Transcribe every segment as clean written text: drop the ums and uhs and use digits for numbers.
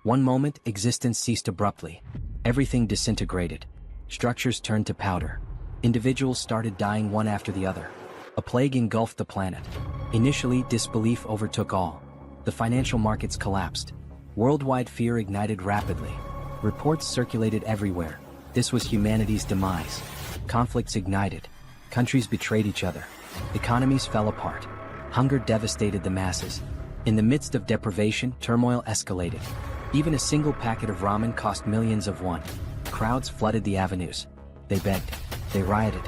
One moment, existence ceased abruptly. Everything disintegrated. Structures turned to powder. Individuals started dying one after the other. A plague engulfed the planet. Initially, disbelief overtook all. The financial markets collapsed. Worldwide fear ignited rapidly. Reports circulated everywhere. This was humanity's demise. Conflicts ignited. Countries betrayed each other. Economies fell apart. Hunger devastated the masses. In the midst of deprivation, turmoil escalated. Even a single packet of ramen cost millions of won. Crowds flooded the avenues. They begged. They rioted.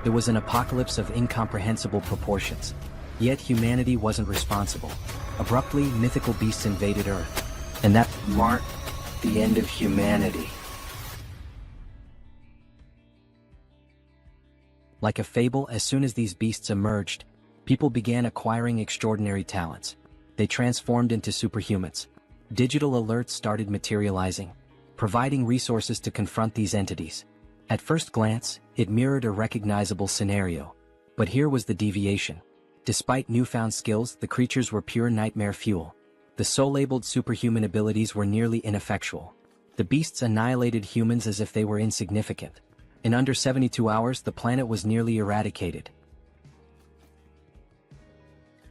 It was an apocalypse of incomprehensible proportions. Yet humanity wasn't responsible. Abruptly, mythical beasts invaded Earth. And that marked the end of humanity. Like a fable, as soon as these beasts emerged, people began acquiring extraordinary talents. They transformed into superhumans. Digital alerts started materializing, providing resources to confront these entities. At first glance, it mirrored a recognizable scenario. But here was the deviation. Despite newfound skills, the creatures were pure nightmare fuel. The soul-labeled superhuman abilities were nearly ineffectual. The beasts annihilated humans as if they were insignificant. In under 72 hours, the planet was nearly eradicated.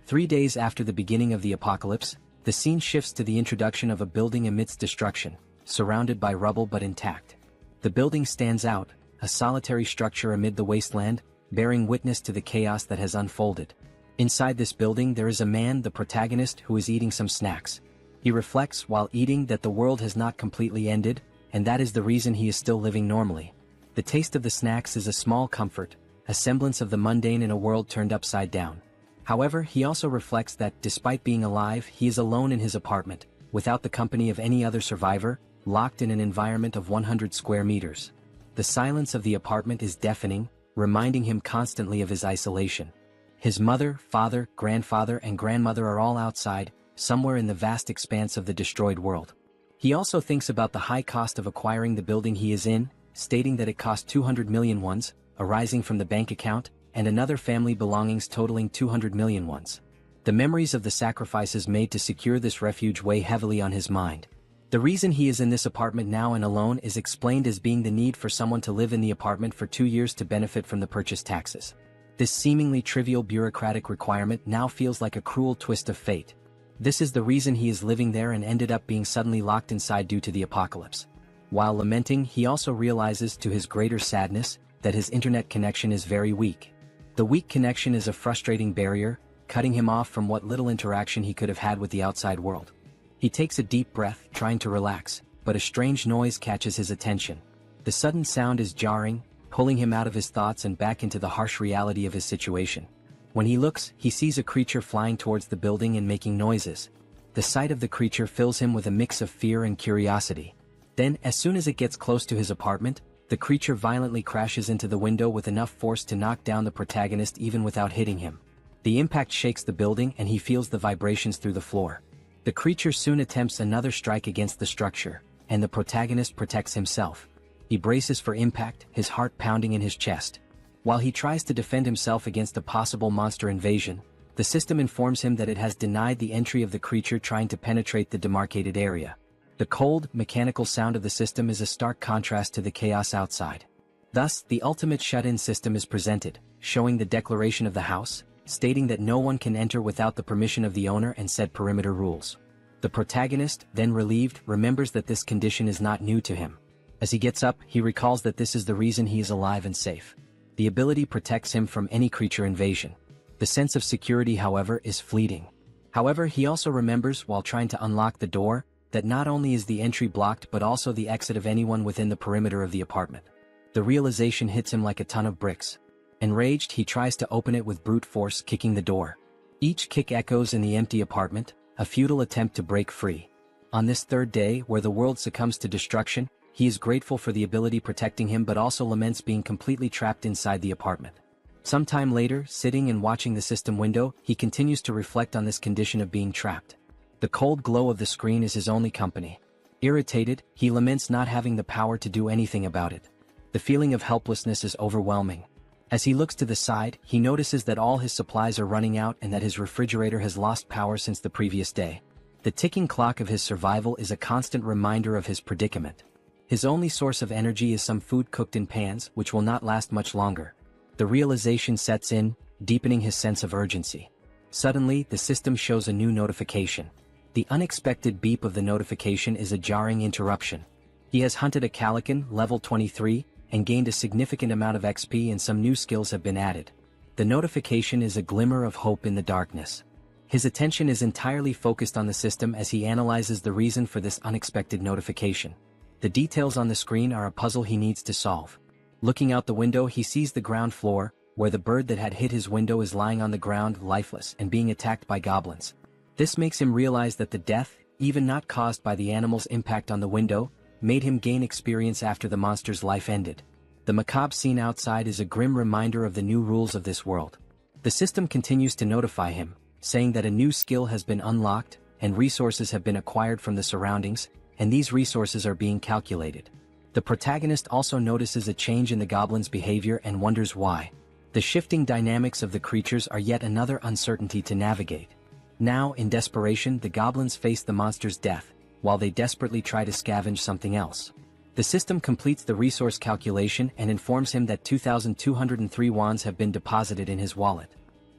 3 days after the beginning of the apocalypse, the scene shifts to the introduction of a building amidst destruction, surrounded by rubble but intact. The building stands out, a solitary structure amid the wasteland, bearing witness to the chaos that has unfolded. Inside this building there is a man, the protagonist, who is eating some snacks. He reflects while eating that the world has not completely ended, and that is the reason he is still living normally. The taste of the snacks is a small comfort, a semblance of the mundane in a world turned upside down. However, he also reflects that, despite being alive, he is alone in his apartment, without the company of any other survivor, locked in an environment of 100 square meters. The silence of the apartment is deafening, reminding him constantly of his isolation. His mother, father, grandfather, and grandmother are all outside, somewhere in the vast expanse of the destroyed world. He also thinks about the high cost of acquiring the building he is in, stating that it cost 200 million wons, arising from the bank account, and another family belongings totaling 200 million wons. The memories of the sacrifices made to secure this refuge weigh heavily on his mind. The reason he is in this apartment now and alone is explained as being the need for someone to live in the apartment for 2 years to benefit from the purchase taxes. This seemingly trivial bureaucratic requirement now feels like a cruel twist of fate. This is the reason he is living there and ended up being suddenly locked inside due to the apocalypse. While lamenting, he also realizes, to his greater sadness, that his internet connection is very weak. The weak connection is a frustrating barrier, cutting him off from what little interaction he could have had with the outside world. He takes a deep breath, trying to relax, but a strange noise catches his attention. The sudden sound is jarring, pulling him out of his thoughts and back into the harsh reality of his situation. When he looks, he sees a creature flying towards the building and making noises. The sight of the creature fills him with a mix of fear and curiosity. Then, as soon as it gets close to his apartment, the creature violently crashes into the window with enough force to knock down the protagonist even without hitting him. The impact shakes the building and he feels the vibrations through the floor. The creature soon attempts another strike against the structure, and the protagonist protects himself. He braces for impact, his heart pounding in his chest. While he tries to defend himself against a possible monster invasion, the system informs him that it has denied the entry of the creature trying to penetrate the demarcated area. The cold, mechanical sound of the system is a stark contrast to the chaos outside. Thus, the ultimate shut-in system is presented, showing the declaration of the house, stating that no one can enter without the permission of the owner and set perimeter rules. The protagonist, then relieved, remembers that this condition is not new to him. As he gets up, he recalls that this is the reason he is alive and safe. The ability protects him from any creature invasion. The sense of security, however, is fleeting. However, he also remembers, while trying to unlock the door, that not only is the entry blocked but also the exit of anyone within the perimeter of the apartment. The realization hits him like a ton of bricks. Enraged, he tries to open it with brute force, kicking the door. Each kick echoes in the empty apartment, a futile attempt to break free. On this third day, where the world succumbs to destruction, he is grateful for the ability protecting him but also laments being completely trapped inside the apartment. Sometime later, sitting and watching the system window, he continues to reflect on this condition of being trapped. The cold glow of the screen is his only company. Irritated, he laments not having the power to do anything about it. The feeling of helplessness is overwhelming. As he looks to the side, he notices that all his supplies are running out and that his refrigerator has lost power since the previous day. The ticking clock of his survival is a constant reminder of his predicament. His only source of energy is some food cooked in pans, which will not last much longer. The realization sets in, deepening his sense of urgency. Suddenly, the system shows a new notification. The unexpected beep of the notification is a jarring interruption. He has hunted a Calican, level 23, and gained a significant amount of XP, and some new skills have been added. The notification is a glimmer of hope in the darkness. His attention is entirely focused on the system as he analyzes the reason for this unexpected notification. The details on the screen are a puzzle he needs to solve. Looking out the window, he sees the ground floor, where the bird that had hit his window is lying on the ground, lifeless, and being attacked by goblins. This makes him realize that the death, even not caused by the animal's impact on the window, made him gain experience after the monster's life ended. The macabre scene outside is a grim reminder of the new rules of this world. The system continues to notify him, saying that a new skill has been unlocked, and resources have been acquired from the surroundings, and these resources are being calculated. The protagonist also notices a change in the goblin's behavior and wonders why. The shifting dynamics of the creatures are yet another uncertainty to navigate. Now, in desperation, the goblins face the monster's death, while they desperately try to scavenge something else. The system completes the resource calculation and informs him that 2,203 wands have been deposited in his wallet.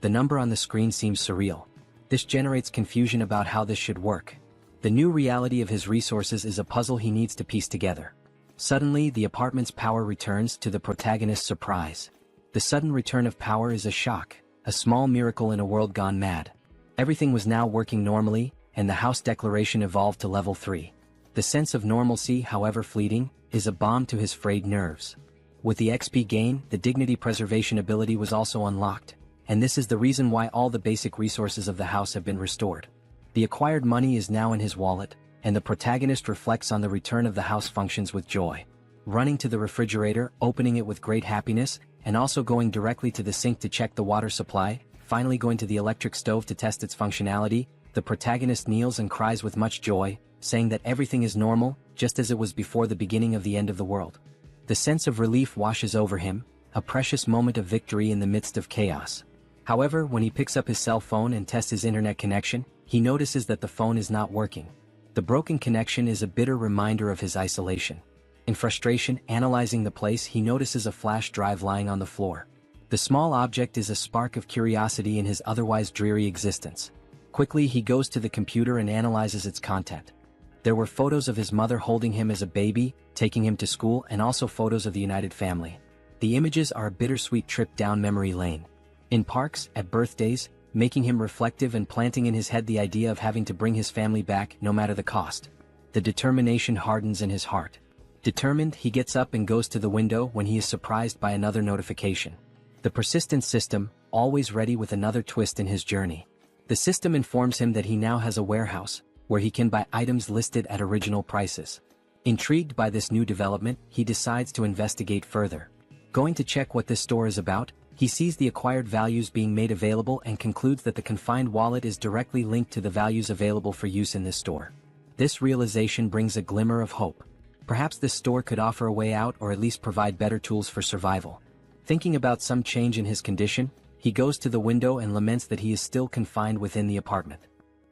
The number on the screen seems surreal. This generates confusion about how this should work. The new reality of his resources is a puzzle he needs to piece together. Suddenly, the apartment's power returns, to the protagonist's surprise. The sudden return of power is a shock, a small miracle in a world gone mad. Everything was now working normally, and the house declaration evolved to level 3. The sense of normalcy, however fleeting, is a balm to his frayed nerves. With the XP gain, the dignity preservation ability was also unlocked, and this is the reason why all the basic resources of the house have been restored. The acquired money is now in his wallet, and the protagonist reflects on the return of the house functions with joy. Running to the refrigerator, opening it with great happiness, and also going directly to the sink to check the water supply, finally going to the electric stove to test its functionality, the protagonist kneels and cries with much joy, saying that everything is normal, just as it was before the beginning of the end of the world. The sense of relief washes over him, a precious moment of victory in the midst of chaos. However, when he picks up his cell phone and tests his internet connection, he notices that the phone is not working. The broken connection is a bitter reminder of his isolation. In frustration, analyzing the place, he notices a flash drive lying on the floor. The small object is a spark of curiosity in his otherwise dreary existence. Quickly, he goes to the computer and analyzes its content. There were photos of his mother holding him as a baby, taking him to school, and also photos of the united family. The images are a bittersweet trip down memory lane. In parks, at birthdays, making him reflective and planting in his head the idea of having to bring his family back, no matter the cost. The determination hardens in his heart. Determined, he gets up and goes to the window when he is surprised by another notification. The persistent system, always ready with another twist in his journey. The system informs him that he now has a warehouse, where he can buy items listed at original prices. Intrigued by this new development, he decides to investigate further. Going to check what this store is about, he sees the acquired values being made available and concludes that the confined wallet is directly linked to the values available for use in this store. This realization brings a glimmer of hope. Perhaps this store could offer a way out, or at least provide better tools for survival. Thinking about some change in his condition, he goes to the window and laments that he is still confined within the apartment.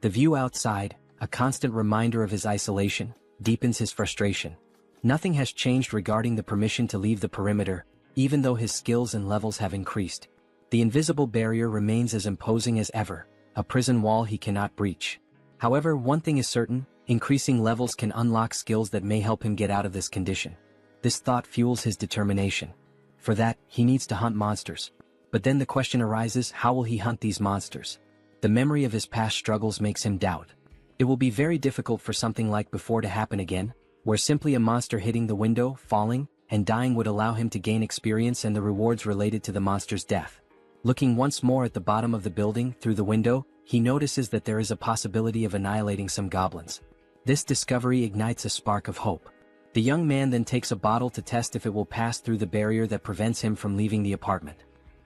The view outside, a constant reminder of his isolation, deepens his frustration. Nothing has changed regarding the permission to leave the perimeter, even though his skills and levels have increased. The invisible barrier remains as imposing as ever, a prison wall he cannot breach. However, one thing is certain, increasing levels can unlock skills that may help him get out of this condition. This thought fuels his determination. For that, he needs to hunt monsters. But then the question arises, how will he hunt these monsters? The memory of his past struggles makes him doubt. It will be very difficult for something like before to happen again, where simply a monster hitting the window, falling, and dying would allow him to gain experience and the rewards related to the monster's death. Looking once more at the bottom of the building through the window, he notices that there is a possibility of annihilating some goblins. This discovery ignites a spark of hope. The young man then takes a bottle to test if it will pass through the barrier that prevents him from leaving the apartment.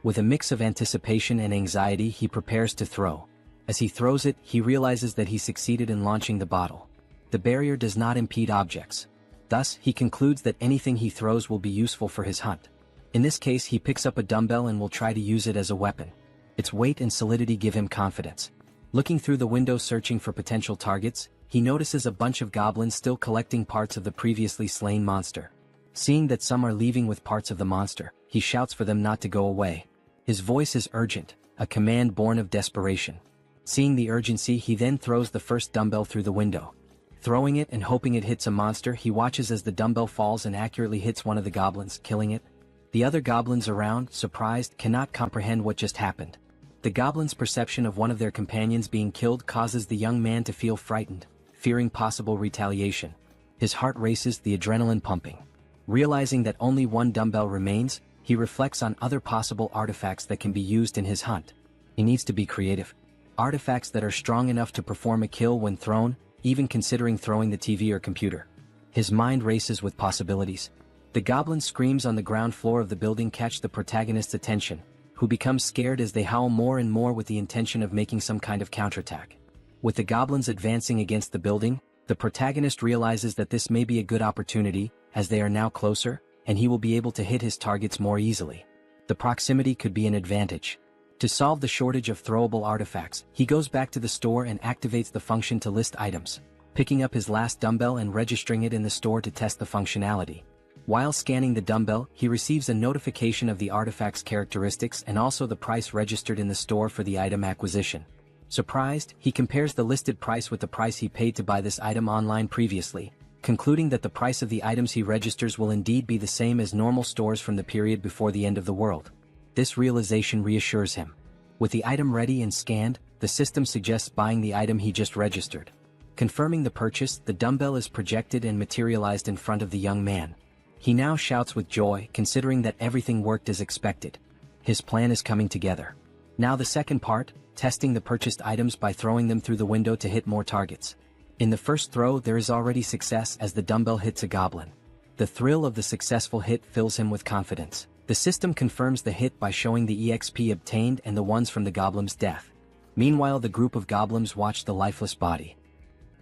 With a mix of anticipation and anxiety, he prepares to throw. As he throws it, he realizes that he succeeded in launching the bottle. The barrier does not impede objects. Thus, he concludes that anything he throws will be useful for his hunt. In this case, he picks up a dumbbell and will try to use it as a weapon. Its weight and solidity give him confidence. Looking through the window searching for potential targets, he notices a bunch of goblins still collecting parts of the previously slain monster. Seeing that some are leaving with parts of the monster, he shouts for them not to go away. His voice is urgent, a command born of desperation. Seeing the urgency, he then throws the first dumbbell through the window. Throwing it and hoping it hits a monster, he watches as the dumbbell falls and accurately hits one of the goblins, killing it. The other goblins around, surprised, cannot comprehend what just happened. The goblins' perception of one of their companions being killed causes the young man to feel frightened, fearing possible retaliation. His heart races, the adrenaline pumping. Realizing that only one dumbbell remains, he reflects on other possible artifacts that can be used in his hunt. He needs to be creative. Artifacts that are strong enough to perform a kill when thrown, even considering throwing the TV or computer. His mind races with possibilities. The goblin screams on the ground floor of the building catch the protagonist's attention, who becomes scared as they howl more and more with the intention of making some kind of counterattack. With the goblins advancing against the building, the protagonist realizes that this may be a good opportunity, as they are now closer, and he will be able to hit his targets more easily. The proximity could be an advantage. To solve the shortage of throwable artifacts, he goes back to the store and activates the function to list items, picking up his last dumbbell and registering it in the store to test the functionality. While scanning the dumbbell, he receives a notification of the artifact's characteristics and also the price registered in the store for the item acquisition. Surprised, he compares the listed price with the price he paid to buy this item online previously, concluding that the price of the items he registers will indeed be the same as normal stores from the period before the end of the world. This realization reassures him. With the item ready and scanned, the system suggests buying the item he just registered. Confirming the purchase, the dumbbell is projected and materialized in front of the young man. He now shouts with joy, considering that everything worked as expected. His plan is coming together. Now the second part, testing the purchased items by throwing them through the window to hit more targets. In the first throw, there is already success as the dumbbell hits a goblin. The thrill of the successful hit fills him with confidence. The system confirms the hit by showing the EXP obtained and the ones from the goblin's death. Meanwhile, the group of goblins watch the lifeless body.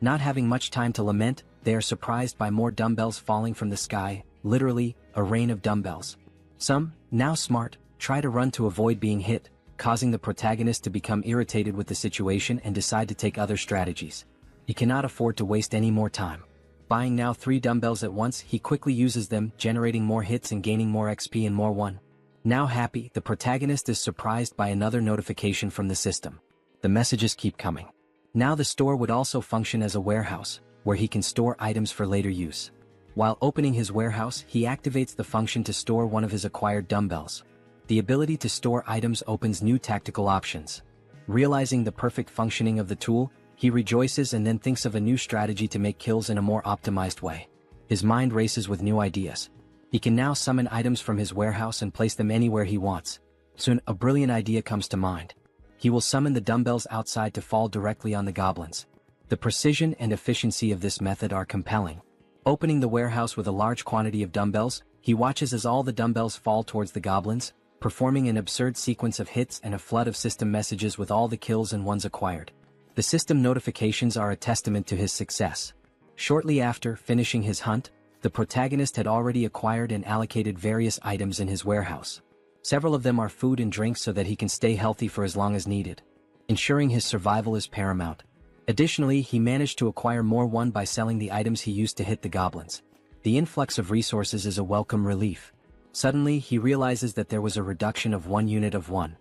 Not having much time to lament, they are surprised by more dumbbells falling from the sky, literally, a rain of dumbbells. Some, now smart, try to run to avoid being hit, causing the protagonist to become irritated with the situation and decide to take other strategies. He cannot afford to waste any more time. Buying now 3 dumbbells at once, he quickly uses them, generating more hits and gaining more XP and more one. Now happy, the protagonist is surprised by another notification from the system. The messages keep coming. Now the store would also function as a warehouse, where he can store items for later use. While opening his warehouse, he activates the function to store one of his acquired dumbbells. The ability to store items opens new tactical options. Realizing the perfect functioning of the tool, he rejoices and then thinks of a new strategy to make kills in a more optimized way. His mind races with new ideas. He can now summon items from his warehouse and place them anywhere he wants. Soon, a brilliant idea comes to mind. He will summon the dumbbells outside to fall directly on the goblins. The precision and efficiency of this method are compelling. Opening the warehouse with a large quantity of dumbbells, he watches as all the dumbbells fall towards the goblins, performing an absurd sequence of hits and a flood of system messages with all the kills and ones acquired. The system notifications are a testament to his success. Shortly after finishing his hunt, the protagonist had already acquired and allocated various items in his warehouse. Several of them are food and drinks so that he can stay healthy for as long as needed. Ensuring his survival is paramount. Additionally, he managed to acquire more one by selling the items he used to hit the goblins. The influx of resources is a welcome relief. Suddenly, he realizes that there was a reduction of 1 unit of one.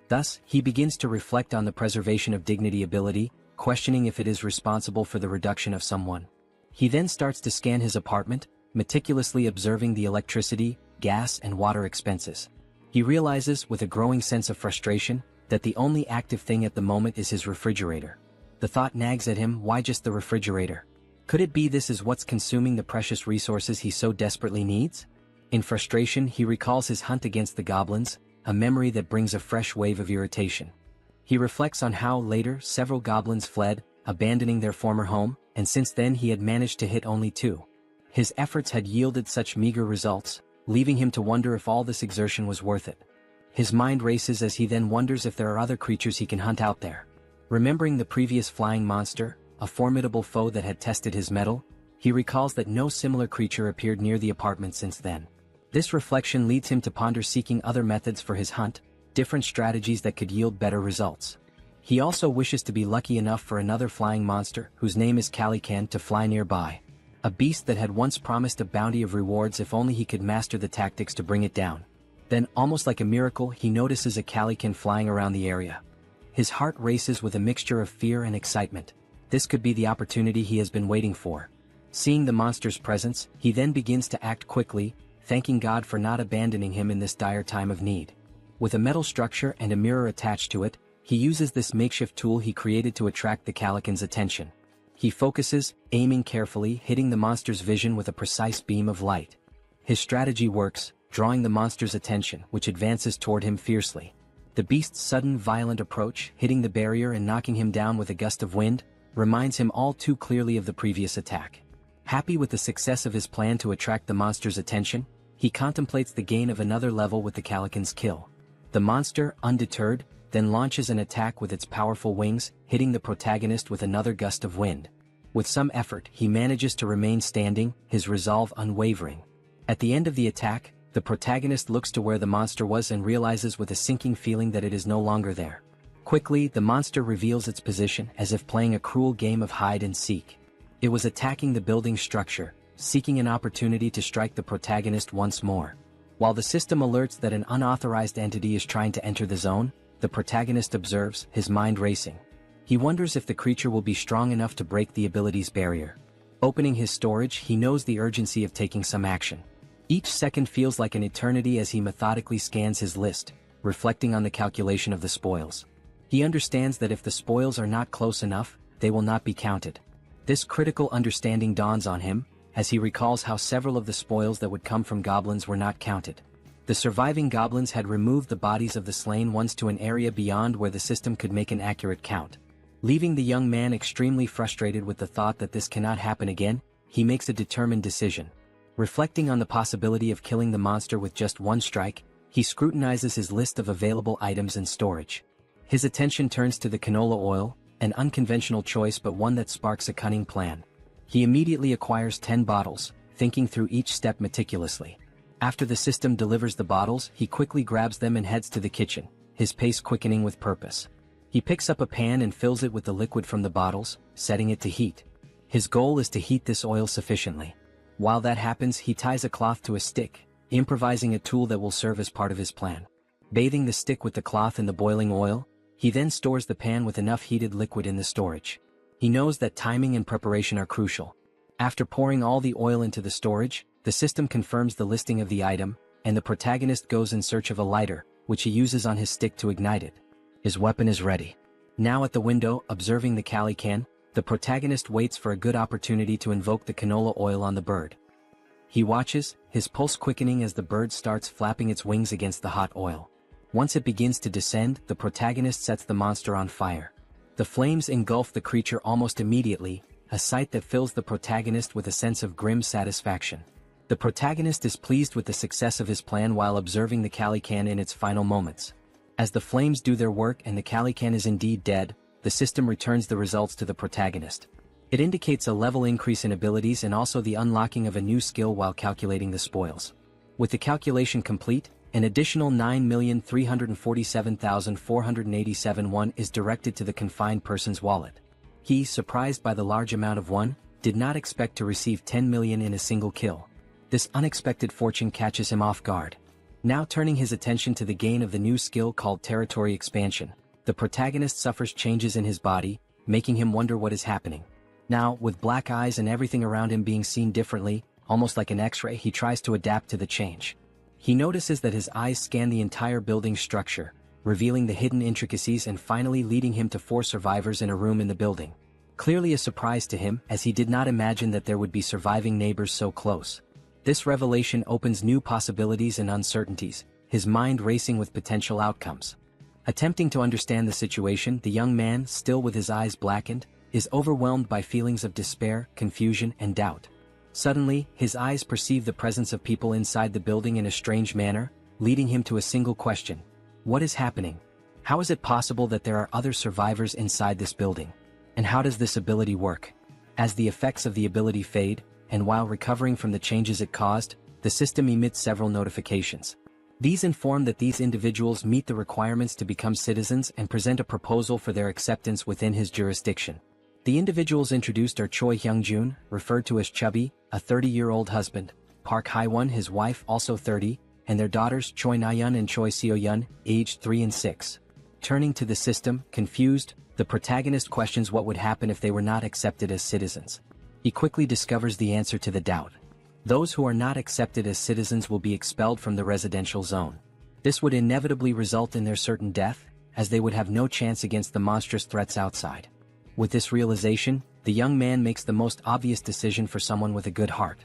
Thus, he begins to reflect on the preservation of dignity ability, questioning if it is responsible for the reduction of someone. He then starts to scan his apartment, meticulously observing the electricity, gas, and water expenses. He realizes, with a growing sense of frustration, that the only active thing at the moment is his refrigerator. The thought nags at him, why just the refrigerator? Could it be this is what's consuming the precious resources he so desperately needs? In frustration, he recalls his hunt against the goblins, a memory that brings a fresh wave of irritation. He reflects on how later several goblins fled, abandoning their former home, and since then he had managed to hit only 2. His efforts had yielded such meager results, leaving him to wonder if all this exertion was worth it. His mind races as he then wonders if there are other creatures he can hunt out there. Remembering the previous flying monster, a formidable foe that had tested his mettle, he recalls that no similar creature appeared near the apartment since then. This reflection leads him to ponder seeking other methods for his hunt, different strategies that could yield better results. He also wishes to be lucky enough for another flying monster whose name is Calican to fly nearby. A beast that had once promised a bounty of rewards if only he could master the tactics to bring it down. Then, almost like a miracle, he notices a Calican flying around the area. His heart races with a mixture of fear and excitement. This could be the opportunity he has been waiting for. Seeing the monster's presence, he then begins to act quickly, thanking God for not abandoning him in this dire time of need. With a metal structure and a mirror attached to it, he uses this makeshift tool he created to attract the Calican's attention. He focuses, aiming carefully, hitting the monster's vision with a precise beam of light. His strategy works, drawing the monster's attention, which advances toward him fiercely. The beast's sudden violent approach, hitting the barrier and knocking him down with a gust of wind, reminds him all too clearly of the previous attack. Happy with the success of his plan to attract the monster's attention, he contemplates the gain of another level with the Calican's kill. The monster, undeterred, then launches an attack with its powerful wings, hitting the protagonist with another gust of wind. With some effort, he manages to remain standing, his resolve unwavering. At the end of the attack, the protagonist looks to where the monster was and realizes with a sinking feeling that it is no longer there. Quickly, the monster reveals its position as if playing a cruel game of hide and seek. It was attacking the building structure, seeking an opportunity to strike the protagonist once more. While the system alerts that an unauthorized entity is trying to enter the zone, the protagonist observes, his mind racing. He wonders if the creature will be strong enough to break the ability's barrier. Opening his storage, he knows the urgency of taking some action. Each second feels like an eternity as he methodically scans his list, reflecting on the calculation of the spoils. He understands that if the spoils are not close enough, they will not be counted. This critical understanding dawns on him, as he recalls how several of the spoils that would come from goblins were not counted. The surviving goblins had removed the bodies of the slain ones to an area beyond where the system could make an accurate count. Leaving the young man extremely frustrated with the thought that this cannot happen again, he makes a determined decision. Reflecting on the possibility of killing the monster with just one strike, he scrutinizes his list of available items in storage. His attention turns to the canola oil, an unconventional choice but one that sparks a cunning plan. He immediately acquires 10 bottles, thinking through each step meticulously. After the system delivers the bottles, he quickly grabs them and heads to the kitchen, his pace quickening with purpose. He picks up a pan and fills it with the liquid from the bottles, setting it to heat. His goal is to heat this oil sufficiently. While that happens, he ties a cloth to a stick, improvising a tool that will serve as part of his plan. Bathing the stick with the cloth in the boiling oil, he then stores the pan with enough heated liquid in the storage. He knows that timing and preparation are crucial. After pouring all the oil into the storage, the system confirms the listing of the item, and the protagonist goes in search of a lighter, which he uses on his stick to ignite it. His weapon is ready. Now at the window, observing the Calican, the protagonist waits for a good opportunity to invoke the canola oil on the bird. He watches, his pulse quickening as the bird starts flapping its wings against the hot oil. Once it begins to descend, the protagonist sets the monster on fire. The flames engulf the creature almost immediately, a sight that fills the protagonist with a sense of grim satisfaction. The protagonist is pleased with the success of his plan while observing the Calican in its final moments. As the flames do their work and the Calican is indeed dead, the system returns the results to the protagonist. It indicates a level increase in abilities and also the unlocking of a new skill while calculating the spoils. With the calculation complete, an additional 9,347,487 won is directed to the confined person's wallet. He, surprised by the large amount of won, did not expect to receive 10 million in a single kill. This unexpected fortune catches him off guard. Now turning his attention to the gain of the new skill called territory expansion, the protagonist suffers changes in his body, making him wonder what is happening. Now, with black eyes and everything around him being seen differently, almost like an X-ray, he tries to adapt to the change. He notices that his eyes scan the entire building structure, revealing the hidden intricacies and finally leading him to 4 survivors in a room in the building. Clearly a surprise to him, as he did not imagine that there would be surviving neighbors so close. This revelation opens new possibilities and uncertainties, his mind racing with potential outcomes. Attempting to understand the situation, the young man, still with his eyes blackened, is overwhelmed by feelings of despair, confusion, and doubt. Suddenly, his eyes perceive the presence of people inside the building in a strange manner, leading him to a single question. What is happening? How is it possible that there are other survivors inside this building? And how does this ability work? As the effects of the ability fade, and while recovering from the changes it caused, the system emits several notifications. These inform that these individuals meet the requirements to become citizens and present a proposal for their acceptance within his jurisdiction. The individuals introduced are Choi Hyung-jun, referred to as Chubby, a 30-year-old husband, Park Hae-won, his wife, also 30, and their daughters Choi Na-yeon and Choi Seo-yeon, aged 3 and 6. Turning to the system, confused, the protagonist questions what would happen if they were not accepted as citizens. He quickly discovers the answer to the doubt. Those who are not accepted as citizens will be expelled from the residential zone. This would inevitably result in their certain death, as they would have no chance against the monstrous threats outside. With this realization, the young man makes the most obvious decision for someone with a good heart.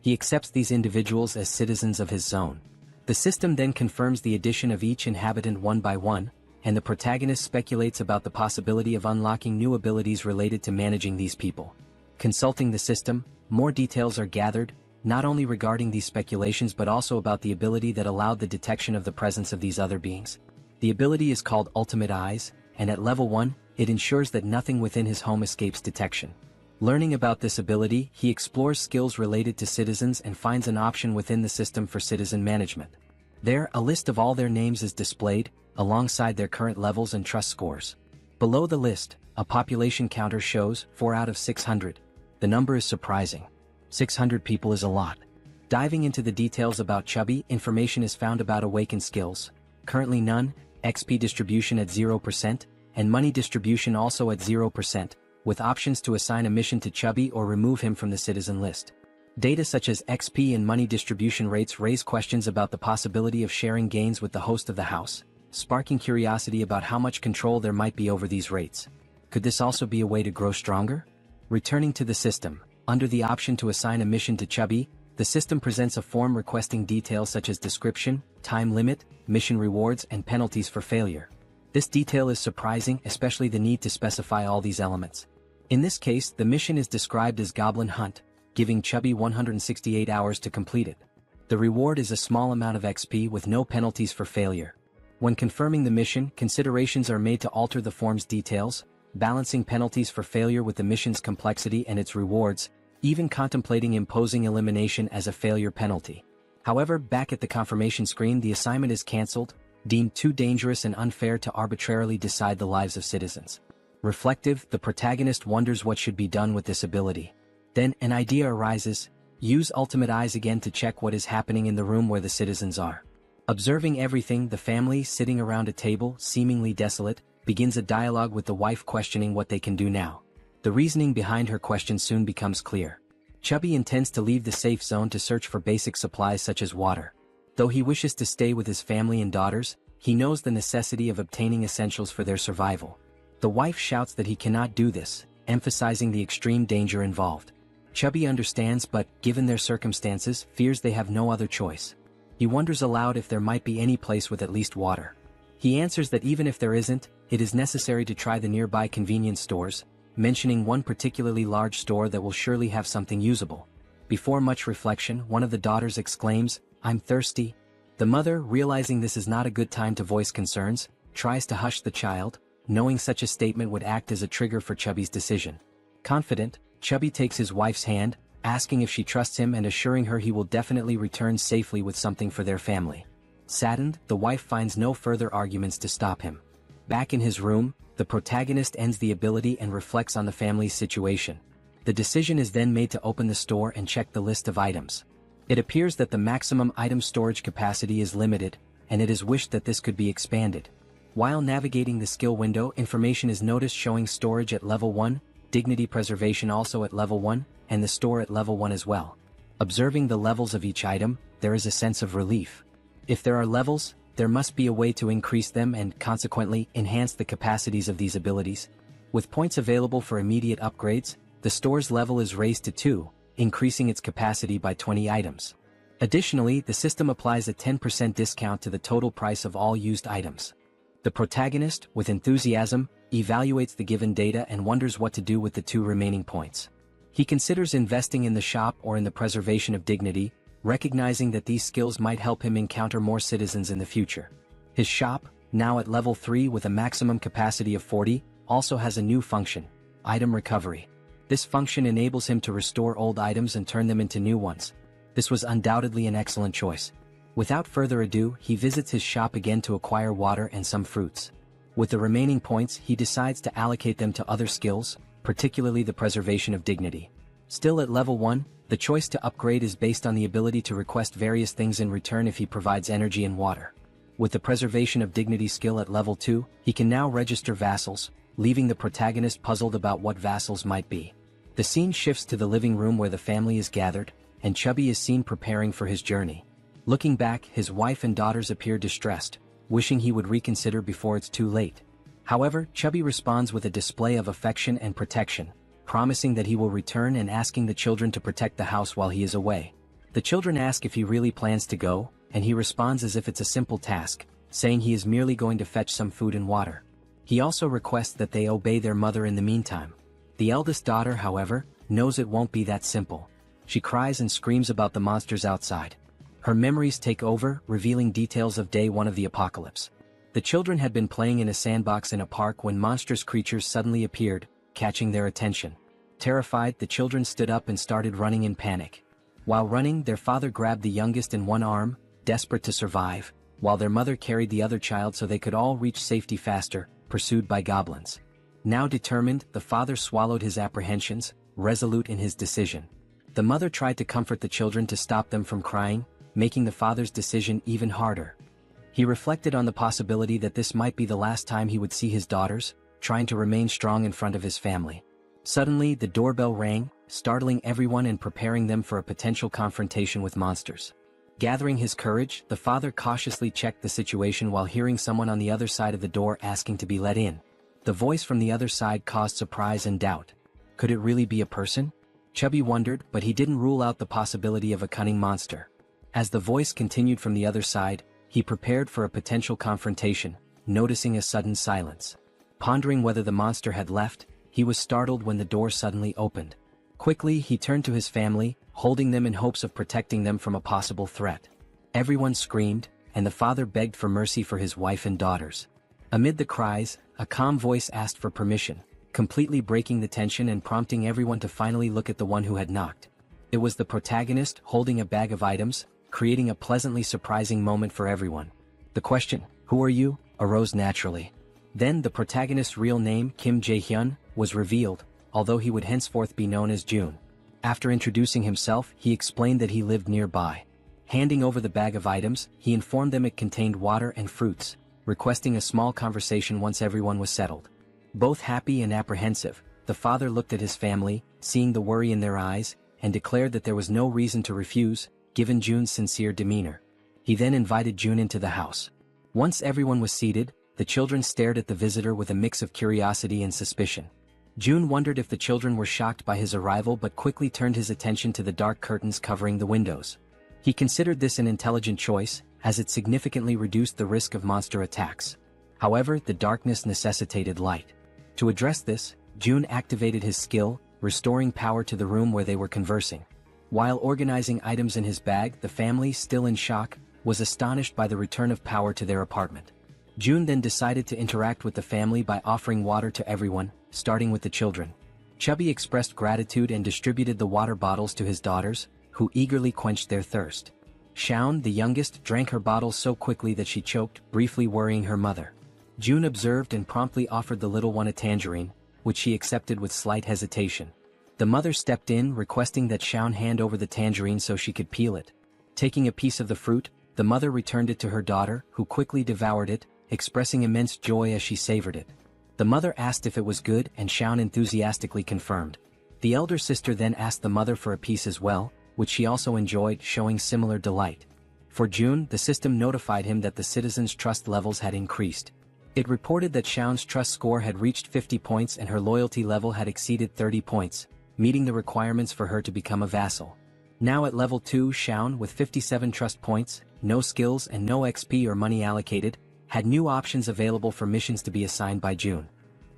He accepts these individuals as citizens of his zone. The system then confirms the addition of each inhabitant one by one, and the protagonist speculates about the possibility of unlocking new abilities related to managing these people. Consulting the system, more details are gathered, not only regarding these speculations but also about the ability that allowed the detection of the presence of these other beings. The ability is called Ultimate Eyes, and at level 1, it ensures that nothing within his home escapes detection. Learning about this ability, he explores skills related to citizens and finds an option within the system for citizen management. There, a list of all their names is displayed, alongside their current levels and trust scores. Below the list, a population counter shows 4 out of 600. The number is surprising. 600 people is a lot. Diving into the details about Chubby, information is found about awakened skills. Currently none, XP distribution at 0%, and money distribution also at 0%, with options to assign a mission to Chubby or remove him from the citizen list. Data such as XP and money distribution rates raise questions about the possibility of sharing gains with the host of the house, sparking curiosity about how much control there might be over these rates. Could this also be a way to grow stronger? Returning to the system, under the option to assign a mission to Chubby, the system presents a form requesting details such as description, time limit, mission rewards, and penalties for failure. This detail is surprising, especially the need to specify all these elements. In this case, the mission is described as Goblin Hunt, giving Chubby 168 hours to complete it. The reward is a small amount of XP with no penalties for failure. When confirming the mission, considerations are made to alter the form's details, balancing penalties for failure with the mission's complexity and its rewards, even contemplating imposing elimination as a failure penalty. However, back at the confirmation screen, the assignment is cancelled, deemed too dangerous and unfair to arbitrarily decide the lives of citizens. Reflective, the protagonist wonders what should be done with this ability. Then, an idea arises: use Ultimate Eyes again to check what is happening in the room where the citizens are. Observing everything, the family, sitting around a table, seemingly desolate, begins a dialogue with the wife questioning what they can do now. The reasoning behind her question soon becomes clear. Chubby intends to leave the safe zone to search for basic supplies such as water. Though he wishes to stay with his family and daughters, he knows the necessity of obtaining essentials for their survival. The wife shouts that he cannot do this, emphasizing the extreme danger involved. Chubby understands but, given their circumstances, fears they have no other choice. He wonders aloud if there might be any place with at least water. He answers that even if there isn't, it is necessary to try the nearby convenience stores, mentioning one particularly large store that will surely have something usable. Before much reflection, one of the daughters exclaims, "I'm thirsty." The mother, realizing this is not a good time to voice concerns, tries to hush the child, knowing such a statement would act as a trigger for Chubby's decision. Confident, Chubby takes his wife's hand, asking if she trusts him and assuring her he will definitely return safely with something for their family. Saddened, the wife finds no further arguments to stop him. Back in his room, the protagonist ends the ability and reflects on the family's situation. The decision is then made to open the store and check the list of items. It appears that the maximum item storage capacity is limited, and it is wished that this could be expanded. While navigating the skill window, information is noticed showing storage at level 1, dignity preservation also at level 1, and the store at level 1 as well. Observing the levels of each item, there is a sense of relief. If there are levels, there must be a way to increase them and, consequently, enhance the capacities of these abilities. With points available for immediate upgrades, the store's level is raised to 2, increasing its capacity by 20 items. Additionally, the system applies a 10% discount to the total price of all used items. The protagonist, with enthusiasm, evaluates the given data and wonders what to do with the 2 remaining points. He considers investing in the shop or in the preservation of dignity, recognizing that these skills might help him encounter more citizens in the future. His shop, now at level 3 with a maximum capacity of 40, also has a new function: item recovery. This function enables him to restore old items and turn them into new ones. This was undoubtedly an excellent choice. Without further ado, he visits his shop again to acquire water and some fruits. With the remaining points, he decides to allocate them to other skills, particularly the preservation of dignity. Still at level 1, the choice to upgrade is based on the ability to request various things in return if he provides energy and water. With the preservation of dignity skill at level 2, he can now register vassals, leaving the protagonist puzzled about what vassals might be. The scene shifts to the living room where the family is gathered, and Chubby is seen preparing for his journey. Looking back, his wife and daughters appear distressed, wishing he would reconsider before it's too late. However, Chubby responds with a display of affection and protection, promising that he will return and asking the children to protect the house while he is away. The children ask if he really plans to go, and he responds as if it's a simple task, saying he is merely going to fetch some food and water. He also requests that they obey their mother in the meantime. The eldest daughter, however, knows it won't be that simple. She cries and screams about the monsters outside. Her memories take over, revealing details of day 1 of the apocalypse. The children had been playing in a sandbox in a park when monstrous creatures suddenly appeared, catching their attention. Terrified, the children stood up and started running in panic. While running, their father grabbed the youngest in one arm, desperate to survive, while their mother carried the other child so they could all reach safety faster, pursued by goblins. Now determined, the father swallowed his apprehensions, resolute in his decision. The mother tried to comfort the children to stop them from crying, making the father's decision even harder. He reflected on the possibility that this might be the last time he would see his daughters, trying to remain strong in front of his family. Suddenly, the doorbell rang, startling everyone and preparing them for a potential confrontation with monsters. Gathering his courage, the father cautiously checked the situation while hearing someone on the other side of the door asking to be let in. The voice from the other side caused surprise and doubt. Could it really be a person? Chubby wondered, but he didn't rule out the possibility of a cunning monster. As the voice continued from the other side, he prepared for a potential confrontation, noticing a sudden silence. Pondering whether the monster had left, he was startled when the door suddenly opened. Quickly, he turned to his family, holding them in hopes of protecting them from a possible threat. Everyone screamed, and the father begged for mercy for his wife and daughters. Amid the cries, a calm voice asked for permission, completely breaking the tension and prompting everyone to finally look at the one who had knocked. It was the protagonist, holding a bag of items, creating a pleasantly surprising moment for everyone. The question, "Who are you?" arose naturally. Then the protagonist's real name, Kim Jaehyeon, was revealed, although he would henceforth be known as June. After introducing himself, he explained that he lived nearby. Handing over the bag of items, he informed them it contained water and fruits, requesting a small conversation once everyone was settled. Both happy and apprehensive, the father looked at his family, seeing the worry in their eyes, and declared that there was no reason to refuse, given June's sincere demeanor. He then invited June into the house. Once everyone was seated, the children stared at the visitor with a mix of curiosity and suspicion. June wondered if the children were shocked by his arrival but quickly turned his attention to the dark curtains covering the windows. He considered this an intelligent choice, as it significantly reduced the risk of monster attacks. However, the darkness necessitated light. To address this, June activated his skill, restoring power to the room where they were conversing. While organizing items in his bag, the family, still in shock, was astonished by the return of power to their apartment. June then decided to interact with the family by offering water to everyone, starting with the children. Chubby expressed gratitude and distributed the water bottles to his daughters, who eagerly quenched their thirst. Shaun, the youngest, drank her bottle so quickly that she choked, briefly worrying her mother. June observed and promptly offered the little one a tangerine, which she accepted with slight hesitation. The mother stepped in, requesting that Shaun hand over the tangerine so she could peel it. Taking a piece of the fruit, the mother returned it to her daughter, who quickly devoured it, expressing immense joy as she savored it. The mother asked if it was good, and Shaun enthusiastically confirmed. The elder sister then asked the mother for a piece as well, which she also enjoyed, showing similar delight. For June, the system notified him that the citizens' trust levels had increased. It reported that Shaun's trust score had reached 50 points and her loyalty level had exceeded 30 points, meeting the requirements for her to become a vassal. Now at level 2, Shaun, with 57 trust points, no skills and no XP or money allocated, had new options available for missions to be assigned by June.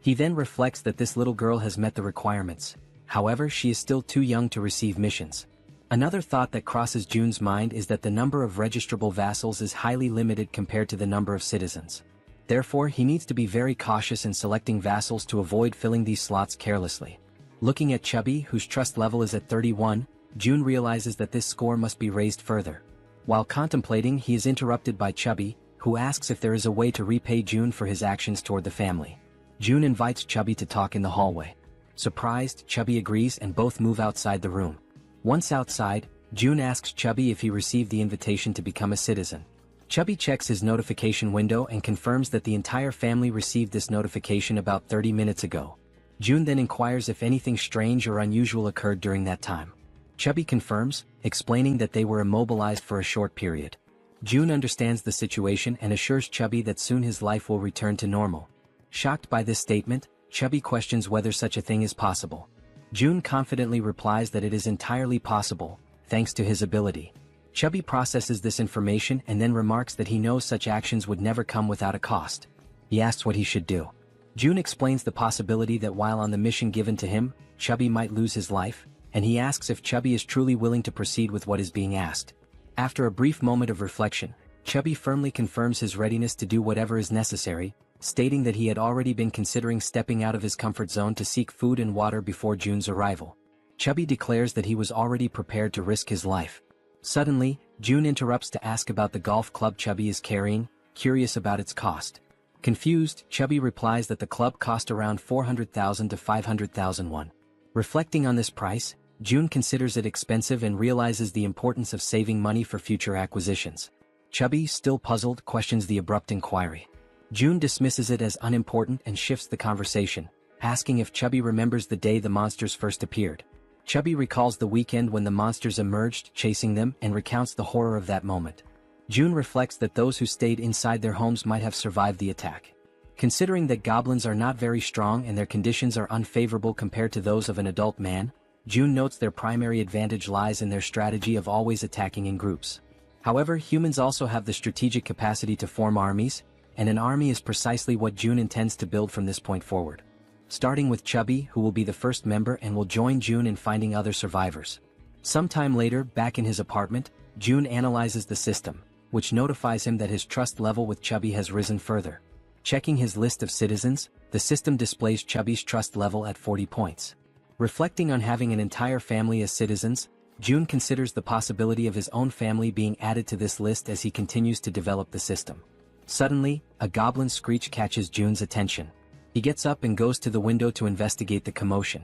He then reflects that this little girl has met the requirements. However, she is still too young to receive missions. Another thought that crosses June's mind is that the number of registrable vassals is highly limited compared to the number of citizens. Therefore, he needs to be very cautious in selecting vassals to avoid filling these slots carelessly. Looking at Chubby, whose trust level is at 31, June realizes that this score must be raised further. While contemplating, he is interrupted by Chubby, who asks if there is a way to repay June for his actions toward the family. June invites Chubby to talk in the hallway. Surprised, Chubby agrees and both move outside the room. Once outside, June asks Chubby if he received the invitation to become a citizen. Chubby checks his notification window and confirms that the entire family received this notification about 30 minutes ago. June then inquires if anything strange or unusual occurred during that time. Chubby confirms, explaining that they were immobilized for a short period. June understands the situation and assures Chubby that soon his life will return to normal. Shocked by this statement, Chubby questions whether such a thing is possible. June confidently replies that it is entirely possible, thanks to his ability. Chubby processes this information and then remarks that he knows such actions would never come without a cost. He asks what he should do. June explains the possibility that while on the mission given to him, Chubby might lose his life, and he asks if Chubby is truly willing to proceed with what is being asked. After a brief moment of reflection, Chubby firmly confirms his readiness to do whatever is necessary, stating that he had already been considering stepping out of his comfort zone to seek food and water before June's arrival. Chubby declares that he was already prepared to risk his life. Suddenly, June interrupts to ask about the golf club Chubby is carrying, curious about its cost. Confused, Chubby replies that the club cost around 400,000 to 500,000 won. Reflecting on this price, June considers it expensive and realizes the importance of saving money for future acquisitions. Chubby, still puzzled, questions the abrupt inquiry. June dismisses it as unimportant and shifts the conversation, asking if Chubby remembers the day the monsters first appeared. Chubby recalls the weekend when the monsters emerged, chasing them, and recounts the horror of that moment. June reflects that those who stayed inside their homes might have survived the attack. Considering that goblins are not very strong and their conditions are unfavorable compared to those of an adult man, June notes their primary advantage lies in their strategy of always attacking in groups. However, humans also have the strategic capacity to form armies, and an army is precisely what June intends to build from this point forward. Starting with Chubby, who will be the first member and will join June in finding other survivors. Sometime later, back in his apartment, June analyzes the system, which notifies him that his trust level with Chubby has risen further. Checking his list of citizens, the system displays Chubby's trust level at 40 points. Reflecting on having an entire family as citizens, June considers the possibility of his own family being added to this list as he continues to develop the system. Suddenly, a goblin screech catches June's attention. He gets up and goes to the window to investigate the commotion.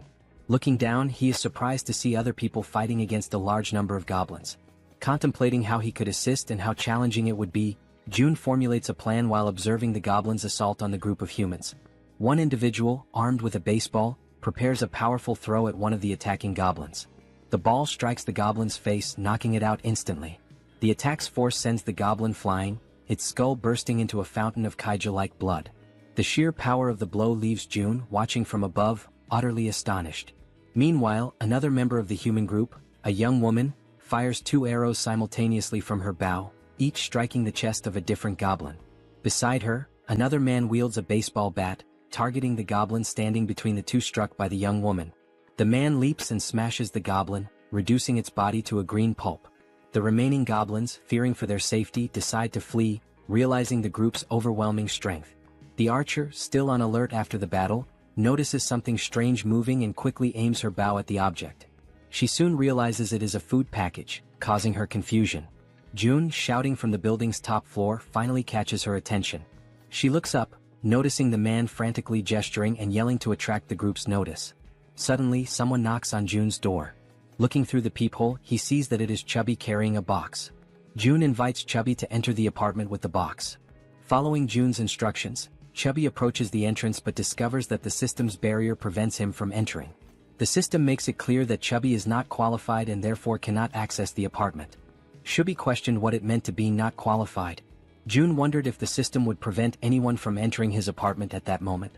Looking down, he is surprised to see other people fighting against a large number of goblins. Contemplating how he could assist and how challenging it would be, June formulates a plan while observing the goblins' assault on the group of humans. One individual, armed with a baseball, prepares a powerful throw at one of the attacking goblins. The ball strikes the goblin's face, knocking it out instantly. The attack's force sends the goblin flying, its skull bursting into a fountain of kaiju-like blood. The sheer power of the blow leaves June, watching from above, utterly astonished. Meanwhile, another member of the human group, a young woman, fires 2 arrows simultaneously from her bow, each striking the chest of a different goblin. Beside her, another man wields a baseball bat, targeting the goblin standing between the two struck by the young woman. The man leaps and smashes the goblin, reducing its body to a green pulp. The remaining goblins, fearing for their safety, decide to flee, realizing the group's overwhelming strength. The archer, still on alert after the battle, notices something strange moving and quickly aims her bow at the object. She soon realizes it is a food package, causing her confusion. June, shouting from the building's top floor, finally catches her attention. She looks up, noticing the man frantically gesturing and yelling to attract the group's notice. Suddenly, someone knocks on June's door. Looking through the peephole, he sees that it is Chubby carrying a box. June invites Chubby to enter the apartment with the box. Following June's instructions, Chubby approaches the entrance but discovers that the system's barrier prevents him from entering. The system makes it clear that Chubby is not qualified and therefore cannot access the apartment. Chubby questioned what it meant to be not qualified. June wondered if the system would prevent anyone from entering his apartment at that moment.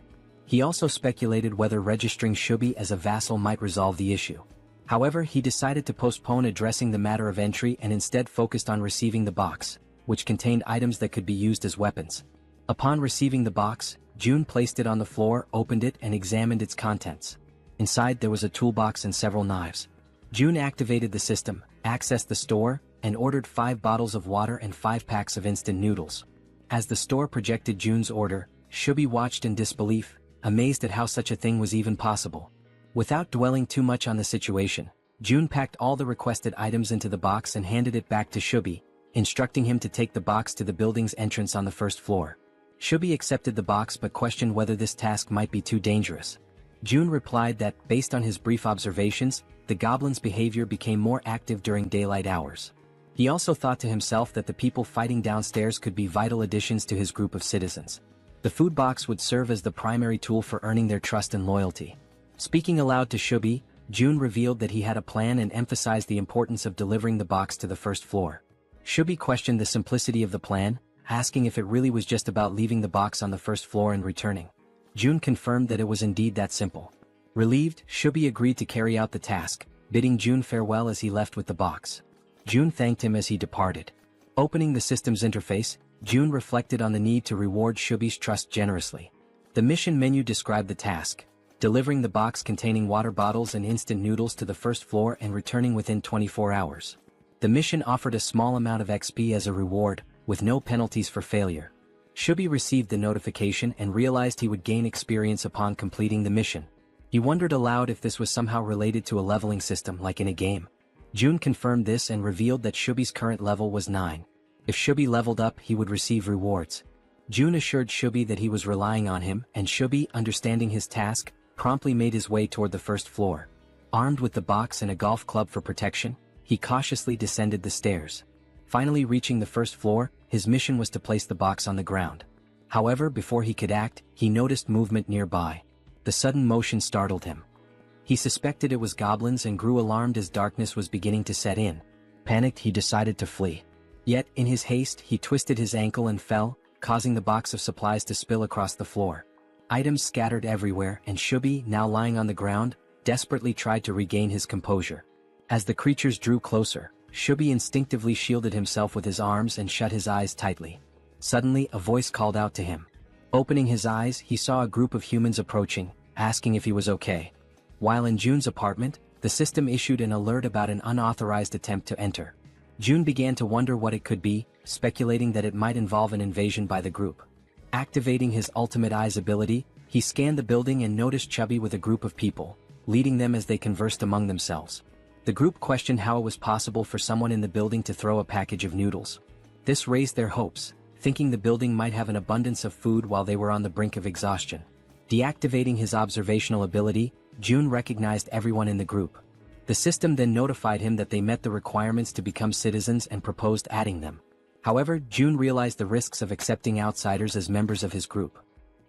He also speculated whether registering Chubby as a vassal might resolve the issue. However, he decided to postpone addressing the matter of entry and instead focused on receiving the box, which contained items that could be used as weapons. Upon receiving the box, June placed it on the floor, opened it, and examined its contents. Inside there was a toolbox and several knives. June activated the system, accessed the store, and ordered 5 bottles of water and 5 packs of instant noodles. As the store projected June's order, Chubby watched in disbelief, amazed at how such a thing was even possible. Without dwelling too much on the situation, June packed all the requested items into the box and handed it back to Chubby, instructing him to take the box to the building's entrance on the first floor. Shubi accepted the box but questioned whether this task might be too dangerous. June replied that, based on his brief observations, the goblin's behavior became more active during daylight hours. He also thought to himself that the people fighting downstairs could be vital additions to his group of citizens. The food box would serve as the primary tool for earning their trust and loyalty. Speaking aloud to Shubi, June revealed that he had a plan and emphasized the importance of delivering the box to the first floor. Shubi questioned the simplicity of the plan, asking if it really was just about leaving the box on the first floor and returning. June confirmed that it was indeed that simple. Relieved, Shubi agreed to carry out the task, bidding June farewell as he left with the box. June thanked him as he departed. Opening the system's interface, June reflected on the need to reward Shubi's trust generously. The mission menu described the task: delivering the box containing water bottles and instant noodles to the first floor and returning within 24 hours. The mission offered a small amount of XP as a reward, with no penalties for failure. Shubi received the notification and realized he would gain experience upon completing the mission. He wondered aloud if this was somehow related to a leveling system like in a game. June confirmed this and revealed that Shubi's current level was 9. If Shubi leveled up, he would receive rewards. June assured Shubi that he was relying on him, and Shubi, understanding his task, promptly made his way toward the first floor. Armed with the box and a golf club for protection, he cautiously descended the stairs. Finally reaching the first floor, his mission was to place the box on the ground. However, before he could act, he noticed movement nearby. The sudden motion startled him. He suspected it was goblins and grew alarmed as darkness was beginning to set in. Panicked, he decided to flee. Yet, in his haste, he twisted his ankle and fell, causing the box of supplies to spill across the floor. Items scattered everywhere, and Shubi, now lying on the ground, desperately tried to regain his composure. As the creatures drew closer, Shubi instinctively shielded himself with his arms and shut his eyes tightly. Suddenly, a voice called out to him. Opening his eyes, he saw a group of humans approaching, asking if he was okay. While in June's apartment, the system issued an alert about an unauthorized attempt to enter. June began to wonder what it could be, speculating that it might involve an invasion by the group. Activating his ultimate eyes ability, he scanned the building and noticed Chubby with a group of people, leading them as they conversed among themselves. The group questioned how it was possible for someone in the building to throw a package of noodles. This raised their hopes, thinking the building might have an abundance of food while they were on the brink of exhaustion. Deactivating his observational ability, June recognized everyone in the group. The system then notified him that they met the requirements to become citizens and proposed adding them. However, June realized the risks of accepting outsiders as members of his group.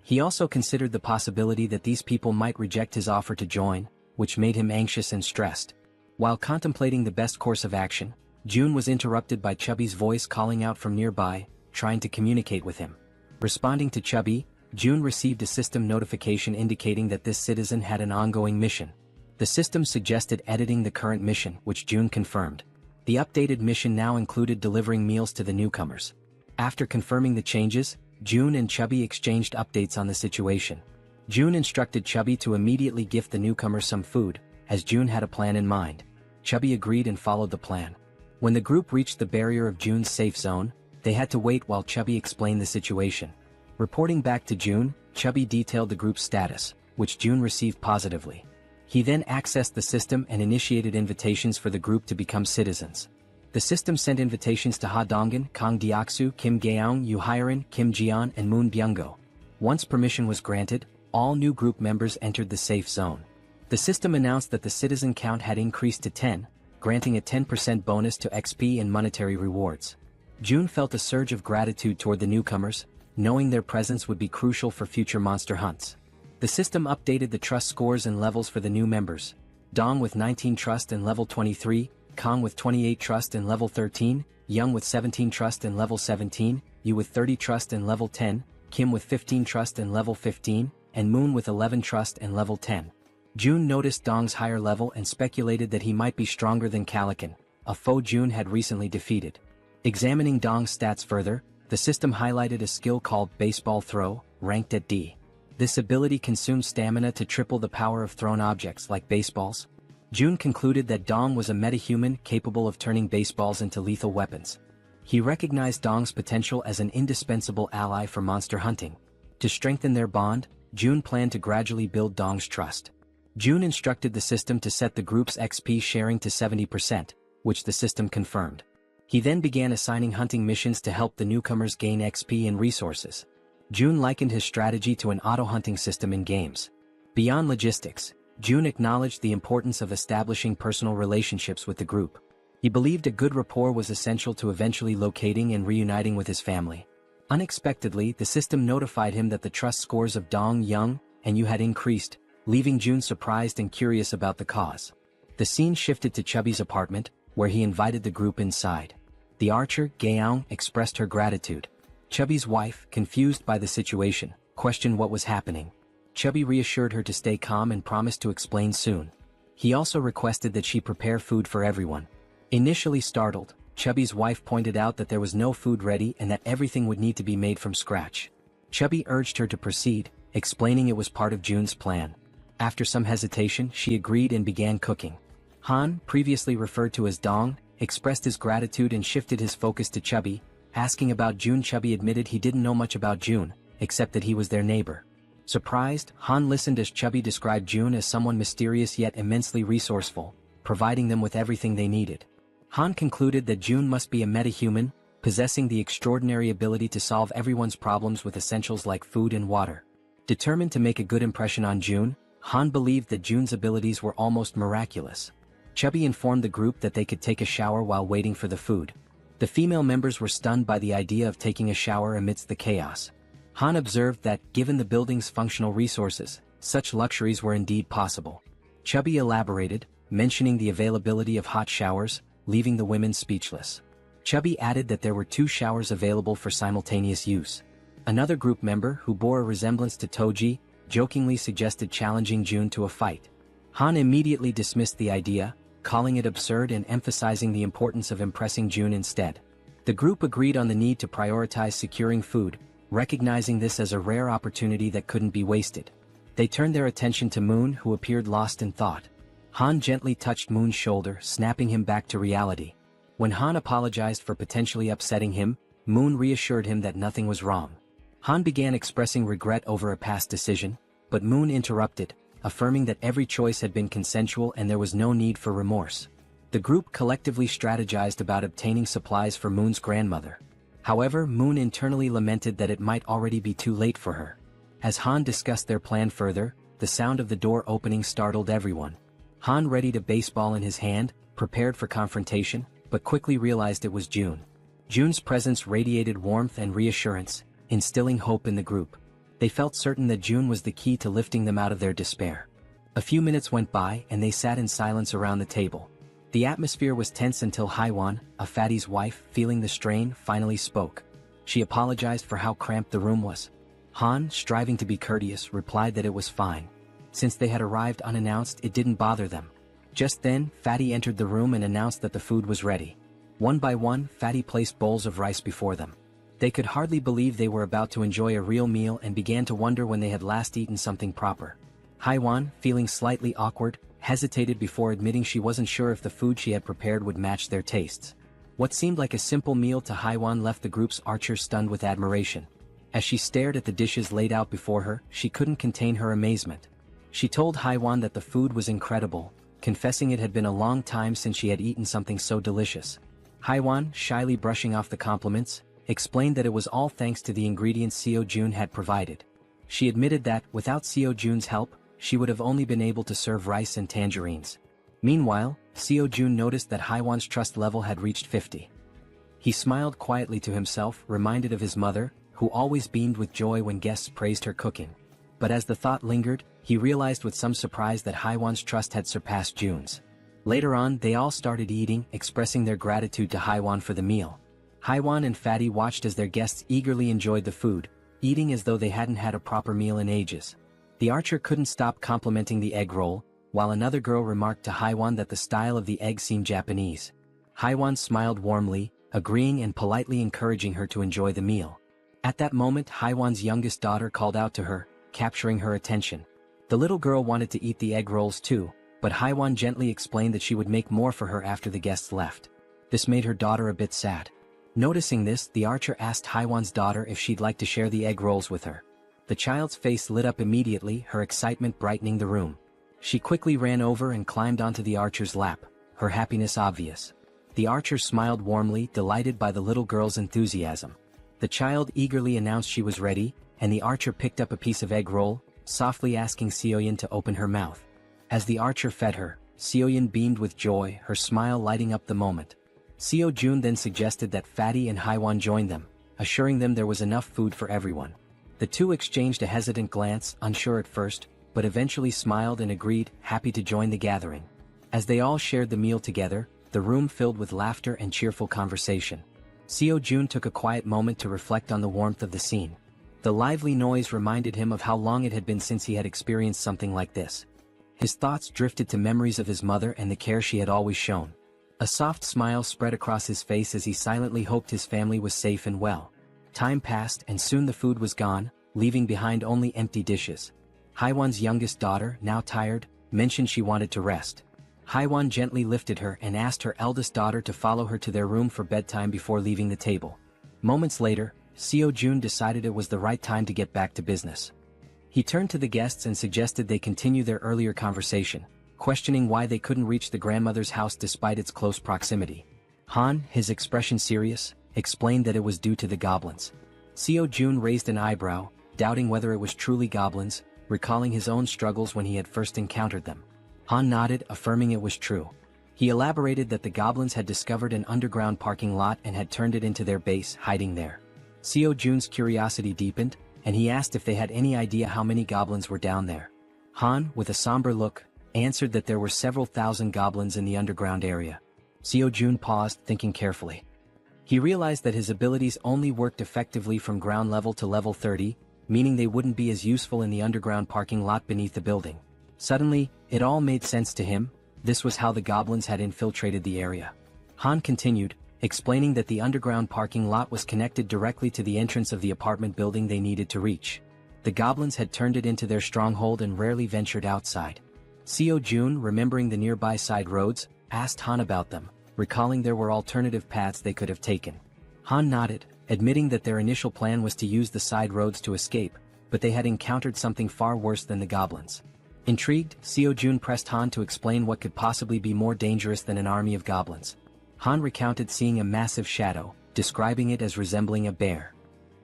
He also considered the possibility that these people might reject his offer to join, which made him anxious and stressed. While contemplating the best course of action, June was interrupted by Chubby's voice calling out from nearby, trying to communicate with him. Responding to Chubby, June received a system notification indicating that this citizen had an ongoing mission. The system suggested editing the current mission, which June confirmed. The updated mission now included delivering meals to the newcomers. After confirming the changes, June and Chubby exchanged updates on the situation. June instructed Chubby to immediately gift the newcomers some food, as June had a plan in mind. Chubby agreed and followed the plan. When the group reached the barrier of June's safe zone, they had to wait while Chubby explained the situation. Reporting back to June, Chubby detailed the group's status, which June received positively. He then accessed the system and initiated invitations for the group to become citizens. The system sent invitations to Ha Donggan, Kang Deoksu, Kim Gaeong, Yu Hyerin, Kim Jeon, and Moon Byung-go. Once permission was granted, all new group members entered the safe zone. The system announced that the citizen count had increased to 10, granting a 10% bonus to XP and monetary rewards. June felt a surge of gratitude toward the newcomers, knowing their presence would be crucial for future monster hunts. The system updated the trust scores and levels for the new members. Dong with 19 trust and level 23, Kang with 28 trust and level 13, Young with 17 trust and level 17, Yu with 30 trust and level 10, Kim with 15 trust and level 15, and Moon with 11 trust and level 10. June noticed Dong's higher level and speculated that he might be stronger than Calican, a foe June had recently defeated. Examining Dong's stats further, the system highlighted a skill called Baseball Throw, ranked at D. This ability consumes stamina to triple the power of thrown objects like baseballs. June concluded that Dong was a metahuman capable of turning baseballs into lethal weapons. He recognized Dong's potential as an indispensable ally for monster hunting. To strengthen their bond, June planned to gradually build Dong's trust. June instructed the system to set the group's XP sharing to 70%, which the system confirmed. He then began assigning hunting missions to help the newcomers gain XP and resources. Jun likened his strategy to an auto-hunting system in games. Beyond logistics, Jun acknowledged the importance of establishing personal relationships with the group. He believed a good rapport was essential to eventually locating and reuniting with his family. Unexpectedly, the system notified him that the trust scores of Dong Young and Yu had increased, leaving Jun surprised and curious about the cause. The scene shifted to Chubby's apartment, where he invited the group inside. The archer, Jaehyeon, expressed her gratitude. Chubby's wife, confused by the situation, questioned what was happening. Chubby reassured her to stay calm and promised to explain soon. He also requested that she prepare food for everyone. Initially startled, Chubby's wife pointed out that there was no food ready and that everything would need to be made from scratch. Chubby urged her to proceed, explaining it was part of Jun's plan. After some hesitation, she agreed and began cooking. Han, previously referred to as Dong, expressed his gratitude and shifted his focus to Chubby, asking about Jun. Chubby admitted he didn't know much about Jun, except that he was their neighbor. Surprised, Han listened as Chubby described Jun as someone mysterious yet immensely resourceful, providing them with everything they needed. Han concluded that Jun must be a metahuman, possessing the extraordinary ability to solve everyone's problems with essentials like food and water. Determined to make a good impression on Jun, Han believed that Jun's abilities were almost miraculous. Chubby informed the group that they could take a shower while waiting for the food. The female members were stunned by the idea of taking a shower amidst the chaos. Han observed that, given the building's functional resources, such luxuries were indeed possible. Chubby elaborated, mentioning the availability of hot showers, leaving the women speechless. Chubby added that there were 2 showers available for simultaneous use. Another group member, who bore a resemblance to Toji, jokingly suggested challenging Jun to a fight. Han immediately dismissed the idea, calling it absurd and emphasizing the importance of impressing Jun instead. The group agreed on the need to prioritize securing food, recognizing this as a rare opportunity that couldn't be wasted. They turned their attention to Moon, who appeared lost in thought. Han gently touched Moon's shoulder, snapping him back to reality. When Han apologized for potentially upsetting him, Moon reassured him that nothing was wrong. Han began expressing regret over a past decision, but Moon interrupted, affirming that every choice had been consensual and there was no need for remorse. The group collectively strategized about obtaining supplies for Moon's grandmother. However, Moon internally lamented that it might already be too late for her. As Han discussed their plan further, the sound of the door opening startled everyone. Han readied a baseball in his hand, prepared for confrontation, but quickly realized it was Jun. Jun's presence radiated warmth and reassurance, instilling hope in the group. They felt certain that Jun was the key to lifting them out of their despair. A few minutes went by and they sat in silence around the table. The atmosphere was tense until Haiwan, a fatty's wife, feeling the strain, finally spoke. She apologized for how cramped the room was. Han, striving to be courteous, replied that it was fine. Since they had arrived unannounced, it didn't bother them. Just then, Fatty entered the room and announced that the food was ready. One by one, Fatty placed bowls of rice before them. They could hardly believe they were about to enjoy a real meal and began to wonder when they had last eaten something proper. Haiwan, feeling slightly awkward, hesitated before admitting she wasn't sure if the food she had prepared would match their tastes. What seemed like a simple meal to Haiwan left the group's archer stunned with admiration. As she stared at the dishes laid out before her, she couldn't contain her amazement. She told Haiwan that the food was incredible, confessing it had been a long time since she had eaten something so delicious. Haiwan, shyly brushing off the compliments, explained that it was all thanks to the ingredients Seo Jun had provided. She admitted that, without Seo Jun's help, she would have only been able to serve rice and tangerines. Meanwhile, Seo Jun noticed that Haiwan's trust level had reached 50. He smiled quietly to himself, reminded of his mother, who always beamed with joy when guests praised her cooking. But as the thought lingered, he realized with some surprise that Haiwan's trust had surpassed Jun's. Later on, they all started eating, expressing their gratitude to Haiwan for the meal. Haiwan and Fatty watched as their guests eagerly enjoyed the food, eating as though they hadn't had a proper meal in ages. The archer couldn't stop complimenting the egg roll, while another girl remarked to Haiwan that the style of the egg seemed Japanese. Haiwan smiled warmly, agreeing and politely encouraging her to enjoy the meal. At that moment, Haiwan's youngest daughter called out to her, capturing her attention. The little girl wanted to eat the egg rolls too, but Haiwan gently explained that she would make more for her after the guests left. This made her daughter a bit sad. Noticing this, the archer asked Haiwan's daughter if she'd like to share the egg rolls with her. The child's face lit up immediately, her excitement brightening the room. She quickly ran over and climbed onto the archer's lap, her happiness obvious. The archer smiled warmly, delighted by the little girl's enthusiasm. The child eagerly announced she was ready, and the archer picked up a piece of egg roll, softly asking Jaehyeon to open her mouth. As the archer fed her, Jaehyeon beamed with joy, her smile lighting up the moment. Jaehyeon then suggested that Fatty and Haiwan join them, assuring them there was enough food for everyone. The two exchanged a hesitant glance, unsure at first, but eventually smiled and agreed, happy to join the gathering. As they all shared the meal together, the room filled with laughter and cheerful conversation. Jaehyeon took a quiet moment to reflect on the warmth of the scene. The lively noise reminded him of how long it had been since he had experienced something like this. His thoughts drifted to memories of his mother and the care she had always shown. A soft smile spread across his face as he silently hoped his family was safe and well. Time passed and soon the food was gone, leaving behind only empty dishes. Haiwan's youngest daughter, now tired, mentioned she wanted to rest. Haiwan gently lifted her and asked her eldest daughter to follow her to their room for bedtime before leaving the table. Moments later, Jaehyeon decided it was the right time to get back to business. He turned to the guests and suggested they continue their earlier conversation, questioning why they couldn't reach the grandmother's house despite its close proximity. Han, his expression serious, explained that it was due to the goblins. Jaehyeon raised an eyebrow, doubting whether it was truly goblins, recalling his own struggles when he had first encountered them. Han nodded, affirming it was true. He elaborated that the goblins had discovered an underground parking lot and had turned it into their base, hiding there. Jaehyeon's curiosity deepened, and he asked if they had any idea how many goblins were down there. Han, with a somber look, answered that there were several thousand goblins in the underground area. Jaehyeon paused, thinking carefully. He realized that his abilities only worked effectively from ground level to level 30, meaning they wouldn't be as useful in the underground parking lot beneath the building. Suddenly, it all made sense to him. This was how the goblins had infiltrated the area. Han continued, explaining that the underground parking lot was connected directly to the entrance of the apartment building they needed to reach. The goblins had turned it into their stronghold and rarely ventured outside. Jaehyeon, remembering the nearby side roads, asked Han about them, recalling there were alternative paths they could have taken. Han nodded, admitting that their initial plan was to use the side roads to escape, but they had encountered something far worse than the goblins. Intrigued, Jaehyeon pressed Han to explain what could possibly be more dangerous than an army of goblins. Han recounted seeing a massive shadow, describing it as resembling a bear.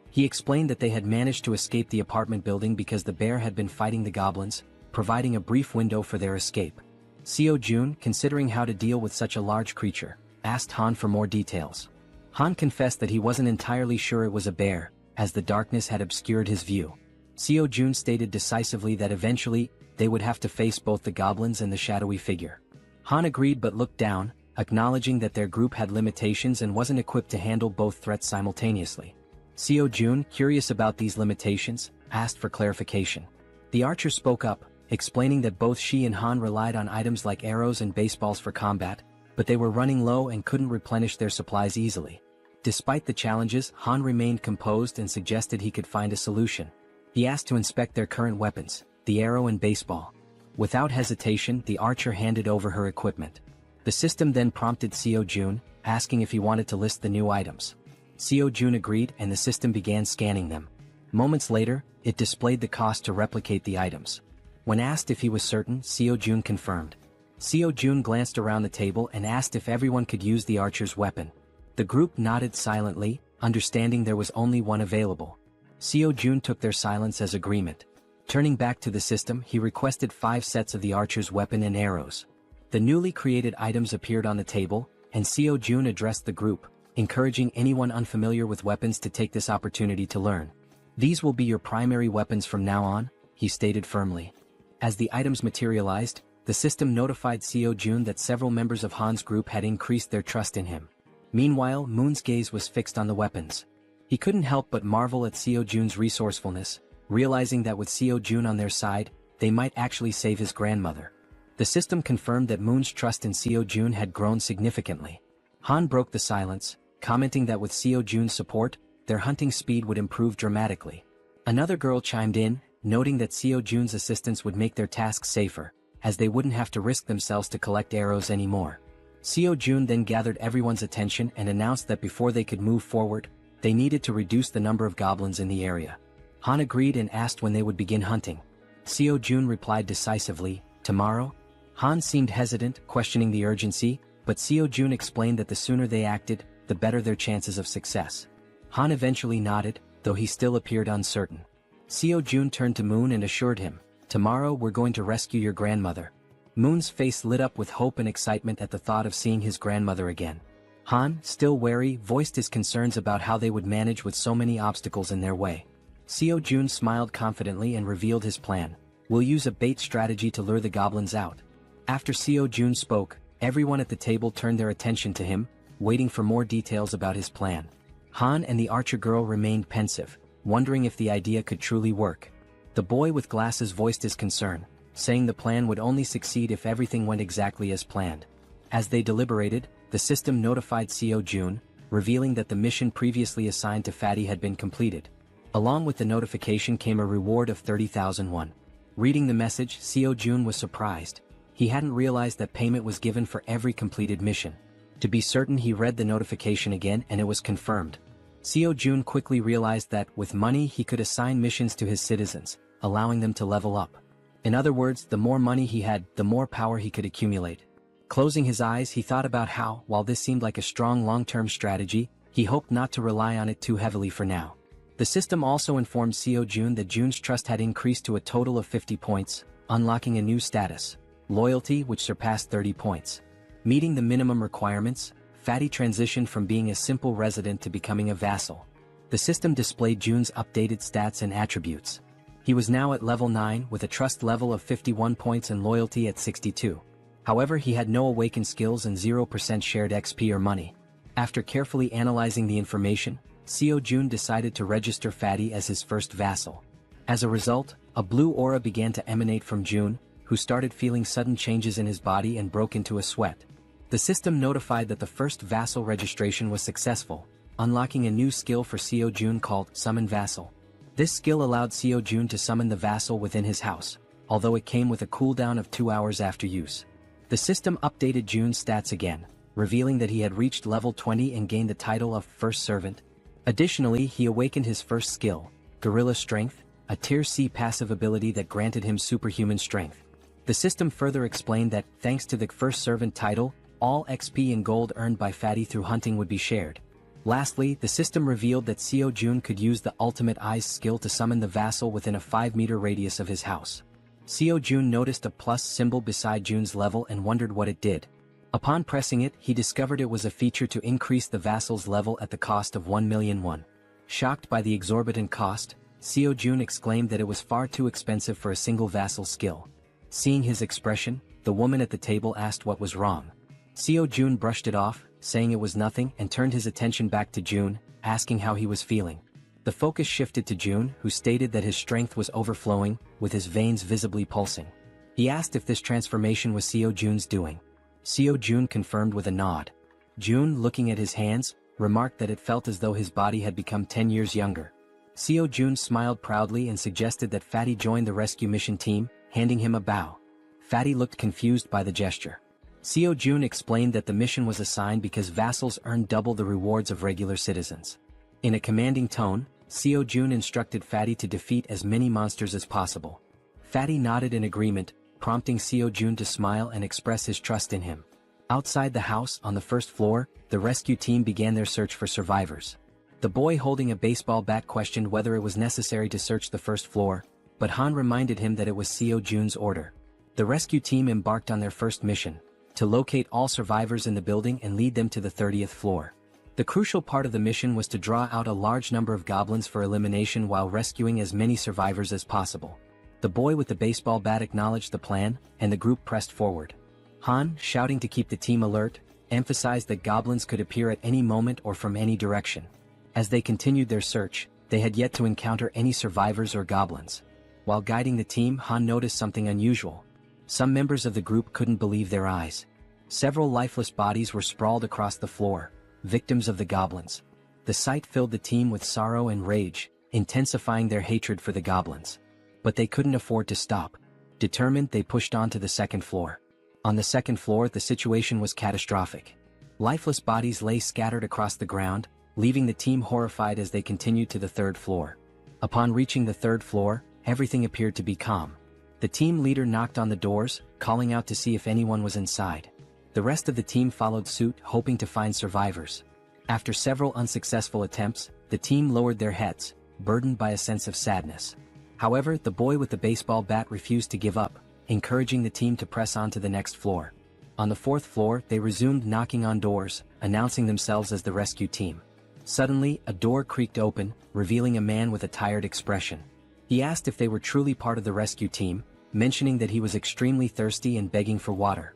He explained that they had managed to escape the apartment building because the bear had been fighting the goblins, providing a brief window for their escape. Jaehyeon, considering how to deal with such a large creature, asked Han for more details. Han confessed that he wasn't entirely sure it was a bear, as the darkness had obscured his view. Jaehyeon stated decisively that eventually, they would have to face both the goblins and the shadowy figure. Han agreed but looked down, acknowledging that their group had limitations and wasn't equipped to handle both threats simultaneously. Jaehyeon, curious about these limitations, asked for clarification. The archer spoke up, explaining that both she and Han relied on items like arrows and baseballs for combat, but they were running low and couldn't replenish their supplies easily. Despite the challenges, Han remained composed and suggested he could find a solution. He asked to inspect their current weapons, the arrow and baseball. Without hesitation, the archer handed over her equipment. The system then prompted Jaehyeon, asking if he wanted to list the new items. Jaehyeon agreed and the system began scanning them. Moments later, it displayed the cost to replicate the items. When asked if he was certain, Jaehyeon confirmed. Jaehyeon glanced around the table and asked if everyone could use the archer's weapon. The group nodded silently, understanding there was only one available. Jaehyeon took their silence as agreement. Turning back to the system, he requested 5 sets of the archer's weapon and arrows. The newly created items appeared on the table, and Jaehyeon addressed the group, encouraging anyone unfamiliar with weapons to take this opportunity to learn. "These will be your primary weapons from now on," he stated firmly. As the items materialized, the system notified Jaehyeon that several members of Han's group had increased their trust in him. Meanwhile, Moon's gaze was fixed on the weapons. He couldn't help but marvel at Jaehyeon's resourcefulness, realizing that with Jaehyeon on their side, they might actually save his grandmother. The system confirmed that Moon's trust in Jaehyeon had grown significantly. Han broke the silence, commenting that with Jaehyeon's support, their hunting speed would improve dramatically. Another girl chimed in, noting that Jaehyeon's assistance would make their tasks safer, as they wouldn't have to risk themselves to collect arrows anymore. Jaehyeon then gathered everyone's attention and announced that before they could move forward, they needed to reduce the number of goblins in the area. Han agreed and asked when they would begin hunting. Jaehyeon replied decisively, "Tomorrow?" Han seemed hesitant, questioning the urgency, but Seo-jun explained that the sooner they acted, the better their chances of success. Han eventually nodded, though he still appeared uncertain. Seo-jun turned to Moon and assured him, "Tomorrow we're going to rescue your grandmother." Moon's face lit up with hope and excitement at the thought of seeing his grandmother again. Han, still wary, voiced his concerns about how they would manage with so many obstacles in their way. Seo-jun smiled confidently and revealed his plan. "We'll use a bait strategy to lure the goblins out." After Seo-jun spoke, everyone at the table turned their attention to him, waiting for more details about his plan. Han and the archer girl remained pensive, wondering if the idea could truly work. The boy with glasses voiced his concern, saying the plan would only succeed if everything went exactly as planned. As they deliberated, the system notified Seo-jun, revealing that the mission previously assigned to Fatty had been completed. Along with the notification came a reward of 30,000 won. Reading the message, Seo-jun was surprised. He hadn't realized that payment was given for every completed mission. To be certain, he read the notification again and it was confirmed. Seo-jun quickly realized that, with money, he could assign missions to his citizens, allowing them to level up. In other words, the more money he had, the more power he could accumulate. Closing his eyes, he thought about how, while this seemed like a strong long-term strategy, he hoped not to rely on it too heavily for now. The system also informed Seo-jun that Jun's trust had increased to a total of 50 points, unlocking a new status, loyalty, which surpassed 30 points. Meeting the minimum requirements, Fatty transitioned from being a simple resident to becoming a vassal. The system displayed Jun's updated stats and attributes. He was now at level 9 with a trust level of 51 points and loyalty at 62. However, he had no awakened skills and 0% shared XP or money. After carefully analyzing the information, Seo-jun decided to register Fatty as his first vassal. As a result, a blue aura began to emanate from Jun, who started feeling sudden changes in his body and broke into a sweat. The system notified that the first vassal registration was successful, unlocking a new skill for Seo-jun called Summon Vassal. This skill allowed Seo-jun to summon the vassal within his house, although it came with a cooldown of 2 hours after use. The system updated Jun's stats again, revealing that he had reached level 20 and gained the title of First Servant. Additionally, he awakened his first skill, Gorilla Strength, a Tier C passive ability that granted him superhuman strength. The system further explained that, thanks to the First Servant title, all XP and gold earned by Fatty through hunting would be shared. Lastly, the system revealed that Seo-jun could use the Ultimate Eyes skill to summon the vassal within a 5-meter radius of his house. Seo-jun noticed a plus symbol beside Jun's level and wondered what it did. Upon pressing it, he discovered it was a feature to increase the vassal's level at the cost of 1 million won. Shocked by the exorbitant cost, Seo-jun exclaimed that it was far too expensive for a single vassal skill. Seeing his expression, the woman at the table asked what was wrong. Seo-jun brushed it off, saying it was nothing, and turned his attention back to Jun, asking how he was feeling. The focus shifted to Jun, who stated that his strength was overflowing, with his veins visibly pulsing. He asked if this transformation was Seo-jun's doing. Seo-jun confirmed with a nod. Jun, looking at his hands, remarked that it felt as though his body had become 10 years younger. Seo-jun smiled proudly and suggested that Fatty join the rescue mission team, handing him a bow. Fatty looked confused by the gesture. Seo-jun explained that the mission was assigned because vassals earned double the rewards of regular citizens. In a commanding tone, Seo-jun instructed Fatty to defeat as many monsters as possible. Fatty nodded in agreement, prompting Seo-jun to smile and express his trust in him. Outside the house, on the first floor, the rescue team began their search for survivors. The boy holding a baseball bat questioned whether it was necessary to search the first floor, but Han reminded him that it was Seo-jun's order. The rescue team embarked on their first mission, to locate all survivors in the building and lead them to the 30th floor. The crucial part of the mission was to draw out a large number of goblins for elimination while rescuing as many survivors as possible. The boy with the baseball bat acknowledged the plan, and the group pressed forward. Han, shouting to keep the team alert, emphasized that goblins could appear at any moment or from any direction. As they continued their search, they had yet to encounter any survivors or goblins. While guiding the team, Han noticed something unusual. Some members of the group couldn't believe their eyes. Several lifeless bodies were sprawled across the floor, victims of the goblins. The sight filled the team with sorrow and rage, intensifying their hatred for the goblins. But they couldn't afford to stop. Determined, they pushed on to the second floor. On the second floor, the situation was catastrophic. Lifeless bodies lay scattered across the ground, leaving the team horrified as they continued to the third floor. Upon reaching the third floor, everything appeared to be calm. The team leader knocked on the doors, calling out to see if anyone was inside. The rest of the team followed suit, hoping to find survivors. After several unsuccessful attempts, the team lowered their heads, burdened by a sense of sadness. However, the boy with the baseball bat refused to give up, encouraging the team to press on to the next floor. On the fourth floor, they resumed knocking on doors, announcing themselves as the rescue team. Suddenly, a door creaked open, revealing a man with a tired expression. He asked if they were truly part of the rescue team, mentioning that he was extremely thirsty and begging for water.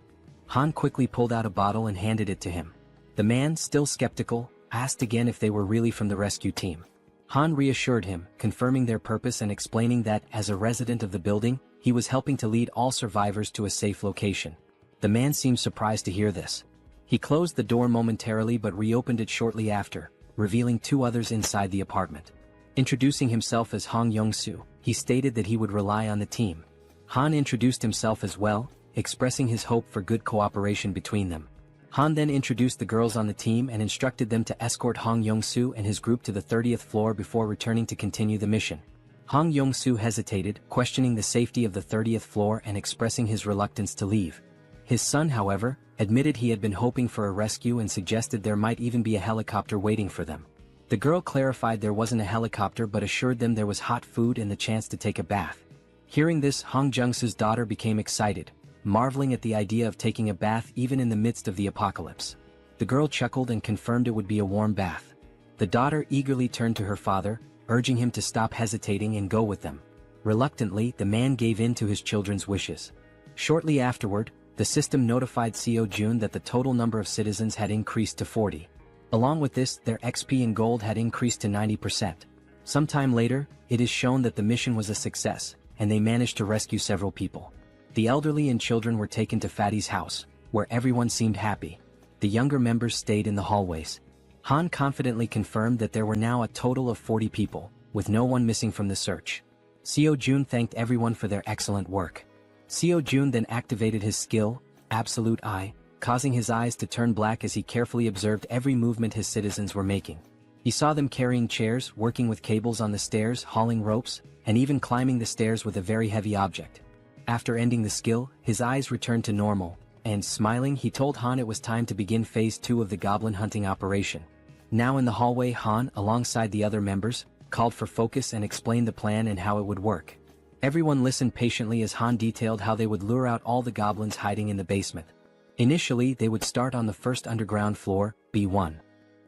Han quickly pulled out a bottle and handed it to him. The man, still skeptical, asked again if they were really from the rescue team. Han reassured him, confirming their purpose and explaining that, as a resident of the building, he was helping to lead all survivors to a safe location. The man seemed surprised to hear this. He closed the door momentarily but reopened it shortly after, revealing two others inside the apartment. Introducing himself as Hong Young-soo, he stated that he would rely on the team. Han introduced himself as well, expressing his hope for good cooperation between them. Han then introduced the girls on the team and instructed them to escort Hong Young-soo and his group to the 30th floor before returning to continue the mission. Hong Young-soo hesitated, questioning the safety of the 30th floor and expressing his reluctance to leave. His son, however, admitted he had been hoping for a rescue and suggested there might even be a helicopter waiting for them. The girl clarified there wasn't a helicopter but assured them there was hot food and the chance to take a bath. Hearing this, Hong Jung-soo's daughter became excited, marveling at the idea of taking a bath even in the midst of the apocalypse. The girl chuckled and confirmed it would be a warm bath. The daughter eagerly turned to her father, urging him to stop hesitating and go with them. Reluctantly, the man gave in to his children's wishes. Shortly afterward, the system notified Jaehyeon that the total number of citizens had increased to 40. Along with this, their XP and gold had increased to 90%. Sometime later, it is shown that the mission was a success, and they managed to rescue several people. The elderly and children were taken to Fatty's house, where everyone seemed happy. The younger members stayed in the hallways. Han confidently confirmed that there were now a total of 40 people, with no one missing from the search. Jaehyeon thanked everyone for their excellent work. Jaehyeon then activated his skill, Absolute Eye, causing his eyes to turn black as he carefully observed every movement his citizens were making. He saw them carrying chairs, working with cables on the stairs, hauling ropes, and even climbing the stairs with a very heavy object. After ending the skill, his eyes returned to normal, and smiling, he told Han it was time to begin phase 2 of the goblin hunting operation. Now in the hallway, Han, alongside the other members, called for focus and explained the plan and how it would work. Everyone listened patiently as Han detailed how they would lure out all the goblins hiding in the basement. Initially, they would start on the first underground floor, B1.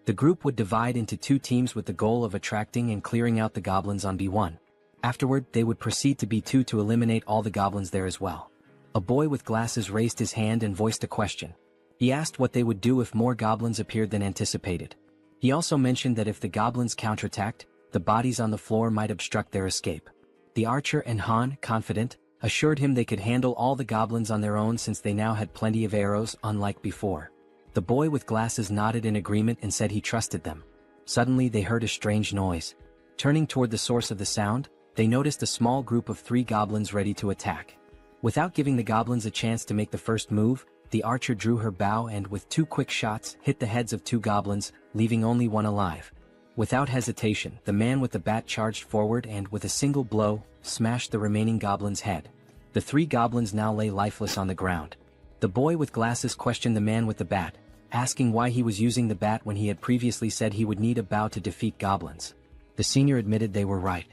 The group would divide into two teams with the goal of attracting and clearing out the goblins on B1. Afterward, they would proceed to B2 to eliminate all the goblins there as well. A boy with glasses raised his hand and voiced a question. He asked what they would do if more goblins appeared than anticipated. He also mentioned that if the goblins counterattacked, the bodies on the floor might obstruct their escape. The archer and Han, confident, assured him they could handle all the goblins on their own since they now had plenty of arrows, unlike before. The boy with glasses nodded in agreement and said he trusted them. Suddenly they heard a strange noise. Turning toward the source of the sound, they noticed a small group of 3 goblins ready to attack. Without giving the goblins a chance to make the first move, the archer drew her bow and with 2 quick shots hit the heads of 2 goblins, leaving only one alive. Without hesitation, the man with the bat charged forward and, with a single blow, smashed the remaining goblin's head. The 3 goblins now lay lifeless on the ground. The boy with glasses questioned the man with the bat, asking why he was using the bat when he had previously said he would need a bow to defeat goblins. The senior admitted they were right.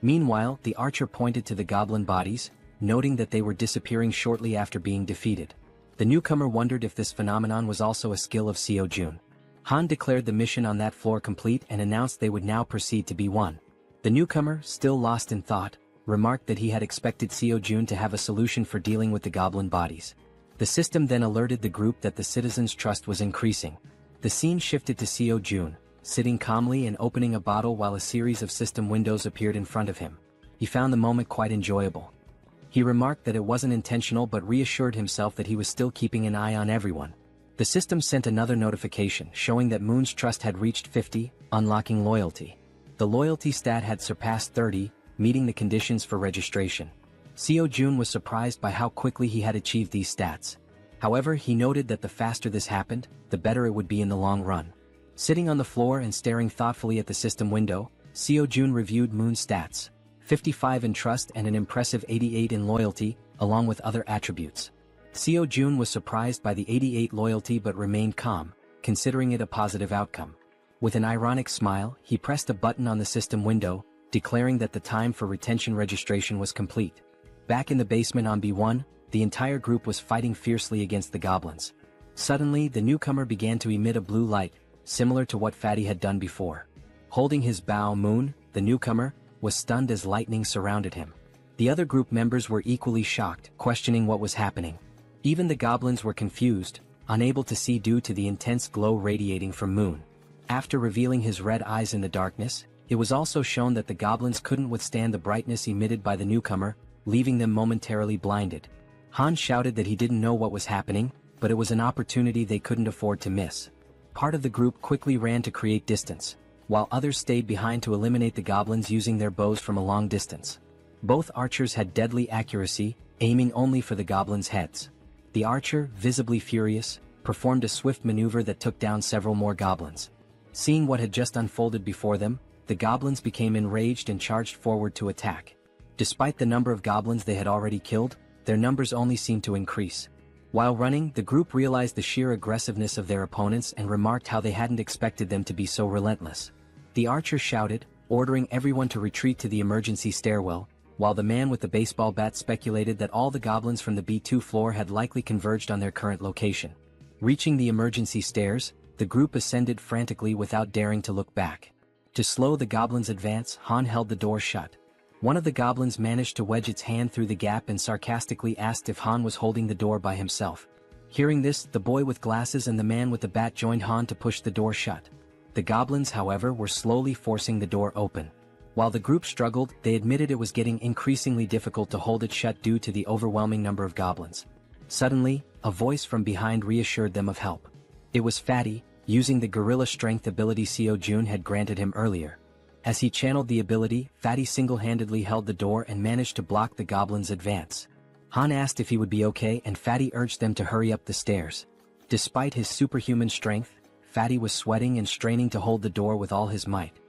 Meanwhile, the archer pointed to the goblin bodies, noting that they were disappearing shortly after being defeated. The newcomer wondered if this phenomenon was also a skill of Jaehyeon. Han declared the mission on that floor complete and announced they would now proceed to B1. The newcomer, still lost in thought, remarked that he had expected Jaehyeon to have a solution for dealing with the goblin bodies. The system then alerted the group that the citizens' trust was increasing. The scene shifted to Jaehyeon, sitting calmly and opening a bottle while a series of system windows appeared in front of him. He found the moment quite enjoyable. He remarked that it wasn't intentional but reassured himself that he was still keeping an eye on everyone. The system sent another notification showing that Moon's trust had reached 50, unlocking loyalty. The loyalty stat had surpassed 30, meeting the conditions for registration. Jaehyeon was surprised by how quickly he had achieved these stats. However, he noted that the faster this happened, the better it would be in the long run. Sitting on the floor and staring thoughtfully at the system window, Jaehyeon reviewed Moon's stats, 55 in trust and an impressive 88 in loyalty, along with other attributes. Seo Jun was surprised by the 88 loyalty but remained calm, considering it a positive outcome. With an ironic smile, he pressed a button on the system window, declaring that the time for retention registration was complete. Back in the basement on B1, the entire group was fighting fiercely against the goblins. Suddenly, the newcomer began to emit a blue light, similar to what Fatty had done before. Holding his bow moon, the newcomer was stunned as lightning surrounded him. The other group members were equally shocked, questioning what was happening. Even the goblins were confused, unable to see due to the intense glow radiating from Moon. After revealing his red eyes in the darkness, it was also shown that the goblins couldn't withstand the brightness emitted by the newcomer, leaving them momentarily blinded. Han shouted that he didn't know what was happening, but it was an opportunity they couldn't afford to miss. Part of the group quickly ran to create distance, while others stayed behind to eliminate the goblins using their bows from a long distance. Both archers had deadly accuracy, aiming only for the goblins' heads. The archer, visibly furious, performed a swift maneuver that took down several more goblins. Seeing what had just unfolded before them, the goblins became enraged and charged forward to attack. Despite the number of goblins they had already killed, their numbers only seemed to increase. While running, the group realized the sheer aggressiveness of their opponents and remarked how they hadn't expected them to be so relentless. The archer shouted, ordering everyone to retreat to the emergency stairwell, while the man with the baseball bat speculated that all the goblins from the B2 floor had likely converged on their current location. Reaching the emergency stairs, the group ascended frantically without daring to look back. To slow the goblins' advance, Han held the door shut. One of the goblins managed to wedge its hand through the gap and sarcastically asked if Han was holding the door by himself. Hearing this, the boy with glasses and the man with the bat joined Han to push the door shut. The goblins, however, were slowly forcing the door open. While the group struggled, they admitted it was getting increasingly difficult to hold it shut due to the overwhelming number of goblins. Suddenly, a voice from behind reassured them of help. It was Fatty, using the gorilla strength ability Seo Jun had granted him earlier. As he channeled the ability, Fatty single-handedly held the door and managed to block the goblins' advance. Han asked if he would be okay and Fatty urged them to hurry up the stairs. Despite his superhuman strength, Fatty was sweating and straining to hold the door with all his might.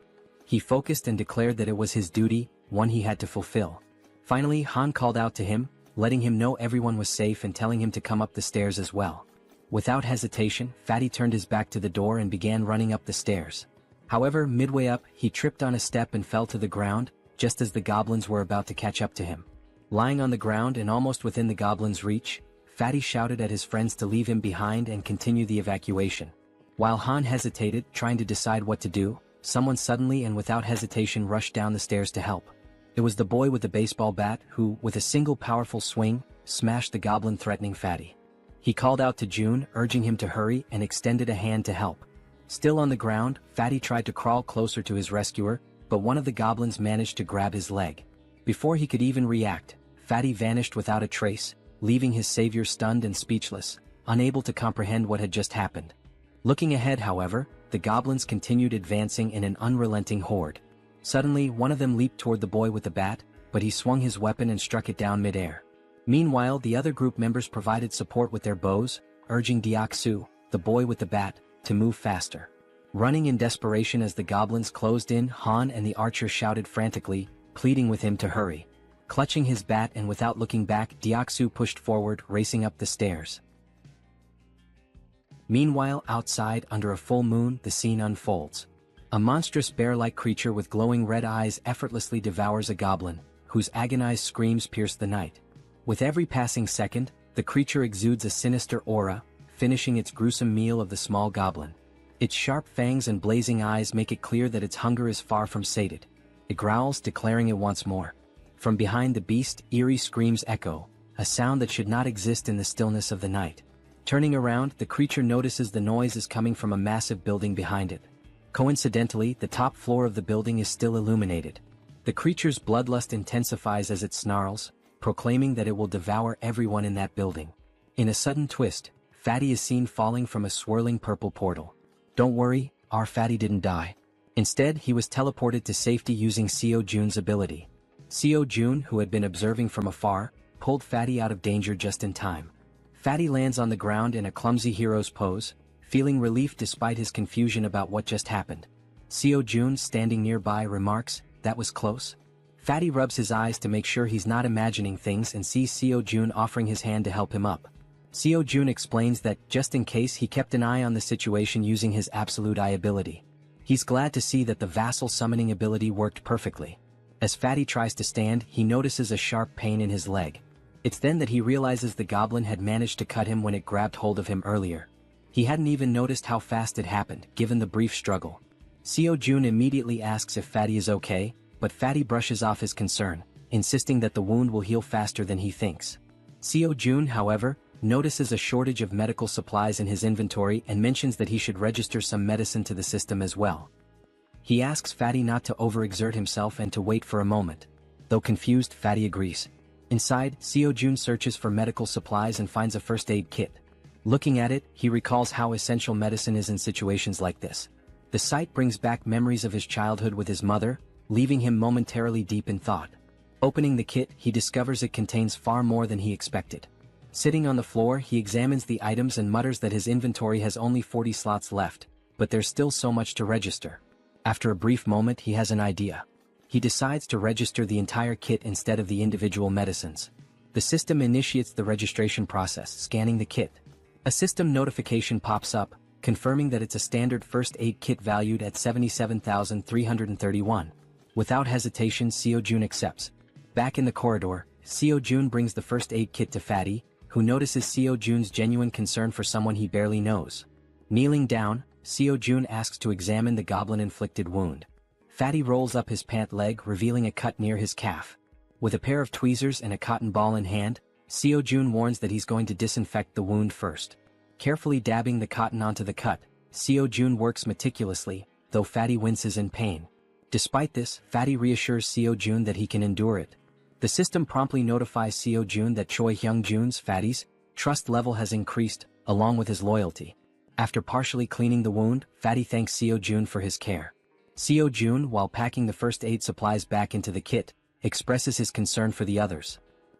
He focused and declared that it was his duty, one he had to fulfill. Finally, Han called out to him, letting him know everyone was safe and telling him to come up the stairs as well. Without hesitation, Fatty turned his back to the door and began running up the stairs. However, midway up, he tripped on a step and fell to the ground, just as the goblins were about to catch up to him. Lying on the ground and almost within the goblins' reach, Fatty shouted at his friends to leave him behind and continue the evacuation. While Han hesitated, trying to decide what to do, someone suddenly and without hesitation rushed down the stairs to help. It was the boy with the baseball bat who, with a single powerful swing, smashed the goblin threatening Fatty. He called out to June, urging him to hurry and extended a hand to help. Still on the ground, Fatty tried to crawl closer to his rescuer, but one of the goblins managed to grab his leg. Before he could even react, Fatty vanished without a trace, leaving his savior stunned and speechless, unable to comprehend what had just happened. Looking ahead, however, the goblins continued advancing in an unrelenting horde. Suddenly, one of them leaped toward the boy with the bat, but he swung his weapon and struck it down mid-air. Meanwhile, the other group members provided support with their bows, urging Deok-su, the boy with the bat, to move faster. Running in desperation as the goblins closed in, Han and the archer shouted frantically, pleading with him to hurry. Clutching his bat and without looking back, Deok-su pushed forward, racing up the stairs. Meanwhile, outside, under a full moon, the scene unfolds. A monstrous bear-like creature with glowing red eyes effortlessly devours a goblin, whose agonized screams pierce the night. With every passing second, the creature exudes a sinister aura, finishing its gruesome meal of the small goblin. Its sharp fangs and blazing eyes make it clear that its hunger is far from sated. It growls, declaring it wants more. From behind the beast, eerie screams echo, a sound that should not exist in the stillness of the night. Turning around, the creature notices the noise is coming from a massive building behind it. Coincidentally, the top floor of the building is still illuminated. The creature's bloodlust intensifies as it snarls, proclaiming that it will devour everyone in that building. In a sudden twist, Fatty is seen falling from a swirling purple portal. Don't worry, our Fatty didn't die. Instead, he was teleported to safety using Seo Jun's ability. Seo Jun, who had been observing from afar, pulled Fatty out of danger just in time. Fatty lands on the ground in a clumsy hero's pose, feeling relief despite his confusion about what just happened. Seo Jun, standing nearby, remarks, "That was close." Fatty rubs his eyes to make sure he's not imagining things and sees Seo Jun offering his hand to help him up. Seo Jun explains that, just in case, he kept an eye on the situation using his absolute eye ability. He's glad to see that the vassal summoning ability worked perfectly. As Fatty tries to stand, he notices a sharp pain in his leg. It's then that he realizes the goblin had managed to cut him when it grabbed hold of him earlier. He hadn't even noticed how fast it happened, given the brief struggle. Seo Jun immediately asks if Fatty is okay, but Fatty brushes off his concern, insisting that the wound will heal faster than he thinks. Seo Jun, however, notices a shortage of medical supplies in his inventory and mentions that he should register some medicine to the system as well. He asks Fatty not to overexert himself and to wait for a moment. Though confused, Fatty agrees. Inside, Seo Jun searches for medical supplies and finds a first aid kit. Looking at it, he recalls how essential medicine is in situations like this. The sight brings back memories of his childhood with his mother, leaving him momentarily deep in thought. Opening the kit, he discovers it contains far more than he expected. Sitting on the floor, he examines the items and mutters that his inventory has only 40 slots left, but there's still so much to register. After a brief moment, he has an idea. He decides to register the entire kit instead of the individual medicines. The system initiates the registration process, scanning the kit. A system notification pops up, confirming that it's a standard first aid kit valued at 77,331. Without hesitation, Seo Jun accepts. Back in the corridor, Seo Jun brings the first aid kit to Fatty, who notices Seo Jun's genuine concern for someone he barely knows. Kneeling down, Seo Jun asks to examine the goblin-inflicted wound. Fatty rolls up his pant leg, revealing a cut near his calf. With a pair of tweezers and a cotton ball in hand, Seo Jun warns that he's going to disinfect the wound first. Carefully dabbing the cotton onto the cut, Seo Jun works meticulously, though Fatty winces in pain. Despite this, Fatty reassures Seo Jun that he can endure it. The system promptly notifies Seo Jun that Choi Hyung Jun's, Fatty's, trust level has increased, along with his loyalty. After partially cleaning the wound, Fatty thanks Seo Jun for his care. Seo Jun, while packing the first aid supplies back into the kit, expresses his concern for the others.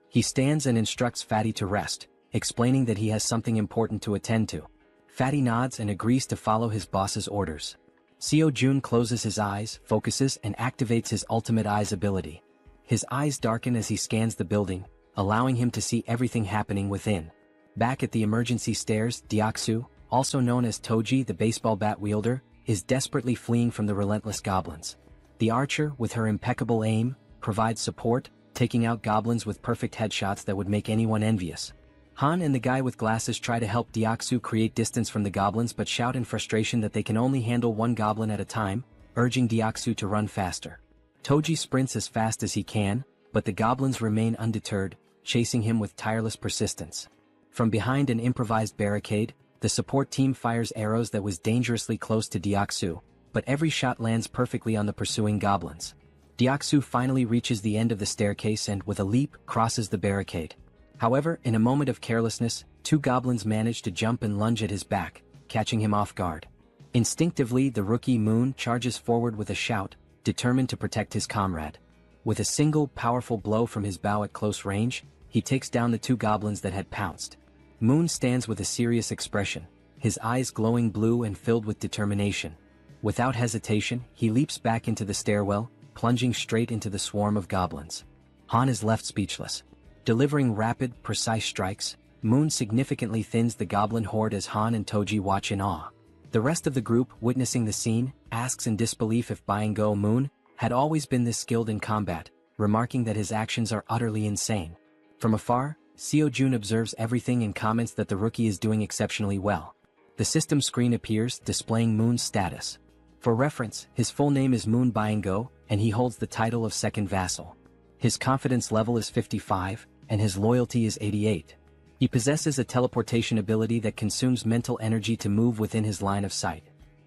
He stands and instructs Fatty to rest, explaining that he has something important to attend to. Fatty nods and agrees to follow his boss's orders. Seo Jun closes his eyes, focuses, and activates his ultimate eyes ability. His eyes darken as he scans the building, allowing him to see everything happening within. Back at the emergency stairs, Deoksu, also known as Toji the baseball bat wielder, is desperately fleeing from the relentless goblins. The archer, with her impeccable aim, provides support, taking out goblins with perfect headshots that would make anyone envious. Han and the guy with glasses try to help Deoksu create distance from the goblins but shout in frustration that they can only handle one goblin at a time, urging Deoksu to run faster. Toji sprints as fast as he can, but the goblins remain undeterred, chasing him with tireless persistence. From behind an improvised barricade, the support team fires arrows that was dangerously close to Deoksu, but every shot lands perfectly on the pursuing goblins. Deoksu finally reaches the end of the staircase and, with a leap, crosses the barricade. However, in a moment of carelessness, two goblins manage to jump and lunge at his back, catching him off guard. Instinctively, the rookie Moon charges forward with a shout, determined to protect his comrade. With a single, powerful blow from his bow at close range, he takes down the two goblins that had pounced. Moon stands with a serious expression, his eyes glowing blue and filled with determination. Without hesitation, he leaps back into the stairwell, plunging straight into the swarm of goblins. Han is left speechless. Delivering rapid, precise strikes, Moon significantly thins the goblin horde as Han and Toji watch in awe. The rest of the group, witnessing the scene, asks in disbelief if Byung-go Moon had always been this skilled in combat, remarking that his actions are utterly insane. From afar, Seo Jun observes everything and comments that the rookie is doing exceptionally well. The system screen appears, displaying Moon's status. For reference, his full name is Moon Byung-go, and he holds the title of second vassal. His confidence level is 55, and his loyalty is 88. He possesses a teleportation ability that consumes mental energy to move within his line of sight.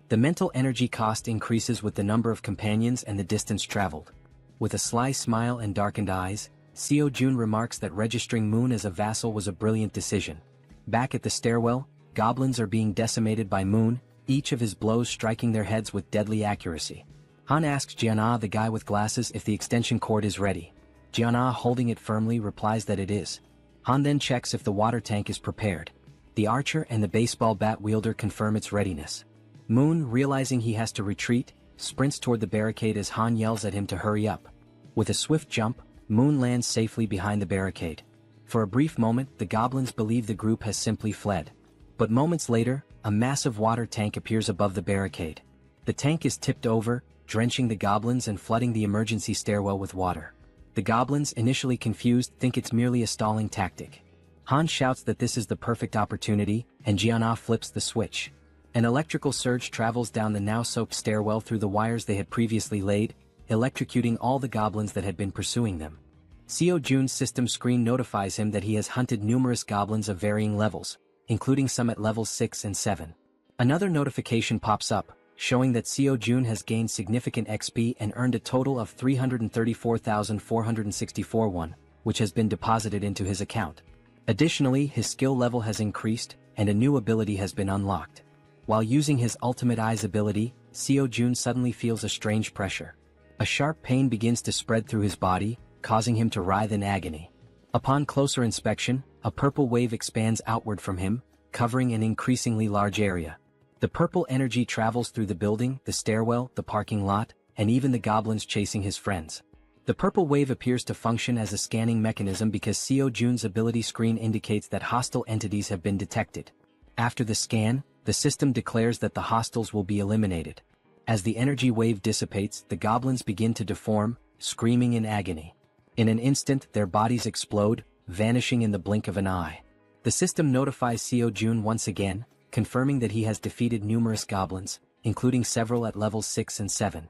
The mental energy cost increases with the number of companions and the distance traveled. With a sly smile and darkened eyes, Seo Jun remarks that registering Moon as a vassal was a brilliant decision. Back at the stairwell, goblins are being decimated by Moon, each of his blows striking their heads with deadly accuracy. Han asks Jiana, the guy with glasses, if the extension cord is ready. Jiana, holding it firmly, replies that it is. Han then checks if the water tank is prepared. The archer and the baseball bat wielder confirm its readiness. Moon, realizing he has to retreat, sprints toward the barricade as Han yells at him to hurry up. With a swift jump, Moon lands safely behind the barricade. For a brief moment, the goblins believe the group has simply fled. But moments later, a massive water tank appears above the barricade. The tank is tipped over, drenching the goblins and flooding the emergency stairwell with water. The goblins, initially confused, think it's merely a stalling tactic. Han shouts that this is the perfect opportunity, and Jaehyeon flips the switch. An electrical surge travels down the now-soaked stairwell through the wires they had previously laid, electrocuting all the goblins that had been pursuing them. Seo-jun's system screen notifies him that he has hunted numerous goblins of varying levels, including some at levels 6 and 7. Another notification pops up, showing that Seo-jun has gained significant XP and earned a total of 334,464 won, which has been deposited into his account. Additionally, his skill level has increased, and a new ability has been unlocked. While using his Ultimate Eyes ability, Seo-jun suddenly feels a strange pressure. A sharp pain begins to spread through his body, causing him to writhe in agony. Upon closer inspection, a purple wave expands outward from him, covering an increasingly large area. The purple energy travels through the building, the stairwell, the parking lot, and even the goblins chasing his friends. The purple wave appears to function as a scanning mechanism because Seo-jun's ability screen indicates that hostile entities have been detected. After the scan, the system declares that the hostiles will be eliminated. As the energy wave dissipates, the goblins begin to deform, screaming in agony. In an instant, their bodies explode, vanishing in the blink of an eye. The system notifies Seo-jun once again, confirming that he has defeated numerous goblins, including several at levels 6 and 7.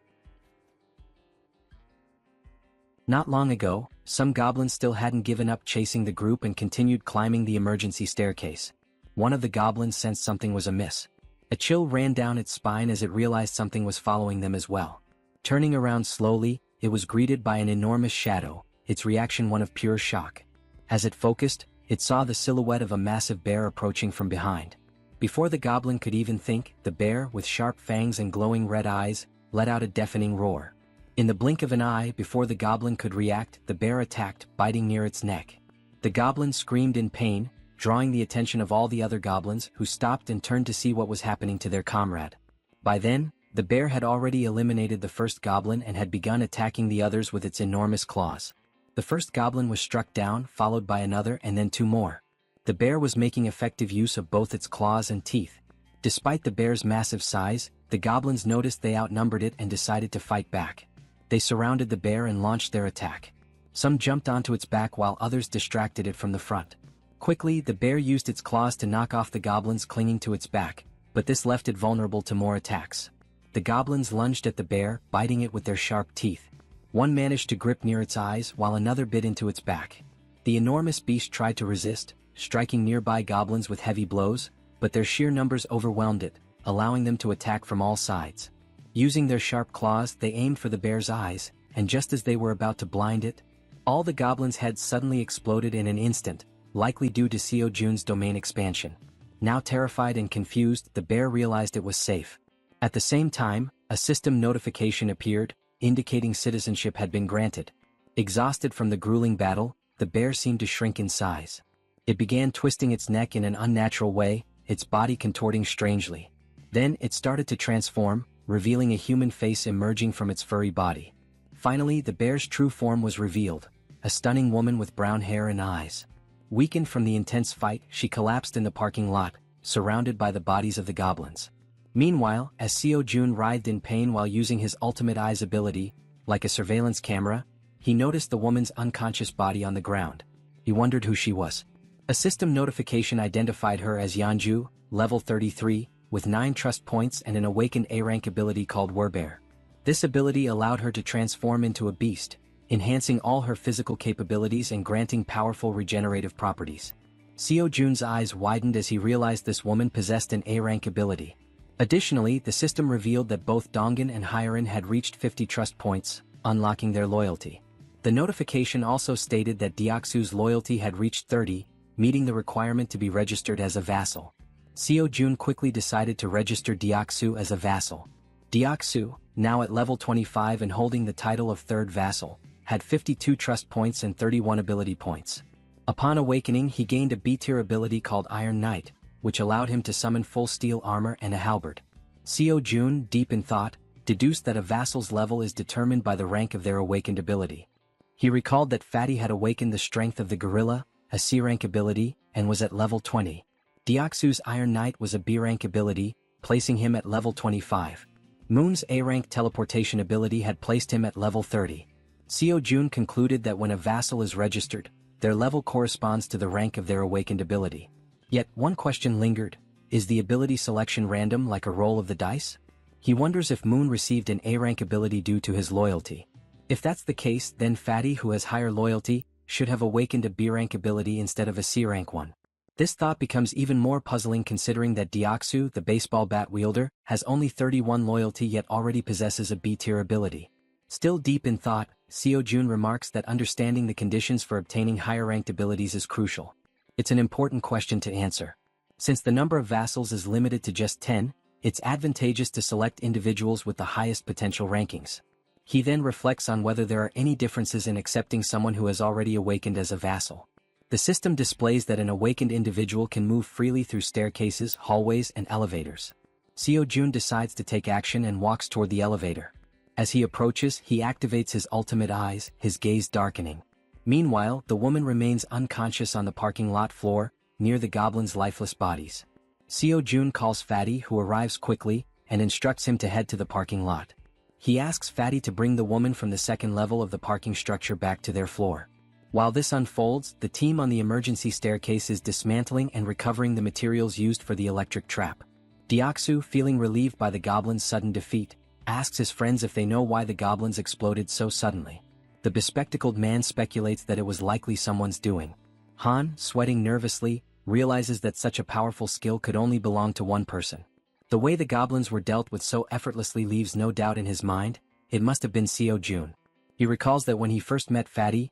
Not long ago, some goblins still hadn't given up chasing the group and continued climbing the emergency staircase. One of the goblins sensed something was amiss. A chill ran down its spine as it realized something was following them as well. Turning around slowly, it was greeted by an enormous shadow, its reaction one of pure shock. As it focused, it saw the silhouette of a massive bear approaching from behind. Before the goblin could even think, the bear, with sharp fangs and glowing red eyes, let out a deafening roar. In the blink of an eye, before the goblin could react, the bear attacked, biting near its neck. The goblin screamed in pain, drawing the attention of all the other goblins, who stopped and turned to see what was happening to their comrade. By then, the bear had already eliminated the first goblin and had begun attacking the others with its enormous claws. The first goblin was struck down, followed by another and then two more. The bear was making effective use of both its claws and teeth. Despite the bear's massive size, the goblins noticed they outnumbered it and decided to fight back. They surrounded the bear and launched their attack. Some jumped onto its back while others distracted it from the front. Quickly, the bear used its claws to knock off the goblins clinging to its back, but this left it vulnerable to more attacks. The goblins lunged at the bear, biting it with their sharp teeth. One managed to grip near its eyes while another bit into its back. The enormous beast tried to resist, striking nearby goblins with heavy blows, but their sheer numbers overwhelmed it, allowing them to attack from all sides. Using their sharp claws, they aimed for the bear's eyes, and just as they were about to blind it, all the goblins' heads suddenly exploded in an instant, likely due to Seo-jun's domain expansion. Now terrified and confused, the bear realized it was safe. At the same time, a system notification appeared, indicating citizenship had been granted. Exhausted from the grueling battle, the bear seemed to shrink in size. It began twisting its neck in an unnatural way, its body contorting strangely. Then it started to transform, revealing a human face emerging from its furry body. Finally, the bear's true form was revealed, a stunning woman with brown hair and eyes. Weakened from the intense fight, she collapsed in the parking lot, surrounded by the bodies of the goblins. Meanwhile, as Seo-jun writhed in pain while using his Ultimate Eyes ability, like a surveillance camera, he noticed the woman's unconscious body on the ground. He wondered who she was. A system notification identified her as Yeonju, level 33, with 9 trust points and an awakened A-rank ability called Werbear. This ability allowed her to transform into a beast, enhancing all her physical capabilities and granting powerful regenerative properties. Seo-jun's eyes widened as he realized this woman possessed an A-rank ability. Additionally, the system revealed that both Dongin and Hyerin had reached 50 trust points, unlocking their loyalty. The notification also stated that Deoksu's loyalty had reached 30, meeting the requirement to be registered as a vassal. Seo-jun quickly decided to register Deoksu as a vassal. Deoksu, now at level 25 and holding the title of third vassal, had 52 trust points and 31 ability points. Upon awakening, he gained a B-tier ability called Iron Knight, which allowed him to summon full steel armor and a halberd. Seo-jun, deep in thought, deduced that a vassal's level is determined by the rank of their awakened ability. He recalled that Fatty had awakened the strength of the gorilla, a C-rank ability, and was at level 20. Deoksu's Iron Knight was a B-rank ability, placing him at level 25. Moon's A-rank teleportation ability had placed him at level 30. Seo-jun concluded that when a vassal is registered, their level corresponds to the rank of their awakened ability. Yet, one question lingered: is the ability selection random like a roll of the dice? He wonders if Moon received an A-rank ability due to his loyalty. If that's the case, then Fatty, who has higher loyalty, should have awakened a B-rank ability instead of a C-rank one. This thought becomes even more puzzling considering that Deoksu, the baseball bat wielder, has only 31 loyalty yet already possesses a B-tier ability. Still deep in thought, Seo-jun remarks that understanding the conditions for obtaining higher-ranked abilities is crucial. It's an important question to answer. Since the number of vassals is limited to just 10, it's advantageous to select individuals with the highest potential rankings. He then reflects on whether there are any differences in accepting someone who has already awakened as a vassal. The system displays that an awakened individual can move freely through staircases, hallways, and elevators. Seo-jun decides to take action and walks toward the elevator. As he approaches, he activates his ultimate eyes, his gaze darkening. Meanwhile, the woman remains unconscious on the parking lot floor, near the goblins' lifeless bodies. Seo-jun calls Fatty, who arrives quickly, and instructs him to head to the parking lot. He asks Fatty to bring the woman from the second level of the parking structure back to their floor. While this unfolds, the team on the emergency staircase is dismantling and recovering the materials used for the electric trap. Deoksu, feeling relieved by the goblins' sudden defeat, asks his friends if they know why the goblins exploded so suddenly. The bespectacled man speculates that it was likely someone's doing. Han, sweating nervously, realizes that such a powerful skill could only belong to one person. The way the goblins were dealt with so effortlessly leaves no doubt in his mind. It must have been Seo-jun. He recalls that when he first met Fatty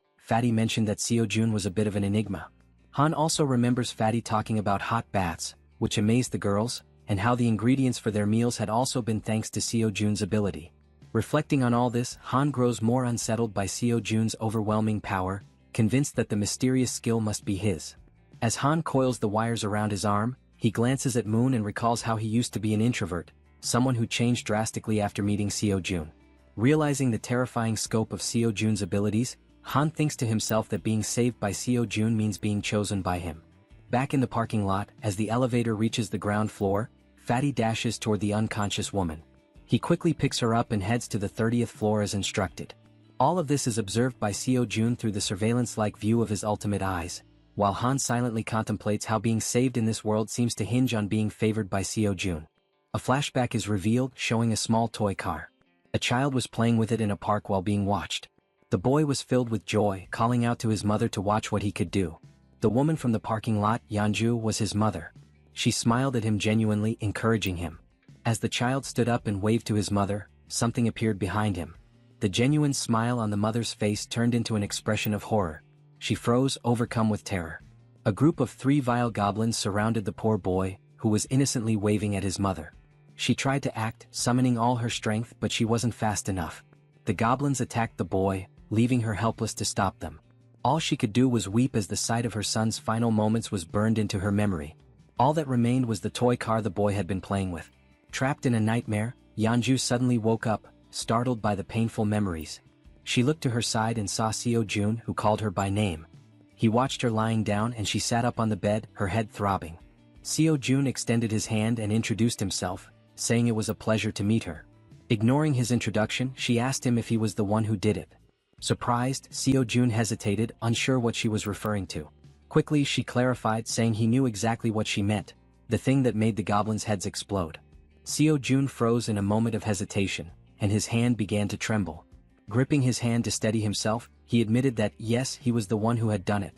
mentioned that Seo-jun was a bit of an enigma. Han also remembers Fatty talking about hot baths, which amazed the girls, and how the ingredients for their meals had also been thanks to Seo-jun's ability. Reflecting on all this, Han grows more unsettled by Seo-jun's overwhelming power, convinced that the mysterious skill must be his. As Han coils the wires around his arm, he glances at Moon and recalls how he used to be an introvert, someone who changed drastically after meeting Seo-jun. Realizing the terrifying scope of Seo-jun's abilities, Han thinks to himself that being saved by Seo-jun means being chosen by him. Back in the parking lot, as the elevator reaches the ground floor, Fatty dashes toward the unconscious woman. He quickly picks her up and heads to the 30th floor as instructed. All of this is observed by Seo-jun through the surveillance-like view of his ultimate eyes, while Han silently contemplates how being saved in this world seems to hinge on being favored by Seo-jun. A flashback is revealed showing a small toy car. A child was playing with it in a park while being watched. The boy was filled with joy, calling out to his mother to watch what he could do. The woman from the parking lot, Yeonju, was his mother. She smiled at him genuinely, encouraging him. As the child stood up and waved to his mother, something appeared behind him. The genuine smile on the mother's face turned into an expression of horror. She froze, overcome with terror. A group of 3 vile goblins surrounded the poor boy, who was innocently waving at his mother. She tried to act, summoning all her strength, but she wasn't fast enough. The goblins attacked the boy, leaving her helpless to stop them. All she could do was weep as the sight of her son's final moments was burned into her memory. All that remained was the toy car the boy had been playing with. Trapped in a nightmare, Yeonju suddenly woke up, startled by the painful memories. She looked to her side and saw Seo-jun, who called her by name. He watched her lying down and she sat up on the bed, her head throbbing. Seo-jun extended his hand and introduced himself, saying it was a pleasure to meet her. Ignoring his introduction, she asked him if he was the one who did it. Surprised, Seo-jun hesitated, unsure what she was referring to. Quickly she clarified, saying he knew exactly what she meant, the thing that made the goblins' heads explode. Seo-jun froze in a moment of hesitation, and his hand began to tremble. Gripping his hand to steady himself, he admitted that, yes, he was the one who had done it.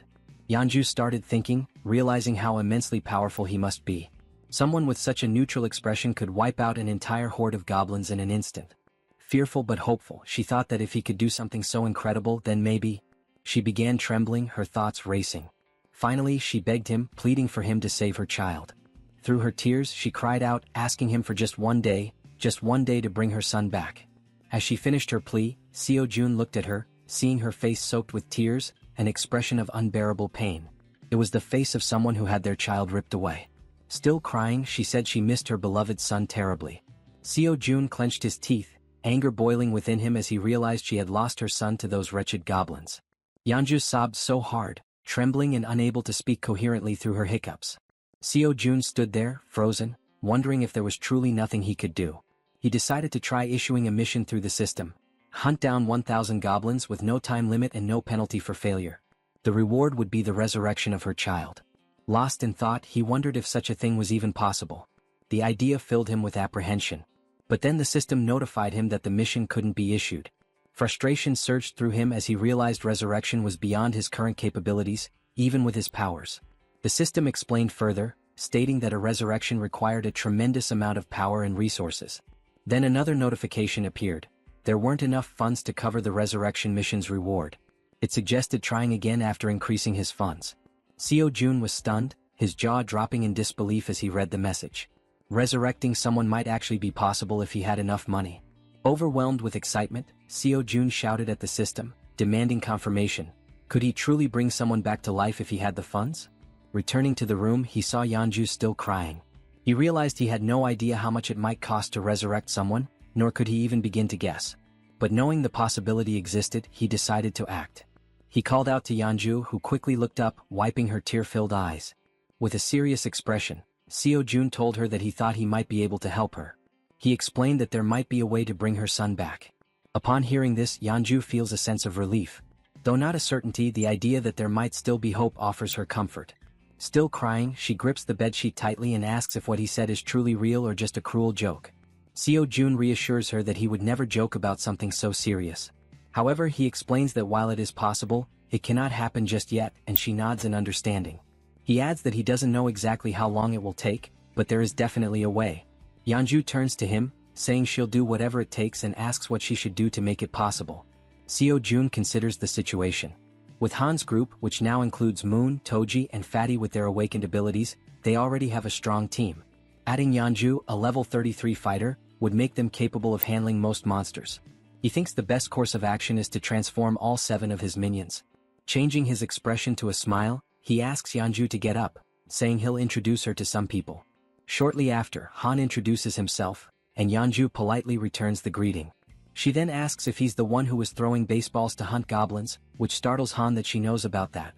Yeonju started thinking, realizing how immensely powerful he must be. Someone with such a neutral expression could wipe out an entire horde of goblins in an instant. Fearful but hopeful, she thought that if he could do something so incredible, then maybe. She began trembling, her thoughts racing. Finally, she begged him, pleading for him to save her child. Through her tears, she cried out, asking him for just one day to bring her son back. As she finished her plea, Seo-jun looked at her, seeing her face soaked with tears, an expression of unbearable pain. It was the face of someone who had their child ripped away. Still crying, she said she missed her beloved son terribly. Seo-jun clenched his teeth, anger boiling within him as he realized she had lost her son to those wretched goblins. Yeonju sobbed so hard, trembling and unable to speak coherently through her hiccups. Seo-jun stood there, frozen, wondering if there was truly nothing he could do. He decided to try issuing a mission through the system. Hunt down 1,000 goblins with no time limit and no penalty for failure. The reward would be the resurrection of her child. Lost in thought, he wondered if such a thing was even possible. The idea filled him with apprehension. But then the system notified him that the mission couldn't be issued. Frustration surged through him as he realized resurrection was beyond his current capabilities, even with his powers. The system explained further, stating that a resurrection required a tremendous amount of power and resources. Then another notification appeared. There weren't enough funds to cover the resurrection mission's reward. It suggested trying again after increasing his funds. Seo-jun was stunned, his jaw dropping in disbelief as he read the message. Resurrecting someone might actually be possible if he had enough money. Overwhelmed with excitement, Seo-jun shouted at the system, demanding confirmation. Could he truly bring someone back to life if he had the funds? Returning to the room, he saw Yeonju still crying. He realized he had no idea how much it might cost to resurrect someone, nor could he even begin to guess. But knowing the possibility existed, he decided to act. He called out to Yeonju, who quickly looked up, wiping her tear-filled eyes. With a serious expression, Seo-jun told her that he thought he might be able to help her. He explained that there might be a way to bring her son back. Upon hearing this, Yeonju feels a sense of relief. Though not a certainty, the idea that there might still be hope offers her comfort. Still crying, she grips the bedsheet tightly and asks if what he said is truly real or just a cruel joke. Seo-jun reassures her that he would never joke about something so serious. However, he explains that while it is possible, it cannot happen just yet, and she nods in understanding. He adds that he doesn't know exactly how long it will take, but there is definitely a way. Yeonju turns to him, saying she'll do whatever it takes and asks what she should do to make it possible. Seo-jun considers the situation. With Han's group, which now includes Moon, Toji, and Fatty with their awakened abilities, they already have a strong team. Adding Yeonju, a level 33 fighter, would make them capable of handling most monsters. He thinks the best course of action is to transform all 7 of his minions. Changing his expression to a smile, he asks Yeonju to get up, saying he'll introduce her to some people. Shortly after, Han introduces himself, and Yeonju politely returns the greeting. She then asks if he's the one who was throwing baseballs to hunt goblins, which startles Han that she knows about that.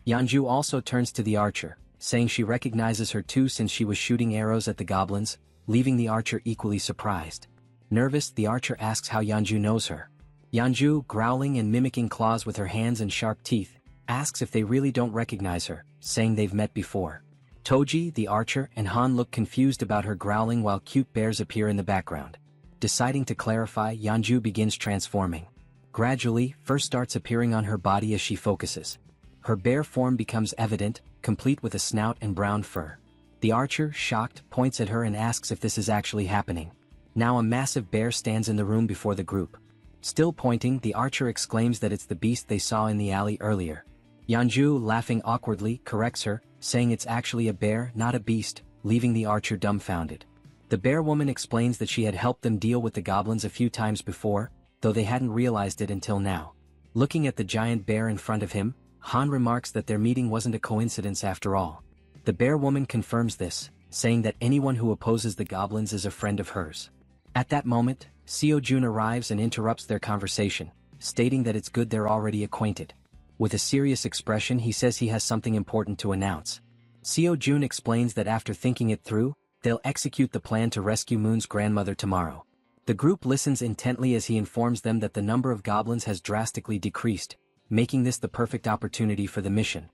Yeonju also turns to the archer, saying she recognizes her too since she was shooting arrows at the goblins, leaving the archer equally surprised. Nervous, the archer asks how Yeonju knows her. Yeonju, growling and mimicking claws with her hands and sharp teeth, asks if they really don't recognize her, saying they've met before. Toji, the archer, and Han look confused about her growling while cute bears appear in the background. Deciding to clarify, Yeonju begins transforming. Gradually, fur starts appearing on her body as she focuses. Her bear form becomes evident, complete with a snout and brown fur. The archer, shocked, points at her and asks if this is actually happening. Now a massive bear stands in the room before the group. Still pointing, the archer exclaims that it's the beast they saw in the alley earlier. Yeonju, laughing awkwardly, corrects her, saying it's actually a bear, not a beast, leaving the archer dumbfounded. The bear woman explains that she had helped them deal with the goblins a few times before, though they hadn't realized it until now. Looking at the giant bear in front of him, Han remarks that their meeting wasn't a coincidence after all. The bear woman confirms this, saying that anyone who opposes the goblins is a friend of hers. At that moment, Seo-jun arrives and interrupts their conversation, stating that it's good they're already acquainted. With a serious expression, he says he has something important to announce. Seo-jun explains that after thinking it through, they'll execute the plan to rescue Moon's grandmother tomorrow. The group listens intently as he informs them that the number of goblins has drastically decreased, making this the perfect opportunity for the mission.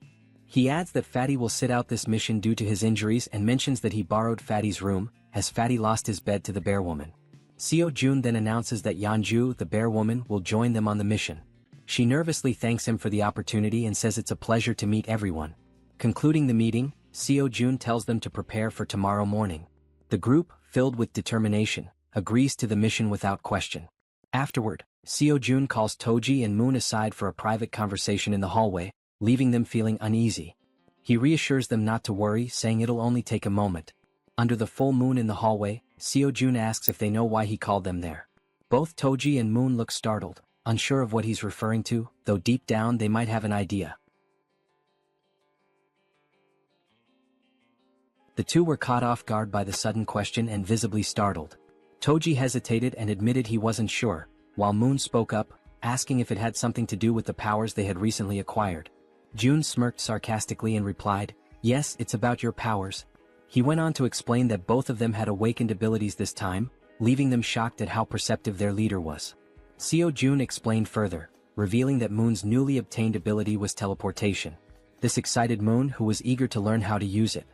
He adds that Fatty will sit out this mission due to his injuries and mentions that he borrowed Fatty's room, as Fatty lost his bed to the bear woman. Seo-jun then announces that Yeonju, the bear woman, will join them on the mission. She nervously thanks him for the opportunity and says it's a pleasure to meet everyone. Concluding the meeting, Seo-jun tells them to prepare for tomorrow morning. The group, filled with determination, agrees to the mission without question. Afterward, Seo-jun calls Toji and Moon aside for a private conversation in the hallway, leaving them feeling uneasy. He reassures them not to worry, saying it'll only take a moment. Under the full moon in the hallway, Seo-jun asks if they know why he called them there. Both Toji and Moon look startled, unsure of what he's referring to, though deep down they might have an idea. The two were caught off guard by the sudden question and visibly startled. Toji hesitated and admitted he wasn't sure, while Moon spoke up, asking if it had something to do with the powers they had recently acquired. June smirked sarcastically and replied, "Yes, it's about your powers." He went on to explain that both of them had awakened abilities this time, leaving them shocked at how perceptive their leader was. Seo Jun explained further, revealing that Moon's newly obtained ability was teleportation. This excited Moon, who was eager to learn how to use it.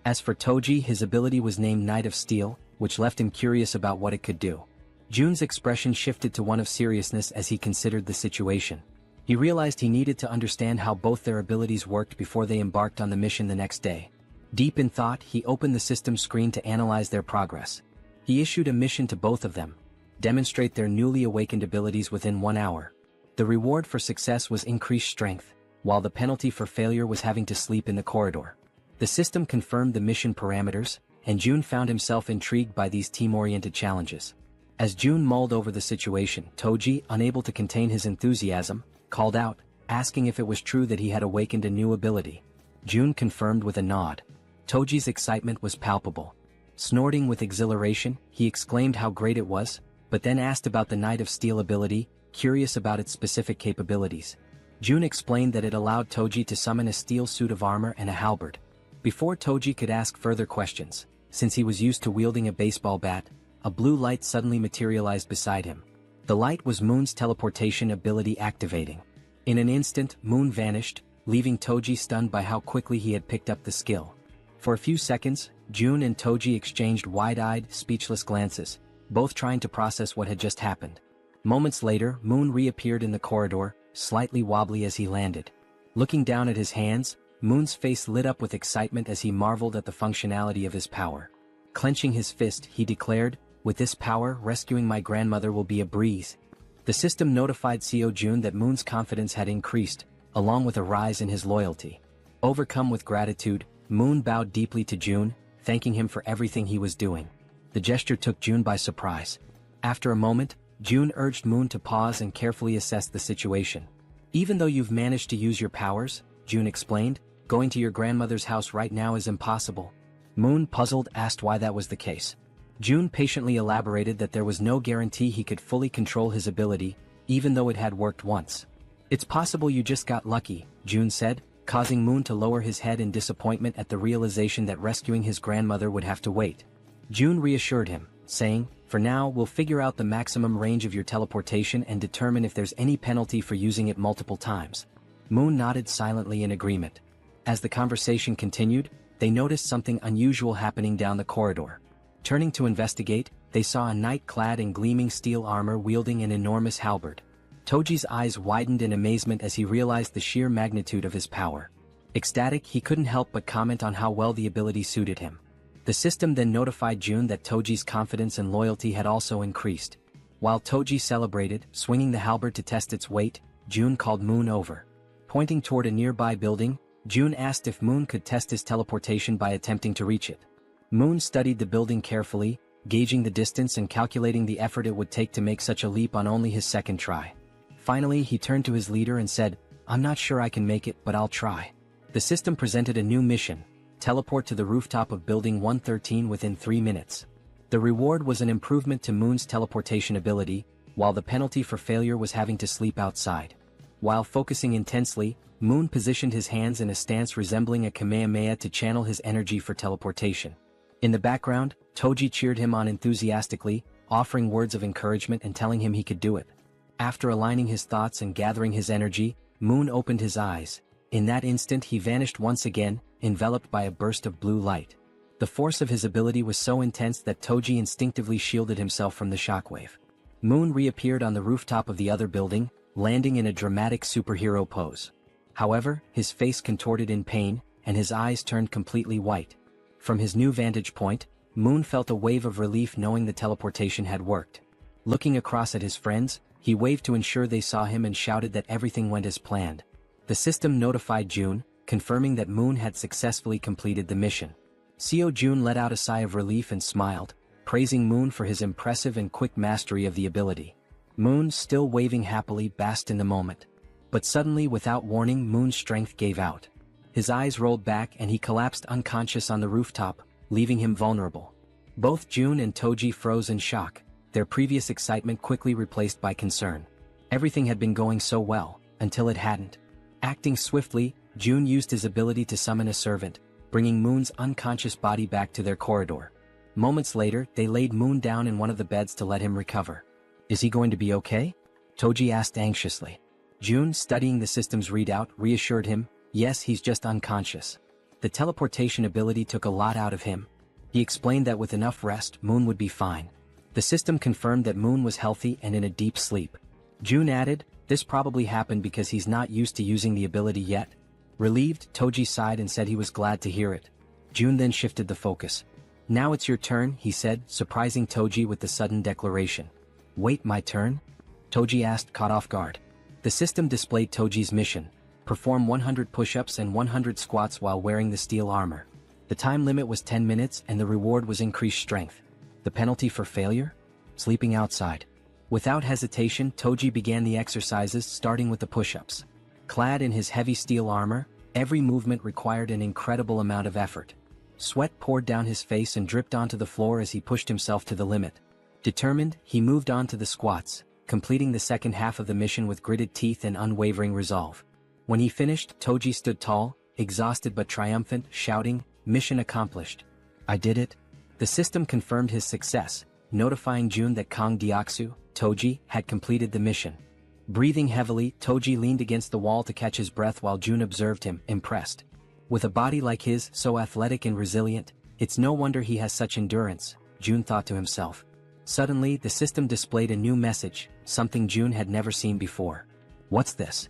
As for Toji, his ability was named Knight of Steel, which left him curious about what it could do. Jun's expression shifted to one of seriousness as he considered the situation. He realized he needed to understand how both their abilities worked before they embarked on the mission the next day. Deep in thought, he opened the system screen to analyze their progress. He issued a mission to both of them: demonstrate their newly awakened abilities within 1 hour. The reward for success was increased strength, while the penalty for failure was having to sleep in the corridor. The system confirmed the mission parameters, and Jun found himself intrigued by these team-oriented challenges. As Jun mulled over the situation, Toji, unable to contain his enthusiasm, called out, asking if it was true that he had awakened a new ability. Jun confirmed with a nod. Toji's excitement was palpable. Snorting with exhilaration, he exclaimed how great it was, but then asked about the Knight of Steel ability, curious about its specific capabilities. Jun explained that it allowed Toji to summon a steel suit of armor and a halberd. Before Toji could ask further questions, since he was used to wielding a baseball bat, a blue light suddenly materialized beside him. The light was Moon's teleportation ability activating. In an instant, Moon vanished, leaving Toji stunned by how quickly he had picked up the skill. For a few seconds, Jun and Toji exchanged wide-eyed, speechless glances, both trying to process what had just happened. Moments later, Moon reappeared in the corridor, slightly wobbly as he landed. Looking down at his hands, Moon's face lit up with excitement as he marveled at the functionality of his power. Clenching his fist, he declared, "With this power, rescuing my grandmother will be a breeze." The system notified Seo Jun that Moon's confidence had increased, along with a rise in his loyalty. Overcome with gratitude, Moon bowed deeply to Jun, thanking him for everything he was doing. The gesture took Jun by surprise. After a moment, Jun urged Moon to pause and carefully assess the situation. "Even though you've managed to use your powers," Jun explained, "going to your grandmother's house right now is impossible." Moon, puzzled, asked why that was the case. Jun patiently elaborated that there was no guarantee he could fully control his ability, even though it had worked once. "It's possible you just got lucky," Jun said, causing Moon to lower his head in disappointment at the realization that rescuing his grandmother would have to wait. Jun reassured him, saying, "For now, we'll figure out the maximum range of your teleportation and determine if there's any penalty for using it multiple times." Moon nodded silently in agreement. As the conversation continued, they noticed something unusual happening down the corridor. Turning to investigate, they saw a knight clad in gleaming steel armor wielding an enormous halberd. Toji's eyes widened in amazement as he realized the sheer magnitude of his power. Ecstatic, he couldn't help but comment on how well the ability suited him. The system then notified Jun that Toji's confidence and loyalty had also increased. While Toji celebrated, swinging the halberd to test its weight, Jun called Moon over. Pointing toward a nearby building, Jun asked if Moon could test his teleportation by attempting to reach it. Moon studied the building carefully, gauging the distance and calculating the effort it would take to make such a leap on only his second try. Finally, he turned to his leader and said, "I'm not sure I can make it, but I'll try." The system presented a new mission: teleport to the rooftop of Building 113 within 3 minutes. The reward was an improvement to Moon's teleportation ability, while the penalty for failure was having to sleep outside. While focusing intensely, Moon positioned his hands in a stance resembling a Kamehameha to channel his energy for teleportation. In the background, Toji cheered him on enthusiastically, offering words of encouragement and telling him he could do it. After aligning his thoughts and gathering his energy, Moon opened his eyes. In that instant he vanished once again, enveloped by a burst of blue light. The force of his ability was so intense that Toji instinctively shielded himself from the shockwave. Moon reappeared on the rooftop of the other building, landing in a dramatic superhero pose. However, his face contorted in pain, and his eyes turned completely white. From his new vantage point, Moon felt a wave of relief knowing the teleportation had worked. Looking across at his friends, he waved to ensure they saw him and shouted that everything went as planned. The system notified Jun, confirming that Moon had successfully completed the mission. Seo Jun let out a sigh of relief and smiled, praising Moon for his impressive and quick mastery of the ability. Moon, still waving happily, basked in the moment. But suddenly, without warning, Moon's strength gave out. His eyes rolled back and he collapsed unconscious on the rooftop, leaving him vulnerable. Both Jun and Toji froze in shock, their previous excitement quickly replaced by concern. Everything had been going so well, until it hadn't. Acting swiftly, June used his ability to summon a servant, bringing Moon's unconscious body back to their corridor. Moments later, they laid Moon down in one of the beds to let him recover. Is he going to be okay? Toji asked anxiously. June, studying the system's readout, reassured him, yes, he's just unconscious. The teleportation ability took a lot out of him. He explained that with enough rest, Moon would be fine. The system confirmed that Moon was healthy and in a deep sleep. June added, this probably happened because he's not used to using the ability yet. Relieved, Toji sighed and said he was glad to hear it. June then shifted the focus. Now it's your turn, he said, surprising Toji with the sudden declaration. Wait, my turn? Toji asked, caught off guard. The system displayed Toji's mission. Perform 100 push-ups and 100 squats while wearing the steel armor. The time limit was 10 minutes and the reward was increased strength. The penalty for failure? Sleeping outside. Without hesitation, Toji began the exercises, starting with the push-ups. Clad in his heavy steel armor, every movement required an incredible amount of effort. Sweat poured down his face and dripped onto the floor as he pushed himself to the limit. Determined, he moved on to the squats, completing the second half of the mission with gritted teeth and unwavering resolve. When he finished, Toji stood tall, exhausted but triumphant, shouting, mission accomplished. I did it. The system confirmed his success, notifying June that Kang Deoksu, Toji, had completed the mission. Breathing heavily, Toji leaned against the wall to catch his breath while June observed him, impressed. With a body like his, so athletic and resilient, it's no wonder he has such endurance, June thought to himself. Suddenly, the system displayed a new message, something June had never seen before. What's this?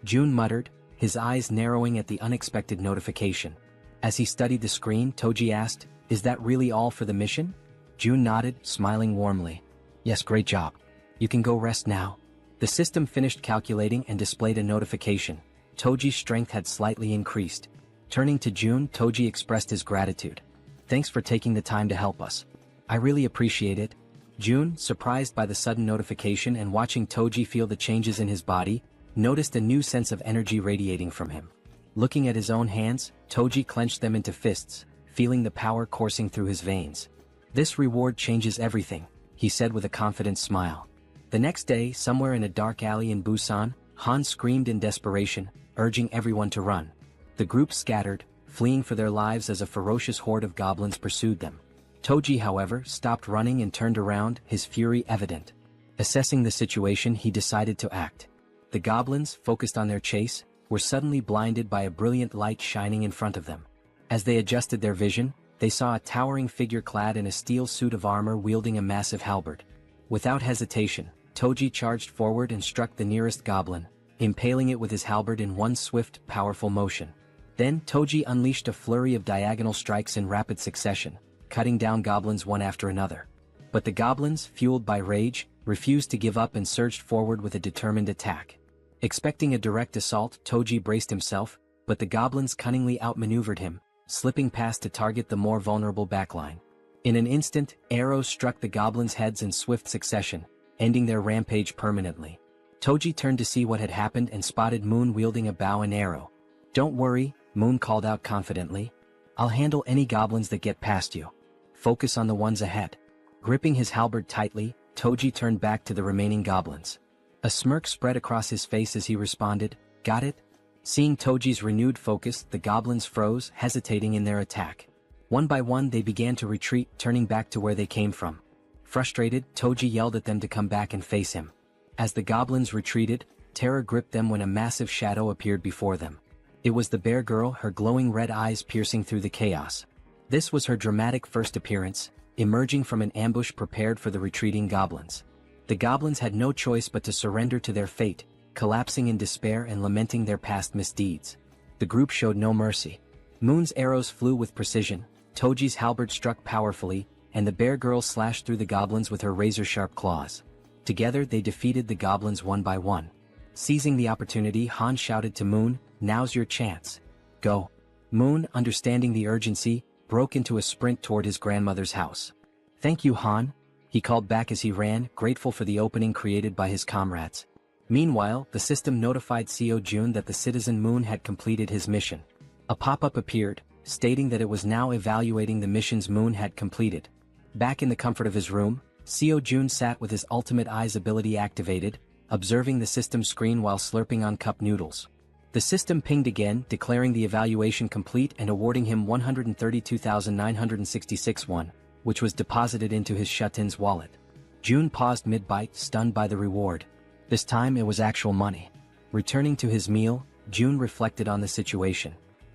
June muttered, his eyes narrowing at the unexpected notification. As he studied the screen, Toji asked, is that really all for the mission? June nodded, smiling warmly. Yes, great job. You can go rest now. The system finished calculating and displayed a notification. Toji's strength had slightly increased. Turning to June, Toji expressed his gratitude. Thanks for taking the time to help us. I really appreciate it. June, surprised by the sudden notification and watching Toji feel the changes in his body, noticed a new sense of energy radiating from him. Looking at his own hands, Toji clenched them into fists, feeling the power coursing through his veins. This reward changes everything, he said with a confident smile. The next day, somewhere in a dark alley in Busan, Han screamed in desperation, urging everyone to run. The group scattered, fleeing for their lives as a ferocious horde of goblins pursued them. Toji, however, stopped running and turned around, his fury evident. Assessing the situation, he decided to act. The goblins, focused on their chase, were suddenly blinded by a brilliant light shining in front of them. As they adjusted their vision, they saw a towering figure clad in a steel suit of armor wielding a massive halberd. Without hesitation, Toji charged forward and struck the nearest goblin, impaling it with his halberd in one swift, powerful motion. Then Toji unleashed a flurry of diagonal strikes in rapid succession, cutting down goblins one after another. But the goblins, fueled by rage, refused to give up and surged forward with a determined attack. Expecting a direct assault, Toji braced himself, but the goblins cunningly outmaneuvered him, slipping past to target the more vulnerable backline. In an instant, arrows struck the goblins' heads in swift succession, ending their rampage permanently. Toji turned to see what had happened and spotted Moon wielding a bow and arrow. Don't worry, Moon called out confidently. I'll handle any goblins that get past you. Focus on the ones ahead. Gripping his halberd tightly, Toji turned back to the remaining goblins. A smirk spread across his face as he responded, got it? Seeing Toji's renewed focus, the goblins froze, hesitating in their attack. One by one they began to retreat, turning back to where they came from. Frustrated, Toji yelled at them to come back and face him. As the goblins retreated, terror gripped them when a massive shadow appeared before them. It was the bear girl, her glowing red eyes piercing through the chaos. This was her dramatic first appearance, emerging from an ambush prepared for the retreating goblins. The goblins had no choice but to surrender to their fate, collapsing in despair and lamenting their past misdeeds. The group showed no mercy. Moon's arrows flew with precision, Toji's halberd struck powerfully, and the bear girl slashed through the goblins with her razor-sharp claws. Together they defeated the goblins one by one. Seizing the opportunity, Han shouted to Moon, now's your chance. Go. Moon, understanding the urgency, broke into a sprint toward his grandmother's house. Thank you, Han, he called back as he ran, grateful for the opening created by his comrades. Meanwhile, the system notified Seo Jun that the citizen Moon had completed his mission. A pop-up appeared, stating that it was now evaluating the missions Moon had completed. Back in the comfort of his room, Seo Jun sat with his Ultimate Eyes ability activated, observing the system screen while slurping on cup noodles. The system pinged again, declaring the evaluation complete and awarding him 132,966 won, which was deposited into his shut-in's wallet. June paused mid-bite, stunned by the reward. This time it was actual money. Returning to his meal, June reflected on the situation.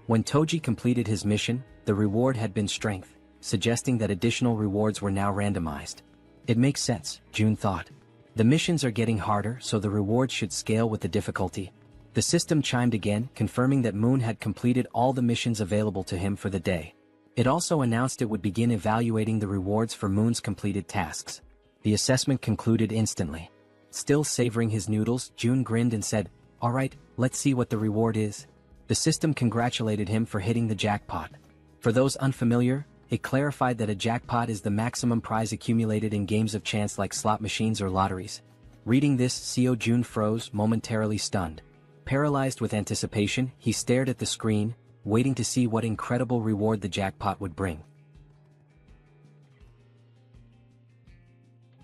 When Toji completed his mission, the reward had been strength, suggesting that additional rewards were now randomized. It makes sense, June thought. The missions are getting harder, so the rewards should scale with the difficulty. The system chimed again, confirming that Moon had completed all the missions available to him for the day. It also announced it would begin evaluating the rewards for Moon's completed tasks. The assessment concluded instantly. Still savoring his noodles, June grinned and said, "All right, let's see what the reward is." The system congratulated him for hitting the jackpot. For those unfamiliar, it clarified that a jackpot is the maximum prize accumulated in games of chance like slot machines or lotteries. Reading this, Seo Jun froze, momentarily stunned. Paralyzed with anticipation, he stared at the screen, waiting to see what incredible reward the jackpot would bring.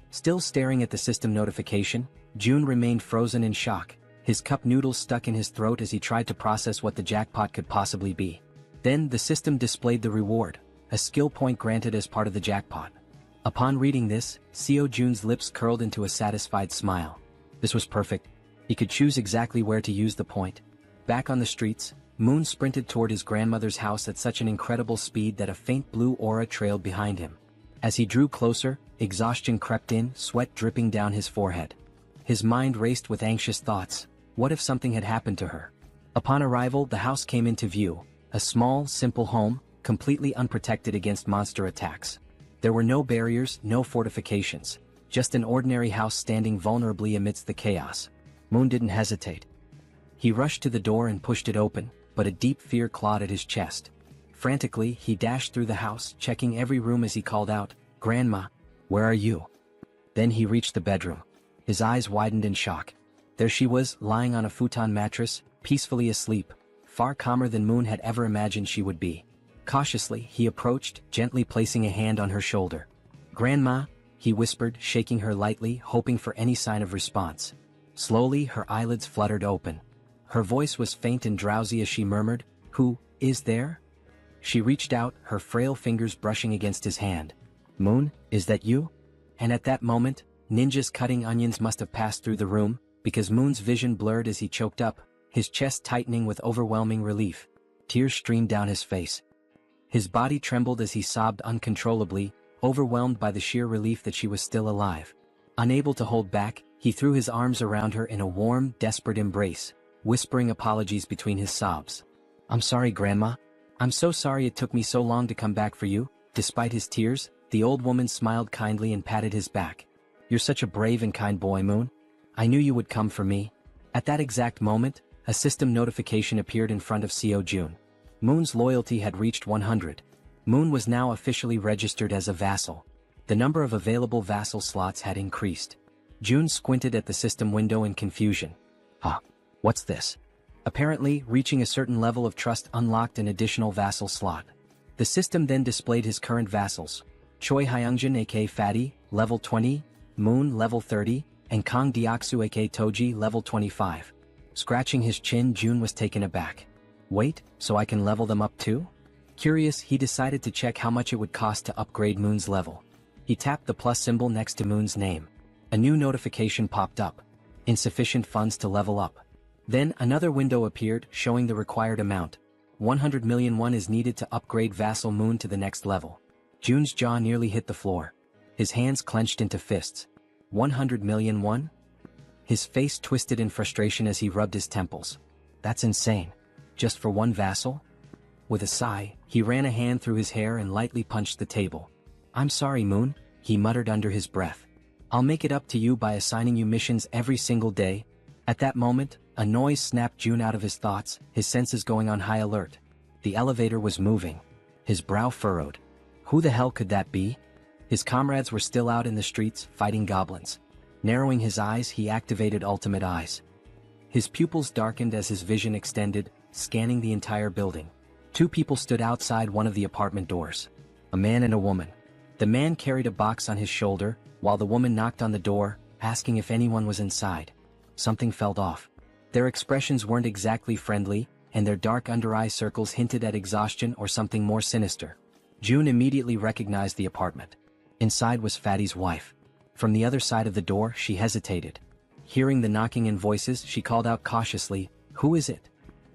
Still staring at the system notification, June remained frozen in shock, his cup noodles stuck in his throat as he tried to process what the jackpot could possibly be. Then the system displayed the reward, a skill point granted as part of the jackpot. Upon reading this, Seo Jun's lips curled into a satisfied smile. This was perfect. He could choose exactly where to use the point. Back on the streets, Moon sprinted toward his grandmother's house at such an incredible speed that a faint blue aura trailed behind him. As he drew closer, exhaustion crept in, sweat dripping down his forehead. His mind raced with anxious thoughts. What if something had happened to her? Upon arrival, the house came into view, a small, simple home, completely unprotected against monster attacks. There were no barriers, no fortifications, just an ordinary house standing vulnerably amidst the chaos. Moon didn't hesitate. He rushed to the door and pushed it open, but a deep fear clawed at his chest. Frantically, he dashed through the house, checking every room as he called out, "Grandma, where are you?" Then he reached the bedroom. His eyes widened in shock. There she was, lying on a futon mattress, peacefully asleep, far calmer than Moon had ever imagined she would be. Cautiously, he approached, gently placing a hand on her shoulder. "Grandma," he whispered, shaking her lightly, hoping for any sign of response. Slowly, her eyelids fluttered open. Her voice was faint and drowsy as she murmured, "Who is there?" She reached out, her frail fingers brushing against his hand. "Moon, is that you?" And at that moment, ninjas cutting onions must have passed through the room, because Moon's vision blurred as he choked up, his chest tightening with overwhelming relief. Tears streamed down his face. His body trembled as he sobbed uncontrollably, overwhelmed by the sheer relief that she was still alive. Unable to hold back, he threw his arms around her in a warm, desperate embrace, whispering apologies between his sobs. "I'm sorry, Grandma. I'm so sorry it took me so long to come back for you." Despite his tears, the old woman smiled kindly and patted his back. "You're such a brave and kind boy, Moon. I knew you would come for me." At that exact moment, a system notification appeared in front of Seo Jun. Moon's loyalty had reached 100. Moon was now officially registered as a vassal. The number of available vassal slots had increased. June squinted at the system window in confusion. Huh, what's this? Apparently, reaching a certain level of trust unlocked an additional vassal slot. The system then displayed his current vassals. Choi Hyungjin aka Fatty, level 20, Moon level 30, and Kang Deoksu aka Toji level 25. Scratching his chin, June was taken aback. Wait, so I can level them up too? Curious, he decided to check how much it would cost to upgrade Moon's level. He tapped the plus symbol next to Moon's name. A new notification popped up. Insufficient funds to level up. Then another window appeared, showing the required amount. 100 million won is needed to upgrade Vassal Moon to the next level. June's jaw nearly hit the floor. His hands clenched into fists. 100 million won? His face twisted in frustration as he rubbed his temples. That's insane. Just for one vassal? With a sigh, he ran a hand through his hair and lightly punched the table. "I'm sorry, Moon," he muttered under his breath. "I'll make it up to you by assigning you missions every single day." At that moment, a noise snapped June out of his thoughts, his senses going on high alert. The elevator was moving. His brow furrowed. Who the hell could that be? His comrades were still out in the streets, fighting goblins. Narrowing his eyes, he activated Ultimate Eyes. His pupils darkened as his vision extended, scanning the entire building. Two people stood outside one of the apartment doors. A man and a woman. The man carried a box on his shoulder, while the woman knocked on the door, asking if anyone was inside. Something felt off. Their expressions weren't exactly friendly, and their dark under-eye circles hinted at exhaustion or something more sinister. June immediately recognized the apartment. Inside was Fatty's wife. From the other side of the door, she hesitated. Hearing the knocking and voices, she called out cautiously, "Who is it?"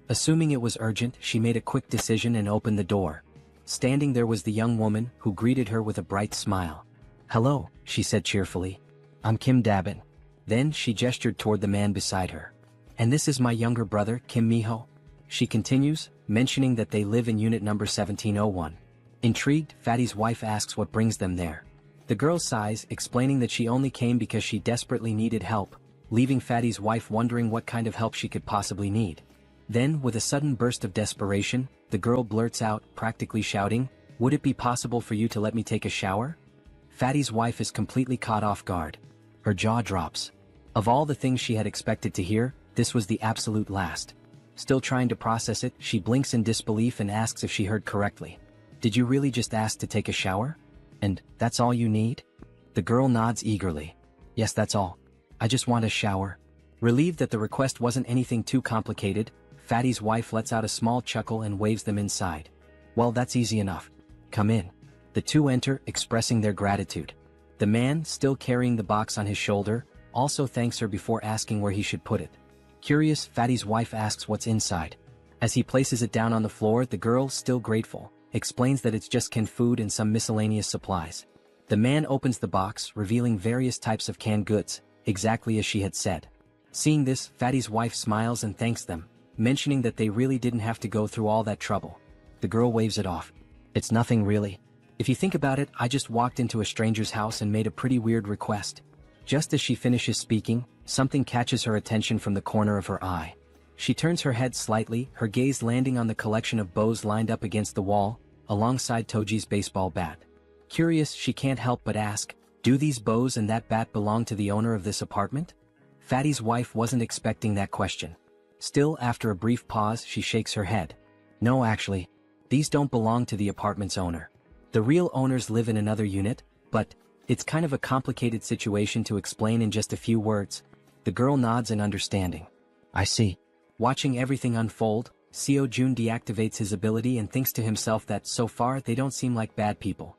Assuming it was urgent, she made a quick decision and opened the door. Standing there was the young woman, who greeted her with a bright smile. "Hello," she said cheerfully. "I'm Kim Dabin." Then she gestured toward the man beside her. "And this is my younger brother, Kim Miho," she continues, mentioning that they live in unit number 1701. Intrigued, Fatty's wife asks what brings them there. The girl sighs, explaining that she only came because she desperately needed help, leaving Fatty's wife wondering what kind of help she could possibly need. Then, with a sudden burst of desperation, the girl blurts out, practically shouting, "Would it be possible for you to let me take a shower?" Fatty's wife is completely caught off guard. Her jaw drops. Of all the things she had expected to hear, this was the absolute last. Still trying to process it, she blinks in disbelief and asks if she heard correctly. "Did you really just ask to take a shower? And that's all you need?" The girl nods eagerly. "Yes, that's all. I just want a shower." Relieved that the request wasn't anything too complicated, Fatty's wife lets out a small chuckle and waves them inside. "Well, that's easy enough. Come in." The two enter, expressing their gratitude. The man, still carrying the box on his shoulder, also thanks her before asking where he should put it. Curious, Fatty's wife asks what's inside. As he places it down on the floor, the girl, still grateful, explains that it's just canned food and some miscellaneous supplies. The man opens the box, revealing various types of canned goods, exactly as she had said. Seeing this, Fatty's wife smiles and thanks them, mentioning that they really didn't have to go through all that trouble. The girl waves it off. "It's nothing really. If you think about it, I just walked into a stranger's house and made a pretty weird request." Just as she finishes speaking, something catches her attention from the corner of her eye. She turns her head slightly, her gaze landing on the collection of bows lined up against the wall, alongside Toji's baseball bat. Curious, she can't help but ask, "Do these bows and that bat belong to the owner of this apartment?" Fatty's wife wasn't expecting that question. Still, after a brief pause, she shakes her head. "No, actually. These don't belong to the apartment's owner. The real owners live in another unit, but it's kind of a complicated situation to explain in just a few words." The girl nods in understanding. "I see." Watching everything unfold, Seo Jun deactivates his ability and thinks to himself that so far they don't seem like bad people.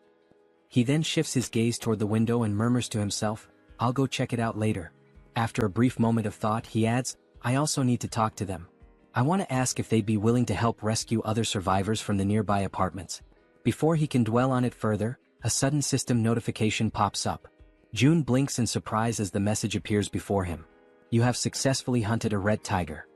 He then shifts his gaze toward the window and murmurs to himself, "I'll go check it out later." After a brief moment of thought, he adds, "I also need to talk to them. I want to ask if they'd be willing to help rescue other survivors from the nearby apartments." Before he can dwell on it further, a sudden system notification pops up. June blinks in surprise as the message appears before him. "You have successfully hunted a red tiger."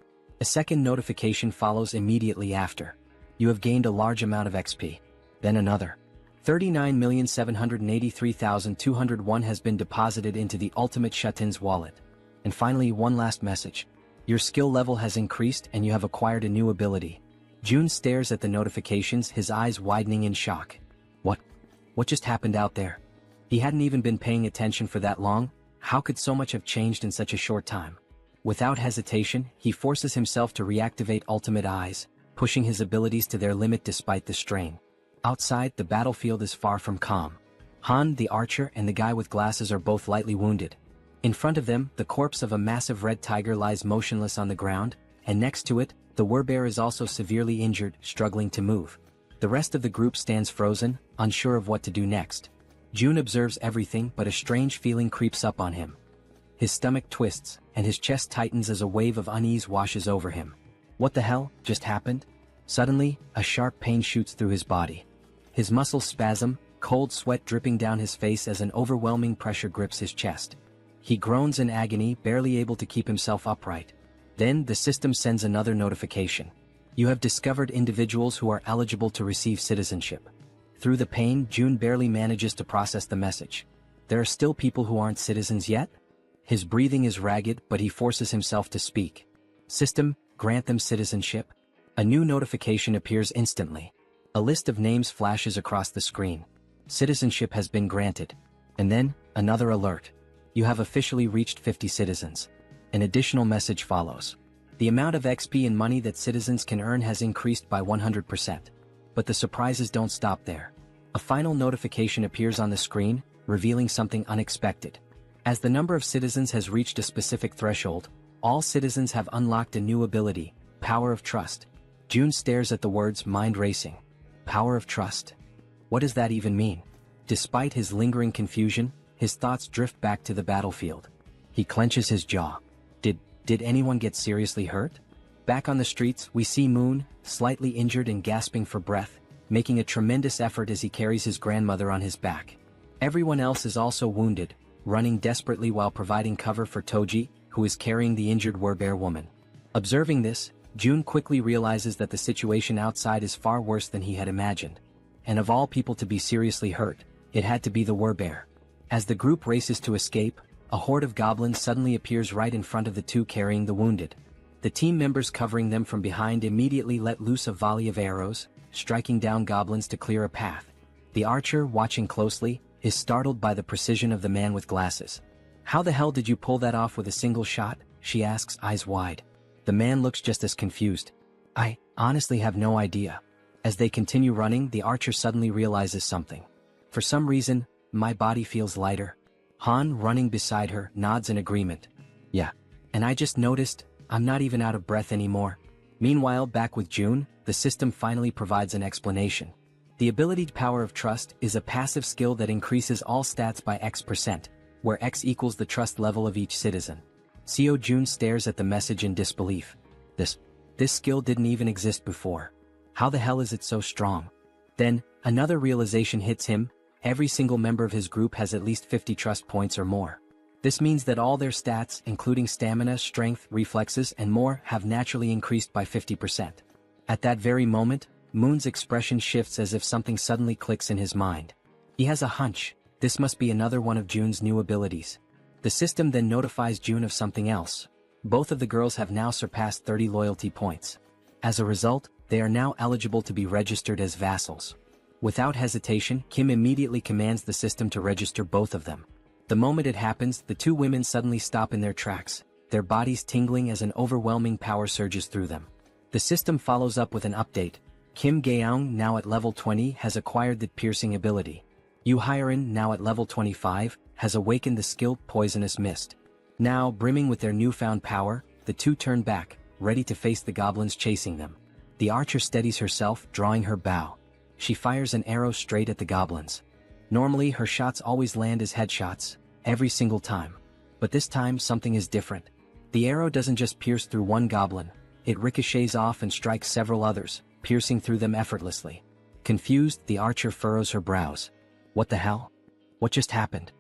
A second notification follows immediately after. "You have gained a large amount of XP." Then another. 39,783,201 has been deposited into the Ultimate Shutin's wallet. And finally, one last message. "Your skill level has increased and you have acquired a new ability." June stares at the notifications, his eyes widening in shock. What just happened out there? He hadn't even been paying attention for that long. How could so much have changed in such a short time? Without hesitation, he forces himself to reactivate Ultimate Eyes, pushing his abilities to their limit despite the strain. Outside, the battlefield is far from calm. Han, the archer, and the guy with glasses are both lightly wounded. In front of them, the corpse of a massive red tiger lies motionless on the ground, and next to it, the werbear is also severely injured, struggling to move. The rest of the group stands frozen, unsure of what to do next. June observes everything, but a strange feeling creeps up on him. His stomach twists, and his chest tightens as a wave of unease washes over him. What the hell just happened? Suddenly, a sharp pain shoots through his body. His muscles spasm, cold sweat dripping down his face as an overwhelming pressure grips his chest. He groans in agony, barely able to keep himself upright. Then, the system sends another notification. "You have discovered individuals who are eligible to receive citizenship." Through the pain, June barely manages to process the message. There are still people who aren't citizens yet? His breathing is ragged, but he forces himself to speak. "System, grant them citizenship." A new notification appears instantly. A list of names flashes across the screen. "Citizenship has been granted." And then, another alert. "You have officially reached 50 citizens." An additional message follows. The amount of XP and money that citizens can earn has increased by 100%. But the surprises don't stop there. A final notification appears on the screen, revealing something unexpected. As the number of citizens has reached a specific threshold, All citizens have unlocked a new ability, Power of Trust. June stares at the words, mind racing. Power of Trust. What does that even mean? Despite his lingering confusion, his thoughts drift back to the battlefield. He clenches his jaw. Did anyone get seriously hurt? Back on the streets, we see Moon, slightly injured and gasping for breath, making a tremendous effort as he carries his grandmother on his back. Everyone else is also wounded, running desperately while providing cover for Toji, who is carrying the injured Werbear woman. Observing this, June quickly realizes that the situation outside is far worse than he had imagined. And of all people to be seriously hurt, it had to be the Werbear. As the group races to escape, a horde of goblins suddenly appears right in front of the two carrying the wounded. The team members covering them from behind immediately let loose a volley of arrows, striking down goblins to clear a path. The archer, watching closely, is startled by the precision of the man with glasses. How the hell did you pull that off with a single shot? She asks, eyes wide. The man looks just as confused. I honestly have no idea. As they continue running, the archer suddenly realizes something. For some reason, my body feels lighter. Han, running beside her, nods in agreement. Yeah. And I just noticed, I'm not even out of breath anymore. Meanwhile, back with June, the system finally provides an explanation. The ability Power of Trust is a passive skill that increases all stats by X%, where X equals the trust level of each citizen. Seo Jun stares at the message in disbelief. This skill didn't even exist before. How the hell is it so strong? Then, another realization hits him. Every single member of his group has at least 50 trust points or more. This means that all their stats, including stamina, strength, reflexes, and more, have naturally increased by 50%. At that very moment, Moon's expression shifts as if something suddenly clicks in his mind. He has a hunch. This must be another one of June's new abilities. The system then notifies June of something else. Both of the girls have now surpassed 30 loyalty points. As a result, they are now eligible to be registered as vassals. Without hesitation, Kim immediately commands the system to register both of them. The moment it happens, the two women suddenly stop in their tracks, their bodies tingling as an overwhelming power surges through them. The system follows up with an update. Kim Gaeong, now at level 20, has acquired the piercing ability. Yu Hyerin, now at level 25, has awakened the skill Poisonous Mist. Now, brimming with their newfound power, the two turn back, ready to face the goblins chasing them. The archer steadies herself, drawing her bow. She fires an arrow straight at the goblins. Normally, her shots always land as headshots, every single time. But this time, something is different. The arrow doesn't just pierce through one goblin, it ricochets off and strikes several others, piercing through them effortlessly. Confused, the archer furrows her brows. What the hell? What just happened?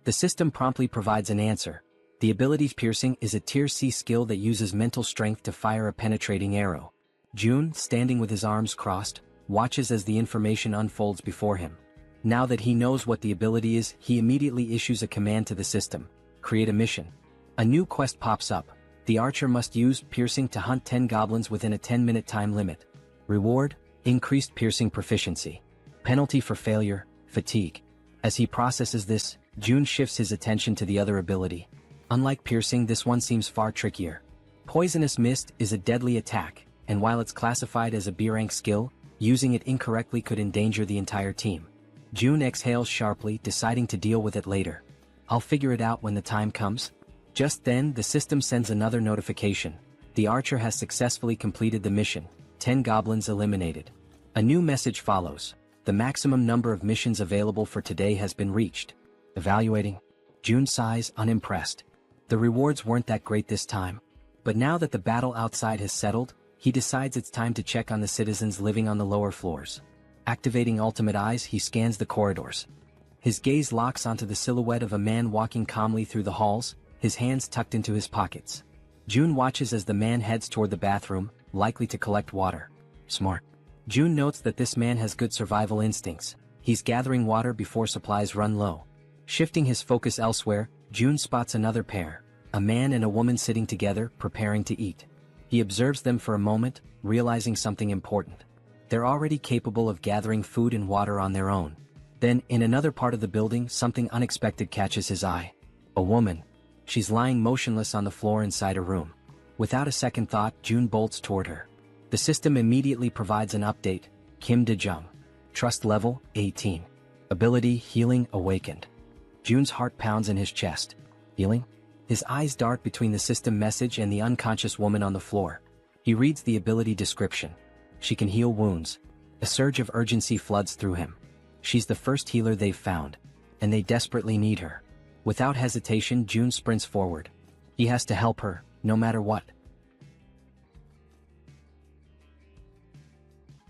The system promptly provides an answer. The ability Piercing is a tier C skill that uses mental strength to fire a penetrating arrow. June, standing with his arms crossed, watches as the information unfolds before him. Now that he knows what the ability is, he immediately issues a command to the system. Create a mission. A new quest pops up. The archer must use Piercing to hunt 10 goblins within a 10-minute time limit. Reward, increased Piercing proficiency. Penalty for failure, fatigue. As he processes this, June shifts his attention to the other ability. Unlike Piercing, this one seems far trickier. Poisonous Mist is a deadly attack, and while it's classified as a B-rank skill, using it incorrectly could endanger the entire team. June exhales sharply, deciding to deal with it later. I'll figure it out when the time comes. Just then, the system sends another notification. The archer has successfully completed the mission. 10 goblins eliminated. A new message follows. The maximum number of missions available for today has been reached. Evaluating. June sighs, unimpressed. The rewards weren't that great this time. But now that the battle outside has settled, he decides it's time to check on the citizens living on the lower floors. Activating Ultimate Eyes, he scans the corridors. His gaze locks onto the silhouette of a man walking calmly through the halls, his hands tucked into his pockets. June watches as the man heads toward the bathroom, likely to collect water. Smart. June notes that this man has good survival instincts. He's gathering water before supplies run low. Shifting his focus elsewhere, June spots another pair, a man and a woman sitting together, preparing to eat. He observes them for a moment, realizing something important. They're already capable of gathering food and water on their own. Then, in another part of the building, something unexpected catches his eye. A woman. She's lying motionless on the floor inside a room. Without a second thought, June bolts toward her. The system immediately provides an update. Kim De-jung. Trust level, 18. Ability, Healing, awakened. June's heart pounds in his chest. Healing? His eyes dart between the system message and the unconscious woman on the floor. He reads the ability description. She can heal wounds. A surge of urgency floods through him. She's the first healer they've found, and they desperately need her. Without hesitation, June sprints forward. He has to help her, no matter what.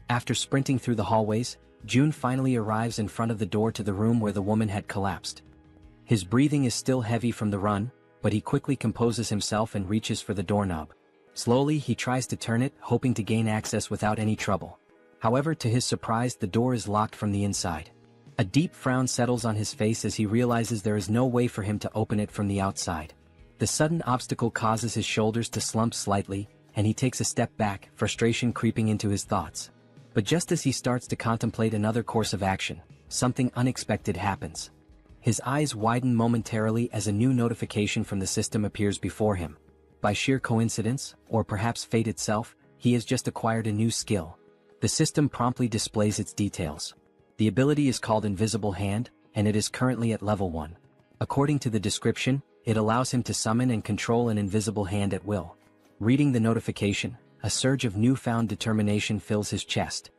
After sprinting through the hallways, June finally arrives in front of the door to the room where the woman had collapsed. His breathing is still heavy from the run, but he quickly composes himself and reaches for the doorknob. Slowly, he tries to turn it, hoping to gain access without any trouble. However, to his surprise, the door is locked from the inside. A deep frown settles on his face as he realizes there is no way for him to open it from the outside. The sudden obstacle causes his shoulders to slump slightly, and he takes a step back, frustration creeping into his thoughts. But just as he starts to contemplate another course of action, something unexpected happens. His eyes widen momentarily as a new notification from the system appears before him. By sheer coincidence, or perhaps fate itself, he has just acquired a new skill. The system promptly displays its details. The ability is called Invisible Hand, and it is currently at level 1. According to the description, it allows him to summon and control an invisible hand at will. Reading the notification, a surge of newfound determination fills his chest.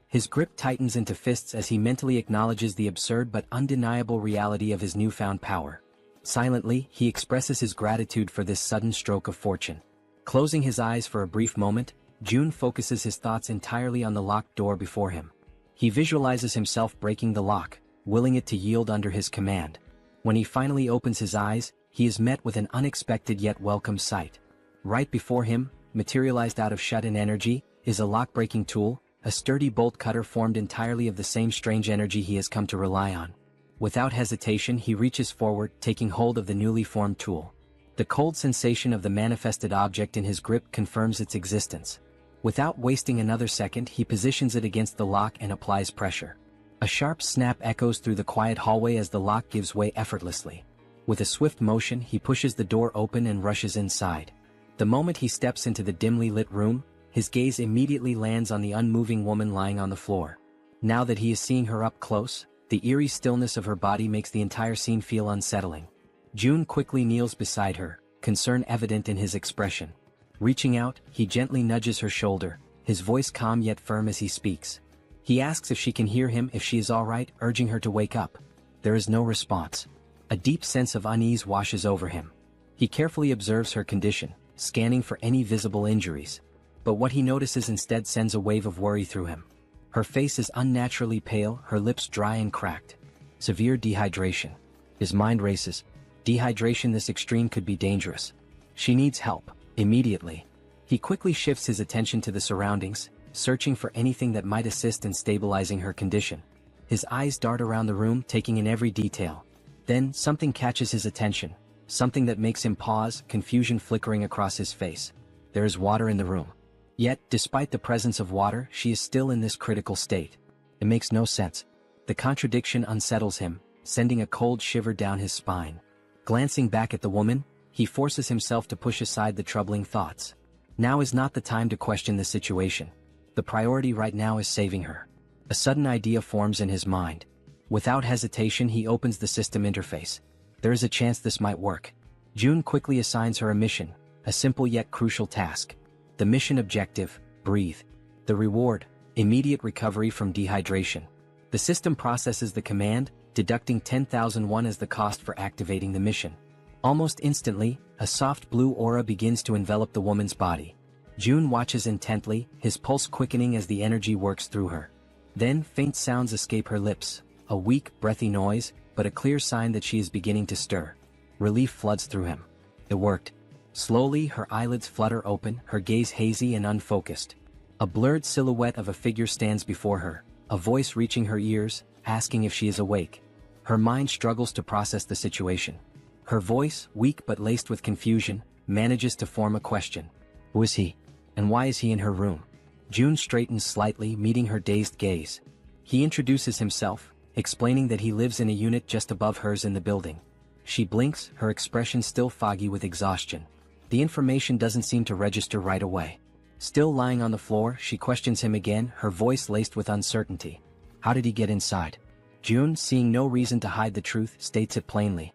His grip tightens into fists as he mentally acknowledges the absurd but undeniable reality of his newfound power. Silently, he expresses his gratitude for this sudden stroke of fortune. Closing his eyes for a brief moment, June focuses his thoughts entirely on the locked door before him. He visualizes himself breaking the lock, willing it to yield under his command. When he finally opens his eyes, he is met with an unexpected yet welcome sight. Right before him, materialized out of shut-in energy, is a lock-breaking tool, a sturdy bolt cutter formed entirely of the same strange energy he has come to rely on. Without hesitation, he reaches forward, taking hold of the newly formed tool. The cold sensation of the manifested object in his grip confirms its existence. Without wasting another second, he positions it against the lock and applies pressure. A sharp snap echoes through the quiet hallway as the lock gives way effortlessly. With a swift motion, he pushes the door open and rushes inside. The moment he steps into the dimly lit room, his gaze immediately lands on the unmoving woman lying on the floor. Now that he is seeing her up close, the eerie stillness of her body makes the entire scene feel unsettling. June quickly kneels beside her, concern evident in his expression. Reaching out, he gently nudges her shoulder, his voice calm yet firm as he speaks. He asks if she can hear him, if she is all right, urging her to wake up. There is no response. A deep sense of unease washes over him. He carefully observes her condition, scanning for any visible injuries. But what he notices instead sends a wave of worry through him. Her face is unnaturally pale, her lips dry and cracked. Severe dehydration. His mind races. Dehydration this extreme could be dangerous. She needs help, immediately. He quickly shifts his attention to the surroundings, searching for anything that might assist in stabilizing her condition. His eyes dart around the room, taking in every detail. Then, something catches his attention, something that makes him pause, confusion flickering across his face. There is water in the room. Yet, despite the presence of water, she is still in this critical state. It makes no sense. The contradiction unsettles him, sending a cold shiver down his spine. Glancing back at the woman, he forces himself to push aside the troubling thoughts. Now is not the time to question the situation. The priority right now is saving her. A sudden idea forms in his mind. Without hesitation, he opens the system interface. There is a chance this might work. June quickly assigns her a mission, a simple yet crucial task. The mission objective: breathe. The reward: immediate recovery from dehydration. The system processes the command, deducting 10,001 as the cost for activating the mission. Almost instantly, a soft blue aura begins to envelop the woman's body. June watches intently, his pulse quickening as the energy works through her. Then, faint sounds escape her lips, a weak, breathy noise, but a clear sign that she is beginning to stir. Relief floods through him. It worked. Slowly, her eyelids flutter open, her gaze hazy and unfocused. A blurred silhouette of a figure stands before her, a voice reaching her ears, asking if she is awake. Her mind struggles to process the situation. Her voice, weak but laced with confusion, manages to form a question. Who is he? And why is he in her room? June straightens slightly, meeting her dazed gaze. He introduces himself, explaining that he lives in a unit just above hers in the building. She blinks, her expression still foggy with exhaustion. The information doesn't seem to register right away. Still lying on the floor, she questions him again, her voice laced with uncertainty. How did he get inside? June, seeing no reason to hide the truth, states it plainly.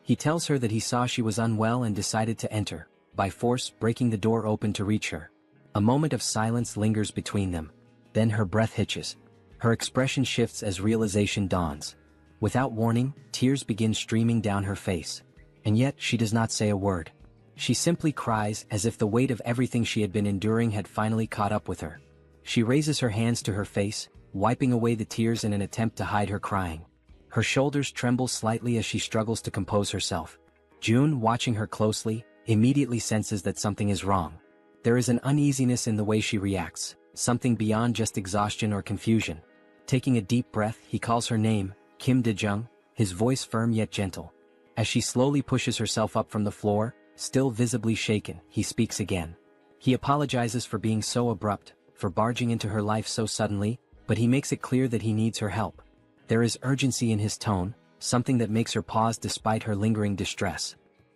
He tells her that he saw she was unwell and decided to enter, by force breaking the door open to reach her. A moment of silence lingers between them. Then her breath hitches. Her expression shifts as realization dawns. Without warning, tears begin streaming down her face. And yet she does not say a word. She simply cries as if the weight of everything she had been enduring had finally caught up with her. She raises her hands to her face, wiping away the tears in an attempt to hide her crying. Her shoulders tremble slightly as she struggles to compose herself. June, watching her closely, immediately senses that something is wrong. There is an uneasiness in the way she reacts, something beyond just exhaustion or confusion. Taking a deep breath, he calls her name, Kim Dae-jung, his voice firm yet gentle. As she slowly pushes herself up from the floor, still visibly shaken, he speaks again. He apologizes for being so abrupt, for barging into her life so suddenly, but he makes it clear that he needs her help. There is urgency in his tone, something that makes her pause despite her lingering distress.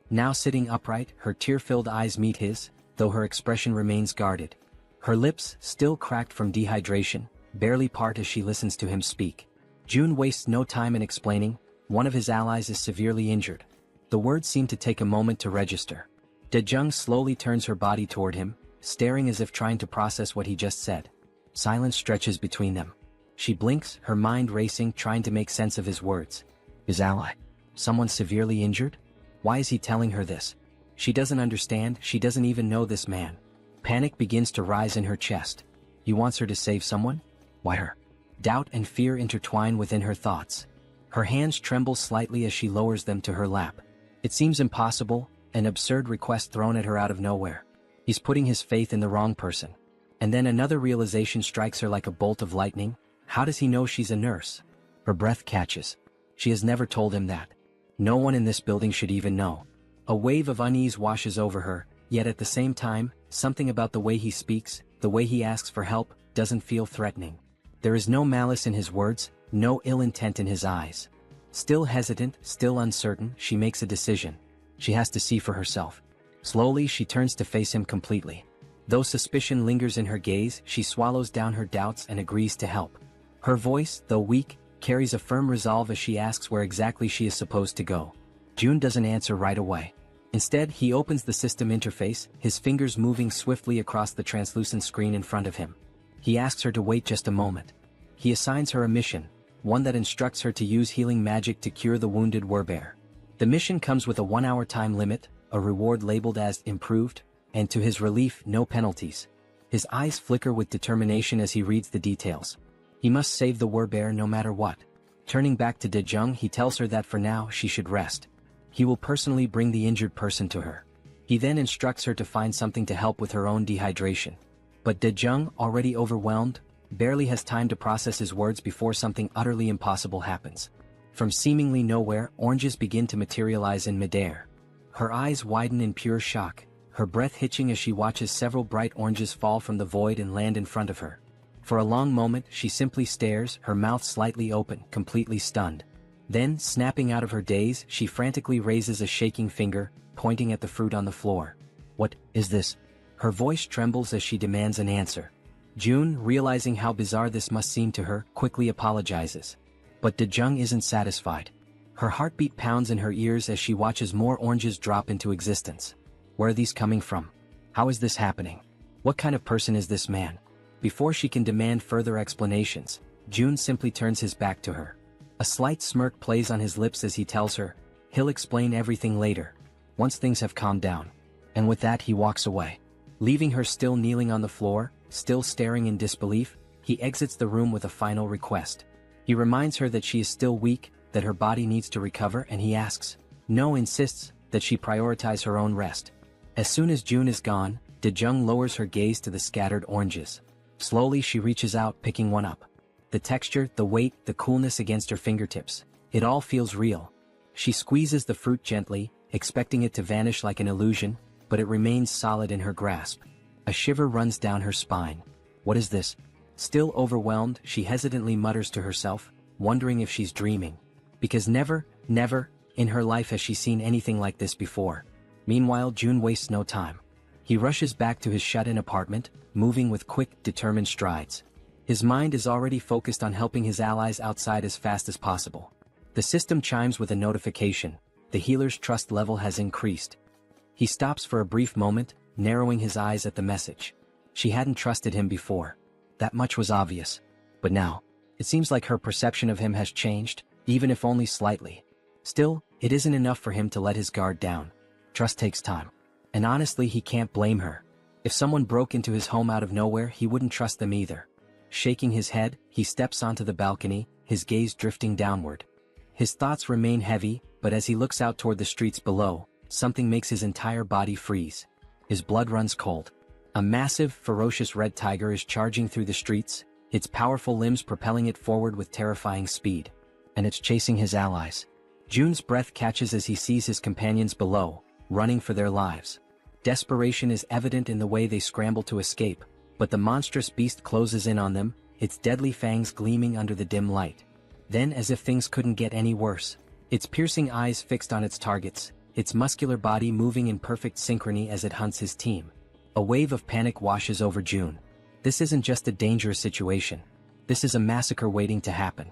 Now sitting upright, her tear-filled eyes meet his, though her expression remains guarded. Her lips, still cracked from dehydration, barely part as she listens to him speak. June wastes no time in explaining, one of his allies is severely injured. The words seem to take a moment to register. Dae-jung slowly turns her body toward him, staring as if trying to process what he just said. Silence stretches between them. She blinks, her mind racing, trying to make sense of his words. His ally? Someone severely injured? Why is he telling her this? She doesn't understand, she doesn't even know this man. Panic begins to rise in her chest. He wants her to save someone? Why her? Doubt and fear intertwine within her thoughts. Her hands tremble slightly as she lowers them to her lap. It seems impossible, an absurd request thrown at her out of nowhere. He's putting his faith in the wrong person. And then another realization strikes her like a bolt of lightning. How does he know she's a nurse? Her breath catches. She has never told him that. No one in this building should even know. A wave of unease washes over her, yet at the same time, something about the way he speaks, the way he asks for help, doesn't feel threatening. There is no malice in his words, no ill intent in his eyes. Still hesitant, still uncertain, she makes a decision. She has to see for herself. Slowly she turns to face him completely. Though suspicion lingers in her gaze, she swallows down her doubts and agrees to help. Her voice, though weak, carries a firm resolve as she asks where exactly she is supposed to go. June doesn't answer right away. Instead, he opens the system interface, his fingers moving swiftly across the translucent screen in front of him. He asks her to wait just a moment. He assigns her a mission, one that instructs her to use healing magic to cure the wounded werbear. The mission comes with a 1-hour time limit, a reward labeled as improved, and to his relief, no penalties. His eyes flicker with determination as he reads the details. He must save the werbear no matter what. Turning back to Dae-jung, he tells her that for now she should rest. He will personally bring the injured person to her. He then instructs her to find something to help with her own dehydration. But Dae-jung, already overwhelmed, barely has time to process his words before something utterly impossible happens. From seemingly nowhere, oranges begin to materialize in midair. Her eyes widen in pure shock, her breath hitching as she watches several bright oranges fall from the void and land in front of her. For a long moment, she simply stares, her mouth slightly open, completely stunned. Then, snapping out of her daze, she frantically raises a shaking finger, pointing at the fruit on the floor. What is this? Her voice trembles as she demands an answer. June, realizing how bizarre this must seem to her, quickly apologizes. But Dae-jung isn't satisfied. Her heartbeat pounds in her ears as she watches more oranges drop into existence. Where are these coming from? How is this happening? What kind of person is this man? Before she can demand further explanations, June simply turns his back to her. A slight smirk plays on his lips as he tells her, he'll explain everything later, once things have calmed down. And with that he walks away. Leaving her still kneeling on the floor, still staring in disbelief, he exits the room with a final request. He reminds her that she is still weak, that her body needs to recover, and he insists, that she prioritize her own rest. As soon as June is gone, Dae-jung lowers her gaze to the scattered oranges. Slowly she reaches out, picking one up. The texture, the weight, the coolness against her fingertips. It all feels real. She squeezes the fruit gently, expecting it to vanish like an illusion, but it remains solid in her grasp. A shiver runs down her spine. What is this? Still overwhelmed, she hesitantly mutters to herself, wondering if she's dreaming. Because never, in her life has she seen anything like this before. Meanwhile, June wastes no time. He rushes back to his shut-in apartment, moving with quick, determined strides. His mind is already focused on helping his allies outside as fast as possible. The system chimes with a notification. the healer's trust level has increased. He stops for a brief moment, narrowing his eyes at the message. She hadn't trusted him before. That much was obvious. But now, it seems like her perception of him has changed, even if only slightly. Still, it isn't enough for him to let his guard down. Trust takes time. And honestly, he can't blame her. If someone broke into his home out of nowhere, he wouldn't trust them either. Shaking his head, he steps onto the balcony, his gaze drifting downward. His thoughts remain heavy, but as he looks out toward the streets below, something makes his entire body freeze. His blood runs cold. A massive, ferocious red tiger is charging through the streets, its powerful limbs propelling it forward with terrifying speed. And it's chasing his allies. Jun's breath catches as he sees his companions below, running for their lives. Desperation is evident in the way they scramble to escape, but the monstrous beast closes in on them, its deadly fangs gleaming under the dim light. Then, as if things couldn't get any worse, its piercing eyes fixed on its targets, its muscular body moving in perfect synchrony as it hunts his team. A wave of panic washes over Jun. This isn't just a dangerous situation. This is a massacre waiting to happen.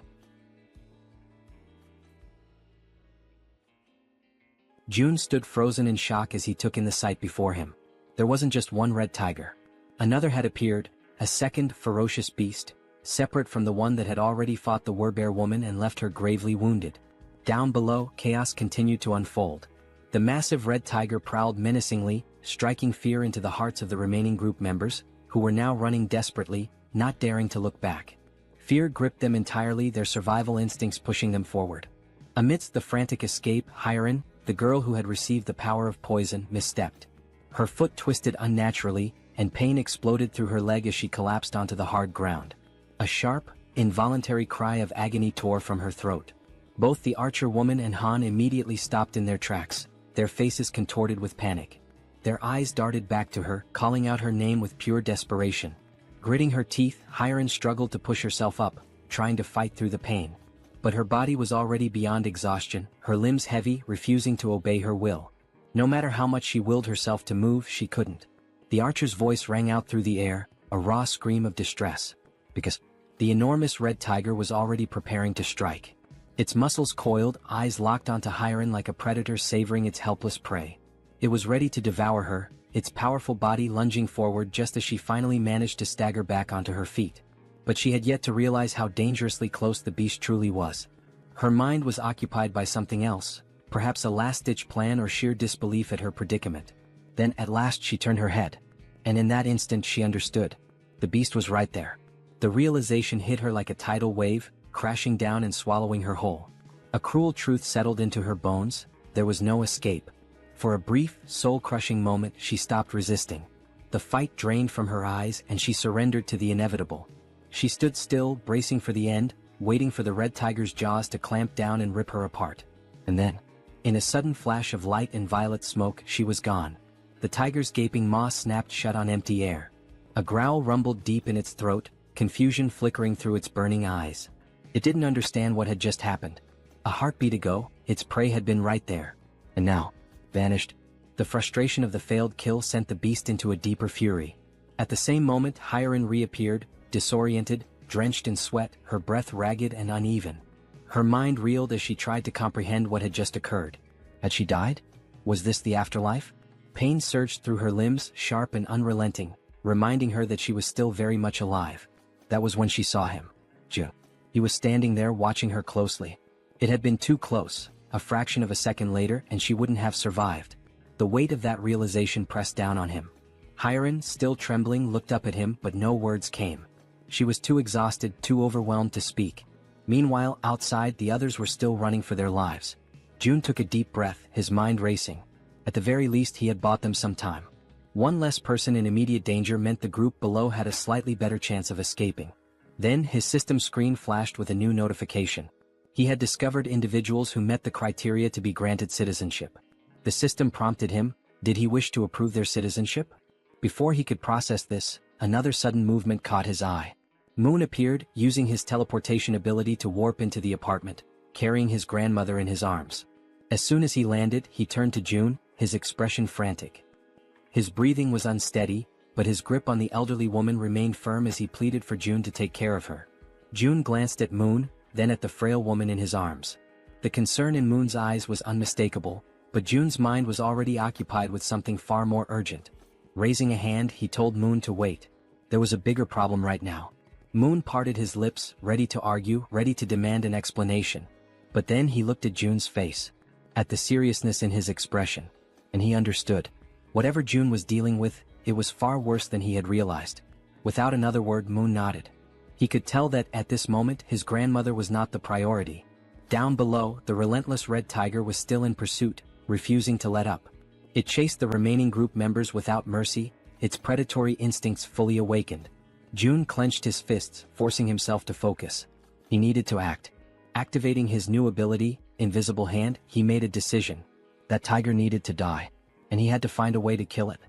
Jun stood frozen in shock as he took in the sight before him. There wasn't just one red tiger. Another had appeared, a second ferocious beast, separate from the one that had already fought the Werbear woman and left her gravely wounded. Down below, chaos continued to unfold. The massive red tiger prowled menacingly, striking fear into the hearts of the remaining group members, who were now running desperately, not daring to look back. Fear gripped them entirely, their survival instincts pushing them forward. Amidst the frantic escape, Hyeon, the girl who had received the power of poison, misstepped. Her foot twisted unnaturally, and pain exploded through her leg as she collapsed onto the hard ground. A sharp, involuntary cry of agony tore from her throat. Both the archer woman and Han immediately stopped in their tracks, their faces contorted with panic. Their eyes darted back to her, calling out her name with pure desperation. Gritting her teeth, Hyeon struggled to push herself up, trying to fight through the pain. But her body was already beyond exhaustion, her limbs heavy, refusing to obey her will. No matter how much she willed herself to move, she couldn't. The archer's voice rang out through the air, a raw scream of distress. Because the enormous red tiger was already preparing to strike. Its muscles coiled, eyes locked onto Hyeon like a predator savoring its helpless prey. It was ready to devour her, its powerful body lunging forward just as she finally managed to stagger back onto her feet. But she had yet to realize how dangerously close the beast truly was. Her mind was occupied by something else, perhaps a last-ditch plan or sheer disbelief at her predicament. Then at last she turned her head. And in that instant she understood. The beast was right there. The realization hit her like a tidal wave, crashing down and swallowing her whole. A cruel truth settled into her bones: there was no escape. For a brief, soul-crushing moment she stopped resisting. The fight drained from her eyes and she surrendered to the inevitable. She stood still, bracing for the end, waiting for the red tiger's jaws to clamp down and rip her apart. And then, in a sudden flash of light and violet smoke, she was gone. The tiger's gaping maw snapped shut on empty air. A growl rumbled deep in its throat, confusion flickering through its burning eyes. It didn't understand what had just happened. A heartbeat ago, its prey had been right there. And now, vanished. The frustration of the failed kill sent the beast into a deeper fury. At the same moment, Hyeon reappeared, disoriented, drenched in sweat, her breath ragged and uneven. Her mind reeled as she tried to comprehend what had just occurred. Had she died? Was this the afterlife? Pain surged through her limbs, sharp and unrelenting, reminding her that she was still very much alive. That was when she saw him. Jun. He was standing there watching her closely. It had been too close. A fraction of a second later and she wouldn't have survived. The weight of that realization pressed down on him. Hyeon, still trembling, looked up at him, but no words came. She was too exhausted, too overwhelmed to speak. Meanwhile, outside, the others were still running for their lives. Jun took a deep breath, his mind racing. At the very least, he had bought them some time. One less person in immediate danger meant the group below had a slightly better chance of escaping. Then, his system screen flashed with a new notification. He had discovered individuals who met the criteria to be granted citizenship. The system prompted him, did he wish to approve their citizenship? Before he could process this, another sudden movement caught his eye. Moon appeared, using his teleportation ability to warp into the apartment, carrying his grandmother in his arms. As soon as he landed, he turned to Jun, his expression frantic. His breathing was unsteady, but his grip on the elderly woman remained firm as he pleaded for Jun to take care of her. Jun glanced at Moon, then at the frail woman in his arms. The concern in Moon's eyes was unmistakable, but Jun's mind was already occupied with something far more urgent. Raising a hand, he told Moon to wait. There was a bigger problem right now. Moon parted his lips, ready to argue, ready to demand an explanation. But then he looked at Jun's face, at the seriousness in his expression, and he understood. Whatever Jun was dealing with, it was far worse than he had realized. Without another word, Moon nodded. He could tell that, at this moment, his grandmother was not the priority. Down below, the relentless red tiger was still in pursuit, refusing to let up. It chased the remaining group members without mercy, its predatory instincts fully awakened. Jun clenched his fists, forcing himself to focus. He needed to act. Activating his new ability, Invisible Hand, he made a decision. That tiger needed to die, and he had to find a way to kill it.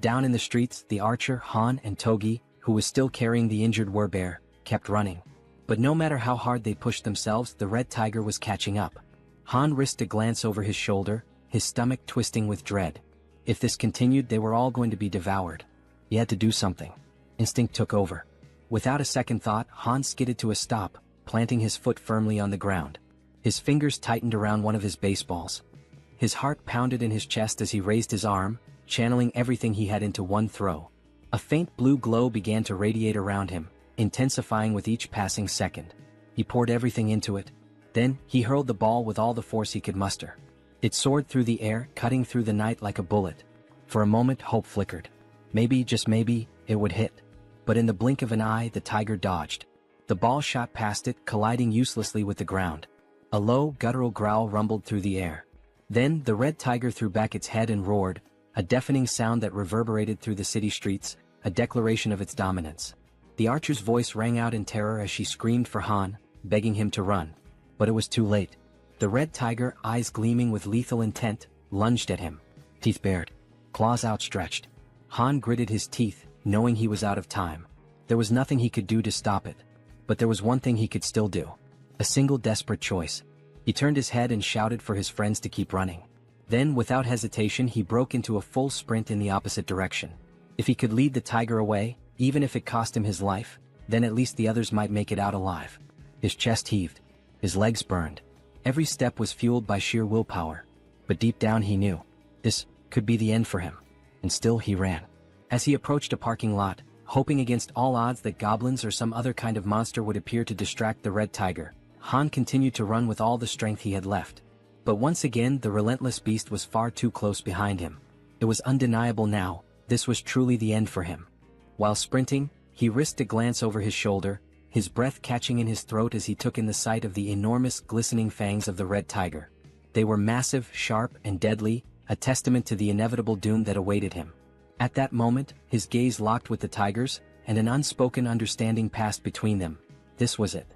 Down in the streets, the archer, Han, and Togi, who was still carrying the injured werbear, kept running. But no matter how hard they pushed themselves, the red tiger was catching up. Han risked a glance over his shoulder, his stomach twisting with dread. If this continued, they were all going to be devoured. He had to do something. Instinct took over. Without a second thought, Han skidded to a stop, planting his foot firmly on the ground. His fingers tightened around one of his baseballs. His heart pounded in his chest as he raised his arm, channeling everything he had into one throw. A faint blue glow began to radiate around him, intensifying with each passing second. He poured everything into it. Then, he hurled the ball with all the force he could muster. It soared through the air, cutting through the night like a bullet. For a moment, hope flickered. Maybe, just maybe, it would hit. But in the blink of an eye, the tiger dodged. The ball shot past it, colliding uselessly with the ground. A low, guttural growl rumbled through the air. Then, the red tiger threw back its head and roared, a deafening sound that reverberated through the city streets, a declaration of its dominance. The archer's voice rang out in terror as she screamed for Han, begging him to run. But it was too late. The red tiger, eyes gleaming with lethal intent, lunged at him. Teeth bared, claws outstretched. Han gritted his teeth, knowing he was out of time. There was nothing he could do to stop it. But there was one thing he could still do. A single desperate choice. He turned his head and shouted for his friends to keep running. Then, without hesitation, he broke into a full sprint in the opposite direction. If he could lead the tiger away, even if it cost him his life, then at least the others might make it out alive. His chest heaved. His legs burned. Every step was fueled by sheer willpower. But deep down he knew. This could be the end for him. And still he ran. As he approached a parking lot, hoping against all odds that goblins or some other kind of monster would appear to distract the red tiger, Han continued to run with all the strength he had left. But once again, the relentless beast was far too close behind him. It was undeniable now, this was truly the end for him. While sprinting, he risked a glance over his shoulder, his breath catching in his throat as he took in the sight of the enormous, glistening fangs of the red tiger. They were massive, sharp, and deadly, a testament to the inevitable doom that awaited him. At that moment, his gaze locked with the tiger's, and an unspoken understanding passed between them. This was it.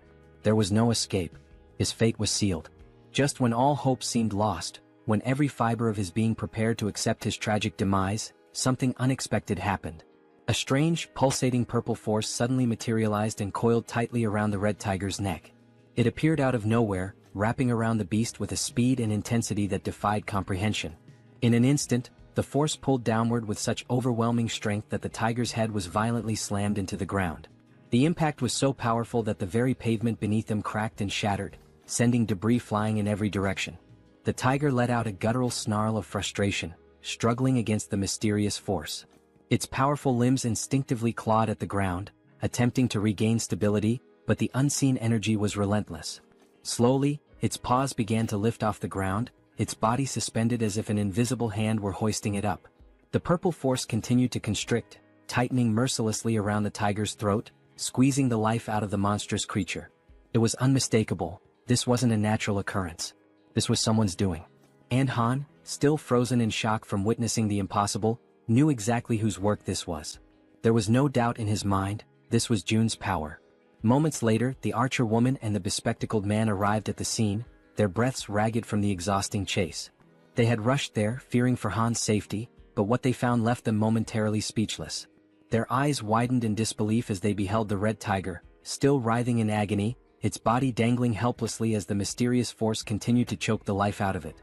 There was no escape. His fate was sealed. Just when all hope seemed lost, when every fiber of his being prepared to accept his tragic demise, something unexpected happened. A strange, pulsating purple force suddenly materialized and coiled tightly around the red tiger's neck. It appeared out of nowhere, wrapping around the beast with a speed and intensity that defied comprehension. In an instant, the force pulled downward with such overwhelming strength that the tiger's head was violently slammed into the ground. The impact was so powerful that the very pavement beneath them cracked and shattered, sending debris flying in every direction. The tiger let out a guttural snarl of frustration, struggling against the mysterious force. Its powerful limbs instinctively clawed at the ground, attempting to regain stability, but the unseen energy was relentless. Slowly, its paws began to lift off the ground, its body suspended as if an invisible hand were hoisting it up. The purple force continued to constrict, tightening mercilessly around the tiger's throat, squeezing the life out of the monstrous creature. It was unmistakable. This wasn't a natural occurrence. This was someone's doing. And Han, still frozen in shock from witnessing the impossible, knew exactly whose work this was. There was no doubt in his mind, this was Jun's power. Moments later, the archer woman and the bespectacled man arrived at the scene, their breaths ragged from the exhausting chase. They had rushed there, fearing for Han's safety, but what they found left them momentarily speechless. Their eyes widened in disbelief as they beheld the red tiger, still writhing in agony, its body dangling helplessly as the mysterious force continued to choke the life out of it.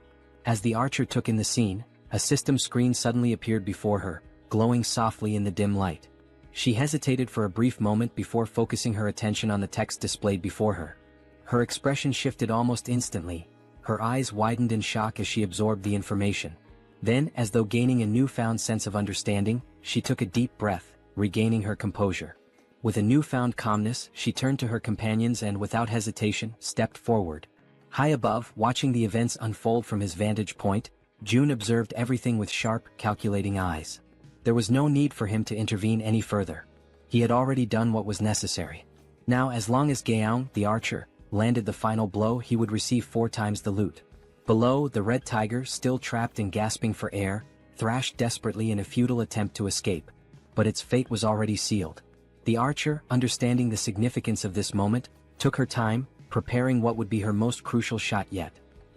As the archer took in the scene, a system screen suddenly appeared before her, glowing softly in the dim light. She hesitated for a brief moment before focusing her attention on the text displayed before her. Her expression shifted almost instantly, Her eyes widened in shock as she absorbed the information. Then, as though gaining a newfound sense of understanding, she took a deep breath, regaining her composure. With a newfound calmness, she turned to her companions and, without hesitation, stepped forward. High above, watching the events unfold from his vantage point, Jun observed everything with sharp, calculating eyes. There was no need for him to intervene any further. He had already done what was necessary. Now, as long as Jaehyeon, the archer, landed the final blow, he would receive 4 times the loot. Below, the red tiger, still trapped and gasping for air, thrashed desperately in a futile attempt to escape. But its fate was already sealed. The archer, understanding the significance of this moment, took her time, preparing what would be her most crucial shot yet.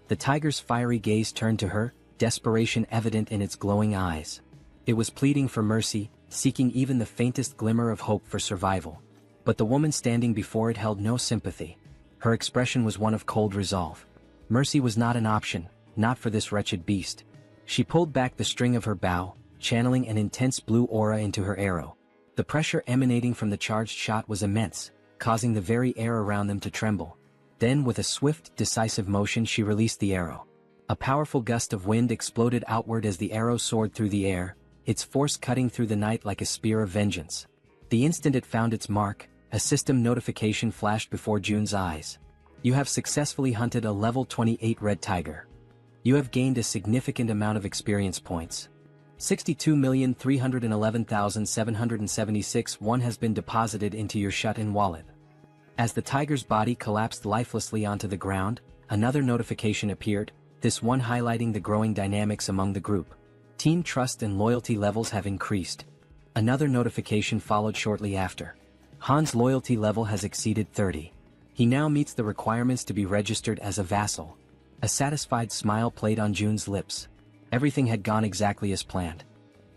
The tiger's fiery gaze turned to her, desperation evident in its glowing eyes. It was pleading for mercy, seeking even the faintest glimmer of hope for survival. But the woman standing before it held no sympathy. Her expression was one of cold resolve. Mercy was not an option, not for this wretched beast. She pulled back the string of her bow, channeling an intense blue aura into her arrow. The pressure emanating from the charged shot was immense, causing the very air around them to tremble. Then, with a swift, decisive motion, she released the arrow. A powerful gust of wind exploded outward as the arrow soared through the air, its force cutting through the night like a spear of vengeance. The instant it found its mark, a system notification flashed before Jun's eyes. You have successfully hunted a level 28 red tiger. You have gained a significant amount of experience points. 62,311,776 one has been deposited into your shut-in wallet. As the tiger's body collapsed lifelessly onto the ground, another notification appeared, this one highlighting the growing dynamics among the group. Team trust and loyalty levels have increased. Another notification followed shortly after. Han's loyalty level has exceeded 30. He now meets the requirements to be registered as a vassal. A satisfied smile played on Jun's lips. Everything had gone exactly as planned.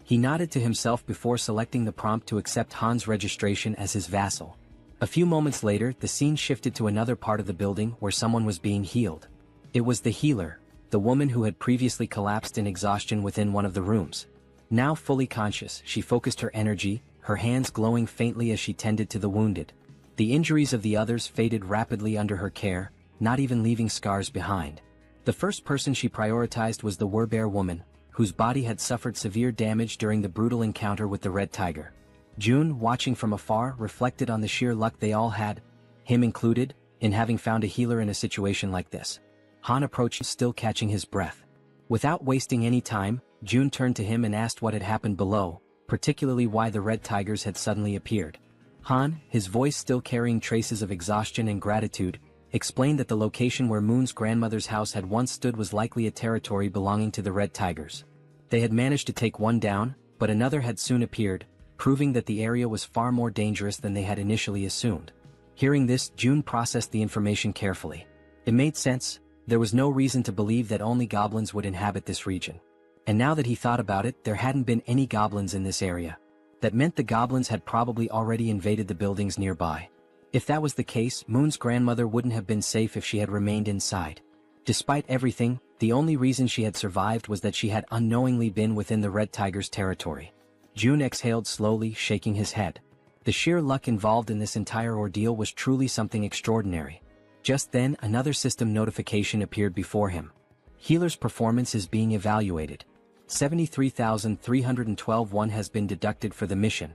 He nodded to himself before selecting the prompt to accept Han's registration as his vassal. A few moments later, the scene shifted to another part of the building where someone was being healed. It was the healer, the woman who had previously collapsed in exhaustion within one of the rooms. Now fully conscious, she focused her energy, her hands glowing faintly as she tended to the wounded. The injuries of the others faded rapidly under her care, not even leaving scars behind. The first person she prioritized was the Werbear woman, whose body had suffered severe damage during the brutal encounter with the red tiger. Jun, watching from afar, reflected on the sheer luck they all had, him included, in having found a healer in a situation like this. Han approached, still catching his breath. Without wasting any time, Jun turned to him and asked what had happened below, particularly why the red tigers had suddenly appeared. Han, his voice still carrying traces of exhaustion and gratitude, explained that the location where Moon's grandmother's house had once stood was likely a territory belonging to the red tigers. They had managed to take one down, but another had soon appeared, proving that the area was far more dangerous than they had initially assumed. Hearing this, Jun processed the information carefully. It made sense. There was no reason to believe that only goblins would inhabit this region. And now that he thought about it, there hadn't been any goblins in this area. That meant the goblins had probably already invaded the buildings nearby. If that was the case, Moon's grandmother wouldn't have been safe if she had remained inside. Despite everything, the only reason she had survived was that she had unknowingly been within the red tiger's territory. Jun exhaled slowly, shaking his head. The sheer luck involved in this entire ordeal was truly something extraordinary. Just then, another system notification appeared before him. Healer's performance is being evaluated. 73,312 one has been deducted for the mission.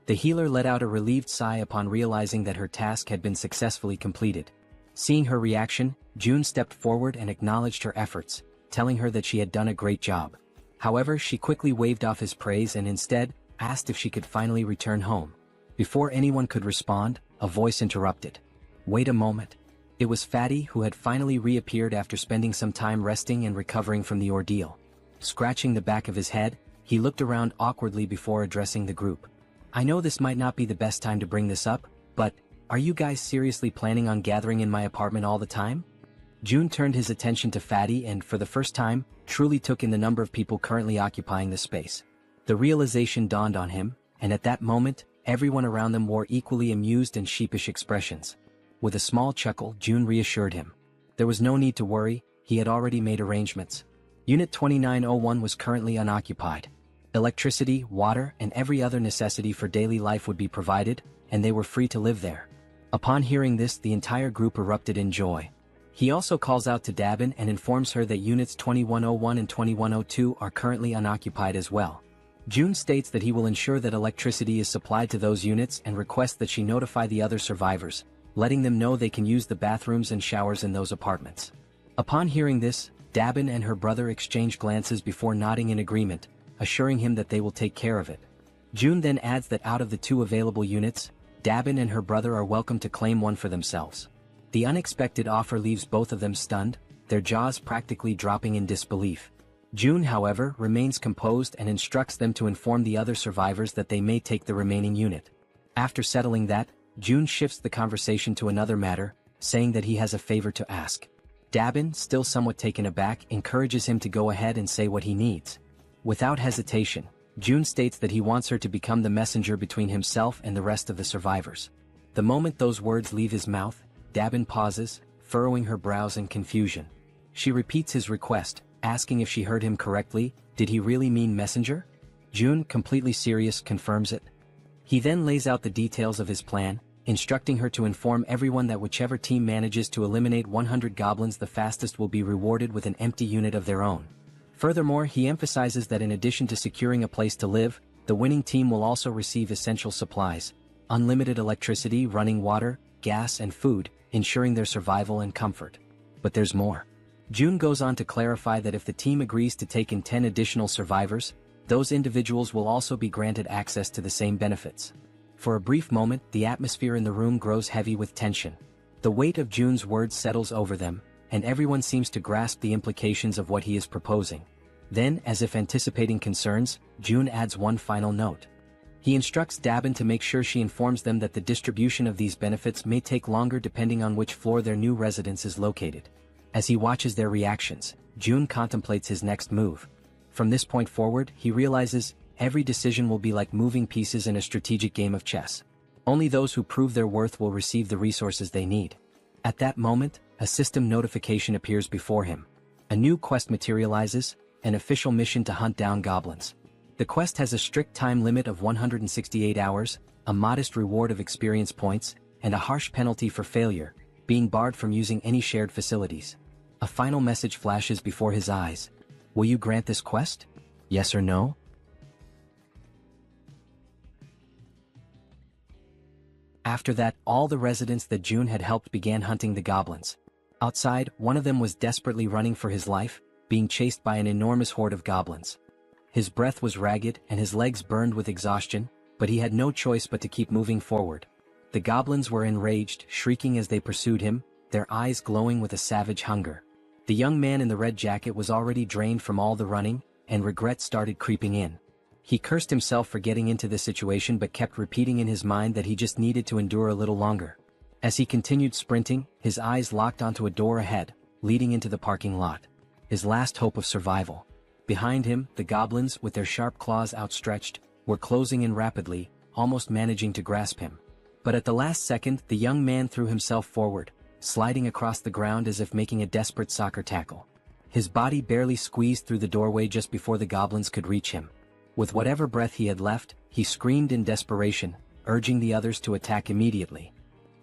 The healer let out a relieved sigh upon realizing that her task had been successfully completed. Seeing her reaction, Jun stepped forward and acknowledged her efforts, telling her that she had done a great job. However, she quickly waved off his praise and instead asked if she could finally return home. Before anyone could respond, a voice interrupted. Wait a moment. It was Fatty, who had finally reappeared after spending some time resting and recovering from the ordeal. Scratching the back of his head, he looked around awkwardly before addressing the group. I know this might not be the best time to bring this up, but are you guys seriously planning on gathering in my apartment all the time? Jun turned his attention to Fatty and, for the first time, truly took in the number of people currently occupying the space. The realization dawned on him, and at that moment, everyone around them wore equally amused and sheepish expressions. With a small chuckle, Jun reassured him. There was no need to worry, he had already made arrangements. Unit 2901 was currently unoccupied. Electricity, water, and every other necessity for daily life would be provided, and they were free to live there. Upon hearing this, the entire group erupted in joy. He also calls out to Dabin and informs her that units 2101 and 2102 are currently unoccupied as well. June states that he will ensure that electricity is supplied to those units and requests that she notify the other survivors, letting them know they can use the bathrooms and showers in those apartments. Upon hearing this, Dabin and her brother exchange glances before nodding in agreement, assuring him that they will take care of it. June then adds that out of the 2 available units, Dabin and her brother are welcome to claim one for themselves. The unexpected offer leaves both of them stunned, their jaws practically dropping in disbelief. June, however, remains composed and instructs them to inform the other survivors that they may take the remaining unit. After settling that, June shifts the conversation to another matter, saying that he has a favor to ask. Dabin, still somewhat taken aback, encourages him to go ahead and say what he needs. Without hesitation, June states that he wants her to become the messenger between himself and the rest of the survivors. The moment those words leave his mouth, Dabin pauses, furrowing her brows in confusion. She repeats his request, asking if she heard him correctly. Did he really mean messenger? June, completely serious, confirms it. He then lays out the details of his plan, instructing her to inform everyone that whichever team manages to eliminate 100 goblins the fastest will be rewarded with an empty unit of their own. Furthermore, he emphasizes that in addition to securing a place to live, the winning team will also receive essential supplies, unlimited electricity, running water, gas and food, ensuring their survival and comfort. But there's more. June goes on to clarify that if the team agrees to take in 10 additional survivors, those individuals will also be granted access to the same benefits. For a brief moment, the atmosphere in the room grows heavy with tension. The weight of June's words settles over them, and everyone seems to grasp the implications of what he is proposing. Then, as if anticipating concerns, June adds one final note. He instructs Dabin to make sure she informs them that the distribution of these benefits may take longer depending on which floor their new residence is located. As he watches their reactions, June contemplates his next move. From this point forward, he realizes every decision will be like moving pieces in a strategic game of chess. Only those who prove their worth will receive the resources they need. At that moment, a system notification appears before him. A new quest materializes, an official mission to hunt down goblins. The quest has a strict time limit of 168 hours, a modest reward of experience points, and a harsh penalty for failure, being barred from using any shared facilities. A final message flashes before his eyes. Will you grant this quest? Yes or no? After that, all the residents that June had helped began hunting the goblins. Outside, one of them was desperately running for his life, being chased by an enormous horde of goblins. His breath was ragged and his legs burned with exhaustion, but he had no choice but to keep moving forward. The goblins were enraged, shrieking as they pursued him, their eyes glowing with a savage hunger. The young man in the red jacket was already drained from all the running, and regret started creeping in. He cursed himself for getting into this situation but kept repeating in his mind that he just needed to endure a little longer. As he continued sprinting, his eyes locked onto a door ahead, leading into the parking lot. His last hope of survival. Behind him, the goblins, with their sharp claws outstretched, were closing in rapidly, almost managing to grasp him. But at the last second, the young man threw himself forward, sliding across the ground as if making a desperate soccer tackle. His body barely squeezed through the doorway just before the goblins could reach him. With whatever breath he had left, he screamed in desperation, urging the others to attack immediately.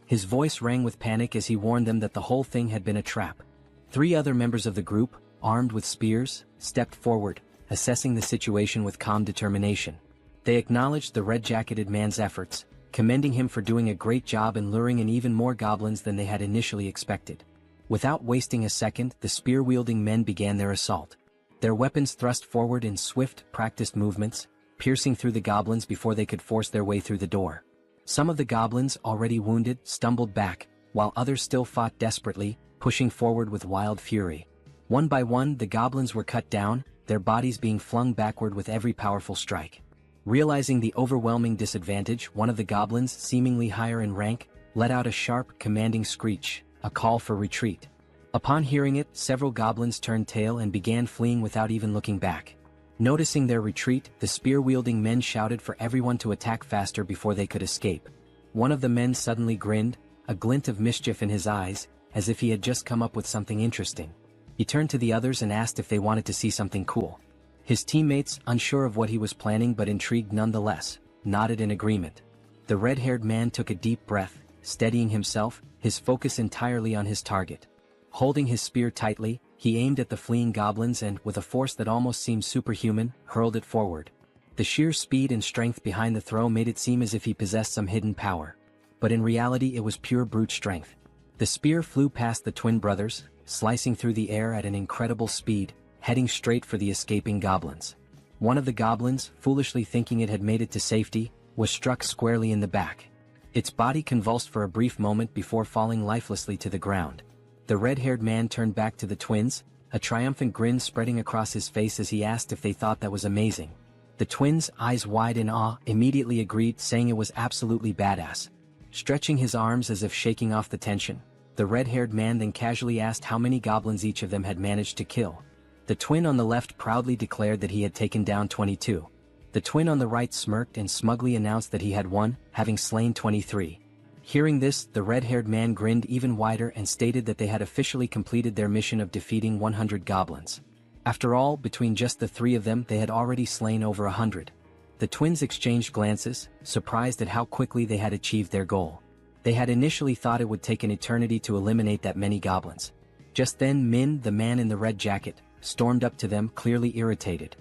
His voice rang with panic as he warned them that the whole thing had been a trap. 3 other members of the group, armed with spears, stepped forward, assessing the situation with calm determination. They acknowledged the red-jacketed man's efforts, commending him for doing a great job in luring in even more goblins than they had initially expected. Without wasting a second, the spear-wielding men began their assault. Their weapons thrust forward in swift, practiced movements, piercing through the goblins before they could force their way through the door. Some of the goblins, already wounded, stumbled back, while others still fought desperately, pushing forward with wild fury. One by one, the goblins were cut down, their bodies being flung backward with every powerful strike. Realizing the overwhelming disadvantage, one of the goblins, seemingly higher in rank, let out a sharp, commanding screech, a call for retreat. Upon hearing it, several goblins turned tail and began fleeing without even looking back. Noticing their retreat, the spear-wielding men shouted for everyone to attack faster before they could escape. One of the men suddenly grinned, a glint of mischief in his eyes, as if he had just come up with something interesting. He turned to the others and asked if they wanted to see something cool. His teammates, unsure of what he was planning but intrigued nonetheless, nodded in agreement. The red-haired man took a deep breath, steadying himself, his focus entirely on his target. Holding his spear tightly, he aimed at the fleeing goblins and, with a force that almost seemed superhuman, hurled it forward. The sheer speed and strength behind the throw made it seem as if he possessed some hidden power. But in reality it was pure brute strength. The spear flew past the twin brothers, slicing through the air at an incredible speed, heading straight for the escaping goblins. One of the goblins, foolishly thinking it had made it to safety, was struck squarely in the back. Its body convulsed for a brief moment before falling lifelessly to the ground. The red-haired man turned back to the twins, a triumphant grin spreading across his face as he asked if they thought that was amazing. The twins, eyes wide in awe, immediately agreed, saying it was absolutely badass. Stretching his arms as if shaking off the tension, the red-haired man then casually asked how many goblins each of them had managed to kill. The twin on the left proudly declared that he had taken down 22. The twin on the right smirked and smugly announced that he had won, having slain 23. Hearing this, the red-haired man grinned even wider and stated that they had officially completed their mission of defeating 100 goblins. After all, between just the three of them they had already slain over 100. The twins exchanged glances, surprised at how quickly they had achieved their goal. They had initially thought it would take an eternity to eliminate that many goblins. Just then Min, the man in the red jacket, stormed up to them, clearly irritated.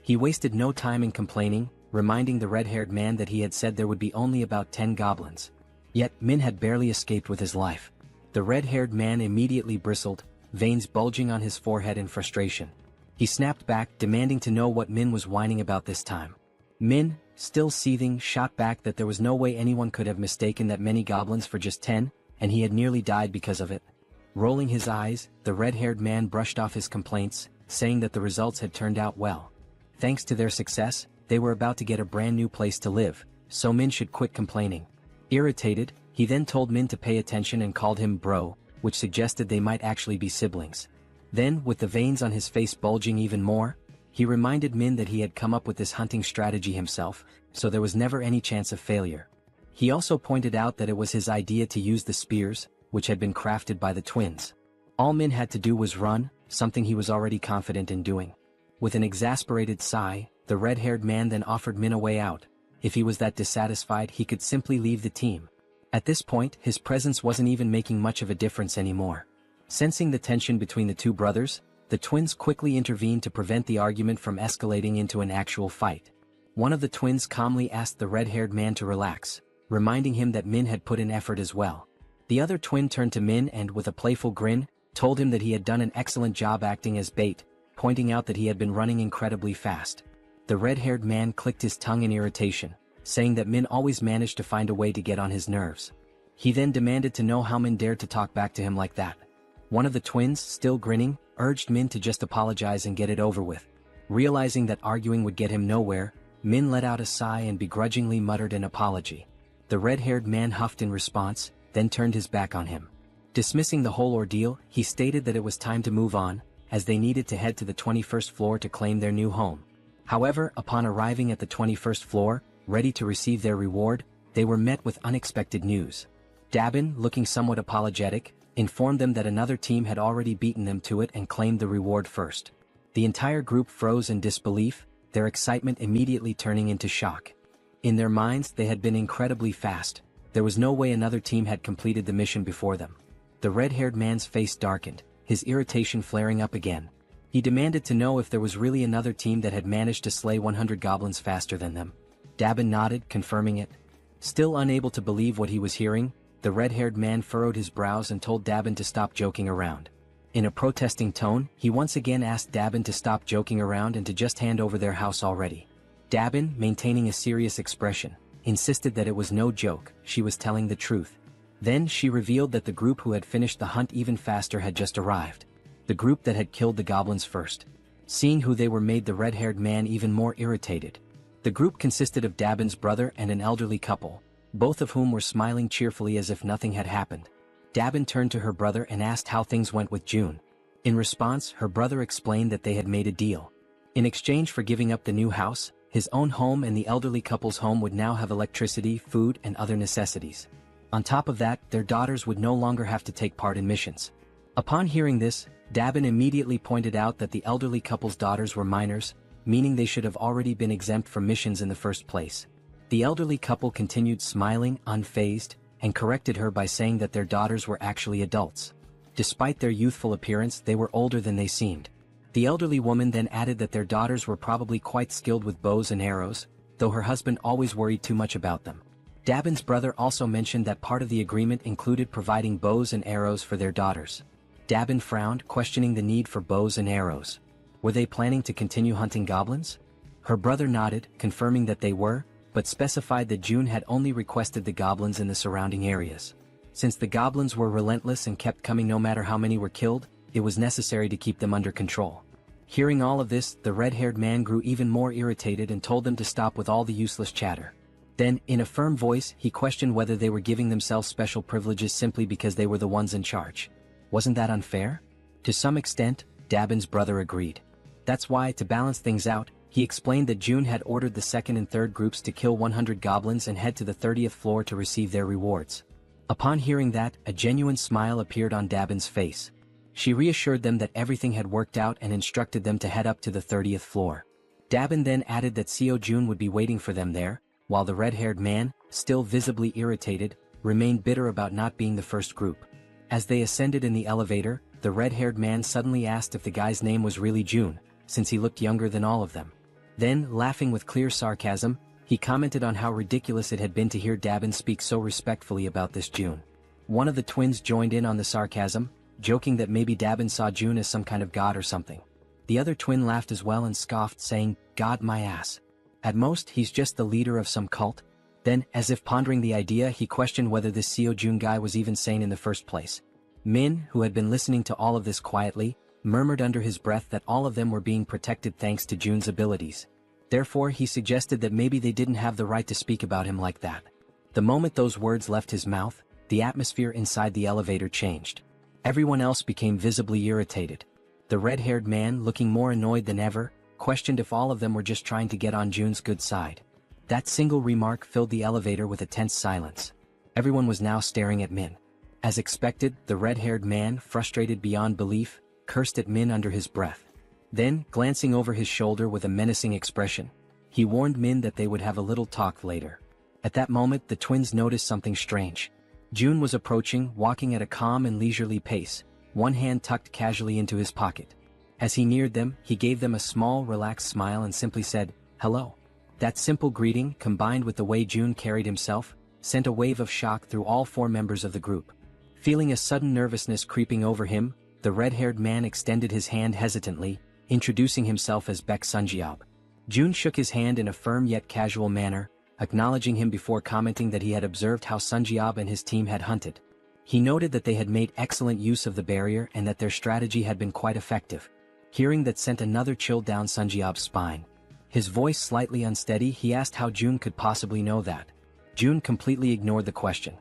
He wasted no time in complaining, reminding the red-haired man that he had said there would be only about 10 goblins. Yet, Min had barely escaped with his life. The red-haired man immediately bristled, veins bulging on his forehead in frustration. He snapped back, demanding to know what Min was whining about this time. Min, still seething, shot back that there was no way anyone could have mistaken that many goblins for just 10, and he had nearly died because of it. Rolling his eyes, the red-haired man brushed off his complaints, saying that the results had turned out well. Thanks to their success, they were about to get a brand new place to live, so Min should quit complaining. Irritated, he then told Min to pay attention and called him bro, which suggested they might actually be siblings. Then, with the veins on his face bulging even more, he reminded Min that he had come up with this hunting strategy himself, so there was never any chance of failure. He also pointed out that it was his idea to use the spears, which had been crafted by the twins. All Min had to do was run, something he was already confident in doing. With an exasperated sigh, the red-haired man then offered Min a way out. If he was that dissatisfied, he could simply leave the team. At this point, his presence wasn't even making much of a difference anymore. Sensing the tension between the two brothers, the twins quickly intervened to prevent the argument from escalating into an actual fight. One of the twins calmly asked the red-haired man to relax, reminding him that Min had put in effort as well. The other twin turned to Min and, with a playful grin, told him that he had done an excellent job acting as bait, pointing out that he had been running incredibly fast. The red-haired man clicked his tongue in irritation, saying that Min always managed to find a way to get on his nerves. He then demanded to know how Min dared to talk back to him like that. One of the twins, still grinning, urged Min to just apologize and get it over with. Realizing that arguing would get him nowhere, Min let out a sigh and begrudgingly muttered an apology. The red-haired man huffed in response, then turned his back on him. Dismissing the whole ordeal, he stated that it was time to move on, as they needed to head to the 21st floor to claim their new home. However, upon arriving at the 21st floor, ready to receive their reward, they were met with unexpected news. Dabin, looking somewhat apologetic, informed them that another team had already beaten them to it and claimed the reward first. The entire group froze in disbelief, their excitement immediately turning into shock. In their minds, they had been incredibly fast. There was no way another team had completed the mission before them. The red-haired man's face darkened, his irritation flaring up again. He demanded to know if there was really another team that had managed to slay 100 goblins faster than them. Dabin nodded, confirming it. Still unable to believe what he was hearing, the red-haired man furrowed his brows and told Dabin to stop joking around. In a protesting tone, he once again asked Dabin to stop joking around and to just hand over their house already. Dabin, maintaining a serious expression, insisted that it was no joke, she was telling the truth. Then she revealed that the group who had finished the hunt even faster had just arrived. The group that had killed the goblins first. Seeing who they were made the red-haired man even more irritated. The group consisted of Dabin's brother and an elderly couple, both of whom were smiling cheerfully as if nothing had happened. Dabin turned to her brother and asked how things went with June. In response, her brother explained that they had made a deal. In exchange for giving up the new house, his own home and the elderly couple's home would now have electricity, food, and other necessities. On top of that, their daughters would no longer have to take part in missions. Upon hearing this, Dabin immediately pointed out that the elderly couple's daughters were minors, meaning they should have already been exempt from missions in the first place. The elderly couple continued smiling, unfazed, and corrected her by saying that their daughters were actually adults. Despite their youthful appearance, they were older than they seemed. The elderly woman then added that their daughters were probably quite skilled with bows and arrows, though her husband always worried too much about them. Dabin's brother also mentioned that part of the agreement included providing bows and arrows for their daughters. Dabin frowned, questioning the need for bows and arrows. Were they planning to continue hunting goblins? Her brother nodded, confirming that they were, but specified that June had only requested the goblins in the surrounding areas. Since the goblins were relentless and kept coming no matter how many were killed, it was necessary to keep them under control. Hearing all of this, the red-haired man grew even more irritated and told them to stop with all the useless chatter. Then, in a firm voice, he questioned whether they were giving themselves special privileges simply because they were the ones in charge. Wasn't that unfair? To some extent, Dabin's brother agreed. That's why, to balance things out, he explained that June had ordered the second and third groups to kill 100 goblins and head to the 30th floor to receive their rewards. Upon hearing that, a genuine smile appeared on Dabin's face. She reassured them that everything had worked out and instructed them to head up to the 30th floor. Dabin then added that Seo Jun would be waiting for them there, while the red-haired man, still visibly irritated, remained bitter about not being the first group. As they ascended in the elevator, the red-haired man suddenly asked if the guy's name was really Jun, since he looked younger than all of them. Then, laughing with clear sarcasm, he commented on how ridiculous it had been to hear Dabin speak so respectfully about this Jun. One of the twins joined in on the sarcasm, joking that maybe Dabin saw Jun as some kind of god or something. The other twin laughed as well and scoffed, saying, "God my ass. At most, he's just the leader of some cult." Then, as if pondering the idea, he questioned whether this Seo Jun guy was even sane in the first place. Min, who had been listening to all of this quietly, murmured under his breath that all of them were being protected thanks to Jun's abilities. Therefore, he suggested that maybe they didn't have the right to speak about him like that. The moment those words left his mouth, the atmosphere inside the elevator changed. Everyone else became visibly irritated. The red-haired man, looking more annoyed than ever, questioned if all of them were just trying to get on Jun's good side. That single remark filled the elevator with a tense silence. Everyone was now staring at Min. As expected, the red-haired man, frustrated beyond belief, cursed at Min under his breath. Then, glancing over his shoulder with a menacing expression, he warned Min that they would have a little talk later. At that moment, the twins noticed something strange. Jun was approaching, walking at a calm and leisurely pace, one hand tucked casually into his pocket. As he neared them, he gave them a small, relaxed smile and simply said, "Hello." That simple greeting, combined with the way Jun carried himself, sent a wave of shock through all four members of the group. Feeling a sudden nervousness creeping over him, the red-haired man extended his hand hesitantly, introducing himself as Baek Sunjiob. Jun shook his hand in a firm yet casual manner, acknowledging him before commenting that he had observed how Sunjiob and his team had hunted. He noted that they had made excellent use of the barrier and that their strategy had been quite effective. Hearing that sent another chill down Sunjiob's spine. His voice slightly unsteady, he asked how Jun could possibly know that. Jun completely ignored the question.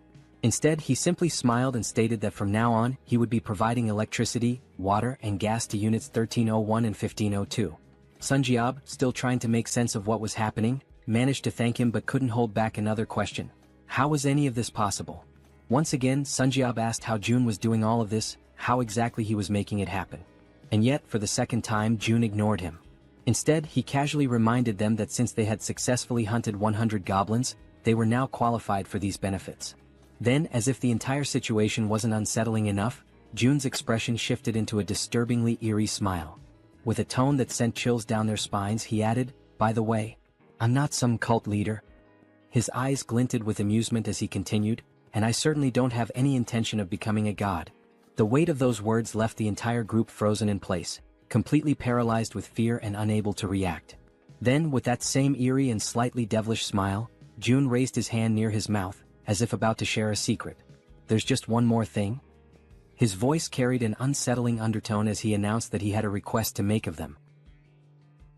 Instead, he simply smiled and stated that from now on, he would be providing electricity, water, and gas to units 1301 and 1502. Sunjiob, still trying to make sense of what was happening, managed to thank him but couldn't hold back another question. How was any of this possible? Once again, Sunjiob asked how Jun was doing all of this, how exactly he was making it happen. And yet, for the second time, Jun ignored him. Instead, he casually reminded them that since they had successfully hunted 100 goblins, they were now qualified for these benefits. Then, as if the entire situation wasn't unsettling enough, Jun's expression shifted into a disturbingly eerie smile. With a tone that sent chills down their spines, he added, "By the way, I'm not some cult leader." His eyes glinted with amusement as he continued, "And I certainly don't have any intention of becoming a god." The weight of those words left the entire group frozen in place, completely paralyzed with fear and unable to react. Then, with that same eerie and slightly devilish smile, Jun raised his hand near his mouth, as if about to share a secret. "There's just one more thing." His voice carried an unsettling undertone as he announced that he had a request to make of them.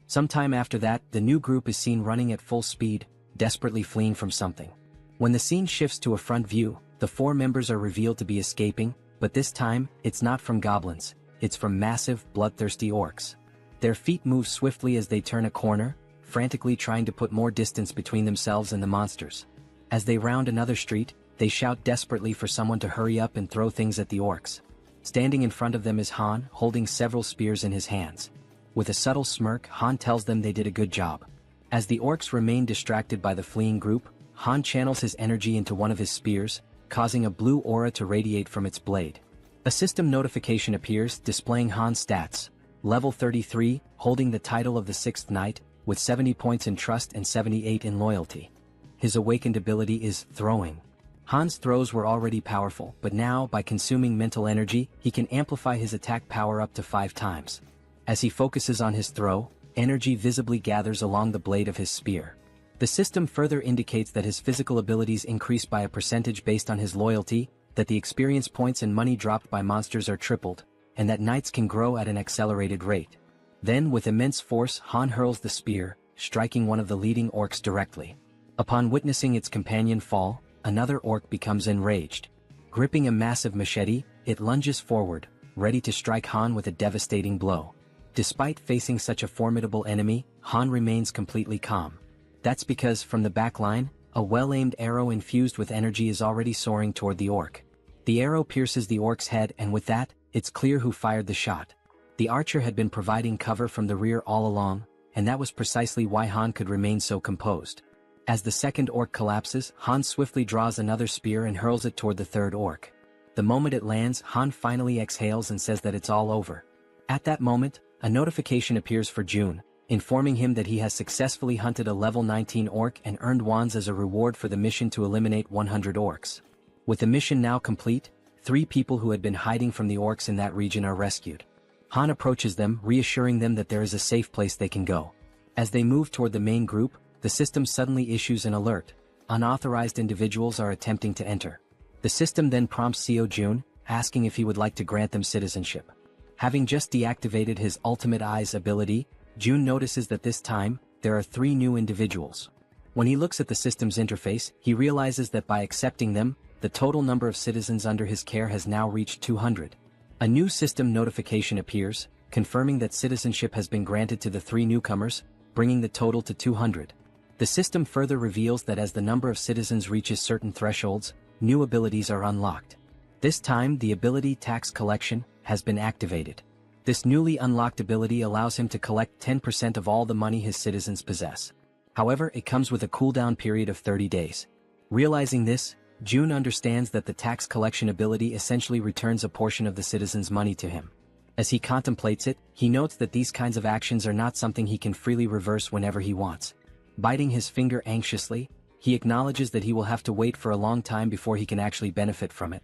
Sometime after that, the new group is seen running at full speed, desperately fleeing from something. When the scene shifts to a front view, the four members are revealed to be escaping, but this time, it's not from goblins, it's from massive, bloodthirsty orcs. Their feet move swiftly as they turn a corner, frantically trying to put more distance between themselves and the monsters. As they round another street, they shout desperately for someone to hurry up and throw things at the orcs. Standing in front of them is Han, holding several spears in his hands. With a subtle smirk, Han tells them they did a good job. As the orcs remain distracted by the fleeing group, Han channels his energy into one of his spears, causing a blue aura to radiate from its blade. A system notification appears displaying Han's stats. Level 33, holding the title of the 6th Knight, with 70 points in trust and 78 in loyalty. His awakened ability is throwing. Han's throws were already powerful, but now, by consuming mental energy, he can amplify his attack power up to 5 times. As he focuses on his throw, energy visibly gathers along the blade of his spear. The system further indicates that his physical abilities increase by a percentage based on his loyalty, that the experience points and money dropped by monsters are tripled, and that knights can grow at an accelerated rate. Then, with immense force, Han hurls the spear, striking one of the leading orcs directly. Upon witnessing its companion fall, another orc becomes enraged. Gripping a massive machete, it lunges forward, ready to strike Han with a devastating blow. Despite facing such a formidable enemy, Han remains completely calm. That's because, from the back line, a well-aimed arrow infused with energy is already soaring toward the orc. The arrow pierces the orc's head, and with that, it's clear who fired the shot. The archer had been providing cover from the rear all along, and that was precisely why Han could remain so composed. As the second orc collapses, Han swiftly draws another spear and hurls it toward the third orc. The moment it lands, Han finally exhales and says that it's all over. At that moment, a notification appears for June, informing him that he has successfully hunted a level 19 orc and earned wands as a reward for the mission to eliminate 100 orcs. With the mission now complete, 3 people who had been hiding from the orcs in that region are rescued. Han approaches them, reassuring them that there is a safe place they can go. As they move toward the main group, the system suddenly issues an alert. Unauthorized individuals are attempting to enter. The system then prompts Seo Jun, asking if he would like to grant them citizenship. Having just deactivated his Ultimate Eyes ability, Jun notices that this time, there are 3 new individuals. When he looks at the system's interface, he realizes that by accepting them, the total number of citizens under his care has now reached 200. A new system notification appears, confirming that citizenship has been granted to the 3 newcomers, bringing the total to 200. The system further reveals that as the number of citizens reaches certain thresholds, new abilities are unlocked. This time, the ability Tax Collection has been activated. This newly unlocked ability allows him to collect 10% of all the money his citizens possess. However, it comes with a cooldown period of 30 days. Realizing this, Jun understands that the tax collection ability essentially returns a portion of the citizens' money to him. As he contemplates it, he notes that these kinds of actions are not something he can freely reverse whenever he wants. Biting his finger anxiously, he acknowledges that he will have to wait for a long time before he can actually benefit from it.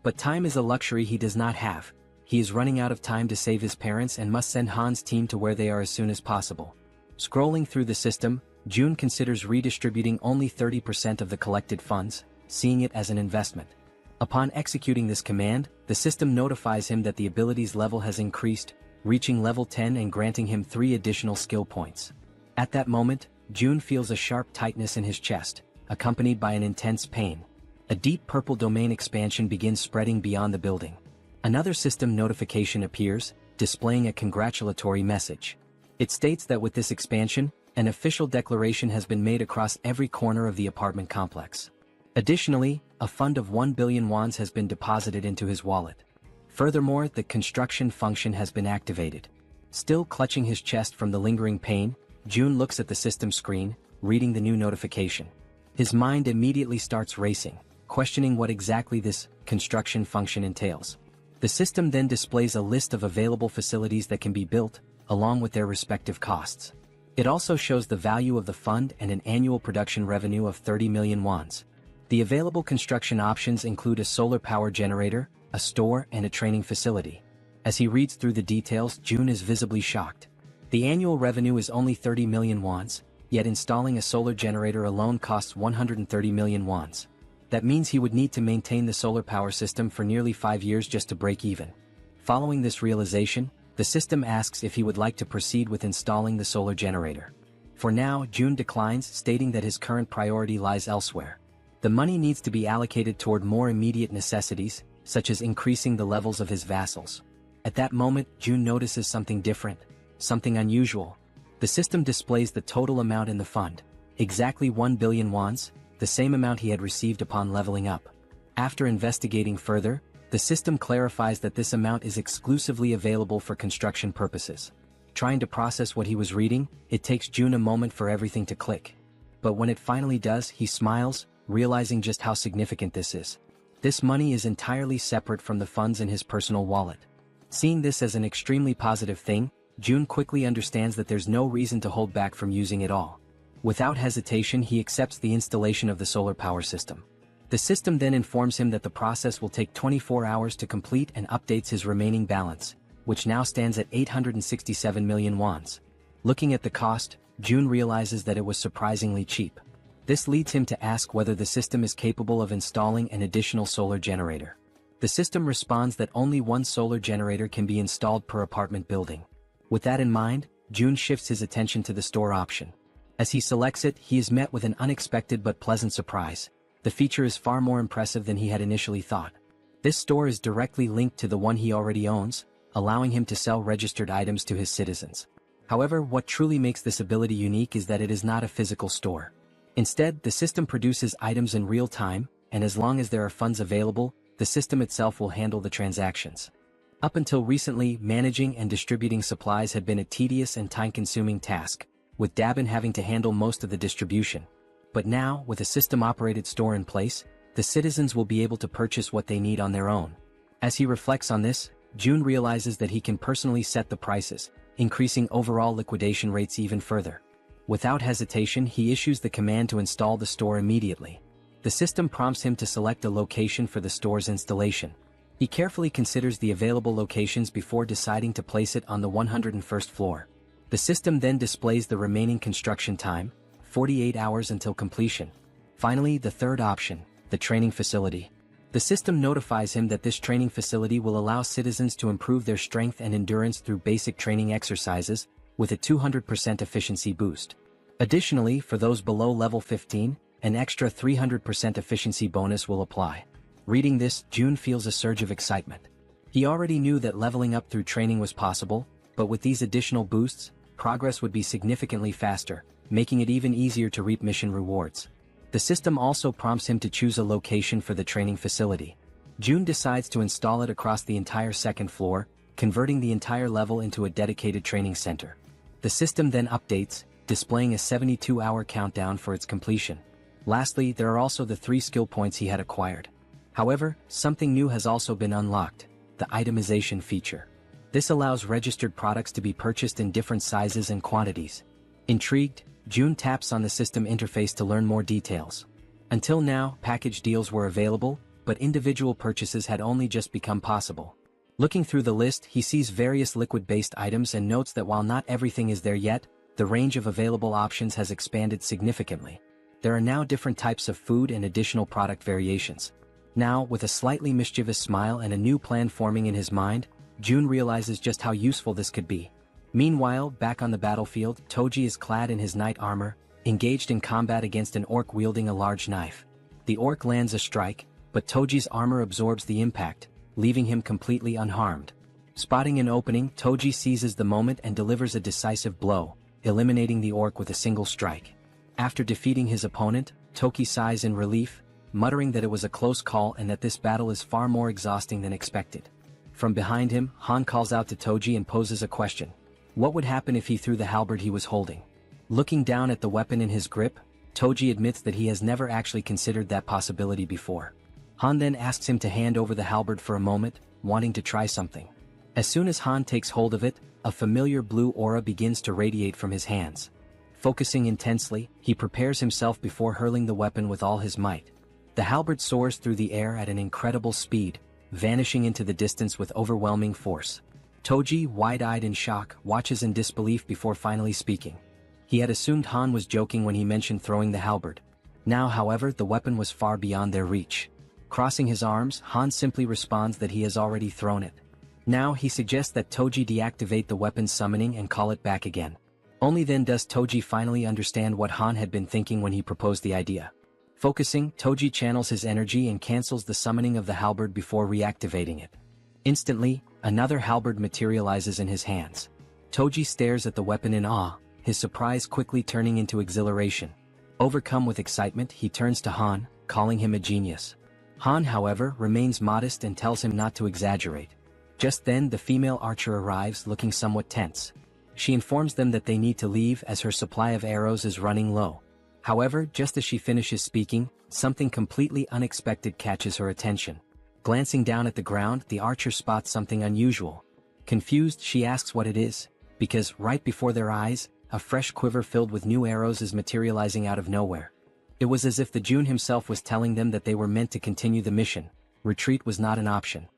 But time is a luxury he does not have. He is running out of time to save his parents and must send Han's team to where they are as soon as possible. Scrolling through the system, Jun considers redistributing only 30% of the collected funds, seeing it as an investment. Upon executing this command, the system notifies him that the ability's level has increased, reaching level 10 and granting him 3 additional skill points. At that moment, Jun feels a sharp tightness in his chest, accompanied by an intense pain. A deep purple domain expansion begins spreading beyond the building. Another system notification appears, displaying a congratulatory message. It states that with this expansion, an official declaration has been made across every corner of the apartment complex. Additionally, a fund of 1 billion wands has been deposited into his wallet. Furthermore, the construction function has been activated. Still clutching his chest from the lingering pain, Jun looks at the system screen, reading the new notification. His mind immediately starts racing, questioning what exactly this construction function entails. The system then displays a list of available facilities that can be built, along with their respective costs. It also shows the value of the fund and an annual production revenue of 30 million wands. The available construction options include a solar power generator, a store, and a training facility. As he reads through the details, Jun is visibly shocked. The annual revenue is only 30 million wands, yet installing a solar generator alone costs 130 million wands. That means he would need to maintain the solar power system for nearly 5 years just to break even. Following this realization, the system asks if he would like to proceed with installing the solar generator. For now, Jun declines, stating that his current priority lies elsewhere. The money needs to be allocated toward more immediate necessities, such as increasing the levels of his vassals. At that moment, Jun notices something different, something unusual. The system displays the total amount in the fund, exactly 1 billion wands, the same amount he had received upon leveling up. After investigating further, the system clarifies that this amount is exclusively available for construction purposes. Trying to process what he was reading, it takes Jun a moment for everything to click. But when it finally does, he smiles, realizing just how significant this is. This money is entirely separate from the funds in his personal wallet. Seeing this as an extremely positive thing, Jun quickly understands that there's no reason to hold back from using it all. Without hesitation, he accepts the installation of the solar power system. The system then informs him that the process will take 24 hours to complete and updates his remaining balance, which now stands at 867 million wons. Looking at the cost, Jun realizes that it was surprisingly cheap. This leads him to ask whether the system is capable of installing an additional solar generator. The system responds that only one solar generator can be installed per apartment building. With that in mind, Jun shifts his attention to the store option. As he selects it, he is met with an unexpected but pleasant surprise. The feature is far more impressive than he had initially thought. This store is directly linked to the one he already owns, allowing him to sell registered items to his citizens. However, what truly makes this ability unique is that it is not a physical store. Instead, the system produces items in real time, and as long as there are funds available, the system itself will handle the transactions. Up until recently, managing and distributing supplies had been a tedious and time-consuming task, with Dabin having to handle most of the distribution. But now, with a system-operated store in place, the citizens will be able to purchase what they need on their own. As he reflects on this, Jun realizes that he can personally set the prices, increasing overall liquidation rates even further. Without hesitation, he issues the command to install the store immediately. The system prompts him to select a location for the store's installation. He carefully considers the available locations before deciding to place it on the 101st floor. The system then displays the remaining construction time, 48 hours until completion. Finally, the third option, the training facility. The system notifies him that this training facility will allow citizens to improve their strength and endurance through basic training exercises, with a 200% efficiency boost. Additionally, for those below level 15, an extra 300% efficiency bonus will apply. Reading this, Jun feels a surge of excitement. He already knew that leveling up through training was possible, but with these additional boosts, progress would be significantly faster, making it even easier to reap mission rewards. The system also prompts him to choose a location for the training facility. Jun decides to install it across the entire second floor, converting the entire level into a dedicated training center. The system then updates, displaying a 72-hour countdown for its completion. Lastly, there are also the 3 skill points he had acquired. However, something new has also been unlocked, the itemization feature. This allows registered products to be purchased in different sizes and quantities. Intrigued, Jun taps on the system interface to learn more details. Until now, package deals were available, but individual purchases had only just become possible. Looking through the list, he sees various liquid-based items and notes that while not everything is there yet, the range of available options has expanded significantly. There are now different types of food and additional product variations. Now, with a slightly mischievous smile and a new plan forming in his mind, Jun realizes just how useful this could be. Meanwhile, back on the battlefield, Toji is clad in his knight armor, engaged in combat against an orc wielding a large knife. The orc lands a strike, but Toji's armor absorbs the impact, leaving him completely unharmed. Spotting an opening, Toji seizes the moment and delivers a decisive blow, eliminating the orc with a single strike. After defeating his opponent, Toki sighs in relief, muttering that it was a close call and that this battle is far more exhausting than expected. From behind him, Han calls out to Toji and poses a question. What would happen if he threw the halberd he was holding? Looking down at the weapon in his grip, Toji admits that he has never actually considered that possibility before. Han then asks him to hand over the halberd for a moment, wanting to try something. As soon as Han takes hold of it, a familiar blue aura begins to radiate from his hands. Focusing intensely, he prepares himself before hurling the weapon with all his might. The halberd soars through the air at an incredible speed, vanishing into the distance with overwhelming force. Toji, wide-eyed in shock, watches in disbelief before finally speaking. He had assumed Han was joking when he mentioned throwing the halberd. Now, however, the weapon was far beyond their reach. Crossing his arms, Han simply responds that he has already thrown it. Now he suggests that Toji deactivate the weapon's summoning and call it back again. Only then does Toji finally understand what Han had been thinking when he proposed the idea. Focusing, Toji channels his energy and cancels the summoning of the halberd before reactivating it. Instantly, another halberd materializes in his hands. Toji stares at the weapon in awe, his surprise quickly turning into exhilaration. Overcome with excitement, he turns to Han, calling him a genius. Han, however, remains modest and tells him not to exaggerate. Just then, the female archer arrives, looking somewhat tense. She informs them that they need to leave as her supply of arrows is running low. However, just as she finishes speaking, something completely unexpected catches her attention. Glancing down at the ground, the archer spots something unusual. Confused, she asks what it is, because right before their eyes, a fresh quiver filled with new arrows is materializing out of nowhere. It was as if the June himself was telling them that they were meant to continue the mission. Retreat was not an option.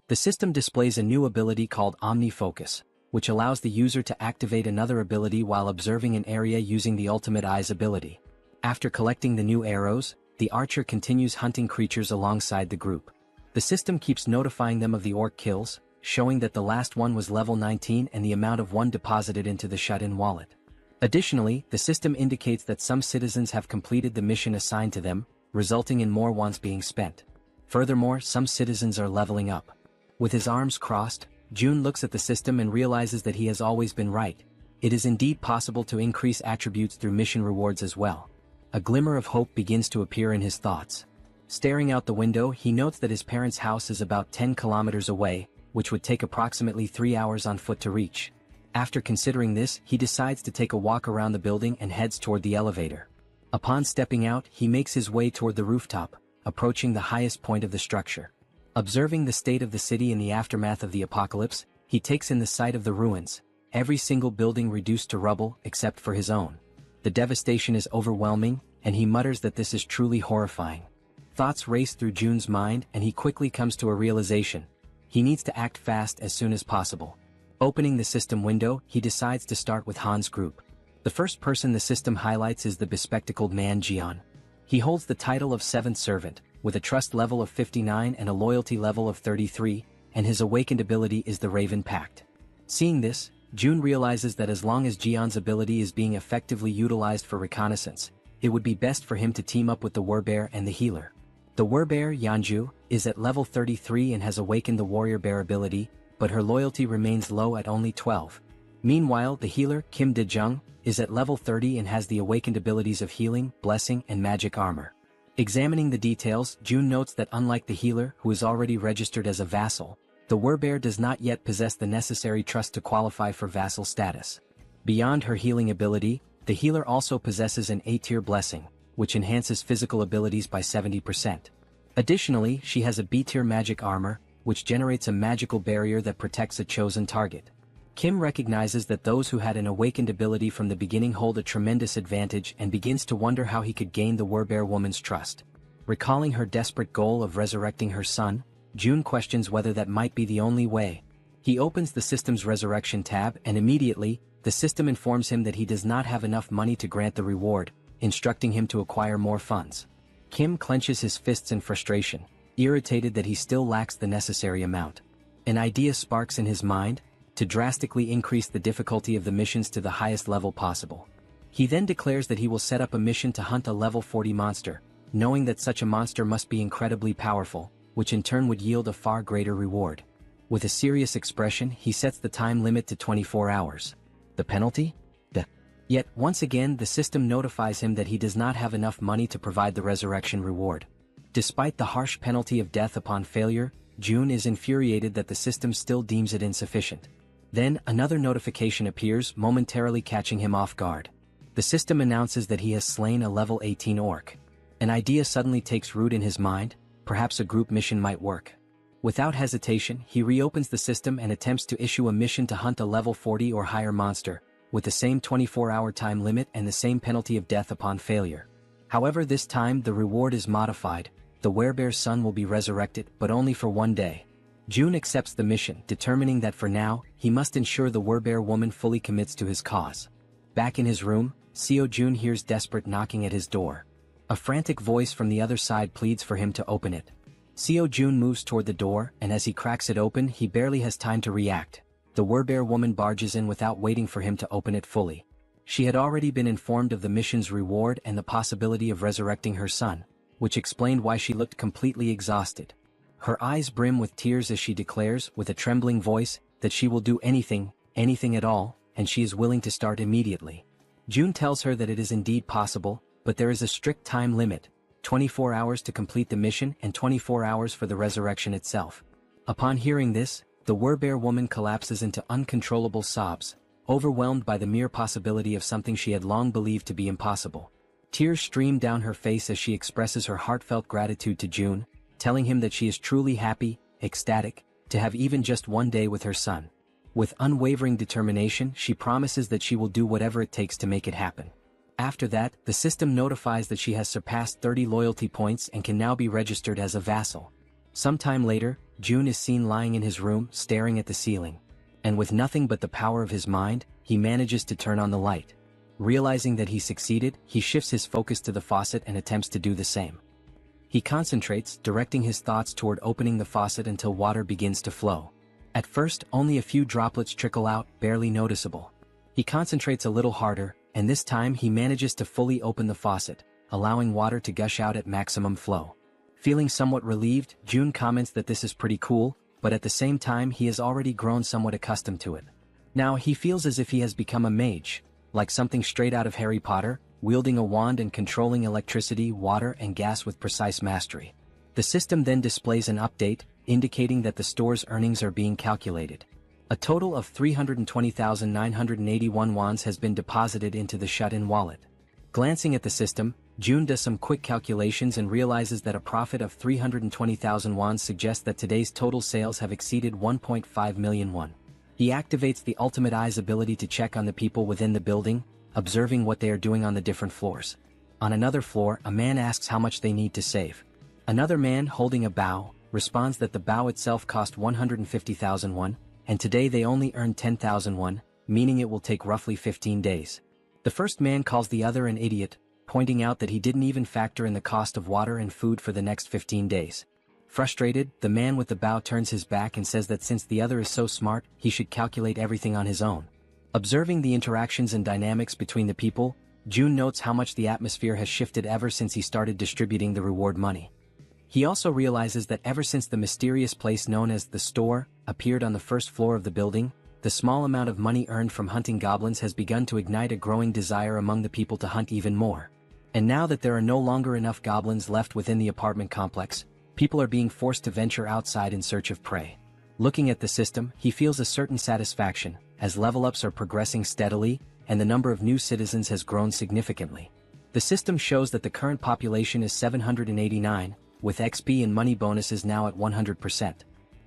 The system displays a new ability called OmniFocus, which allows the user to activate another ability while observing an area using the Ultimate Eyes ability. After collecting the new arrows, the archer continues hunting creatures alongside the group. The system keeps notifying them of the orc kills, showing that the last one was level 19 and the amount of one deposited into the shut-in wallet. Additionally, the system indicates that some citizens have completed the mission assigned to them, resulting in more ones being spent. Furthermore, some citizens are leveling up. With his arms crossed, June looks at the system and realizes that he has always been right. It is indeed possible to increase attributes through mission rewards as well. A glimmer of hope begins to appear in his thoughts. Staring out the window, he notes that his parents' house is about 10 kilometers away, which would take approximately 3 hours on foot to reach. After considering this, he decides to take a walk around the building and heads toward the elevator. Upon stepping out, he makes his way toward the rooftop, approaching the highest point of the structure. Observing the state of the city in the aftermath of the apocalypse, he takes in the sight of the ruins, every single building reduced to rubble except for his own. The devastation is overwhelming, and he mutters that this is truly horrifying. Thoughts race through June's mind and he quickly comes to a realization. He needs to act fast as soon as possible. Opening the system window, he decides to start with Han's group. The first person the system highlights is the bespectacled man Jaehyeon. He holds the title of 7th Servant, with a trust level of 59 and a loyalty level of 33, and his awakened ability is the Raven Pact. Seeing this, June realizes that as long as Jaehyeon's ability is being effectively utilized for reconnaissance, it would be best for him to team up with the Warbear and the healer. The Warbear, Yeonju, is at level 33 and has awakened the Warrior Bear ability, but her loyalty remains low at only 12. Meanwhile, the healer, Kim De-jung, is at level 30 and has the awakened abilities of healing, blessing, and magic armor. Examining the details, June notes that unlike the healer, who is already registered as a vassal, the Warbear does not yet possess the necessary trust to qualify for vassal status. Beyond her healing ability, the healer also possesses an A-tier blessing, which enhances physical abilities by 70%. Additionally, she has a B-tier magic armor, which generates a magical barrier that protects a chosen target. Kim recognizes that those who had an awakened ability from the beginning hold a tremendous advantage and begins to wonder how he could gain the Warbear woman's trust. Recalling her desperate goal of resurrecting her son, June questions whether that might be the only way. He opens the system's resurrection tab and immediately, the system informs him that he does not have enough money to grant the reward, instructing him to acquire more funds. Kim clenches his fists in frustration, irritated that he still lacks the necessary amount. An idea sparks in his mind, to drastically increase the difficulty of the missions to the highest level possible. He then declares that he will set up a mission to hunt a level 40 monster, knowing that such a monster must be incredibly powerful, which in turn would yield a far greater reward. With a serious expression, he sets the time limit to 24 hours. The penalty? Death. Yet, once again, the system notifies him that he does not have enough money to provide the resurrection reward. Despite the harsh penalty of death upon failure, June is infuriated that the system still deems it insufficient. Then, another notification appears, momentarily catching him off guard. The system announces that he has slain a level 18 orc. An idea suddenly takes root in his mind, perhaps a group mission might work. Without hesitation, he reopens the system and attempts to issue a mission to hunt a level 40 or higher monster, with the same 24-hour time limit and the same penalty of death upon failure. However, this time the reward is modified. The Werebear's son will be resurrected, but only for 1 day. June accepts the mission, determining that for now, he must ensure the Werebear woman fully commits to his cause. Back in his room, Seo Jun hears desperate knocking at his door. A frantic voice from the other side pleads for him to open it. Seo Jun moves toward the door, and as he cracks it open, he barely has time to react. The Werebear woman barges in without waiting for him to open it fully. She had already been informed of the mission's reward and the possibility of resurrecting her son, which explained why she looked completely exhausted. Her eyes brim with tears as she declares, with a trembling voice, that she will do anything, anything at all, and she is willing to start immediately. June tells her that it is indeed possible, but there is a strict time limit, 24 hours to complete the mission and 24 hours for the resurrection itself. Upon hearing this, the Werebear woman collapses into uncontrollable sobs, overwhelmed by the mere possibility of something she had long believed to be impossible. Tears stream down her face as she expresses her heartfelt gratitude to June, telling him that she is truly happy, ecstatic, to have even just one day with her son. With unwavering determination, she promises that she will do whatever it takes to make it happen. After that, the system notifies that she has surpassed 30 loyalty points and can now be registered as a vassal. Sometime later, June is seen lying in his room, staring at the ceiling. And with nothing but the power of his mind, he manages to turn on the light. Realizing that he succeeded, he shifts his focus to the faucet and attempts to do the same. He concentrates, directing his thoughts toward opening the faucet until water begins to flow. At first, only a few droplets trickle out, barely noticeable. He concentrates a little harder, and this time he manages to fully open the faucet, allowing water to gush out at maximum flow. Feeling somewhat relieved, June comments that this is pretty cool, but at the same time he has already grown somewhat accustomed to it. Now he feels as if he has become a mage, like something straight out of Harry Potter, wielding a wand and controlling electricity, water, and gas with precise mastery. The system then displays an update, indicating that the store's earnings are being calculated. A total of 320,981 wons has been deposited into the shut-in wallet. Glancing at the system, June does some quick calculations and realizes that a profit of 320,000 wons suggests that today's total sales have exceeded 1.5 million won. He activates the Ultimate Eye's ability to check on the people within the building, observing what they are doing on the different floors. On another floor, a man asks how much they need to save. Another man, holding a bow, responds that the bow itself cost 150,000 won, and today they only earn 10,000 won, meaning it will take roughly 15 days. The first man calls the other an idiot, pointing out that he didn't even factor in the cost of water and food for the next 15 days. Frustrated, the man with the bow turns his back and says that since the other is so smart, he should calculate everything on his own. Observing the interactions and dynamics between the people, June notes how much the atmosphere has shifted ever since he started distributing the reward money. He also realizes that ever since the mysterious place known as the store appeared on the first floor of the building, the small amount of money earned from hunting goblins has begun to ignite a growing desire among the people to hunt even more. And now that there are no longer enough goblins left within the apartment complex, people are being forced to venture outside in search of prey. Looking at the system, he feels a certain satisfaction, as level-ups are progressing steadily, and the number of new citizens has grown significantly. The system shows that the current population is 789, with XP and money bonuses now at 100%.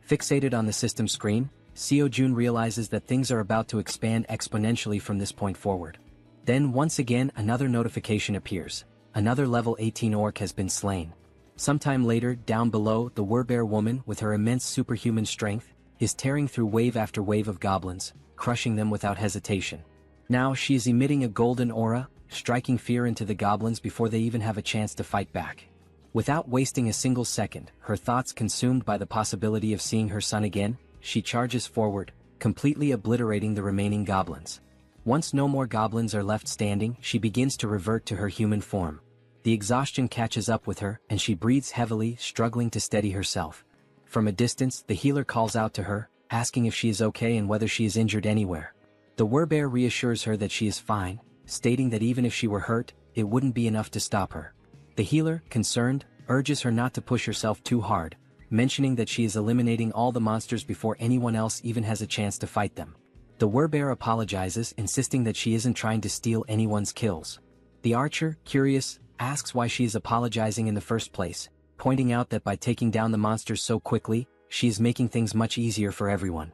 Fixated on the system screen, Seo Jun realizes that things are about to expand exponentially from this point forward. Then once again another notification appears. Another level 18 orc has been slain. Sometime later, down below, the Werbear woman, with her immense superhuman strength, is tearing through wave after wave of goblins, crushing them without hesitation. Now she is emitting a golden aura, striking fear into the goblins before they even have a chance to fight back. Without wasting a single second, her thoughts consumed by the possibility of seeing her son again, she charges forward, completely obliterating the remaining goblins. Once no more goblins are left standing, she begins to revert to her human form. The exhaustion catches up with her, and she breathes heavily, struggling to steady herself. From a distance, the healer calls out to her, asking if she is okay and whether she is injured anywhere. The Werbear reassures her that she is fine, stating that even if she were hurt, it wouldn't be enough to stop her. The healer, concerned, urges her not to push herself too hard, mentioning that she is eliminating all the monsters before anyone else even has a chance to fight them. The Werbear apologizes, insisting that she isn't trying to steal anyone's kills. The archer, curious, asks why she is apologizing in the first place, pointing out that by taking down the monsters so quickly, she is making things much easier for everyone.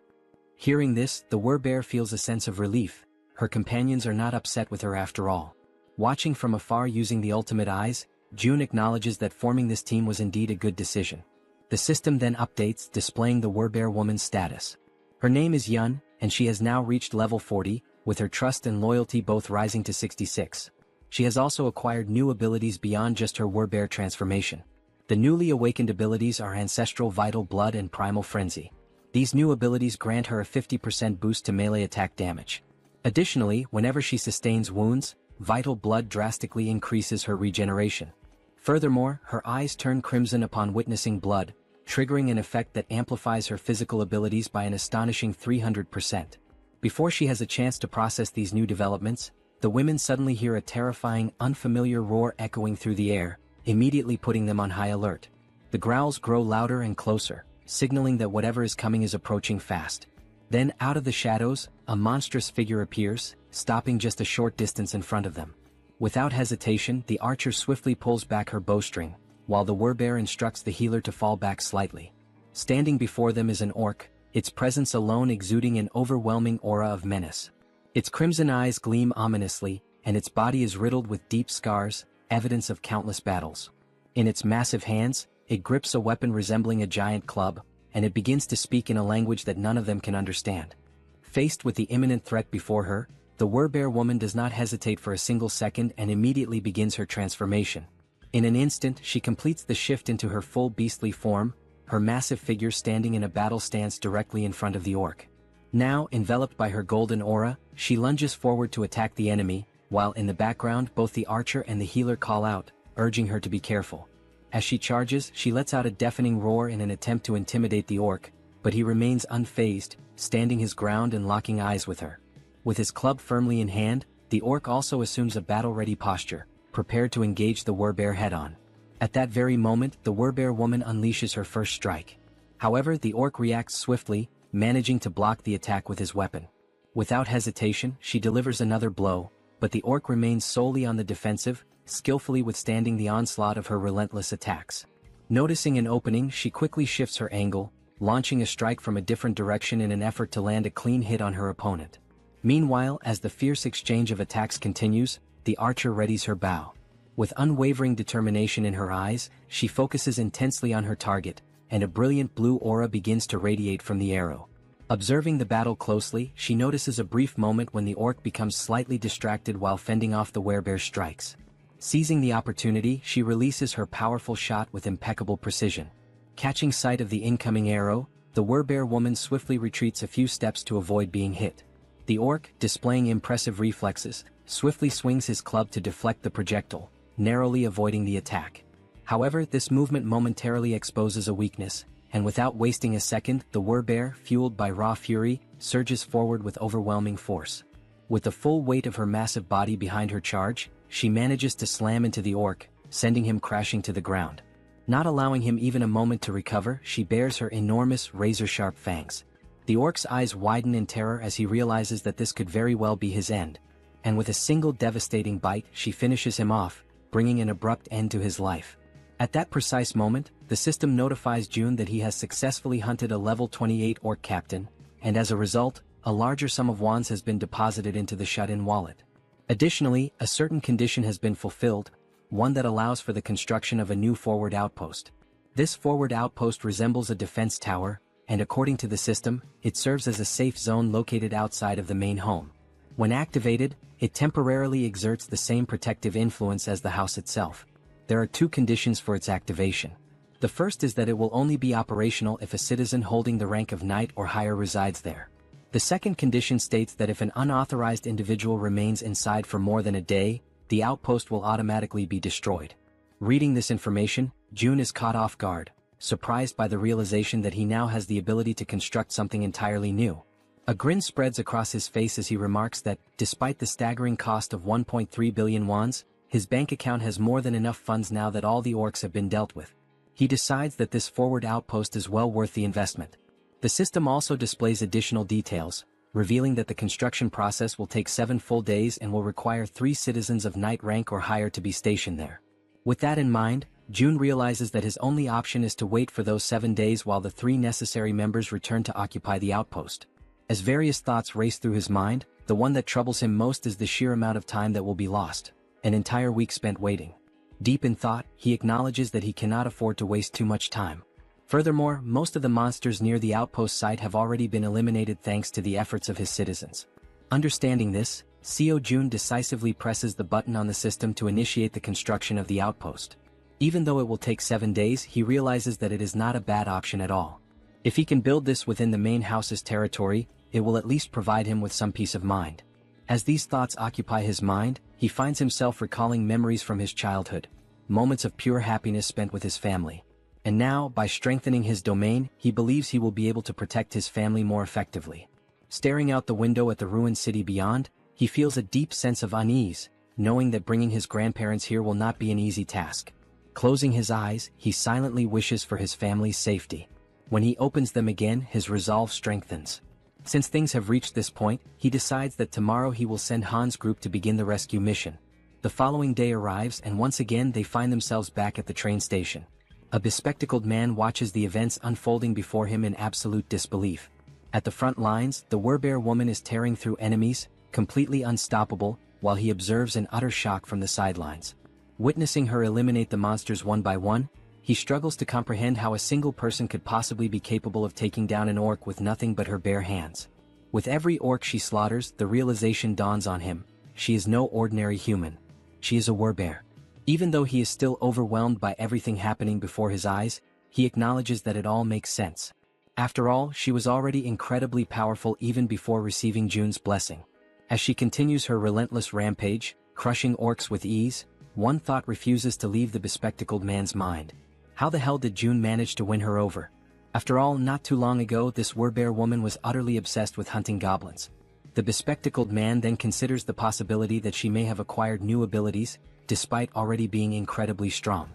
Hearing this, the Werbear feels a sense of relief. Her companions are not upset with her after all. Watching from afar using the ultimate eyes, June acknowledges that forming this team was indeed a good decision. The system then updates, displaying the Werbear woman's status. Her name is Yun, and she has now reached level 40, with her trust and loyalty both rising to 66. She has also acquired new abilities beyond just her Werbear transformation. The newly awakened abilities are Ancestral Vital Blood and Primal Frenzy. These new abilities grant her a 50% boost to melee attack damage. Additionally, whenever she sustains wounds, Vital Blood drastically increases her regeneration. Furthermore, her eyes turn crimson upon witnessing blood, triggering an effect that amplifies her physical abilities by an astonishing 300%. Before she has a chance to process these new developments, the women suddenly hear a terrifying, unfamiliar roar echoing through the air, immediately putting them on high alert. The growls grow louder and closer, signaling that whatever is coming is approaching fast. Then, out of the shadows, a monstrous figure appears, stopping just a short distance in front of them. Without hesitation, the archer swiftly pulls back her bowstring, while the werebear instructs the healer to fall back slightly. Standing before them is an orc, its presence alone exuding an overwhelming aura of menace. Its crimson eyes gleam ominously, and its body is riddled with deep scars, evidence of countless battles. In its massive hands, it grips a weapon resembling a giant club, and it begins to speak in a language that none of them can understand. Faced with the imminent threat before her, the werebear woman does not hesitate for a single second and immediately begins her transformation. In an instant, she completes the shift into her full beastly form, her massive figure standing in a battle stance directly in front of the orc. Now, enveloped by her golden aura, she lunges forward to attack the enemy, while in the background both the archer and the healer call out, urging her to be careful. As she charges, she lets out a deafening roar in an attempt to intimidate the orc, but he remains unfazed, standing his ground and locking eyes with her. With his club firmly in hand, the orc also assumes a battle-ready posture, prepared to engage the werebear head-on. At that very moment, the werebear woman unleashes her first strike. However, the orc reacts swiftly, managing to block the attack with his weapon. Without hesitation, she delivers another blow, but the orc remains solely on the defensive, skillfully withstanding the onslaught of her relentless attacks. Noticing an opening, she quickly shifts her angle, launching a strike from a different direction in an effort to land a clean hit on her opponent. Meanwhile, as the fierce exchange of attacks continues, the archer readies her bow. With unwavering determination in her eyes, she focuses intensely on her target, and a brilliant blue aura begins to radiate from the arrow. Observing the battle closely, she notices a brief moment when the orc becomes slightly distracted while fending off the werebear's strikes. Seizing the opportunity, she releases her powerful shot with impeccable precision. Catching sight of the incoming arrow, the werebear woman swiftly retreats a few steps to avoid being hit. The orc, displaying impressive reflexes, swiftly swings his club to deflect the projectile, narrowly avoiding the attack. However, this movement momentarily exposes a weakness, and without wasting a second, the werebear, fueled by raw fury, surges forward with overwhelming force. With the full weight of her massive body behind her charge, she manages to slam into the orc, sending him crashing to the ground. Not allowing him even a moment to recover, she bares her enormous, razor-sharp fangs. The orc's eyes widen in terror as he realizes that this could very well be his end, and with a single devastating bite, she finishes him off, bringing an abrupt end to his life. At that precise moment, the system notifies June that he has successfully hunted a level 28 orc captain, and as a result, a larger sum of wands has been deposited into the shut-in wallet. Additionally, a certain condition has been fulfilled, one that allows for the construction of a new forward outpost. This forward outpost resembles a defense tower, and according to the system, it serves as a safe zone located outside of the main home. When activated, it temporarily exerts the same protective influence as the house itself. There are two conditions for its activation. The first is that it will only be operational if a citizen holding the rank of knight or higher resides there. The second condition states that if an unauthorized individual remains inside for more than a day, the outpost will automatically be destroyed. Reading this information, June is caught off guard, surprised by the realization that he now has the ability to construct something entirely new. A grin spreads across his face as he remarks that, despite the staggering cost of 1.3 billion wands, his bank account has more than enough funds now that all the orcs have been dealt with. He decides that this forward outpost is well worth the investment. The system also displays additional details, revealing that the construction process will take 7 full days and will require 3 citizens of knight rank or higher to be stationed there. With that in mind, June realizes that his only option is to wait for those 7 days while the 3 necessary members return to occupy the outpost. As various thoughts race through his mind, the one that troubles him most is the sheer amount of time that will be lost. An entire week spent waiting. Deep in thought, he acknowledges that he cannot afford to waste too much time. Furthermore, most of the monsters near the outpost site have already been eliminated thanks to the efforts of his citizens. Understanding this, Seo Jun decisively presses the button on the system to initiate the construction of the outpost. Even though it will take 7 days, he realizes that it is not a bad option at all. If he can build this within the main house's territory, it will at least provide him with some peace of mind. As these thoughts occupy his mind, he finds himself recalling memories from his childhood, moments of pure happiness spent with his family. And now, by strengthening his domain, he believes he will be able to protect his family more effectively. Staring out the window at the ruined city beyond, he feels a deep sense of unease, knowing that bringing his grandparents here will not be an easy task. Closing his eyes, he silently wishes for his family's safety. When he opens them again, his resolve strengthens. Since things have reached this point, he decides that tomorrow he will send Han's group to begin the rescue mission. The following day arrives and once again they find themselves back at the train station. A bespectacled man watches the events unfolding before him in absolute disbelief. At the front lines, the Werbear woman is tearing through enemies, completely unstoppable, while he observes in utter shock from the sidelines. Witnessing her eliminate the monsters one by one, he struggles to comprehend how a single person could possibly be capable of taking down an orc with nothing but her bare hands. With every orc she slaughters, the realization dawns on him: she is no ordinary human. She is a Werbear. Even though he is still overwhelmed by everything happening before his eyes, he acknowledges that it all makes sense. After all, she was already incredibly powerful even before receiving Jun's blessing. As she continues her relentless rampage, crushing orcs with ease, one thought refuses to leave the bespectacled man's mind. How the hell did June manage to win her over? After all, not too long ago this Werbear woman was utterly obsessed with hunting goblins. The bespectacled man then considers the possibility that she may have acquired new abilities, despite already being incredibly strong.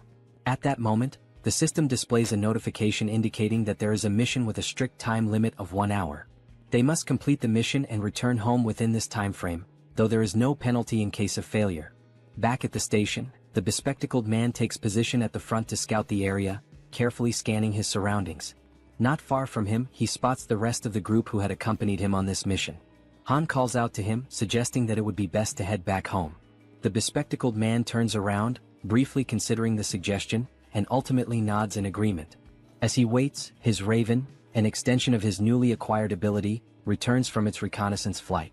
At that moment, the system displays a notification indicating that there is a mission with a strict time limit of 1 hour. They must complete the mission and return home within this time frame, though there is no penalty in case of failure. Back at the station, the bespectacled man takes position at the front to scout the area, carefully scanning his surroundings. Not far from him, he spots the rest of the group who had accompanied him on this mission. Han calls out to him, suggesting that it would be best to head back home. The bespectacled man turns around, briefly considering the suggestion, and ultimately nods in agreement. As he waits, his raven, an extension of his newly acquired ability, returns from its reconnaissance flight.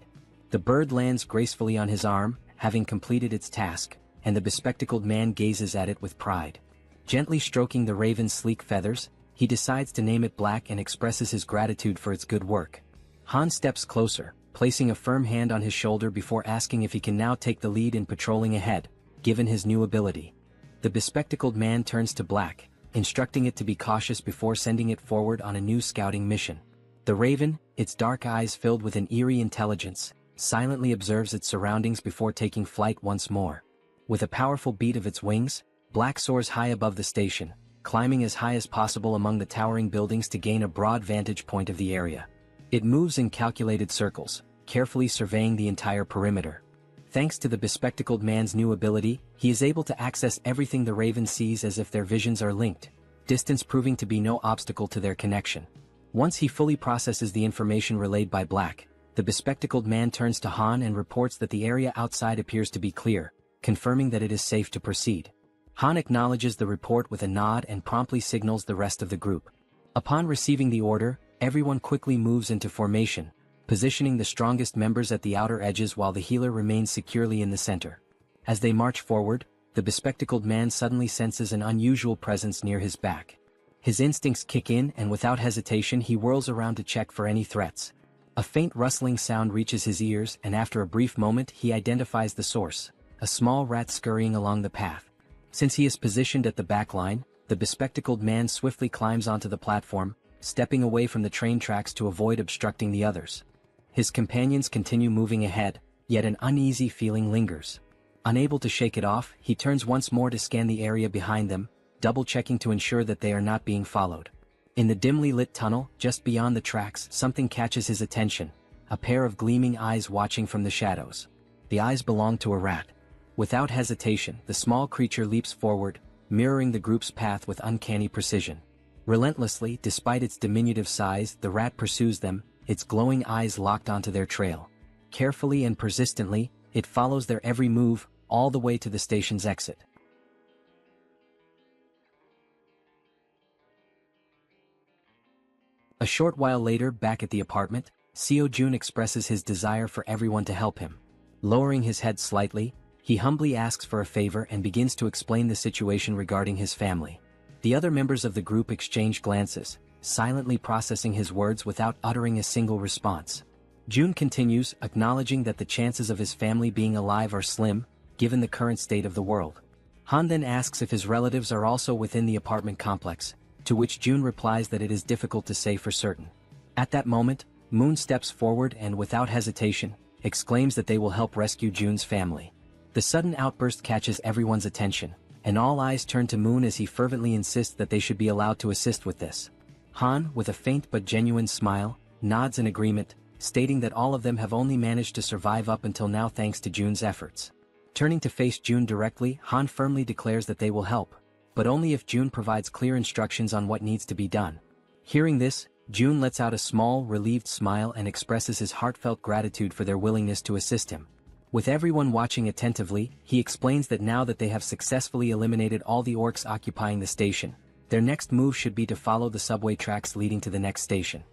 The bird lands gracefully on his arm, having completed its task, and the bespectacled man gazes at it with pride. Gently stroking the raven's sleek feathers, he decides to name it Black and expresses his gratitude for its good work. Han steps closer, placing a firm hand on his shoulder before asking if he can now take the lead in patrolling ahead, given his new ability. The bespectacled man turns to Black, instructing it to be cautious before sending it forward on a new scouting mission. The raven, its dark eyes filled with an eerie intelligence, silently observes its surroundings before taking flight once more. With a powerful beat of its wings, Black soars high above the station, climbing as high as possible among the towering buildings to gain a broad vantage point of the area. It moves in calculated circles, carefully surveying the entire perimeter. Thanks to the bespectacled man's new ability, he is able to access everything the raven sees as if their visions are linked, distance proving to be no obstacle to their connection. Once he fully processes the information relayed by Black, the bespectacled man turns to Han and reports that the area outside appears to be clear, confirming that it is safe to proceed. Han acknowledges the report with a nod and promptly signals the rest of the group. Upon receiving the order, everyone quickly moves into formation, positioning the strongest members at the outer edges while the healer remains securely in the center. As they march forward, the bespectacled man suddenly senses an unusual presence near his back. His instincts kick in and without hesitation he whirls around to check for any threats. A faint rustling sound reaches his ears and after a brief moment he identifies the source, a small rat scurrying along the path. Since he is positioned at the back line, the bespectacled man swiftly climbs onto the platform, stepping away from the train tracks to avoid obstructing the others. His companions continue moving ahead, yet an uneasy feeling lingers. Unable to shake it off, he turns once more to scan the area behind them, double-checking to ensure that they are not being followed. In the dimly lit tunnel, just beyond the tracks, something catches his attention, a pair of gleaming eyes watching from the shadows. The eyes belong to a rat. Without hesitation, the small creature leaps forward, mirroring the group's path with uncanny precision. Relentlessly, despite its diminutive size, the rat pursues them, its glowing eyes locked onto their trail. Carefully and persistently, it follows their every move, all the way to the station's exit. A short while later, back at the apartment, Seo Jun expresses his desire for everyone to help him. Lowering his head slightly, he humbly asks for a favor and begins to explain the situation regarding his family. The other members of the group exchange glances, silently processing his words without uttering a single response. Jun continues, acknowledging that the chances of his family being alive are slim, given the current state of the world. Han then asks if his relatives are also within the apartment complex, to which Jun replies that it is difficult to say for certain. At that moment, Moon steps forward and without hesitation, exclaims that they will help rescue Jun's family. The sudden outburst catches everyone's attention, and all eyes turn to Moon as he fervently insists that they should be allowed to assist with this. Han, with a faint but genuine smile, nods in agreement, stating that all of them have only managed to survive up until now thanks to Jun's efforts. Turning to face Jun directly, Han firmly declares that they will help, but only if Jun provides clear instructions on what needs to be done. Hearing this, Jun lets out a small, relieved smile and expresses his heartfelt gratitude for their willingness to assist him. With everyone watching attentively, he explains that now that they have successfully eliminated all the orcs occupying the station, their next move should be to follow the subway tracks leading to the next station.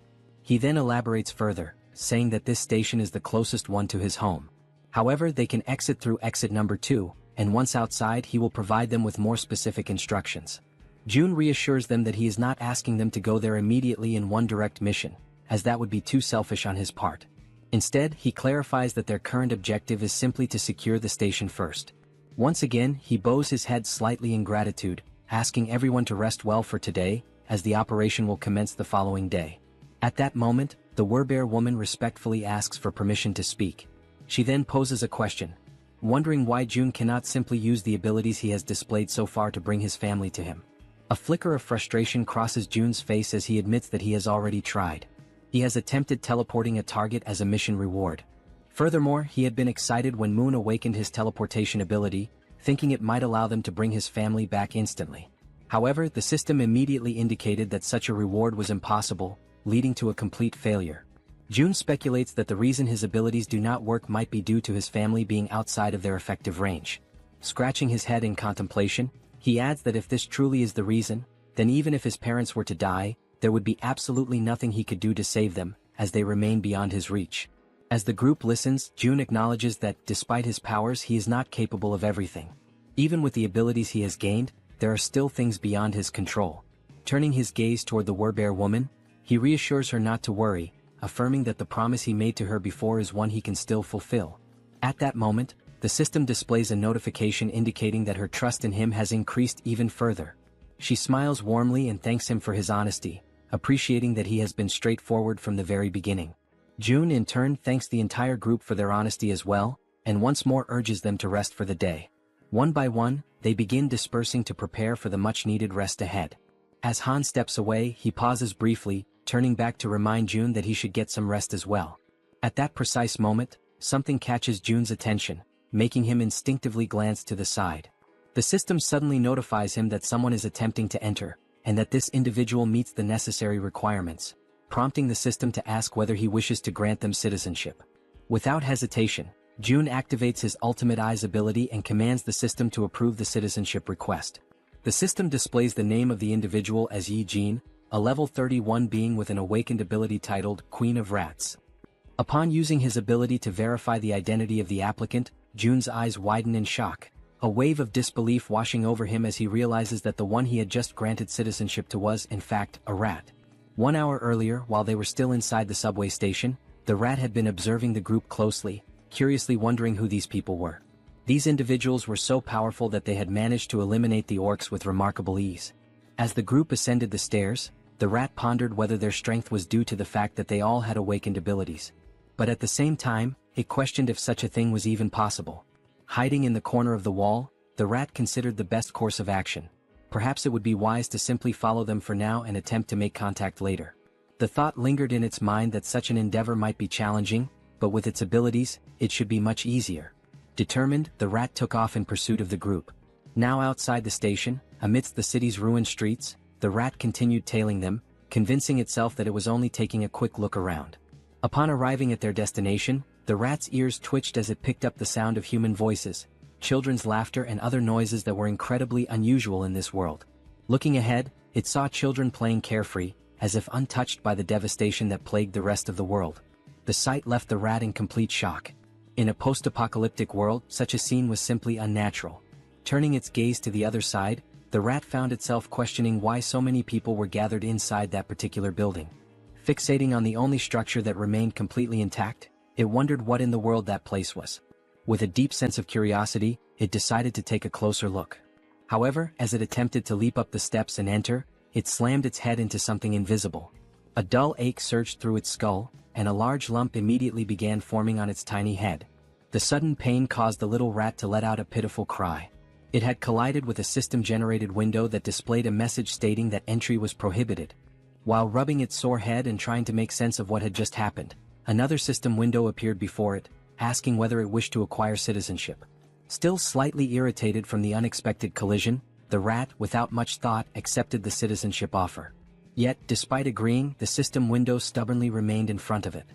He then elaborates further, saying that this station is the closest one to his home. However, they can exit through exit number 2, and once outside he will provide them with more specific instructions. Jun reassures them that he is not asking them to go there immediately in one direct mission, as that would be too selfish on his part. Instead, he clarifies that their current objective is simply to secure the station first. Once again, he bows his head slightly in gratitude, asking everyone to rest well for today, as the operation will commence the following day. At that moment, the Werbear woman respectfully asks for permission to speak. She then poses a question, wondering why Jun cannot simply use the abilities he has displayed so far to bring his family to him. A flicker of frustration crosses Jun's face as he admits that he has already tried. He has attempted teleporting a target as a mission reward. Furthermore, he had been excited when Moon awakened his teleportation ability, thinking it might allow them to bring his family back instantly. However, the system immediately indicated that such a reward was impossible, leading to a complete failure. Jun speculates that the reason his abilities do not work might be due to his family being outside of their effective range. Scratching his head in contemplation, he adds that if this truly is the reason, then even if his parents were to die, there would be absolutely nothing he could do to save them, as they remain beyond his reach. As the group listens, Jun acknowledges that, despite his powers, he is not capable of everything. Even with the abilities he has gained, there are still things beyond his control. Turning his gaze toward the Werbear woman, he reassures her not to worry, affirming that the promise he made to her before is one he can still fulfill. At that moment, the system displays a notification indicating that her trust in him has increased even further. She smiles warmly and thanks him for his honesty, appreciating that he has been straightforward from the very beginning. Jun in turn thanks the entire group for their honesty as well, and once more urges them to rest for the day. One by one, they begin dispersing to prepare for the much-needed rest ahead. As Han steps away, he pauses briefly, turning back to remind Jun that he should get some rest as well. At that precise moment, something catches Jun's attention, making him instinctively glance to the side. The system suddenly notifies him that someone is attempting to enter, and that this individual meets the necessary requirements, prompting the system to ask whether he wishes to grant them citizenship. Without hesitation, Jun activates his Ultimate Eyes ability and commands the system to approve the citizenship request. The system displays the name of the individual as Yi Jin, a level 31 being with an awakened ability titled Queen of Rats. Upon using his ability to verify the identity of the applicant, Jun's eyes widen in shock, a wave of disbelief washing over him as he realizes that the one he had just granted citizenship to was, in fact, a rat. 1 hour earlier, while they were still inside the subway station, the rat had been observing the group closely, curiously wondering who these people were. These individuals were so powerful that they had managed to eliminate the orcs with remarkable ease. As the group ascended the stairs, the rat pondered whether their strength was due to the fact that they all had awakened abilities. But at the same time, it questioned if such a thing was even possible. Hiding in the corner of the wall, the rat considered the best course of action. Perhaps it would be wise to simply follow them for now and attempt to make contact later. The thought lingered in its mind that such an endeavor might be challenging, but with its abilities, it should be much easier. Determined, the rat took off in pursuit of the group. Now outside the station, amidst the city's ruined streets, the rat continued tailing them, convincing itself that it was only taking a quick look around. Upon arriving at their destination, the rat's ears twitched as it picked up the sound of human voices, children's laughter and other noises that were incredibly unusual in this world. Looking ahead, it saw children playing carefree, as if untouched by the devastation that plagued the rest of the world. The sight left the rat in complete shock. In a post-apocalyptic world, such a scene was simply unnatural. Turning its gaze to the other side, the rat found itself questioning why so many people were gathered inside that particular building. Fixating on the only structure that remained completely intact, it wondered what in the world that place was. With a deep sense of curiosity, it decided to take a closer look. However, as it attempted to leap up the steps and enter, it slammed its head into something invisible. A dull ache surged through its skull, and a large lump immediately began forming on its tiny head. The sudden pain caused the little rat to let out a pitiful cry. It had collided with a system-generated window that displayed a message stating that entry was prohibited. While rubbing its sore head and trying to make sense of what had just happened, Another system window appeared before it, asking whether it wished to acquire citizenship. Still slightly irritated from the unexpected collision, the rat, without much thought, accepted the citizenship offer. Yet, despite agreeing, the system window stubbornly remained in front of it.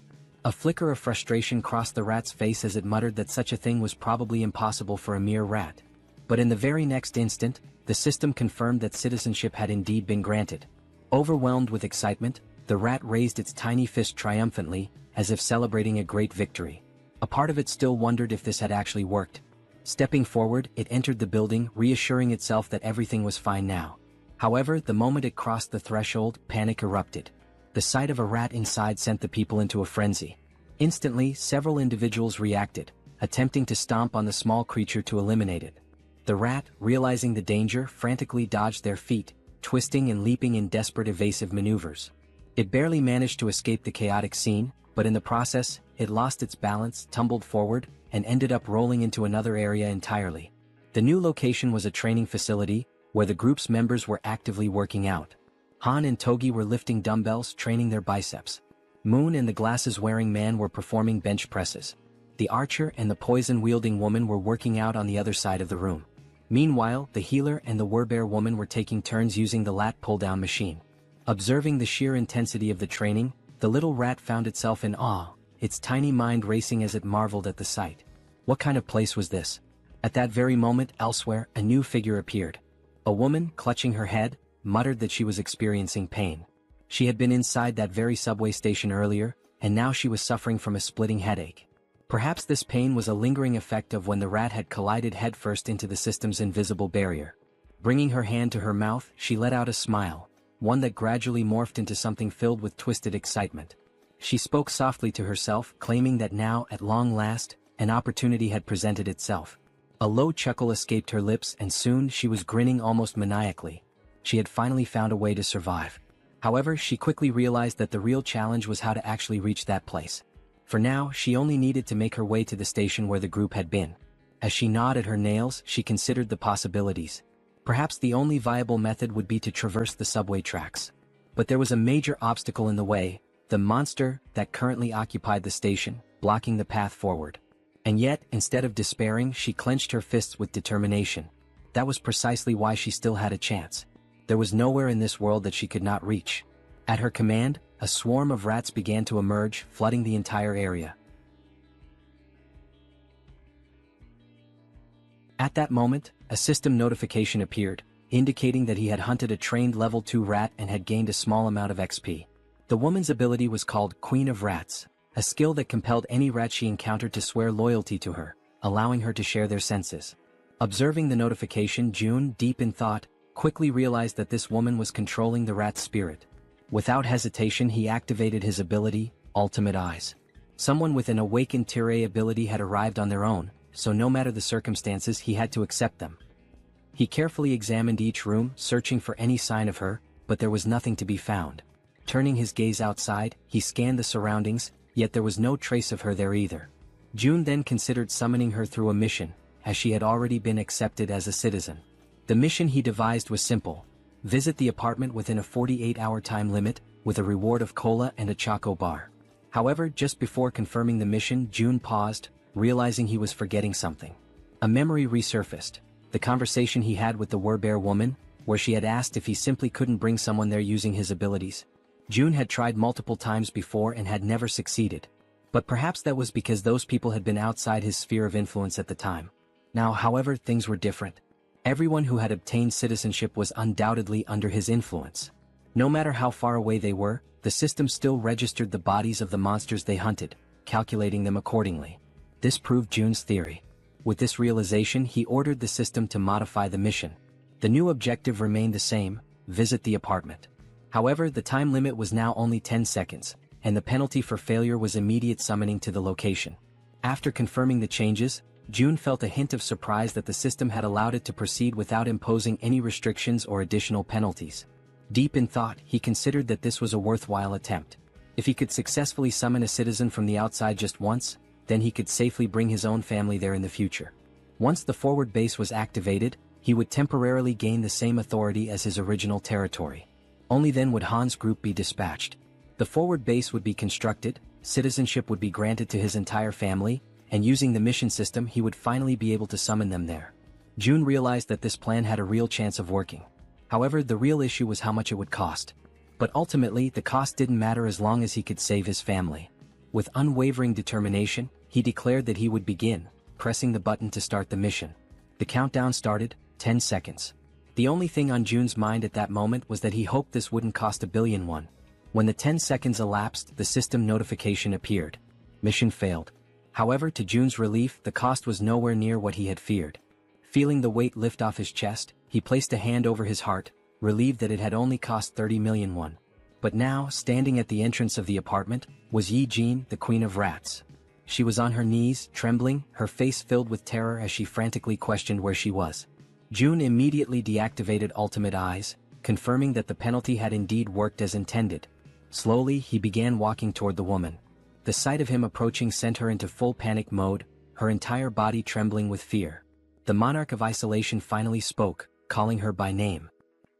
A flicker of frustration crossed the rat's face as it muttered that such a thing was probably impossible for a mere rat. But in the very next instant, the system confirmed that citizenship had indeed been granted. Overwhelmed with excitement, the rat raised its tiny fist triumphantly, as if celebrating a great victory. A part of it still wondered if this had actually worked. Stepping forward, it entered the building, reassuring itself that everything was fine now. However, the moment it crossed the threshold, panic erupted. The sight of a rat inside sent the people into a frenzy. Instantly, several individuals reacted, attempting to stomp on the small creature to eliminate it. The rat, realizing the danger, frantically dodged their feet, twisting and leaping in desperate evasive maneuvers. It barely managed to escape the chaotic scene, but in the process, it lost its balance, tumbled forward, and ended up rolling into another area entirely. The new location was a training facility, where the group's members were actively working out. Han and Togi were lifting dumbbells, training their biceps. Moon and the glasses-wearing man were performing bench presses. The archer and the poison-wielding woman were working out on the other side of the room. Meanwhile, the healer and the werbear woman were taking turns using the lat pull-down machine. Observing the sheer intensity of the training, the little rat found itself in awe, its tiny mind racing as it marveled at the sight. What kind of place was this? At that very moment, elsewhere, a new figure appeared. A woman, clutching her head, muttered that she was experiencing pain. She had been inside that very subway station earlier, and now she was suffering from a splitting headache. Perhaps this pain was a lingering effect of when the rat had collided headfirst into the system's invisible barrier. Bringing her hand to her mouth, she let out a smile, one that gradually morphed into something filled with twisted excitement. She spoke softly to herself, claiming that now, at long last, an opportunity had presented itself. A low chuckle escaped her lips, and soon she was grinning almost maniacally. She had finally found a way to survive. However, she quickly realized that the real challenge was how to actually reach that place. For now, she only needed to make her way to the station where the group had been. As she gnawed at her nails, she considered the possibilities. Perhaps the only viable method would be to traverse the subway tracks. But there was a major obstacle in the way, the monster that currently occupied the station, blocking the path forward. And yet, instead of despairing, she clenched her fists with determination. That was precisely why she still had a chance. There was nowhere in this world that she could not reach. At her command, a swarm of rats began to emerge, flooding the entire area. At that moment, a system notification appeared, indicating that he had hunted a trained level 2 rat and had gained a small amount of XP. The woman's ability was called Queen of Rats, a skill that compelled any rat she encountered to swear loyalty to her, allowing her to share their senses. Observing the notification, June, deep in thought, quickly realized that this woman was controlling the rat's spirit. Without hesitation, he activated his ability, Ultimate Eyes. Someone with an awakened Tirei ability had arrived on their own, so no matter the circumstances, he had to accept them. He carefully examined each room, searching for any sign of her, but there was nothing to be found. Turning his gaze outside, he scanned the surroundings, yet there was no trace of her there either. June then considered summoning her through a mission, as she had already been accepted as a citizen. The mission he devised was simple: visit the apartment within a 48-hour time limit, with a reward of cola and a choco bar. However, just before confirming the mission, June paused, realizing he was forgetting something. A memory resurfaced, the conversation he had with the werbear woman, where she had asked if he simply couldn't bring someone there using his abilities. June had tried multiple times before and had never succeeded. But perhaps that was because those people had been outside his sphere of influence at the time. Now, however, things were different. Everyone who had obtained citizenship was undoubtedly under his influence. No matter how far away they were, the system still registered the bodies of the monsters they hunted, calculating them accordingly. This proved June's theory. With this realization, he ordered the system to modify the mission. The new objective remained the same: visit the apartment. However, the time limit was now only 10 seconds, and the penalty for failure was immediate summoning to the location. After confirming the changes, June felt a hint of surprise that the system had allowed it to proceed without imposing any restrictions or additional penalties. Deep in thought, he considered that this was a worthwhile attempt. If he could successfully summon a citizen from the outside just once, then he could safely bring his own family there in the future. Once the forward base was activated, he would temporarily gain the same authority as his original territory. Only then would Han's group be dispatched. The forward base would be constructed, Citizenship would be granted to his entire family, and using the mission system he would finally be able to summon them there. June realized that this plan had a real chance of working. However, the real issue was how much it would cost. But ultimately, the cost didn't matter as long as he could save his family. With unwavering determination, he declared that he would begin, pressing the button to start the mission. The countdown started, 10 seconds. The only thing on June's mind at that moment was that he hoped this wouldn't cost $1 billion. When the 10 seconds elapsed, the system notification appeared. Mission failed. However, to June's relief, the cost was nowhere near what he had feared. Feeling the weight lift off his chest, he placed a hand over his heart, relieved that it had only cost 30 million won. But now, standing at the entrance of the apartment, was Jaehyeon, the Queen of Rats. She was on her knees, trembling, her face filled with terror as she frantically questioned where she was. June immediately deactivated Ultimate Eyes, confirming that the penalty had indeed worked as intended. Slowly, he began walking toward the woman. The sight of him approaching sent her into full panic mode, her entire body trembling with fear. The monarch of isolation finally spoke, calling her by name.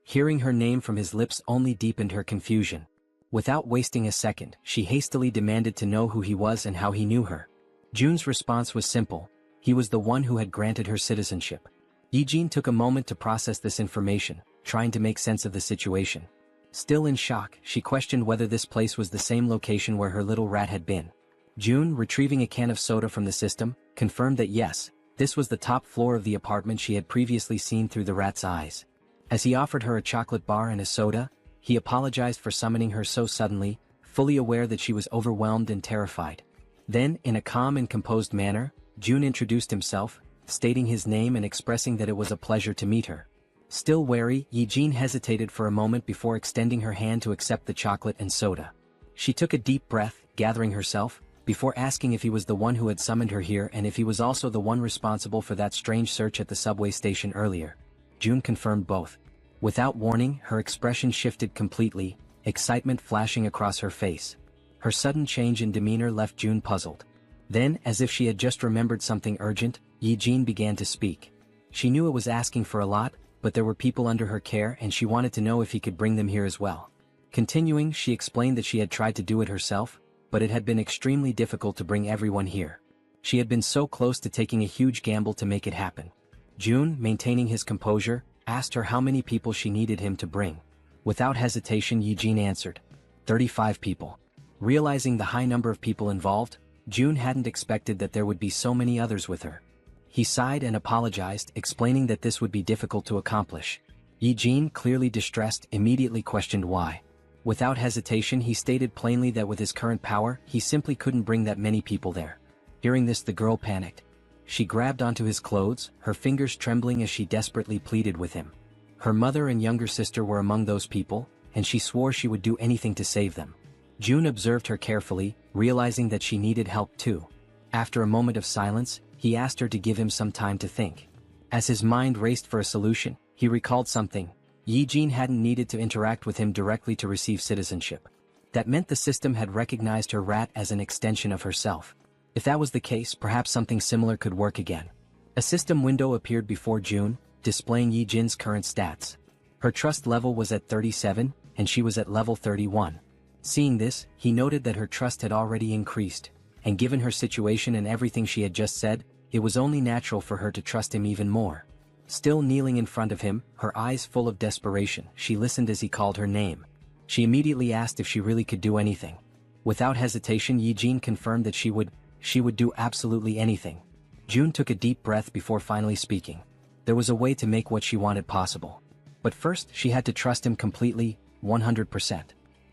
Hearing her name from his lips only deepened her confusion. Without wasting a second, she hastily demanded to know who he was and how he knew her. June's response was simple. He was the one who had granted her citizenship. Jaehyeon took a moment to process this information, trying to make sense of the situation. Still in shock, she questioned whether this place was the same location where her little rat had been. June, retrieving a can of soda from the system, confirmed that yes, this was the top floor of the apartment she had previously seen through the rat's eyes. As he offered her a chocolate bar and a soda, he apologized for summoning her so suddenly, fully aware that she was overwhelmed and terrified. Then, in a calm and composed manner, June introduced himself, stating his name and expressing that it was a pleasure to meet her. Still wary, Jaehyeon hesitated for a moment before extending her hand to accept the chocolate and soda. She took a deep breath, gathering herself, before asking if he was the one who had summoned her here and if he was also the one responsible for that strange search at the subway station earlier. June confirmed both. Without warning, her expression shifted completely, excitement flashing across her face. Her sudden change in demeanor left June puzzled. Then, as if she had just remembered something urgent, Jaehyeon began to speak. She knew it was asking for a lot, but there were people under her care and she wanted to know if he could bring them here as well. Continuing, she explained that she had tried to do it herself, but it had been extremely difficult to bring everyone here. She had been so close to taking a huge gamble to make it happen. June, maintaining his composure, asked her how many people she needed him to bring. Without hesitation, Jaehyeon answered, 35 people. Realizing the high number of people involved, June hadn't expected that there would be so many others with her. He sighed and apologized, explaining that this would be difficult to accomplish. Jaehyeon, clearly distressed, immediately questioned why. Without hesitation, he stated plainly that with his current power, he simply couldn't bring that many people there. Hearing this, the girl panicked. She grabbed onto his clothes, her fingers trembling as she desperately pleaded with him. Her mother and younger sister were among those people, and she swore she would do anything to save them. June observed her carefully, realizing that she needed help too. After a moment of silence, he asked her to give him some time to think. As his mind raced for a solution, he recalled something. Jaehyeon hadn't needed to interact with him directly to receive citizenship. That meant the system had recognized her rat as an extension of herself. If that was the case, perhaps something similar could work again. A system window appeared before June, displaying Jaehyeon's current stats. Her trust level was at 37, and she was at level 31. Seeing this, he noted that her trust had already increased, and given her situation and everything she had just said, it was only natural for her to trust him even more. Still kneeling in front of him, her eyes full of desperation, she listened as he called her name. She immediately asked if she really could do anything. Without hesitation, Jaehyeon confirmed that she would do absolutely anything. June took a deep breath before finally speaking. There was a way to make what she wanted possible. But first, she had to trust him completely, 100%.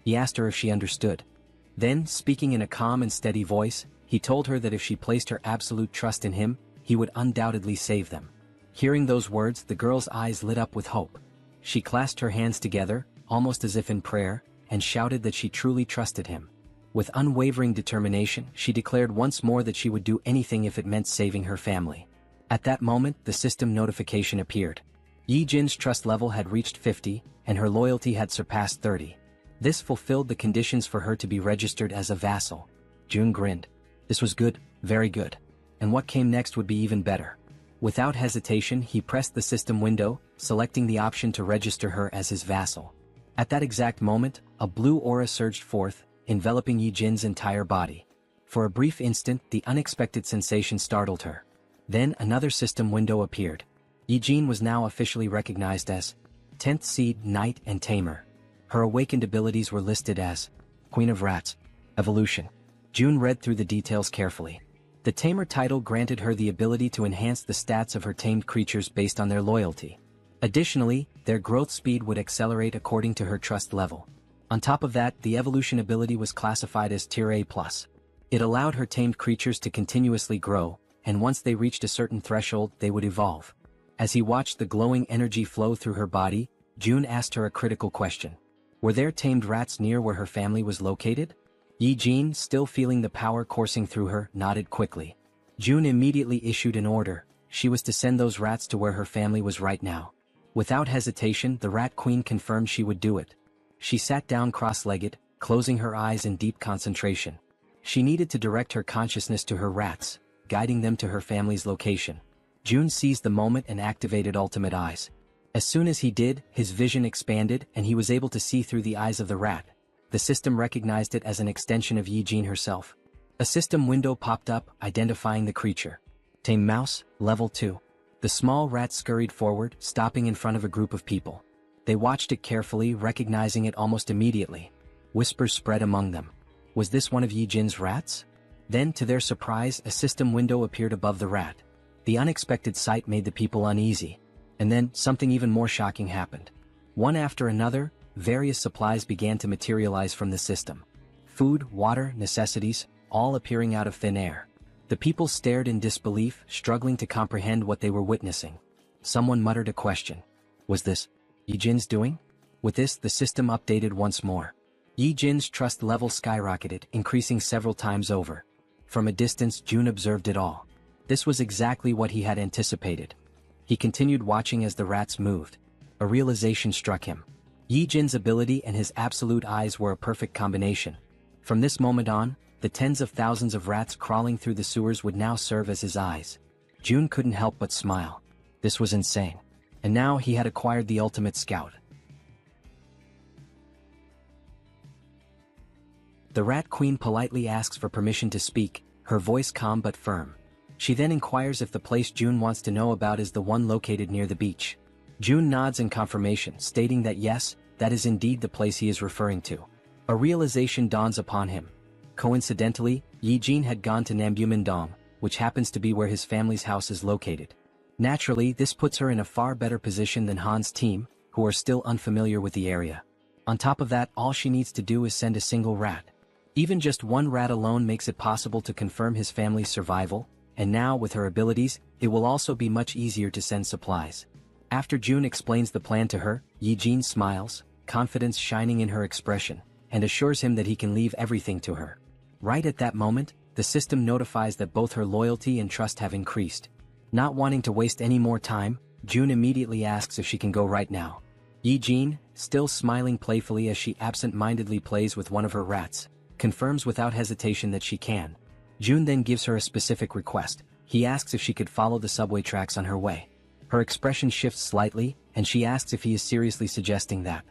He asked her if she understood. Then, speaking in a calm and steady voice, he told her that if she placed her absolute trust in him, he would undoubtedly save them. Hearing those words, the girl's eyes lit up with hope. She clasped her hands together, almost as if in prayer, and shouted that she truly trusted him. With unwavering determination, she declared once more that she would do anything if it meant saving her family. At that moment, the system notification appeared. Jaehyeon's trust level had reached 50, and her loyalty had surpassed 30. This fulfilled the conditions for her to be registered as a vassal. June grinned. This was good, very good. And what came next would be even better. Without hesitation, he pressed the system window, selecting the option to register her as his vassal. At that exact moment, a blue aura surged forth, enveloping Yi-jin's entire body. For a brief instant, the unexpected sensation startled her. Then another system window appeared. Yi-jin was now officially recognized as 10th Seed, Knight and Tamer. Her awakened abilities were listed as Queen of Rats, Evolution. June read through the details carefully. The Tamer title granted her the ability to enhance the stats of her tamed creatures based on their loyalty. Additionally, their growth speed would accelerate according to her trust level. On top of that, the evolution ability was classified as Tier A+. It allowed her tamed creatures to continuously grow, and once they reached a certain threshold, they would evolve. As he watched the glowing energy flow through her body, June asked her a critical question. Were there tamed rats near where her family was located? Yi-jin, still feeling the power coursing through her, nodded quickly. June immediately issued an order. She was to send those rats to where her family was right now. Without hesitation, the Rat Queen confirmed she would do it. She sat down cross-legged, closing her eyes in deep concentration. She needed to direct her consciousness to her rats, guiding them to her family's location. June seized the moment and activated Ultimate Eyes. As soon as he did, his vision expanded and he was able to see through the eyes of the rat. The system recognized it as an extension of Yi-jin herself. A system window popped up, identifying the creature. Tame Mouse, Level 2. The small rat scurried forward, stopping in front of a group of people. They watched it carefully, recognizing it almost immediately. Whispers spread among them. Was this one of Yi-jin's rats? Then, to their surprise, a system window appeared above the rat. The unexpected sight made the people uneasy. And then, something even more shocking happened. One after another, various supplies began to materialize from the system. Food, water, necessities, all appearing out of thin air. The people stared in disbelief, struggling to comprehend what they were witnessing. Someone muttered a question. Was this Yi-jin's doing? With this, the system updated once more. Yi-jin's trust level skyrocketed, increasing several times over. From a distance, June observed it all. This was exactly what he had anticipated. He continued watching as the rats moved. A realization struck him. Yi-jin's ability and his absolute eyes were a perfect combination. From this moment on, the tens of thousands of rats crawling through the sewers would now serve as his eyes. June couldn't help but smile. This was insane. And now he had acquired the ultimate scout. The Rat Queen politely asks for permission to speak, her voice calm but firm. She then inquires if the place June wants to know about is the one located near the beach. June nods in confirmation, stating that yes, that is indeed the place he is referring to. A realization dawns upon him. Coincidentally, Yi-jin had gone to Namgyumindong, which happens to be where his family's house is located. Naturally, this puts her in a far better position than Han's team, who are still unfamiliar with the area. On top of that, all she needs to do is send a single rat. Even just one rat alone makes it possible to confirm his family's survival, and now with her abilities, it will also be much easier to send supplies. After June explains the plan to her, Yi-jin smiles, confidence shining in her expression, and assures him that he can leave everything to her. Right at that moment, the system notifies that both her loyalty and trust have increased. Not wanting to waste any more time, June immediately asks if she can go right now. Yi-jin, still smiling playfully as she absent-mindedly plays with one of her rats, confirms without hesitation that she can. June then gives her a specific request. He asks if she could follow the subway tracks on her way. Her expression shifts slightly, and she asks if he is seriously suggesting that.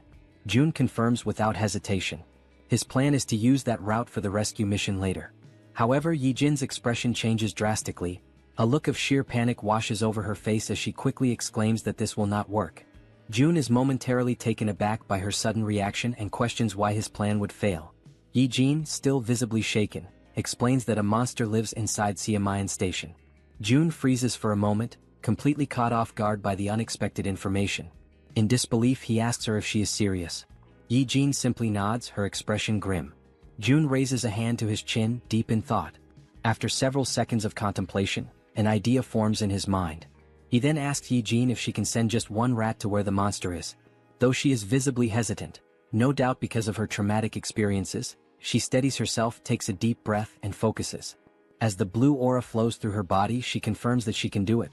June confirms without hesitation. His plan is to use that route for the rescue mission later. However, Yi-jin's expression changes drastically. A look of sheer panic washes over her face as she quickly exclaims that this will not work. June is momentarily taken aback by her sudden reaction and questions why his plan would fail. Yi-jin, still visibly shaken, explains that a monster lives inside Siamayan Station. June freezes for a moment, completely caught off guard by the unexpected information. In disbelief, he asks her if she is serious. Yi-jin simply nods, her expression grim. June raises a hand to his chin, deep in thought. After several seconds of contemplation, an idea forms in his mind. He then asks Yi-jin if she can send just one rat to where the monster is. Though she is visibly hesitant, no doubt because of her traumatic experiences, she steadies herself, takes a deep breath, and focuses. As the blue aura flows through her body, she confirms that she can do it.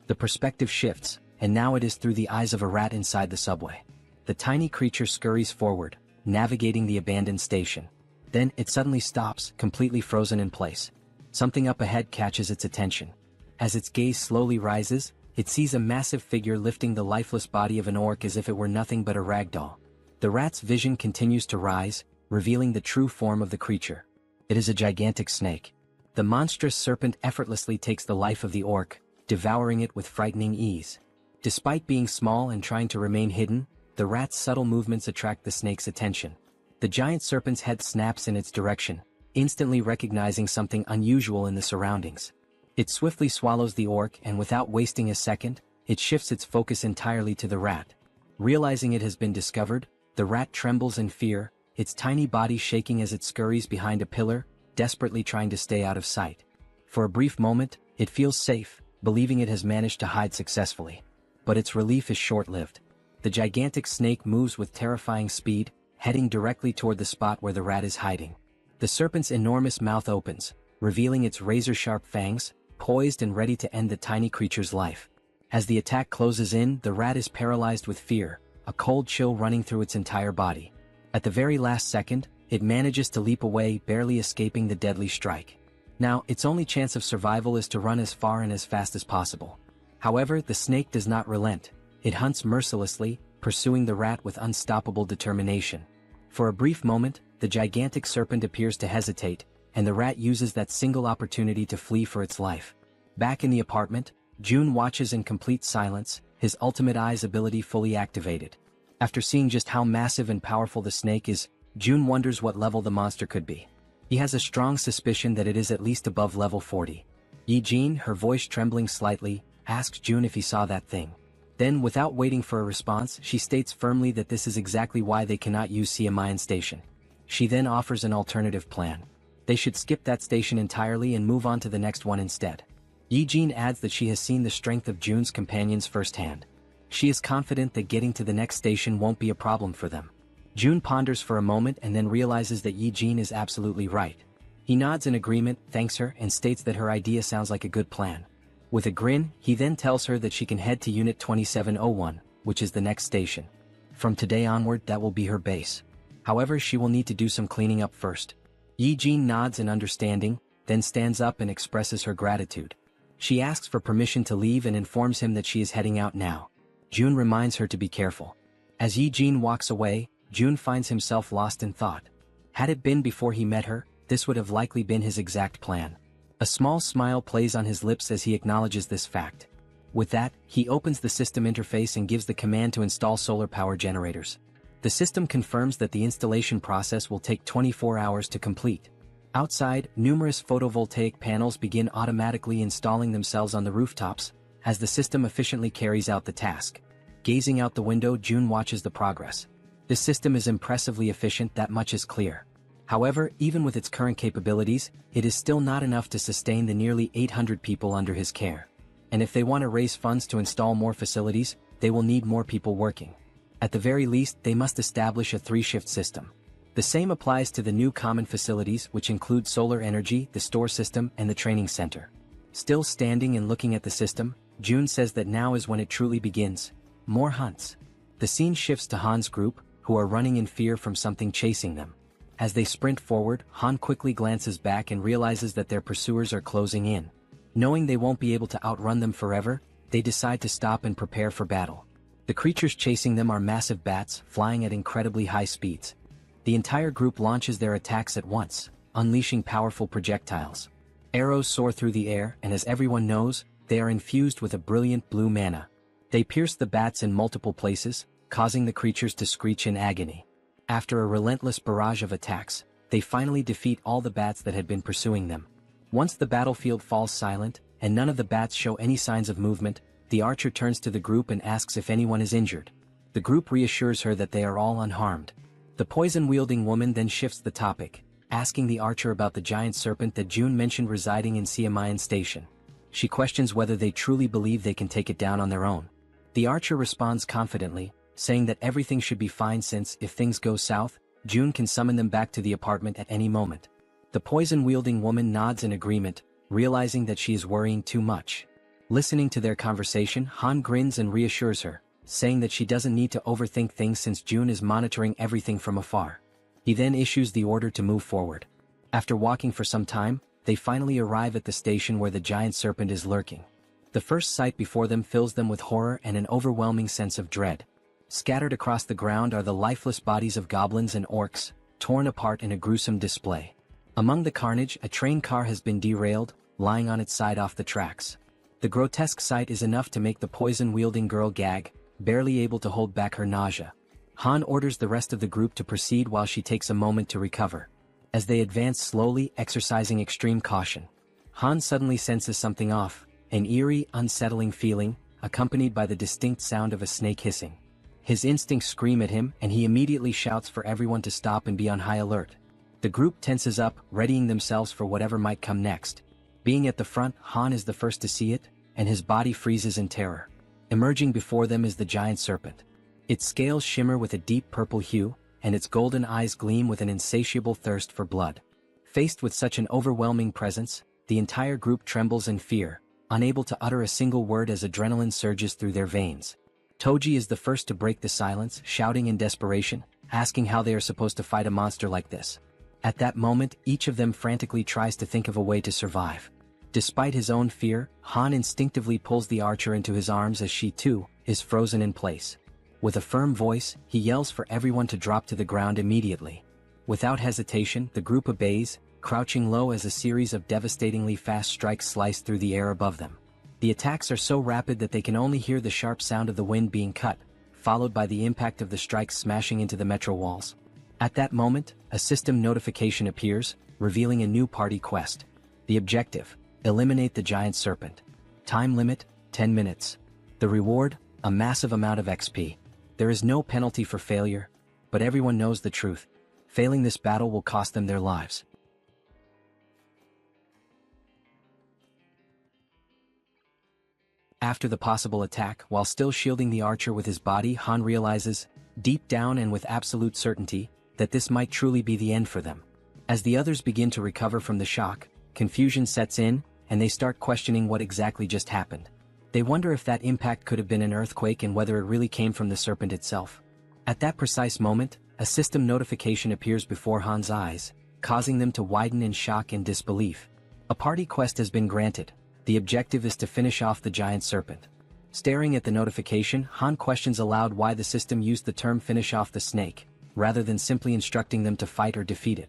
The perspective shifts, and now it is through the eyes of a rat inside the subway. The tiny creature scurries forward, navigating the abandoned station. Then it suddenly stops, completely frozen in place. Something up ahead catches its attention. As its gaze slowly rises, it sees a massive figure lifting the lifeless body of an orc as if it were nothing but a rag doll. The rat's vision continues to rise, revealing the true form of the creature. It is a gigantic snake. The monstrous serpent effortlessly takes the life of the orc, devouring it with frightening ease. Despite being small and trying to remain hidden, the rat's subtle movements attract the snake's attention. The giant serpent's head snaps in its direction, instantly recognizing something unusual in the surroundings. It swiftly swallows the orc, and without wasting a second, it shifts its focus entirely to the rat. Realizing it has been discovered, the rat trembles in fear, its tiny body shaking as it scurries behind a pillar, desperately trying to stay out of sight. For a brief moment, it feels safe, believing it has managed to hide successfully. But its relief is short-lived. The gigantic snake moves with terrifying speed, heading directly toward the spot where the rat is hiding. The serpent's enormous mouth opens, revealing its razor-sharp fangs, poised and ready to end the tiny creature's life. As the attack closes in, the rat is paralyzed with fear, a cold chill running through its entire body. At the very last second, it manages to leap away, barely escaping the deadly strike. Now, its only chance of survival is to run as far and as fast as possible. However, the snake does not relent. It hunts mercilessly, pursuing the rat with unstoppable determination. For a brief moment, the gigantic serpent appears to hesitate, and the rat uses that single opportunity to flee for its life. Back in the apartment, June watches in complete silence, his ultimate eyes ability fully activated. After seeing just how massive and powerful the snake is, June wonders what level the monster could be. He has a strong suspicion that it is at least above level 40. Yi-Jin, her voice trembling slightly, asks June if he saw that thing. Then, without waiting for a response, she states firmly that this is exactly why they cannot use Jaehyeon Station. She then offers an alternative plan. They should skip that station entirely and move on to the next one instead. Yi-Jin adds that she has seen the strength of June's companions firsthand. She is confident that getting to the next station won't be a problem for them. June ponders for a moment and then realizes that Yi-Jin is absolutely right. He nods in agreement, thanks her, and states that her idea sounds like a good plan. With a grin, he then tells her that she can head to Unit 2701, which is the next station. From today onward, that will be her base. However, she will need to do some cleaning up first. Yi-Jin nods in understanding, then stands up and expresses her gratitude. She asks for permission to leave and informs him that she is heading out now. June reminds her to be careful. As Yi-Jin walks away, June finds himself lost in thought. Had it been before he met her, this would have likely been his exact plan. A small smile plays on his lips as he acknowledges this fact. With that, he opens the system interface and gives the command to install solar power generators. The system confirms that the installation process will take 24 hours to complete. Outside, numerous photovoltaic panels begin automatically installing themselves on the rooftops, as the system efficiently carries out the task. Gazing out the window, June watches the progress. This system is impressively efficient, that much is clear. However, even with its current capabilities, it is still not enough to sustain the nearly 800 people under his care. And if they want to raise funds to install more facilities, they will need more people working. At the very least, they must establish a 3-shift system. The same applies to the new common facilities, which include solar energy, the store system, and the training center. Still standing and looking at the system, June says that now is when it truly begins. More hunts. The scene shifts to Han's group, who are running in fear from something chasing them. As they sprint forward, Han quickly glances back and realizes that their pursuers are closing in. Knowing they won't be able to outrun them forever, they decide to stop and prepare for battle. The creatures chasing them are massive bats, flying at incredibly high speeds. The entire group launches their attacks at once, unleashing powerful projectiles. Arrows soar through the air, and as everyone knows, they are infused with a brilliant blue mana. They pierce the bats in multiple places, causing the creatures to screech in agony. After a relentless barrage of attacks, they finally defeat all the bats that had been pursuing them. Once the battlefield falls silent, and none of the bats show any signs of movement, the archer turns to the group and asks if anyone is injured. The group reassures her that they are all unharmed. The poison-wielding woman then shifts the topic, asking the archer about the giant serpent that June mentioned residing in Jaehyeon Station. She questions whether they truly believe they can take it down on their own. The archer responds confidently, saying that everything should be fine since, if things go south, June can summon them back to the apartment at any moment. The poison-wielding woman nods in agreement, realizing that she is worrying too much. Listening to their conversation, Han grins and reassures her, saying that she doesn't need to overthink things since June is monitoring everything from afar. He then issues the order to move forward. After walking for some time, they finally arrive at the station where the giant serpent is lurking. The first sight before them fills them with horror and an overwhelming sense of dread. Scattered across the ground are the lifeless bodies of goblins and orcs, torn apart in a gruesome display. Among the carnage, a train car has been derailed, lying on its side off the tracks. The grotesque sight is enough to make the poison-wielding girl gag, barely able to hold back her nausea. Han orders the rest of the group to proceed while she takes a moment to recover. As they advance slowly, exercising extreme caution, Han suddenly senses something off, an eerie, unsettling feeling, accompanied by the distinct sound of a snake hissing. His instincts scream at him, and he immediately shouts for everyone to stop and be on high alert. The group tenses up, readying themselves for whatever might come next. Being at the front, Han is the first to see it, and his body freezes in terror. Emerging before them is the giant serpent. Its scales shimmer with a deep purple hue, and its golden eyes gleam with an insatiable thirst for blood. Faced with such an overwhelming presence, the entire group trembles in fear, unable to utter a single word as adrenaline surges through their veins. Toji is the first to break the silence, shouting in desperation, asking how they are supposed to fight a monster like this. At that moment, each of them frantically tries to think of a way to survive. Despite his own fear, Han instinctively pulls the archer into his arms as she, too, is frozen in place. With a firm voice, he yells for everyone to drop to the ground immediately. Without hesitation, the group obeys, crouching low as a series of devastatingly fast strikes slice through the air above them. The attacks are so rapid that they can only hear the sharp sound of the wind being cut, followed by the impact of the strikes smashing into the metro walls. At that moment, a system notification appears, revealing a new party quest. The objective: eliminate the giant serpent. Time limit: 10 minutes. The reward: a massive amount of XP. There is no penalty for failure, but everyone knows the truth. Failing this battle will cost them their lives. After the possible attack, while still shielding the archer with his body, Han realizes, deep down and with absolute certainty, that this might truly be the end for them. As the others begin to recover from the shock, confusion sets in, and they start questioning what exactly just happened. They wonder if that impact could have been an earthquake and whether it really came from the serpent itself. At that precise moment, a system notification appears before Han's eyes, causing them to widen in shock and disbelief. A party quest has been granted. The objective is to finish off the giant serpent. Staring at the notification, Han questions aloud why the system used the term "finish off the snake," rather than simply instructing them to fight or defeat it.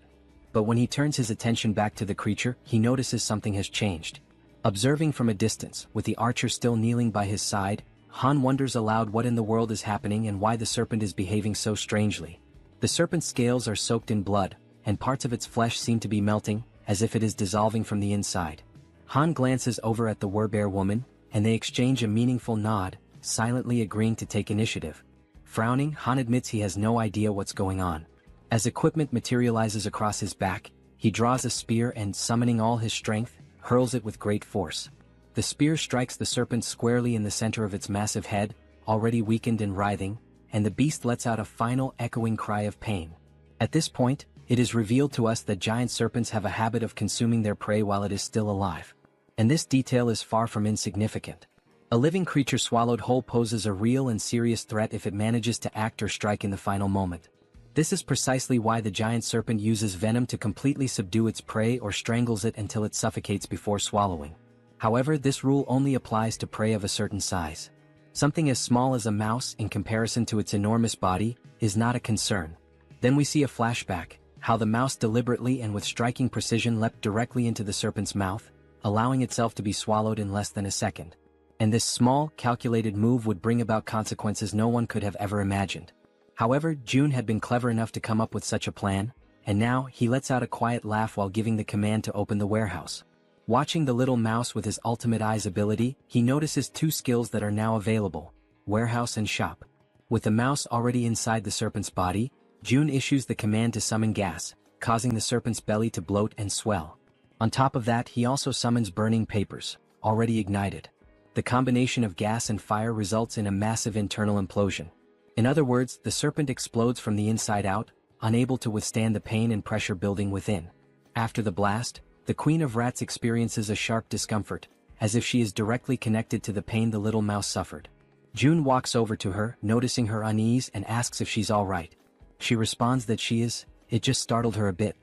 But when he turns his attention back to the creature, he notices something has changed. Observing from a distance, with the archer still kneeling by his side, Han wonders aloud what in the world is happening and why the serpent is behaving so strangely. The serpent's scales are soaked in blood, and parts of its flesh seem to be melting, as if it is dissolving from the inside. Han glances over at the Werbear woman, and they exchange a meaningful nod, silently agreeing to take initiative. Frowning, Han admits he has no idea what's going on. As equipment materializes across his back, he draws a spear and, summoning all his strength, hurls it with great force. The spear strikes the serpent squarely in the center of its massive head, already weakened and writhing, and the beast lets out a final echoing cry of pain. At this point, it is revealed to us that giant serpents have a habit of consuming their prey while it is still alive. And this detail is far from insignificant. A living creature swallowed whole poses a real and serious threat if it manages to act or strike in the final moment. This is precisely why the giant serpent uses venom to completely subdue its prey or strangles it until it suffocates before swallowing. However, this rule only applies to prey of a certain size. Something as small as a mouse, in comparison to its enormous body, is not a concern. Then we see a flashback, how the mouse deliberately and with striking precision leapt directly into the serpent's mouth, allowing itself to be swallowed in less than a second. And this small, calculated move would bring about consequences no one could have ever imagined. However, June had been clever enough to come up with such a plan, and now he lets out a quiet laugh while giving the command to open the warehouse. Watching the little mouse with his ultimate eyes ability, he notices two skills that are now available: warehouse and shop. With the mouse already inside the serpent's body, June issues the command to summon gas, causing the serpent's belly to bloat and swell. On top of that, he also summons burning papers, already ignited. The combination of gas and fire results in a massive internal implosion. In other words, the serpent explodes from the inside out, unable to withstand the pain and pressure building within. After the blast, the Queen of Rats experiences a sharp discomfort, as if she is directly connected to the pain the little mouse suffered. June walks over to her, noticing her unease, and asks if she's all right. She responds that she is. It just startled her a bit.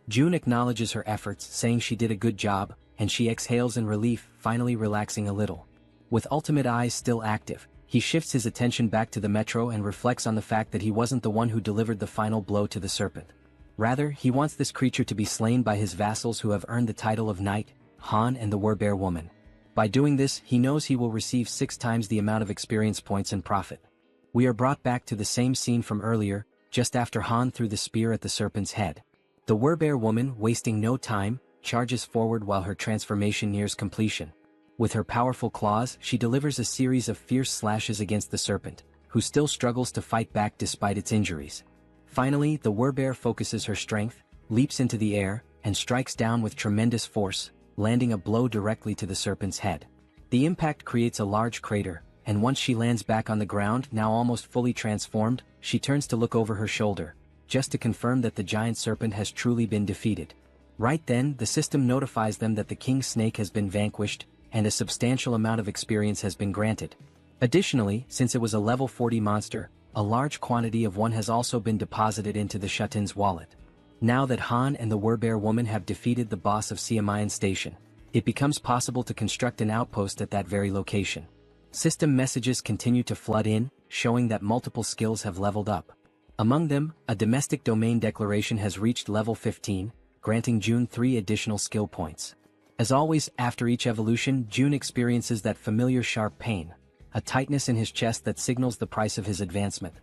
June acknowledges her efforts, saying she did a good job, and she exhales in relief, finally relaxing a little. With ultimate eyes still active, he shifts his attention back to the metro and reflects on the fact that he wasn't the one who delivered the final blow to the serpent. Rather, he wants this creature to be slain by his vassals who have earned the title of knight, Han and the Werbear woman. By doing this, he knows he will receive 6 times the amount of experience points and profit. We are brought back to the same scene from earlier, just after Han threw the spear at the serpent's head. The Werbear woman, wasting no time, charges forward while her transformation nears completion. With her powerful claws, she delivers a series of fierce slashes against the serpent, who still struggles to fight back despite its injuries. Finally, the Werbear focuses her strength, leaps into the air, and strikes down with tremendous force, landing a blow directly to the serpent's head. The impact creates a large crater, and once she lands back on the ground, now almost fully transformed, she turns to look over her shoulder, just to confirm that the giant serpent has truly been defeated. Right then, the system notifies them that the king snake has been vanquished, and a substantial amount of experience has been granted. Additionally, since it was a level 40 monster, a large quantity of one has also been deposited into the Shutin's wallet. Now that Han and the Werbear woman have defeated the boss of Siamayan Station, it becomes possible to construct an outpost at that very location. System messages continue to flood in, showing that multiple skills have leveled up. Among them, a domestic domain declaration has reached level 15, granting June 3 additional skill points. As always, after each evolution, June experiences that familiar sharp pain, a tightness in his chest that signals the price of his advancement.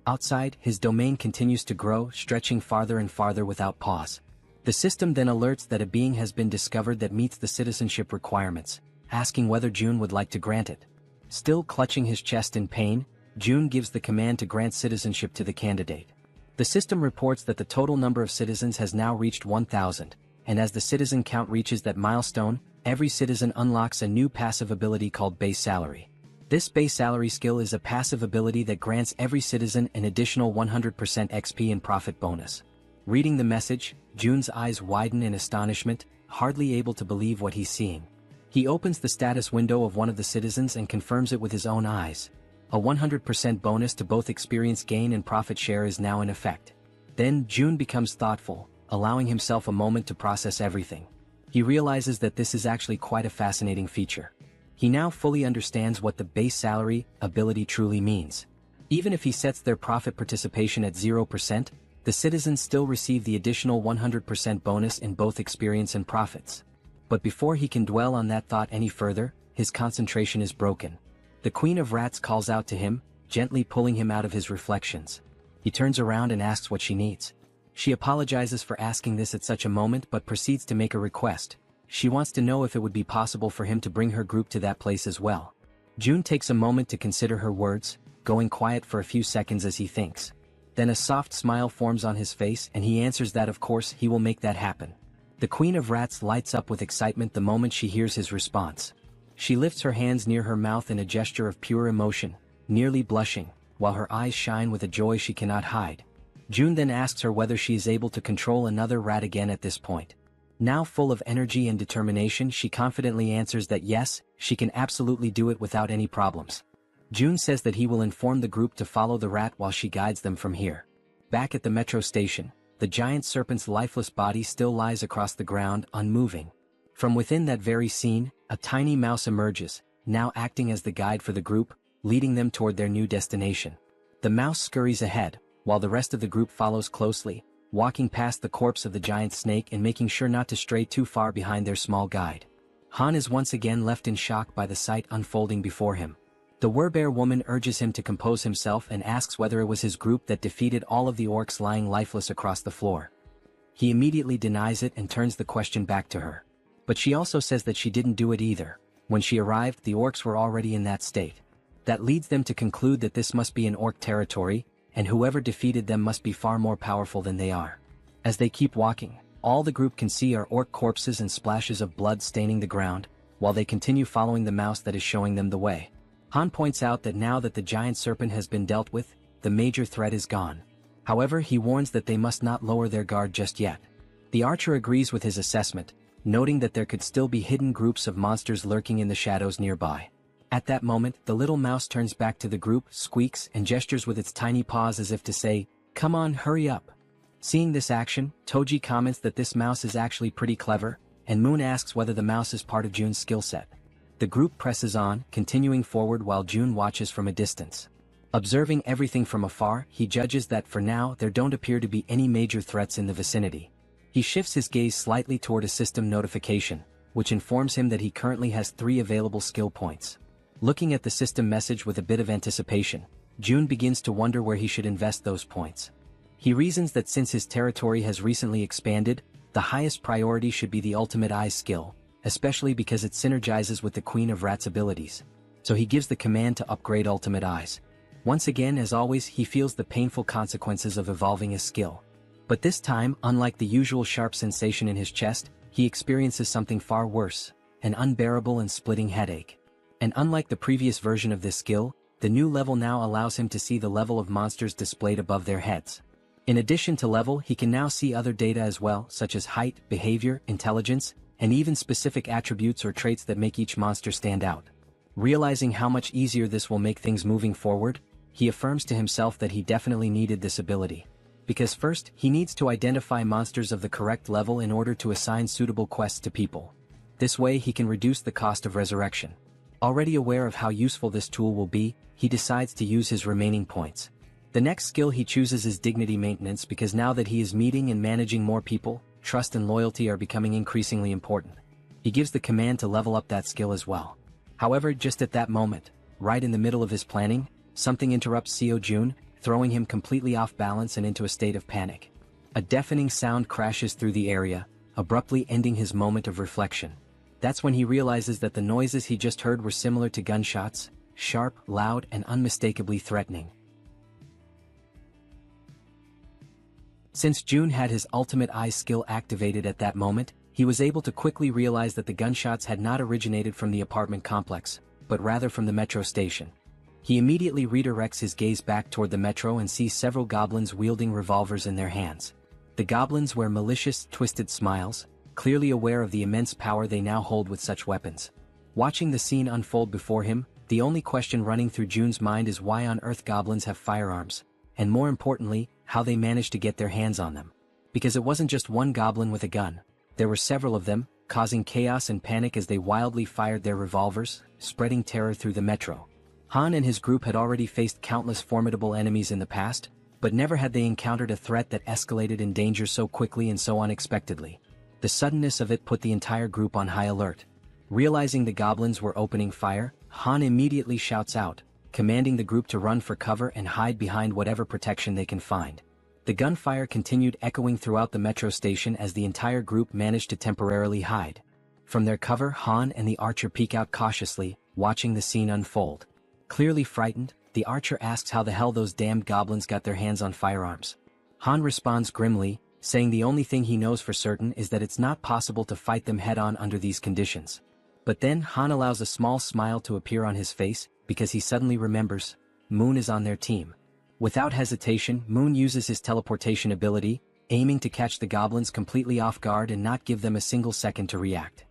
Outside, his domain continues to grow, stretching farther and farther without pause. The system then alerts that a being has been discovered that meets the citizenship requirements, asking whether June would like to grant it. Still clutching his chest in pain, June gives the command to grant citizenship to the candidate. The system reports that the total number of citizens has now reached 1,000, and as the citizen count reaches that milestone, every citizen unlocks a new passive ability called base salary. This base salary skill is a passive ability that grants every citizen an additional 100% XP and profit bonus. Reading the message, June's eyes widen in astonishment, hardly able to believe what he's seeing. He opens the status window of one of the citizens and confirms it with his own eyes. A 100% bonus to both experience gain and profit share is now in effect. Then June becomes thoughtful, allowing himself a moment to process everything. He realizes that this is actually quite a fascinating feature. He now fully understands what the base salary ability truly means. Even if he sets their profit participation at 0%, the citizens still receive the additional 100% bonus in both experience and profits. But before he can dwell on that thought any further, his concentration is broken. The Queen of Rats calls out to him, gently pulling him out of his reflections. He turns around and asks what she needs. She apologizes for asking this at such a moment but proceeds to make a request. She wants to know if it would be possible for him to bring her group to that place as well. June takes a moment to consider her words, going quiet for a few seconds as he thinks. Then a soft smile forms on his face and he answers that of course he will make that happen. The Queen of Rats lights up with excitement the moment she hears his response. She lifts her hands near her mouth in a gesture of pure emotion, nearly blushing, while her eyes shine with a joy she cannot hide. June then asks her whether she is able to control another rat again at this point. Now full of energy and determination, she confidently answers that yes, she can absolutely do it without any problems. June says that he will inform the group to follow the rat while she guides them from here. Back at the metro station, the giant serpent's lifeless body still lies across the ground, unmoving. From within that very scene, a tiny mouse emerges, now acting as the guide for the group, leading them toward their new destination. The mouse scurries ahead, while the rest of the group follows closely, walking past the corpse of the giant snake and making sure not to stray too far behind their small guide. Han is once again left in shock by the sight unfolding before him. The Werbear woman urges him to compose himself and asks whether it was his group that defeated all of the orcs lying lifeless across the floor. He immediately denies it and turns the question back to her. But she also says that she didn't do it either. When she arrived, the orcs were already in that state. That leads them to conclude that this must be an orc territory, and whoever defeated them must be far more powerful than they are. As they keep walking, all the group can see are orc corpses and splashes of blood staining the ground, while they continue following the mouse that is showing them the way. Han points out that now that the giant serpent has been dealt with, the major threat is gone. However, he warns that they must not lower their guard just yet. The archer agrees with his assessment, noting that there could still be hidden groups of monsters lurking in the shadows nearby. At that moment, the little mouse turns back to the group, squeaks, and gestures with its tiny paws as if to say, "Come on, hurry up." Seeing this action, Toji comments that this mouse is actually pretty clever, and Moon asks whether the mouse is part of June's skill set. The group presses on, continuing forward while June watches from a distance. Observing everything from afar, he judges that for now there don't appear to be any major threats in the vicinity. He shifts his gaze slightly toward a system notification, which informs him that he currently has 3 available skill points. Looking at the system message with a bit of anticipation, June begins to wonder where he should invest those points. He reasons that since his territory has recently expanded, the highest priority should be the Ultimate Eyes skill, especially because it synergizes with the Queen of Rats abilities. So he gives the command to upgrade Ultimate Eyes. Once again, as always, he feels the painful consequences of evolving his skill. But this time, unlike the usual sharp sensation in his chest, he experiences something far worse, an unbearable and splitting headache. And unlike the previous version of this skill, the new level now allows him to see the level of monsters displayed above their heads. In addition to level, he can now see other data as well, such as height, behavior, intelligence, and even specific attributes or traits that make each monster stand out. Realizing how much easier this will make things moving forward, he affirms to himself that he definitely needed this ability. Because first, he needs to identify monsters of the correct level in order to assign suitable quests to people. This way he can reduce the cost of resurrection. Already aware of how useful this tool will be, he decides to use his remaining points. The next skill he chooses is dignity maintenance because now that he is meeting and managing more people, trust and loyalty are becoming increasingly important. He gives the command to level up that skill as well. However, just at that moment, right in the middle of his planning, something interrupts Seo Jun, throwing him completely off balance and into a state of panic. A deafening sound crashes through the area, abruptly ending his moment of reflection. That's when he realizes that the noises he just heard were similar to gunshots, sharp, loud, and unmistakably threatening. Since Jun had his Ultimate Eye skill activated at that moment, he was able to quickly realize that the gunshots had not originated from the apartment complex, but rather from the metro station. He immediately redirects his gaze back toward the metro and sees several goblins wielding revolvers in their hands. The goblins wear malicious, twisted smiles, clearly aware of the immense power they now hold with such weapons. Watching the scene unfold before him, the only question running through Jun's mind is why on earth goblins have firearms, and more importantly, how they managed to get their hands on them. Because it wasn't just one goblin with a gun, there were several of them, causing chaos and panic as they wildly fired their revolvers, spreading terror through the metro. Han and his group had already faced countless formidable enemies in the past, but never had they encountered a threat that escalated in danger so quickly and so unexpectedly. The suddenness of it put the entire group on high alert. Realizing the goblins were opening fire, Han immediately shouts out, commanding the group to run for cover and hide behind whatever protection they can find. The gunfire continued echoing throughout the metro station as the entire group managed to temporarily hide. From their cover, Han and the archer peek out cautiously, watching the scene unfold. Clearly frightened, the archer asks how the hell those damned goblins got their hands on firearms. Han responds grimly, saying the only thing he knows for certain is that it's not possible to fight them head-on under these conditions. But then Han allows a small smile to appear on his face, because he suddenly remembers, Moon is on their team. Without hesitation, Moon uses his teleportation ability, aiming to catch the goblins completely off guard and not give them a single second to react.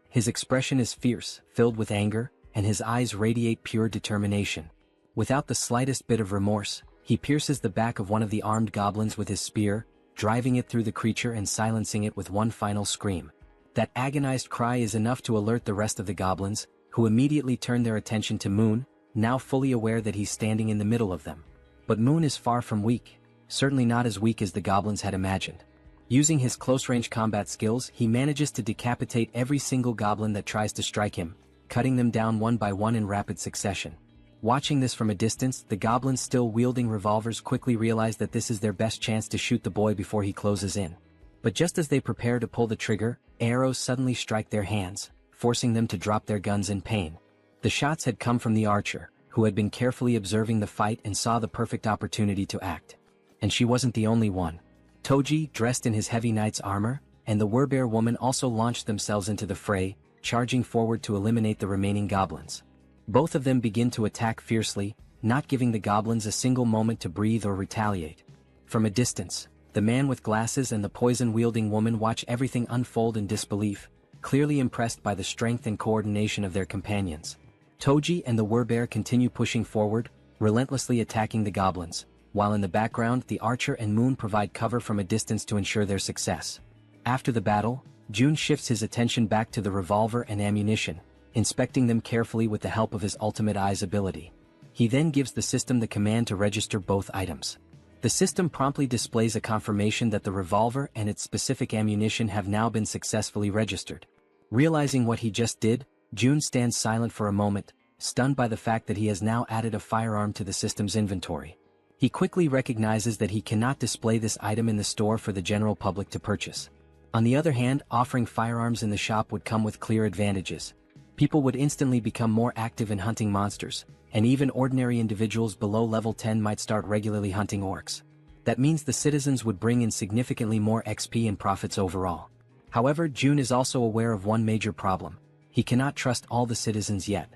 His expression is fierce, filled with anger, and his eyes radiate pure determination. Without the slightest bit of remorse, he pierces the back of one of the armed goblins with his spear, driving it through the creature and silencing it with one final scream. That agonized cry is enough to alert the rest of the goblins, who immediately turn their attention to Moon, now fully aware that he's standing in the middle of them. But Moon is far from weak, certainly not as weak as the goblins had imagined. Using his close-range combat skills, he manages to decapitate every single goblin that tries to strike him, cutting them down one by one in rapid succession. Watching this from a distance, the goblins still wielding revolvers quickly realize that this is their best chance to shoot the boy before he closes in. But just as they prepare to pull the trigger, arrows suddenly strike their hands, forcing them to drop their guns in pain. The shots had come from the archer, who had been carefully observing the fight and saw the perfect opportunity to act. And she wasn't the only one. Toji, dressed in his heavy knight's armor, and the Werbear woman also launched themselves into the fray, charging forward to eliminate the remaining goblins. Both of them begin to attack fiercely, not giving the goblins a single moment to breathe or retaliate. From a distance, the man with glasses and the poison-wielding woman watch everything unfold in disbelief, clearly impressed by the strength and coordination of their companions. Toji and the Werbear continue pushing forward, relentlessly attacking the goblins, while in the background the archer and Moon provide cover from a distance to ensure their success. After the battle, Jun shifts his attention back to the revolver and ammunition, inspecting them carefully with the help of his Ultimate Eyes ability. He then gives the system the command to register both items. The system promptly displays a confirmation that the revolver and its specific ammunition have now been successfully registered. Realizing what he just did, Jun stands silent for a moment, stunned by the fact that he has now added a firearm to the system's inventory. He quickly recognizes that he cannot display this item in the store for the general public to purchase. On the other hand, offering firearms in the shop would come with clear advantages. People would instantly become more active in hunting monsters, and even ordinary individuals below level 10 might start regularly hunting orcs. That means the citizens would bring in significantly more XP and profits overall. However, Jun is also aware of one major problem. He cannot trust all the citizens yet.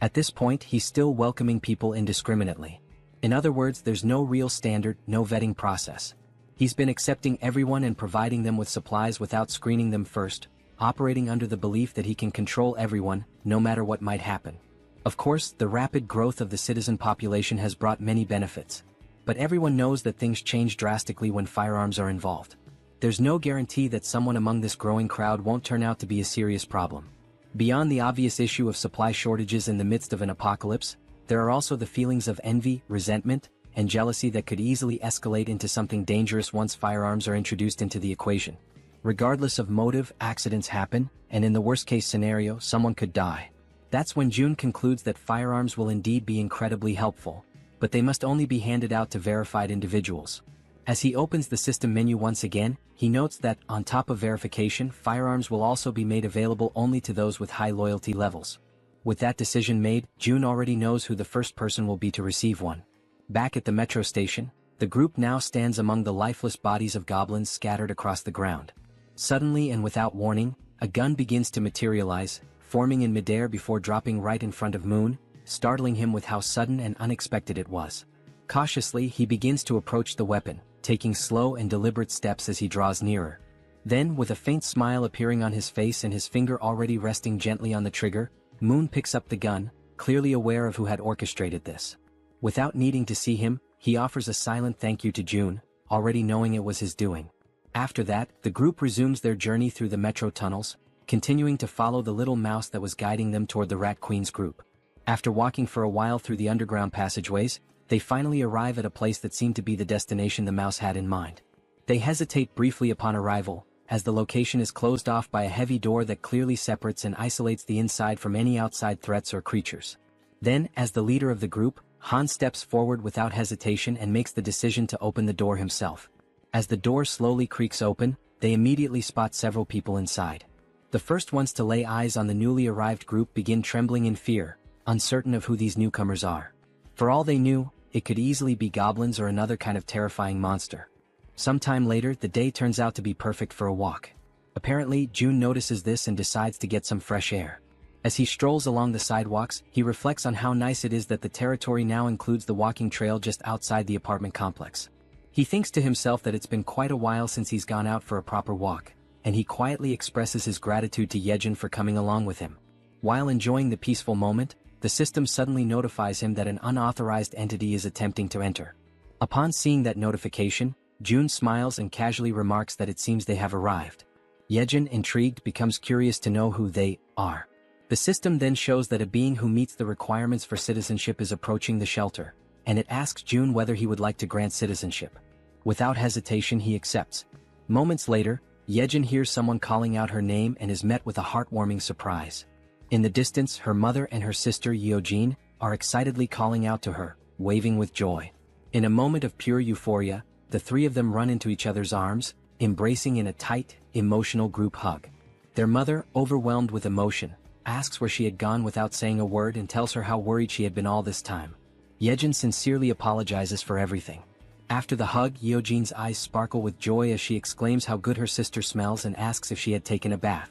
At this point, he's still welcoming people indiscriminately. In other words, there's no real standard, no vetting process. He's been accepting everyone and providing them with supplies without screening them first, operating under the belief that he can control everyone, no matter what might happen. Of course, the rapid growth of the citizen population has brought many benefits. But everyone knows that things change drastically when firearms are involved. There's no guarantee that someone among this growing crowd won't turn out to be a serious problem. Beyond the obvious issue of supply shortages in the midst of an apocalypse, there are also the feelings of envy, resentment, and jealousy that could easily escalate into something dangerous once firearms are introduced into the equation. Regardless of motive, accidents happen, and in the worst-case scenario, someone could die. That's when Jun concludes that firearms will indeed be incredibly helpful, but they must only be handed out to verified individuals. As he opens the system menu once again, he notes that, on top of verification, firearms will also be made available only to those with high loyalty levels. With that decision made, Jun already knows who the first person will be to receive one. Back at the metro station, the group now stands among the lifeless bodies of goblins scattered across the ground. Suddenly and without warning, a gun begins to materialize, forming in midair before dropping right in front of Moon, startling him with how sudden and unexpected it was. Cautiously, he begins to approach the weapon, taking slow and deliberate steps as he draws nearer. Then, with a faint smile appearing on his face and his finger already resting gently on the trigger, Moon picks up the gun, clearly aware of who had orchestrated this. Without needing to see him, he offers a silent thank you to Jun, already knowing it was his doing. After that, the group resumes their journey through the metro tunnels, continuing to follow the little mouse that was guiding them toward the Rat Queen's group. After walking for a while through the underground passageways, they finally arrive at a place that seemed to be the destination the mouse had in mind. They hesitate briefly upon arrival, as the location is closed off by a heavy door that clearly separates and isolates the inside from any outside threats or creatures. Then, as the leader of the group, Han steps forward without hesitation and makes the decision to open the door himself. As the door slowly creaks open, they immediately spot several people inside. The first ones to lay eyes on the newly arrived group begin trembling in fear, uncertain of who these newcomers are. For all they knew, it could easily be goblins or another kind of terrifying monster. Sometime later, the day turns out to be perfect for a walk. Apparently, Jun notices this and decides to get some fresh air. As he strolls along the sidewalks, he reflects on how nice it is that the territory now includes the walking trail just outside the apartment complex. He thinks to himself that it's been quite a while since he's gone out for a proper walk, and he quietly expresses his gratitude to Jaehyeon for coming along with him. While enjoying the peaceful moment, the system suddenly notifies him that an unauthorized entity is attempting to enter. Upon seeing that notification, Jun smiles and casually remarks that it seems they have arrived. Jaehyeon, intrigued, becomes curious to know who they are. The system then shows that a being who meets the requirements for citizenship is approaching the shelter, and it asks Jun whether he would like to grant citizenship. Without hesitation, he accepts. Moments later, Jaehyeon hears someone calling out her name and is met with a heartwarming surprise. In the distance, her mother and her sister Yeojin are excitedly calling out to her, waving with joy. In a moment of pure euphoria, the three of them run into each other's arms, embracing in a tight, emotional group hug. Their mother, overwhelmed with emotion, asks where she had gone without saying a word and tells her how worried she had been all this time. Jaehyeon sincerely apologizes for everything. After the hug, Yeojin's eyes sparkle with joy as she exclaims how good her sister smells and asks if she had taken a bath.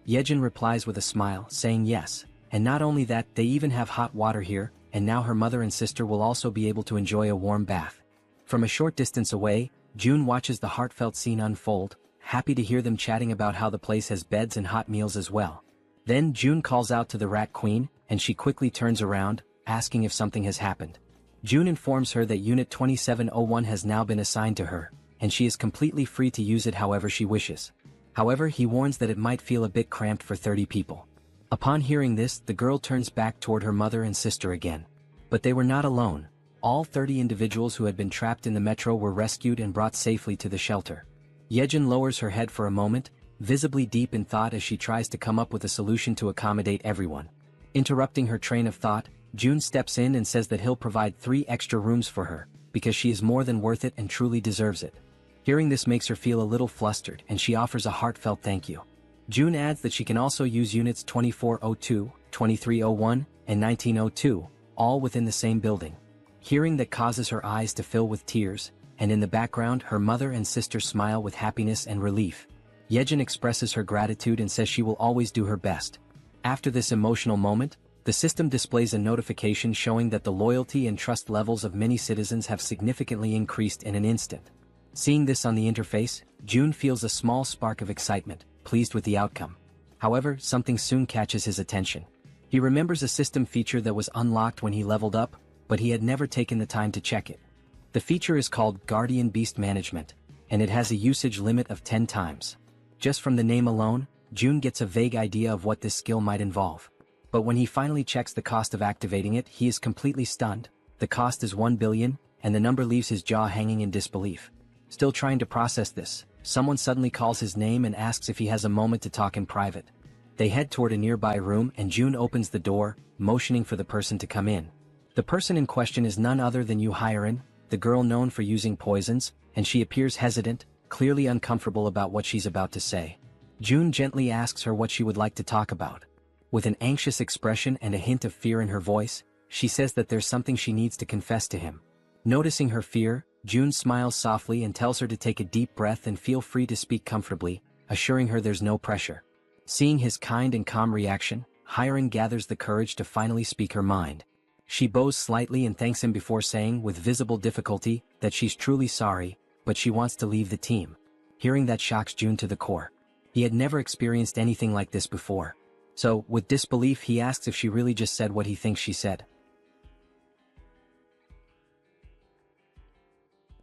Jaehyeon replies with a smile, saying yes, and not only that, they even have hot water here, and now her mother and sister will also be able to enjoy a warm bath. From a short distance away, Jun watches the heartfelt scene unfold, happy to hear them chatting about how the place has beds and hot meals as well. Then Jun calls out to the Rat Queen, and she quickly turns around, asking if something has happened. Jun informs her that Unit 2701 has now been assigned to her, and she is completely free to use it however she wishes. However, he warns that it might feel a bit cramped for 30 people. Upon hearing this, the girl turns back toward her mother and sister again. But they were not alone. All 30 individuals who had been trapped in the metro were rescued and brought safely to the shelter. Jaehyeon lowers her head for a moment, visibly deep in thought as she tries to come up with a solution to accommodate everyone. Interrupting her train of thought, June steps in and says that he'll provide 3 extra rooms for her, because she is more than worth it and truly deserves it. Hearing this makes her feel a little flustered and she offers a heartfelt thank you. June adds that she can also use units 2402, 2301, and 1902, all within the same building. Hearing that causes her eyes to fill with tears, and in the background her mother and sister smile with happiness and relief. Jaehyeon expresses her gratitude and says she will always do her best. After this emotional moment, the system displays a notification showing that the loyalty and trust levels of many citizens have significantly increased in an instant. Seeing this on the interface, June feels a small spark of excitement, pleased with the outcome. However, something soon catches his attention. He remembers a system feature that was unlocked when he leveled up, but he had never taken the time to check it. The feature is called Guardian Beast Management, and it has a usage limit of 10 times. Just from the name alone, June gets a vague idea of what this skill might involve. But when he finally checks the cost of activating it, he is completely stunned. The cost is 1 billion, and the number leaves his jaw hanging in disbelief. Still trying to process this, someone suddenly calls his name and asks if he has a moment to talk in private. They head toward a nearby room and June opens the door, motioning for the person to come in. The person in question is none other than Jaehyeon, the girl known for using poisons, and she appears hesitant, clearly uncomfortable about what she's about to say. June gently asks her what she would like to talk about. With an anxious expression and a hint of fear in her voice, she says that there's something she needs to confess to him. Noticing her fear, June smiles softly and tells her to take a deep breath and feel free to speak comfortably, assuring her there's no pressure. Seeing his kind and calm reaction, Jaehyeon gathers the courage to finally speak her mind. She bows slightly and thanks him before saying, with visible difficulty, that she's truly sorry, but she wants to leave the team. Hearing that shocks June to the core. He had never experienced anything like this before. So, with disbelief, he asks if she really just said what he thinks she said.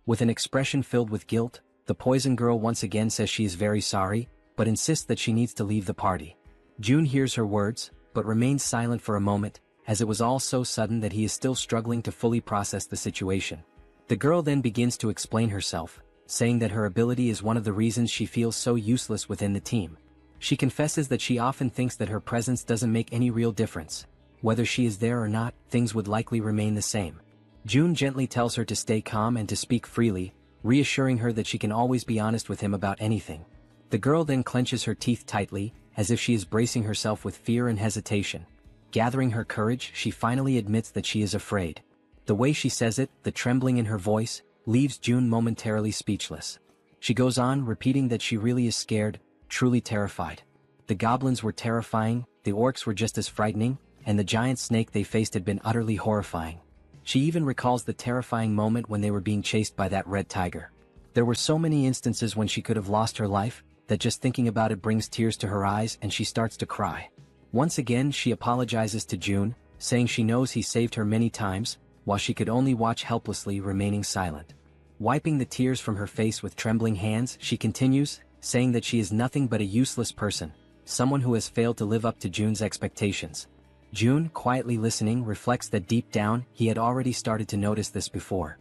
With an expression filled with guilt, the poison girl once again says she is very sorry, but insists that she needs to leave the party. June hears her words, but remains silent for a moment, as it was all so sudden that he is still struggling to fully process the situation. The girl then begins to explain herself, saying that her ability is one of the reasons she feels so useless within the team. She confesses that she often thinks that her presence doesn't make any real difference. Whether she is there or not, things would likely remain the same. June gently tells her to stay calm and to speak freely, reassuring her that she can always be honest with him about anything. The girl then clenches her teeth tightly, as if she is bracing herself with fear and hesitation. Gathering her courage, she finally admits that she is afraid. The way she says it, the trembling in her voice, leaves June momentarily speechless. She goes on, repeating that she really is scared, truly terrified. The goblins were terrifying, the orcs were just as frightening, and the giant snake they faced had been utterly horrifying. She even recalls the terrifying moment when they were being chased by that red tiger. There were so many instances when she could have lost her life, that just thinking about it brings tears to her eyes and she starts to cry. Once again she apologizes to June, saying she knows he saved her many times, while she could only watch helplessly, remaining silent. Wiping the tears from her face with trembling hands, she continues, saying that she is nothing but a useless person, someone who has failed to live up to June's expectations. June, quietly listening, reflects that deep down, he had already started to notice this before.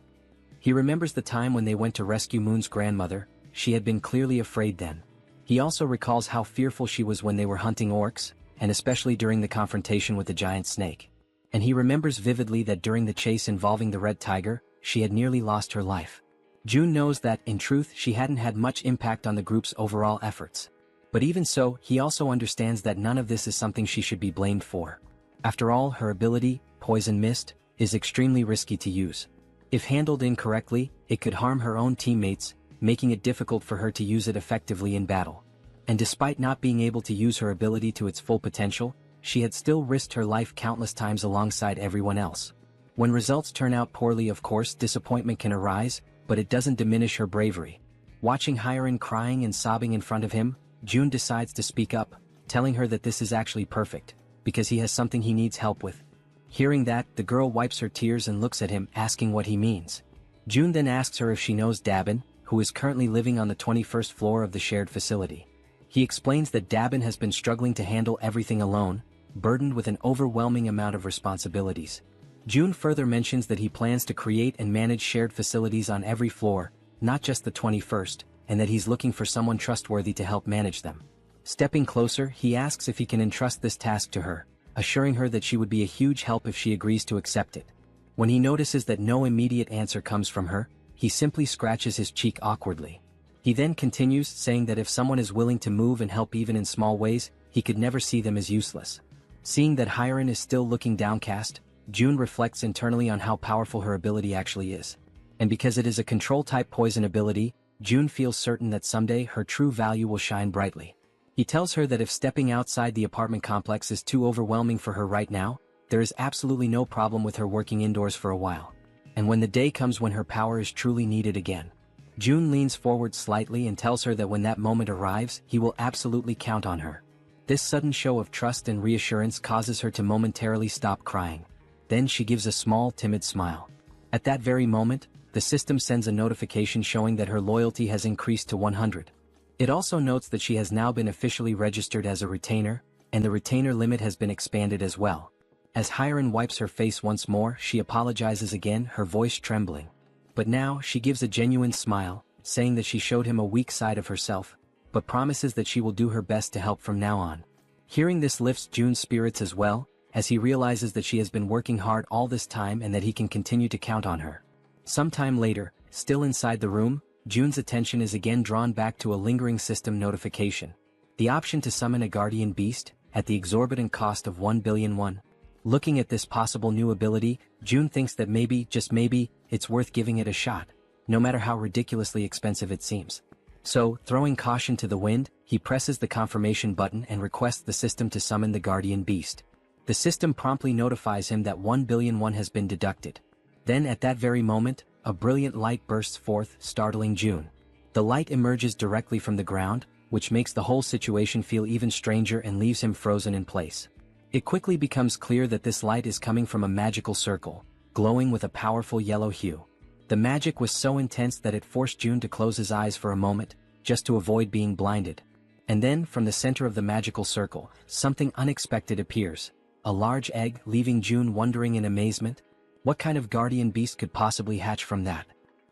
He remembers the time when they went to rescue Moon's grandmother. She had been clearly afraid then. He also recalls how fearful she was when they were hunting orcs, and especially during the confrontation with the giant snake. And he remembers vividly that during the chase involving the red tiger, she had nearly lost her life. June knows that, in truth, she hadn't had much impact on the group's overall efforts. But even so, he also understands that none of this is something she should be blamed for. After all, her ability, Poison Mist, is extremely risky to use. If handled incorrectly, it could harm her own teammates, making it difficult for her to use it effectively in battle. And despite not being able to use her ability to its full potential, she had still risked her life countless times alongside everyone else. When results turn out poorly, of course, disappointment can arise, but it doesn't diminish her bravery. Watching Jaehyeon crying and sobbing in front of him, June decides to speak up, telling her that this is actually perfect, because he has something he needs help with. Hearing that, the girl wipes her tears and looks at him, asking what he means. June then asks her if she knows Dabin, who is currently living on the 21st floor of the shared facility. He explains that Dabin has been struggling to handle everything alone, burdened with an overwhelming amount of responsibilities. June further mentions that he plans to create and manage shared facilities on every floor, not just the 21st, and that he's looking for someone trustworthy to help manage them. Stepping closer, he asks if he can entrust this task to her, assuring her that she would be a huge help if she agrees to accept it. When he notices that no immediate answer comes from her, he simply scratches his cheek awkwardly. He then continues, saying that if someone is willing to move and help even in small ways, he could never see them as useless. Seeing that Hyun is still looking downcast, June reflects internally on how powerful her ability actually is. And because it is a control-type poison ability, June feels certain that someday her true value will shine brightly. He tells her that if stepping outside the apartment complex is too overwhelming for her right now, there is absolutely no problem with her working indoors for a while. And when the day comes when her power is truly needed again. June leans forward slightly and tells her that when that moment arrives, he will absolutely count on her. This sudden show of trust and reassurance causes her to momentarily stop crying. Then she gives a small, timid smile. At that very moment, the system sends a notification showing that her loyalty has increased to 100. It also notes that she has now been officially registered as a retainer, and the retainer limit has been expanded as well. As Hyun wipes her face once more, she apologizes again, her voice trembling. But now, she gives a genuine smile, saying that she showed him a weak side of herself, but promises that she will do her best to help from now on. Hearing this lifts June's spirits as well, as he realizes that she has been working hard all this time and that he can continue to count on her. Sometime later, still inside the room, June's attention is again drawn back to a lingering system notification. The option to summon a guardian beast, at the exorbitant cost of 1 billion won. Looking at this possible new ability, June thinks that maybe, just maybe, it's worth giving it a shot, no matter how ridiculously expensive it seems. So, throwing caution to the wind, he presses the confirmation button and requests the system to summon the guardian beast. The system promptly notifies him that 1 billion won has been deducted. Then at that very moment, a brilliant light bursts forth, startling June. The light emerges directly from the ground, which makes the whole situation feel even stranger and leaves him frozen in place. It quickly becomes clear that this light is coming from a magical circle, glowing with a powerful yellow hue. The magic was so intense that it forced June to close his eyes for a moment, just to avoid being blinded. And then, from the center of the magical circle, something unexpected appears. A large egg, leaving June wondering in amazement. What kind of guardian beast could possibly hatch from that?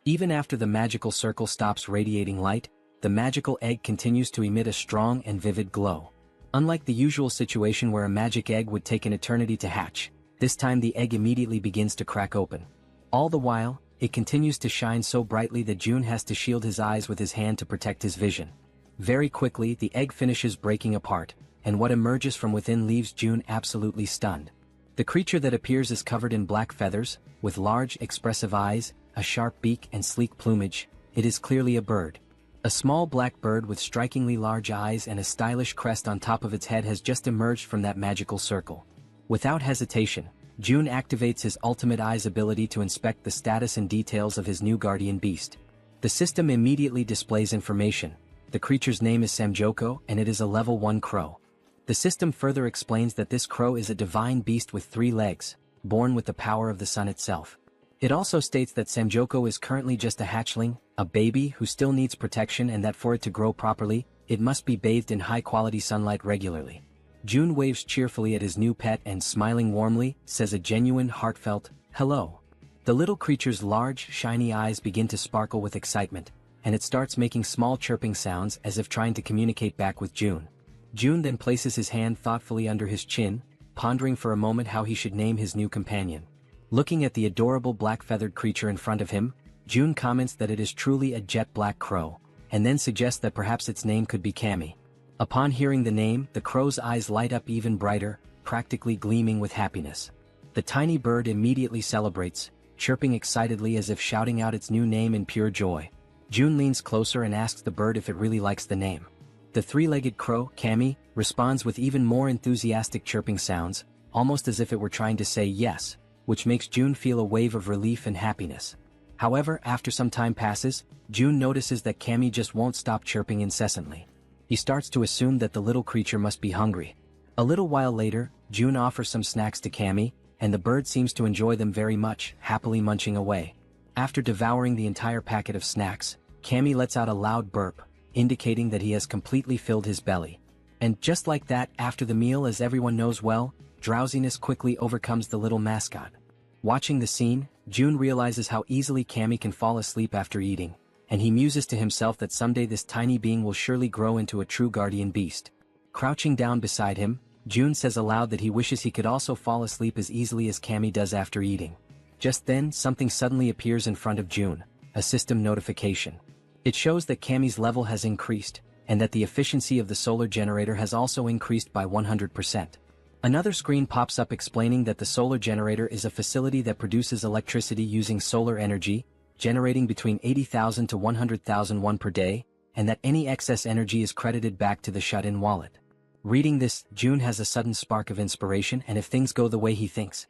Even after the magical circle stops radiating light, the magical egg continues to emit a strong and vivid glow. Unlike the usual situation where a magic egg would take an eternity to hatch, this time the egg immediately begins to crack open. All the while, it continues to shine so brightly that June has to shield his eyes with his hand to protect his vision. Very quickly, the egg finishes breaking apart, and what emerges from within leaves June absolutely stunned. The creature that appears is covered in black feathers, with large, expressive eyes, a sharp beak and sleek plumage. It is clearly a bird. A small black bird with strikingly large eyes and a stylish crest on top of its head has just emerged from that magical circle. Without hesitation, June activates his ultimate eyes ability to inspect the status and details of his new guardian beast. The system immediately displays information. The creature's name is Samjoko and it is a level 1 crow. The system further explains that this crow is a divine beast with 3 legs, born with the power of the sun itself. It also states that Samjoko is currently just a hatchling, a baby who still needs protection, and that for it to grow properly, it must be bathed in high-quality sunlight regularly. June waves cheerfully at his new pet and, smiling warmly, says a genuine, heartfelt, "Hello." The little creature's large, shiny eyes begin to sparkle with excitement, and it starts making small chirping sounds as if trying to communicate back with June. June then places his hand thoughtfully under his chin, pondering for a moment how he should name his new companion. Looking at the adorable black-feathered creature in front of him, June comments that it is truly a jet black crow, and then suggests that perhaps its name could be Cammy. Upon hearing the name, the crow's eyes light up even brighter, practically gleaming with happiness. The tiny bird immediately celebrates, chirping excitedly as if shouting out its new name in pure joy. June leans closer and asks the bird if it really likes the name. The 3-legged crow, Cammy, responds with even more enthusiastic chirping sounds, almost as if it were trying to say yes, which makes June feel a wave of relief and happiness. However, after some time passes, June notices that Cammy just won't stop chirping incessantly. He starts to assume that the little creature must be hungry. A little while later, June offers some snacks to Cammy, and the bird seems to enjoy them very much, happily munching away. After devouring the entire packet of snacks, Cammy lets out a loud burp, indicating that he has completely filled his belly. And just like that, after the meal, as everyone knows well, drowsiness quickly overcomes the little mascot. Watching the scene, June realizes how easily Cammy can fall asleep after eating, and he muses to himself that someday this tiny being will surely grow into a true guardian beast. Crouching down beside him, June says aloud that he wishes he could also fall asleep as easily as Cammy does after eating. Just then, something suddenly appears in front of June, a system notification. It shows that Cammy's level has increased, and that the efficiency of the solar generator has also increased by 100%. Another screen pops up explaining that the solar generator is a facility that produces electricity using solar energy, generating between 80,000 to 100,000 won per day, and that any excess energy is credited back to the shut-in wallet. Reading this, June has a sudden spark of inspiration, and if things go the way he thinks.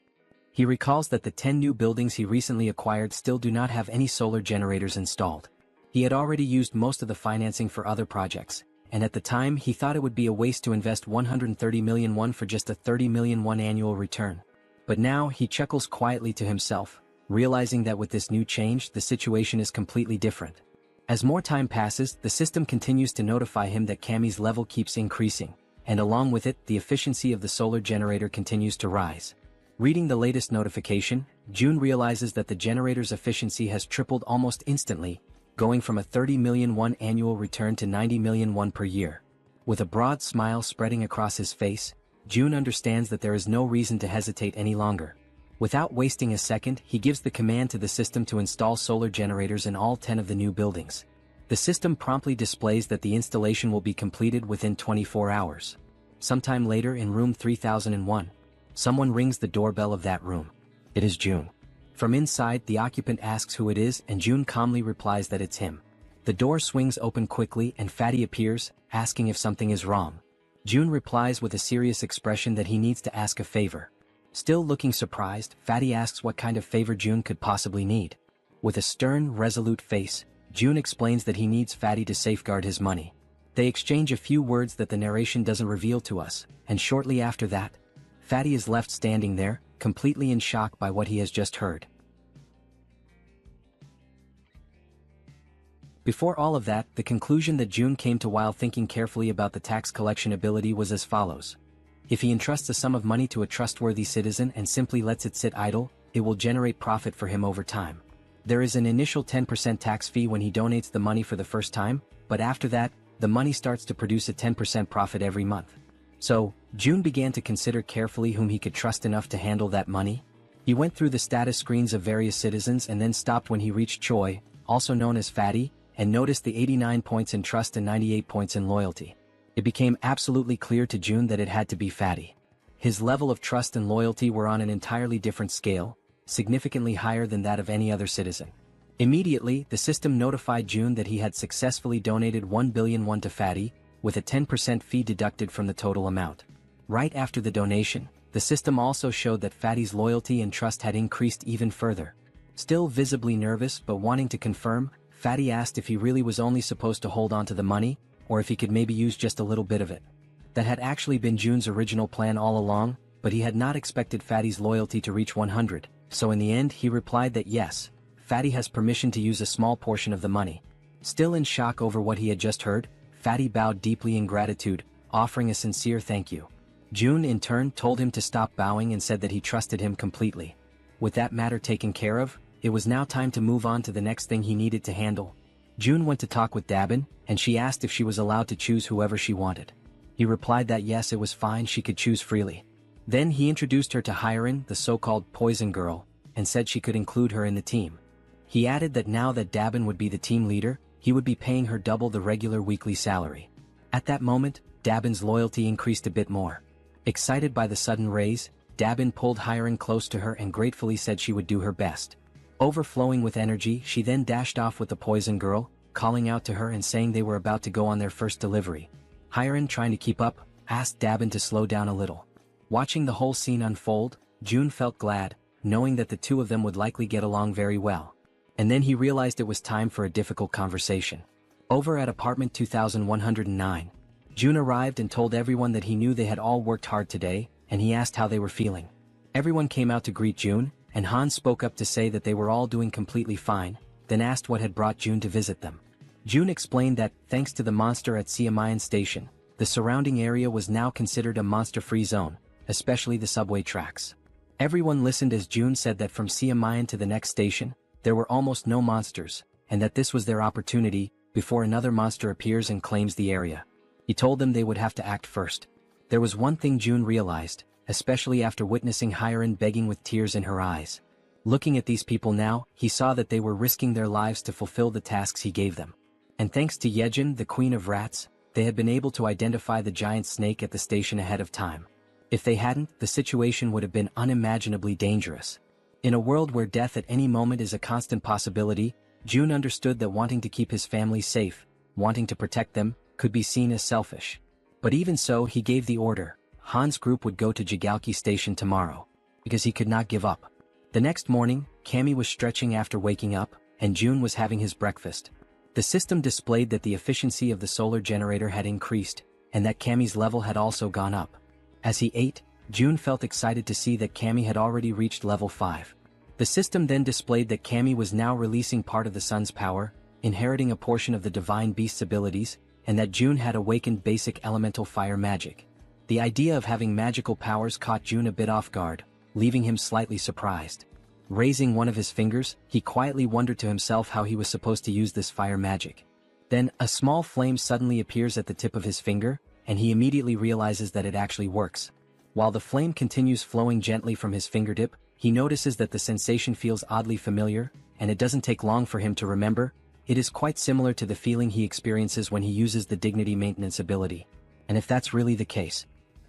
He recalls that the 10 new buildings he recently acquired still do not have any solar generators installed. He had already used most of the financing for other projects, and at the time he thought it would be a waste to invest 130 million won for just a 30 million won annual return. But now he chuckles quietly to himself, realizing that with this new change the situation is completely different. As more time passes, the system continues to notify him that Cammy's level keeps increasing, and along with it the efficiency of the solar generator continues to rise. Reading the latest notification, June realizes that the generator's efficiency has tripled almost instantly, going from a 30 million won annual return to 90 million won per year. With a broad smile spreading across his face, June understands that there is no reason to hesitate any longer. Without wasting a second, he gives the command to the system to install solar generators in all 10 of the new buildings. The system promptly displays that the installation will be completed within 24 hours. Sometime later in room 3001, someone rings the doorbell of that room. It is June. From inside, the occupant asks who it is, and June calmly replies that it's him. The door swings open quickly and Fatty appears, asking if something is wrong. June replies with a serious expression that he needs to ask a favor. Still looking surprised, Fatty asks what kind of favor June could possibly need. With a stern, resolute face, June explains that he needs Fatty to safeguard his money. They exchange a few words that the narration doesn't reveal to us, and shortly after that, Fatty is left standing there, completely in shock by what he has just heard. Before all of that, the conclusion that June came to while thinking carefully about the tax collection ability was as follows. If he entrusts a sum of money to a trustworthy citizen and simply lets it sit idle, it will generate profit for him over time. There is an initial 10% tax fee when he donates the money for the first time, but after that, the money starts to produce a 10% profit every month. So, June began to consider carefully whom he could trust enough to handle that money. He went through the status screens of various citizens and then stopped when he reached Choi, also known as Fatty, and noticed the 89 points in trust and 98 points in loyalty. It became absolutely clear to June that it had to be Fatty. His level of trust and loyalty were on an entirely different scale, significantly higher than that of any other citizen. Immediately, the system notified June that he had successfully donated 1 billion won to Fatty, with a 10% fee deducted from the total amount. Right after the donation, the system also showed that Fatty's loyalty and trust had increased even further. Still visibly nervous but wanting to confirm, Fatty asked if he really was only supposed to hold on to the money, or if he could maybe use just a little bit of it. That had actually been June's original plan all along, but he had not expected Fatty's loyalty to reach 100, so in the end he replied that yes, Fatty has permission to use a small portion of the money. Still in shock over what he had just heard, Fatty bowed deeply in gratitude, offering a sincere thank you. June in turn told him to stop bowing and said that he trusted him completely. With that matter taken care of, it was now time to move on to the next thing he needed to handle. June went to talk with Dabin, and she asked if she was allowed to choose whoever she wanted. He replied that yes, it was fine, she could choose freely. Then he introduced her to Hyerin, the so-called poison girl, and said she could include her in the team. He added that now that Dabin would be the team leader, he would be paying her double the regular weekly salary. At that moment, Dabin's loyalty increased a bit more. Excited by the sudden raise, Dabin pulled Hyerin close to her and gratefully said she would do her best. Overflowing with energy, she then dashed off with the poison girl, calling out to her and saying they were about to go on their first delivery. Hyerin, trying to keep up, asked Dabin to slow down a little. Watching the whole scene unfold, June felt glad, knowing that the two of them would likely get along very well. And then he realized it was time for a difficult conversation. Over at apartment 2109, June arrived and told everyone that he knew they had all worked hard today, and he asked how they were feeling. Everyone came out to greet June, and Han spoke up to say that they were all doing completely fine, then asked what had brought June to visit them. June explained that, thanks to the monster at Siamayan Station, the surrounding area was now considered a monster-free zone, especially the subway tracks. Everyone listened as June said that from Siamayan to the next station, there were almost no monsters, and that this was their opportunity, before another monster appears and claims the area. He told them they would have to act first. There was one thing June realized, especially after witnessing Hyerin begging with tears in her eyes. Looking at these people now, he saw that they were risking their lives to fulfill the tasks he gave them. And thanks to Jaehyeon, the queen of rats, they had been able to identify the giant snake at the station ahead of time. If they hadn't, the situation would have been unimaginably dangerous. In a world where death at any moment is a constant possibility, June understood that wanting to keep his family safe, wanting to protect them, could be seen as selfish. But even so, he gave the order. Han's group would go to Jaehyeon station tomorrow, because he could not give up. The next morning, Cammy was stretching after waking up, and June was having his breakfast. The system displayed that the efficiency of the solar generator had increased, and that Cammy's level had also gone up. As he ate, June felt excited to see that Cammy had already reached level 5. The system then displayed that Cammy was now releasing part of the sun's power, inheriting a portion of the divine beast's abilities, and that June had awakened basic elemental fire magic. The idea of having magical powers caught June a bit off guard, leaving him slightly surprised. Raising one of his fingers, he quietly wondered to himself how he was supposed to use this fire magic. Then, a small flame suddenly appears at the tip of his finger, and he immediately realizes that it actually works. While the flame continues flowing gently from his fingertip, he notices that the sensation feels oddly familiar, and it doesn't take long for him to remember. It is quite similar to the feeling he experiences when he uses the dignity maintenance ability. And if that's really the case,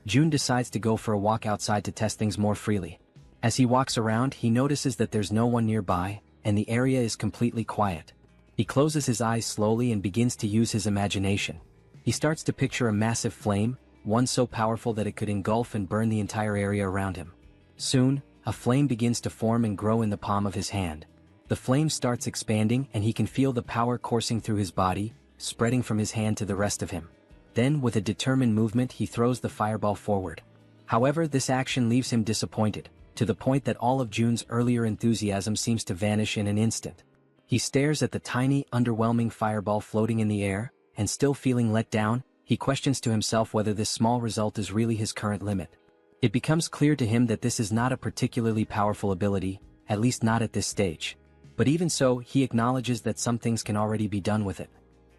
June decides to go for a walk outside to test things more freely. As he walks around, he notices that there's no one nearby, and the area is completely quiet. He closes his eyes slowly and begins to use his imagination. He starts to picture a massive flame, one so powerful that it could engulf and burn the entire area around him. Soon, a flame begins to form and grow in the palm of his hand. The flame starts expanding and he can feel the power coursing through his body, spreading from his hand to the rest of him. Then, with a determined movement, he throws the fireball forward. However, this action leaves him disappointed, to the point that all of June's earlier enthusiasm seems to vanish in an instant. He stares at the tiny, underwhelming fireball floating in the air, and still feeling let down, he questions to himself whether this small result is really his current limit. It becomes clear to him that this is not a particularly powerful ability, at least not at this stage. But even so, he acknowledges that some things can already be done with it.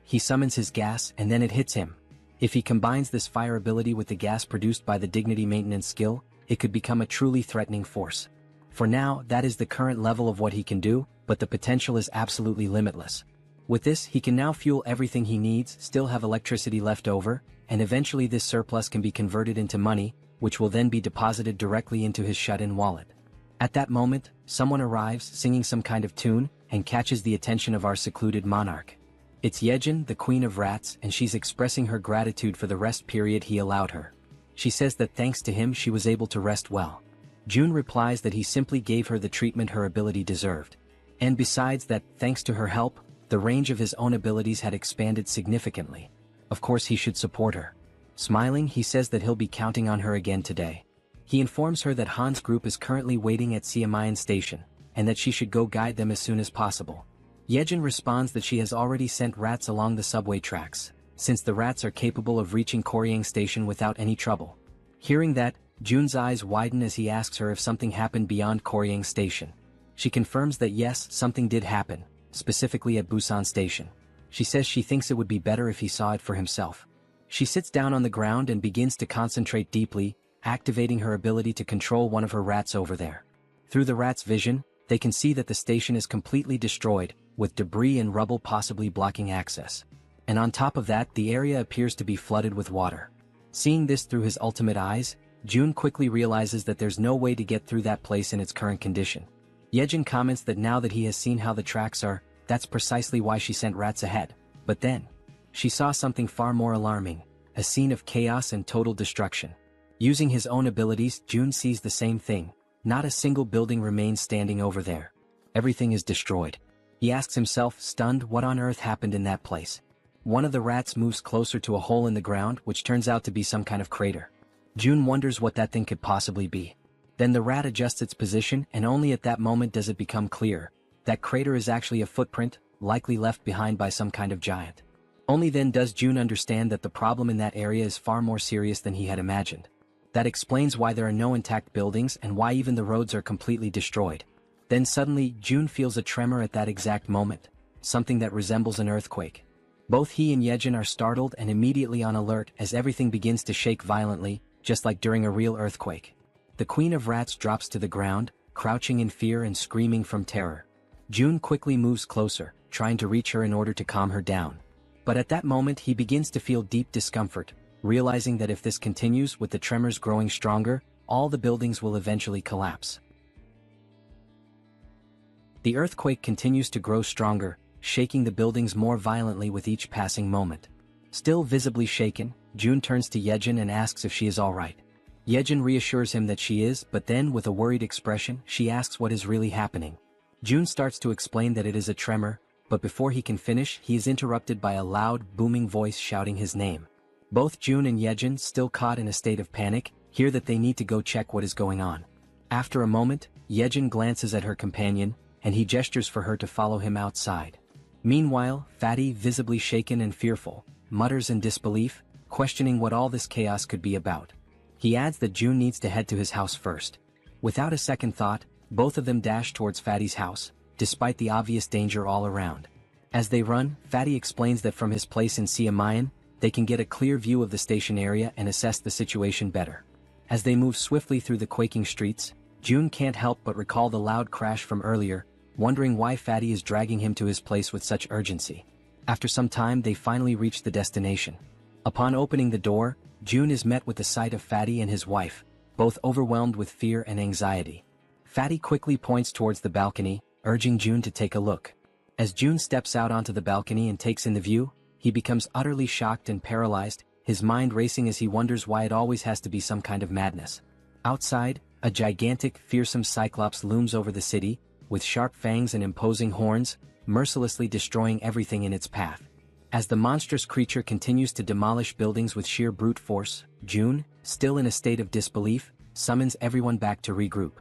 He summons his gas and then it hits him. If he combines this fire ability with the gas produced by the dignity maintenance skill, it could become a truly threatening force. For now, that is the current level of what he can do, but the potential is absolutely limitless. With this, he can now fuel everything he needs, still have electricity left over, and eventually this surplus can be converted into money, which will then be deposited directly into his shut-in wallet. At that moment, someone arrives singing some kind of tune, and catches the attention of our secluded monarch. It's Jaehyeon, the queen of rats, and she's expressing her gratitude for the rest period he allowed her. She says that thanks to him she was able to rest well. June replies that he simply gave her the treatment her ability deserved. And besides that, thanks to her help, the range of his own abilities had expanded significantly. Of course he should support her. Smiling, he says that he'll be counting on her again today. He informs her that Han's group is currently waiting at Siamayan station, and that she should go guide them as soon as possible. Jaehyeon responds that she has already sent rats along the subway tracks, since the rats are capable of reaching Koryang station without any trouble. Hearing that, June's eyes widen as he asks her if something happened beyond Koryang station. She confirms that yes, something did happen, specifically at Busan station. She says she thinks it would be better if he saw it for himself. She sits down on the ground and begins to concentrate deeply, activating her ability to control one of her rats over there. Through the rat's vision, they can see that the station is completely destroyed, with debris and rubble possibly blocking access. And on top of that, the area appears to be flooded with water. Seeing this through his ultimate eyes, June quickly realizes that there's no way to get through that place in its current condition. Jaehyeon comments that now that he has seen how the tracks are, that's precisely why she sent rats ahead. But then, she saw something far more alarming, a scene of chaos and total destruction. Using his own abilities, June sees the same thing. Not a single building remains standing over there. Everything is destroyed. He asks himself, stunned, what on earth happened in that place. One of the rats moves closer to a hole in the ground, which turns out to be some kind of crater. June wonders what that thing could possibly be. Then the rat adjusts its position, and only at that moment does it become clear. That crater is actually a footprint, likely left behind by some kind of giant. Only then does June understand that the problem in that area is far more serious than he had imagined. That explains why there are no intact buildings and why even the roads are completely destroyed. Then suddenly, June feels a tremor at that exact moment, something that resembles an earthquake. Both he and Jaehyeon are startled and immediately on alert as everything begins to shake violently, just like during a real earthquake. The Queen of Rats drops to the ground, crouching in fear and screaming from terror. June quickly moves closer, trying to reach her in order to calm her down. But at that moment he begins to feel deep discomfort, realizing that if this continues with the tremors growing stronger, all the buildings will eventually collapse. The earthquake continues to grow stronger, shaking the buildings more violently with each passing moment. Still visibly shaken, June turns to Jaehyeon and asks if she is alright. Jaehyeon reassures him that she is, but then with a worried expression, she asks what is really happening. June starts to explain that it is a tremor, but before he can finish, he is interrupted by a loud, booming voice shouting his name. Both June and Jaehyeon, still caught in a state of panic, hear that they need to go check what is going on. After a moment, Jaehyeon glances at her companion, and he gestures for her to follow him outside. Meanwhile, Fatty, visibly shaken and fearful, mutters in disbelief, questioning what all this chaos could be about. He adds that June needs to head to his house first. Without a second thought, both of them dash towards Fatty's house, despite the obvious danger all around. As they run, Fatty explains that from his place in Siamayan, they can get a clear view of the station area and assess the situation better. As they move swiftly through the quaking streets, June can't help but recall the loud crash from earlier, wondering why Fatty is dragging him to his place with such urgency. After some time they finally reach the destination. Upon opening the door, June is met with the sight of Fatty and his wife, both overwhelmed with fear and anxiety. Fatty quickly points towards the balcony, urging June to take a look. As June steps out onto the balcony and takes in the view, he becomes utterly shocked and paralyzed, his mind racing as he wonders why it always has to be some kind of madness. Outside, a gigantic, fearsome cyclops looms over the city, with sharp fangs and imposing horns, mercilessly destroying everything in its path. As the monstrous creature continues to demolish buildings with sheer brute force, June, still in a state of disbelief, summons everyone back to regroup.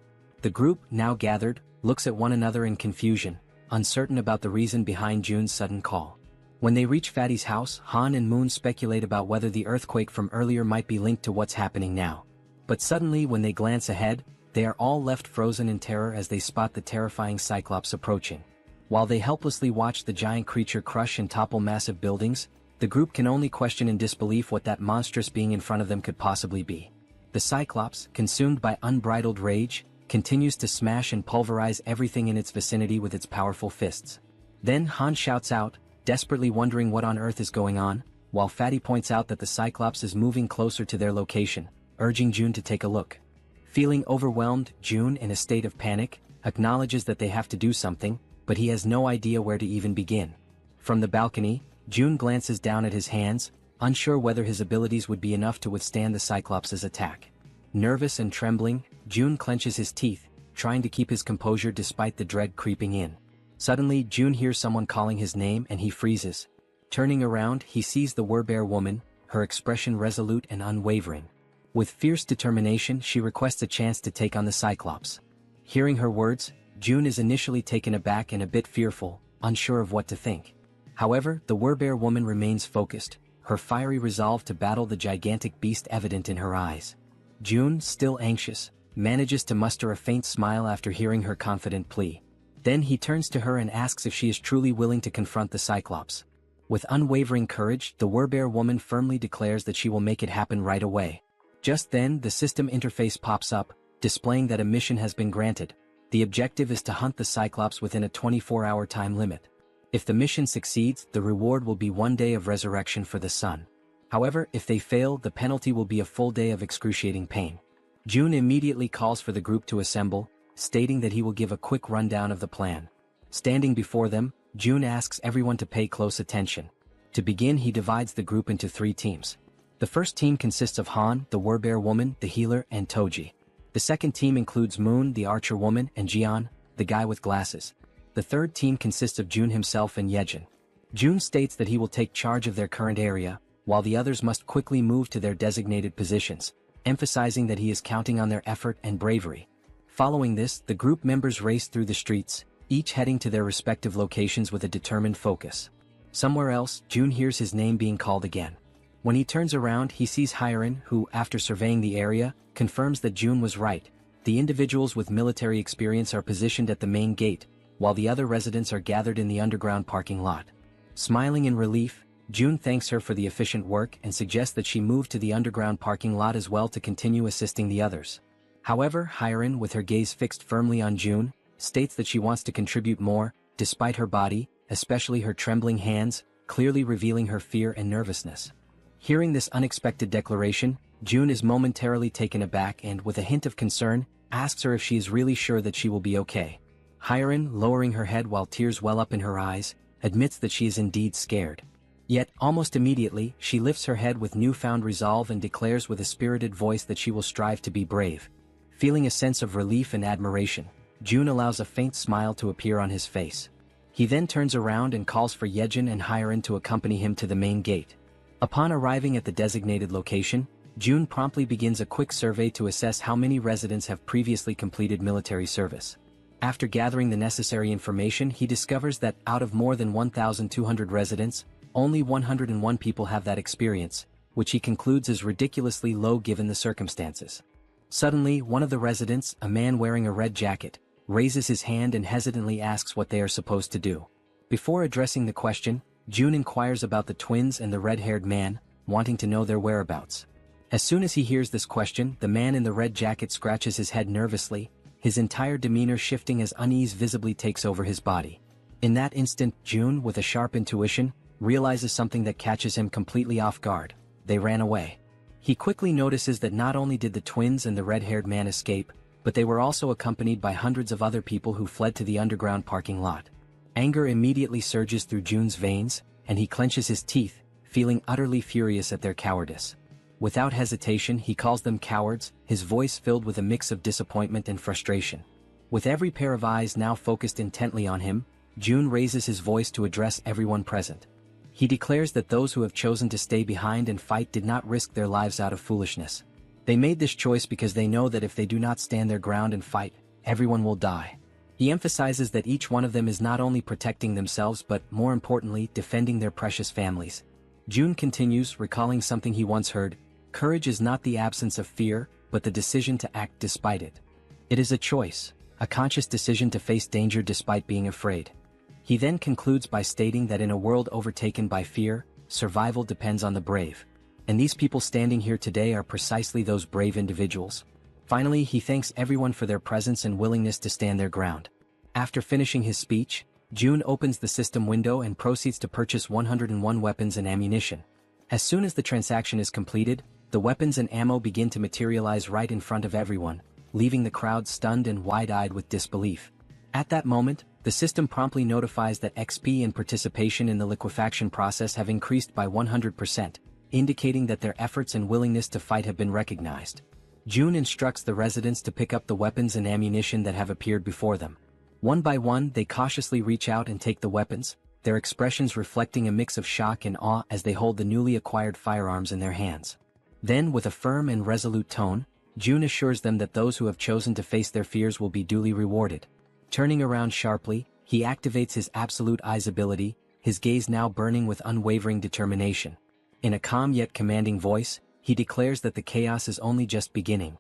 The group, now gathered, looks at one another in confusion, uncertain about the reason behind June's sudden call. When they reach Fatty's house, Han and Moon speculate about whether the earthquake from earlier might be linked to what's happening now. But suddenly when they glance ahead, they are all left frozen in terror as they spot the terrifying Cyclops approaching. While they helplessly watch the giant creature crush and topple massive buildings, the group can only question in disbelief what that monstrous being in front of them could possibly be. The Cyclops, consumed by unbridled rage, continues to smash and pulverize everything in its vicinity with its powerful fists. Then Han shouts out, desperately wondering what on earth is going on, while Fatty points out that the Cyclops is moving closer to their location, urging June to take a look. Feeling overwhelmed, June, in a state of panic, acknowledges that they have to do something, but he has no idea where to even begin. From the balcony, June glances down at his hands, unsure whether his abilities would be enough to withstand the Cyclops' attack. Nervous and trembling, June clenches his teeth, trying to keep his composure despite the dread creeping in. Suddenly, June hears someone calling his name and he freezes. Turning around, he sees the Werbear woman, her expression resolute and unwavering. With fierce determination, she requests a chance to take on the Cyclops. Hearing her words, June is initially taken aback and a bit fearful, unsure of what to think. However, the Werbear woman remains focused, her fiery resolve to battle the gigantic beast evident in her eyes. June, still anxious, manages to muster a faint smile after hearing her confident plea. Then he turns to her and asks if she is truly willing to confront the Cyclops. With unwavering courage, the Werbear woman firmly declares that she will make it happen right away. Just then, the system interface pops up, displaying that a mission has been granted. The objective is to hunt the Cyclops within a 24-hour time limit. If the mission succeeds, the reward will be 1 day of resurrection for the sun. However, if they fail, the penalty will be a full day of excruciating pain. June immediately calls for the group to assemble, stating that he will give a quick rundown of the plan. Standing before them, June asks everyone to pay close attention. To begin, he divides the group into 3 teams. The first team consists of Han, the Werbear woman, the healer, and Toji. The second team includes Moon, the archer woman, and Jaehyeon, the guy with glasses. The third team consists of June himself and Jaehyeon. June states that he will take charge of their current area, while the others must quickly move to their designated positions, emphasizing that he is counting on their effort and bravery. Following this, the group members race through the streets, each heading to their respective locations with a determined focus. Somewhere else, June hears his name being called again. When he turns around, he sees Hyerin, who, after surveying the area, confirms that June was right. The individuals with military experience are positioned at the main gate, while the other residents are gathered in the underground parking lot. Smiling in relief, June thanks her for the efficient work and suggests that she move to the underground parking lot as well to continue assisting the others. However, Hyerin, with her gaze fixed firmly on June, states that she wants to contribute more, despite her body, especially her trembling hands, clearly revealing her fear and nervousness. Hearing this unexpected declaration, June is momentarily taken aback and, with a hint of concern, asks her if she is really sure that she will be okay. Hyerin, lowering her head while tears well up in her eyes, admits that she is indeed scared. Yet, almost immediately, she lifts her head with newfound resolve and declares with a spirited voice that she will strive to be brave. Feeling a sense of relief and admiration, June allows a faint smile to appear on his face. He then turns around and calls for Jaehyeon and Hyerin to accompany him to the main gate. Upon arriving at the designated location, June promptly begins a quick survey to assess how many residents have previously completed military service. After gathering the necessary information, he discovers that, out of more than 1,200 residents, only 101 people have that experience, which he concludes is ridiculously low given the circumstances. Suddenly, one of the residents, a man wearing a red jacket, raises his hand and hesitantly asks what they are supposed to do. Before addressing the question, June inquires about the twins and the red-haired man, wanting to know their whereabouts. As soon as he hears this question, the man in the red jacket scratches his head nervously, his entire demeanor shifting as unease visibly takes over his body. In that instant, June, with a sharp intuition, realizes something that catches him completely off guard. They ran away. He quickly notices that not only did the twins and the red-haired man escape, but they were also accompanied by hundreds of other people who fled to the underground parking lot. Anger immediately surges through June's veins, and he clenches his teeth, feeling utterly furious at their cowardice. Without hesitation, he calls them cowards, his voice filled with a mix of disappointment and frustration. With every pair of eyes now focused intently on him, June raises his voice to address everyone present. He declares that those who have chosen to stay behind and fight did not risk their lives out of foolishness. They made this choice because they know that if they do not stand their ground and fight, everyone will die. He emphasizes that each one of them is not only protecting themselves but, more importantly, defending their precious families. June continues, recalling something he once heard: courage is not the absence of fear, but the decision to act despite it. It is a choice, a conscious decision to face danger despite being afraid. He then concludes by stating that in a world overtaken by fear, survival depends on the brave. And these people standing here today are precisely those brave individuals. Finally, he thanks everyone for their presence and willingness to stand their ground. After finishing his speech, June opens the system window and proceeds to purchase 101 weapons and ammunition. As soon as the transaction is completed, the weapons and ammo begin to materialize right in front of everyone, leaving the crowd stunned and wide-eyed with disbelief. At that moment, the system promptly notifies that XP and participation in the liquefaction process have increased by 100%, indicating that their efforts and willingness to fight have been recognized. June instructs the residents to pick up the weapons and ammunition that have appeared before them. One by one, they cautiously reach out and take the weapons, their expressions reflecting a mix of shock and awe as they hold the newly acquired firearms in their hands. Then, with a firm and resolute tone, June assures them that those who have chosen to face their fears will be duly rewarded. Turning around sharply, he activates his absolute eyes ability, his gaze now burning with unwavering determination. In a calm yet commanding voice, he declares that the chaos is only just beginning.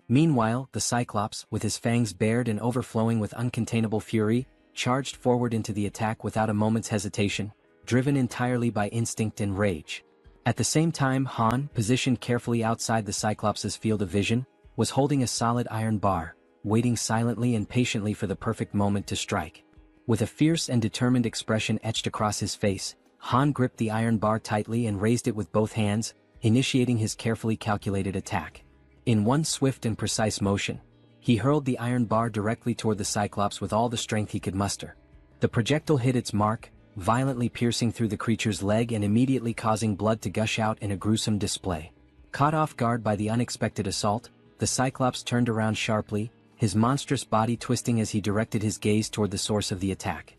Meanwhile, the Cyclops, with his fangs bared and overflowing with uncontainable fury, charged forward into the attack without a moment's hesitation, driven entirely by instinct and rage. At the same time, Han, positioned carefully outside the Cyclops' field of vision, was holding a solid iron bar, waiting silently and patiently for the perfect moment to strike. With a fierce and determined expression etched across his face, Han gripped the iron bar tightly and raised it with both hands, initiating his carefully calculated attack. In one swift and precise motion, he hurled the iron bar directly toward the Cyclops with all the strength he could muster. The projectile hit its mark, violently piercing through the creature's leg and immediately causing blood to gush out in a gruesome display. Caught off guard by the unexpected assault, the Cyclops turned around sharply, his monstrous body twisting as he directed his gaze toward the source of the attack.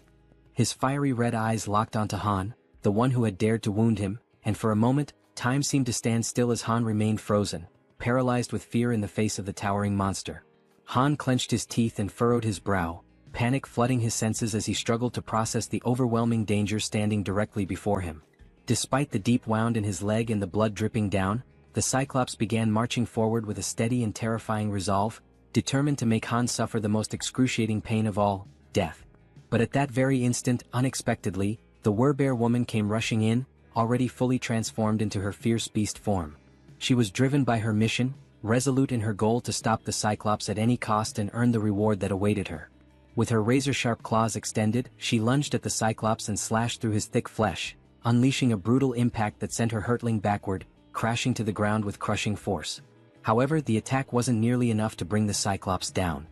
His fiery red eyes locked onto Han, the one who had dared to wound him, and for a moment, time seemed to stand still as Han remained frozen, paralyzed with fear in the face of the towering monster. Han clenched his teeth and furrowed his brow, panic flooding his senses as he struggled to process the overwhelming danger standing directly before him. Despite the deep wound in his leg and the blood dripping down, the Cyclops began marching forward with a steady and terrifying resolve, determined to make Han suffer the most excruciating pain of all, death. But at that very instant, unexpectedly, the Werbear woman came rushing in, already fully transformed into her fierce beast form. She was driven by her mission, resolute in her goal to stop the Cyclops at any cost and earn the reward that awaited her. With her razor-sharp claws extended, she lunged at the Cyclops and slashed through his thick flesh, unleashing a brutal impact that sent her hurtling backward, crashing to the ground with crushing force. However, the attack wasn't nearly enough to bring the Cyclops down.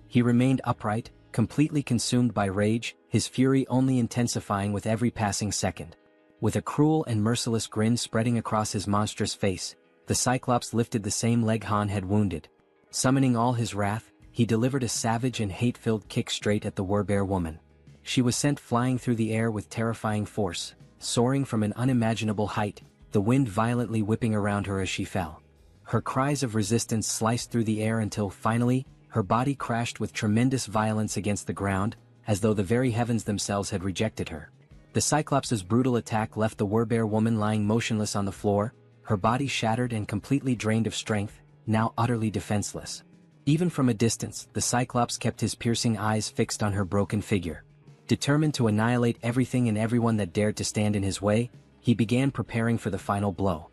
He remained upright, completely consumed by rage, his fury only intensifying with every passing second. With a cruel and merciless grin spreading across his monstrous face, the Cyclops lifted the same leg Han had wounded. Summoning all his wrath, he delivered a savage and hate-filled kick straight at the Werbear woman. She was sent flying through the air with terrifying force, soaring from an unimaginable height, the wind violently whipping around her as she fell. Her cries of resistance sliced through the air until, finally, her body crashed with tremendous violence against the ground, as though the very heavens themselves had rejected her. The Cyclops' brutal attack left the Werbear woman lying motionless on the floor, her body shattered and completely drained of strength, now utterly defenseless. Even from a distance, the Cyclops kept his piercing eyes fixed on her broken figure. Determined to annihilate everything and everyone that dared to stand in his way, he began preparing for the final blow.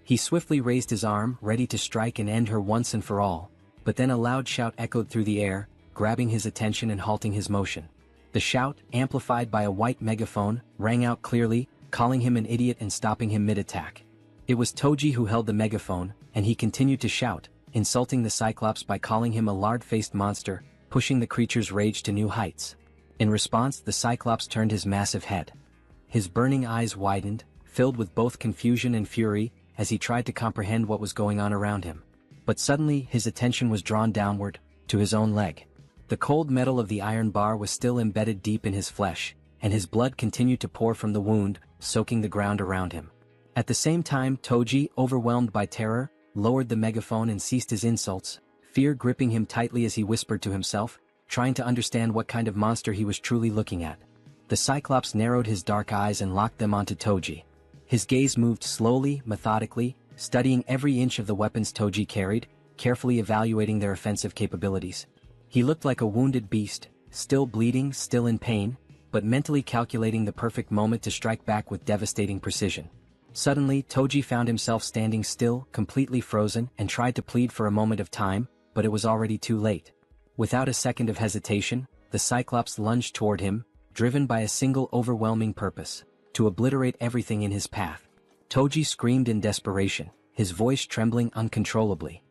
He swiftly raised his arm, ready to strike and end her once and for all, but then a loud shout echoed through the air, grabbing his attention and halting his motion. The shout, amplified by a white megaphone, rang out clearly, calling him an idiot and stopping him mid-attack. It was Toji who held the megaphone, and he continued to shout, insulting the Cyclops by calling him a lard-faced monster, pushing the creature's rage to new heights. In response, the Cyclops turned his massive head. His burning eyes widened, filled with both confusion and fury, as he tried to comprehend what was going on around him. But suddenly, his attention was drawn downward, to his own leg. The cold metal of the iron bar was still embedded deep in his flesh, and his blood continued to pour from the wound, soaking the ground around him. At the same time, Toji, overwhelmed by terror, lowered the megaphone and ceased his insults, fear gripping him tightly as he whispered to himself, trying to understand what kind of monster he was truly looking at. The Cyclops narrowed his dark eyes and locked them onto Toji. His gaze moved slowly, methodically, studying every inch of the weapons Toji carried, carefully evaluating their offensive capabilities. He looked like a wounded beast, still bleeding, still in pain, but mentally calculating the perfect moment to strike back with devastating precision. Suddenly, Toji found himself standing still, completely frozen, and tried to plead for a moment of time, but it was already too late. Without a second of hesitation, the Cyclops lunged toward him, driven by a single overwhelming purpose: to obliterate everything in his path. Toji screamed in desperation, his voice trembling uncontrollably.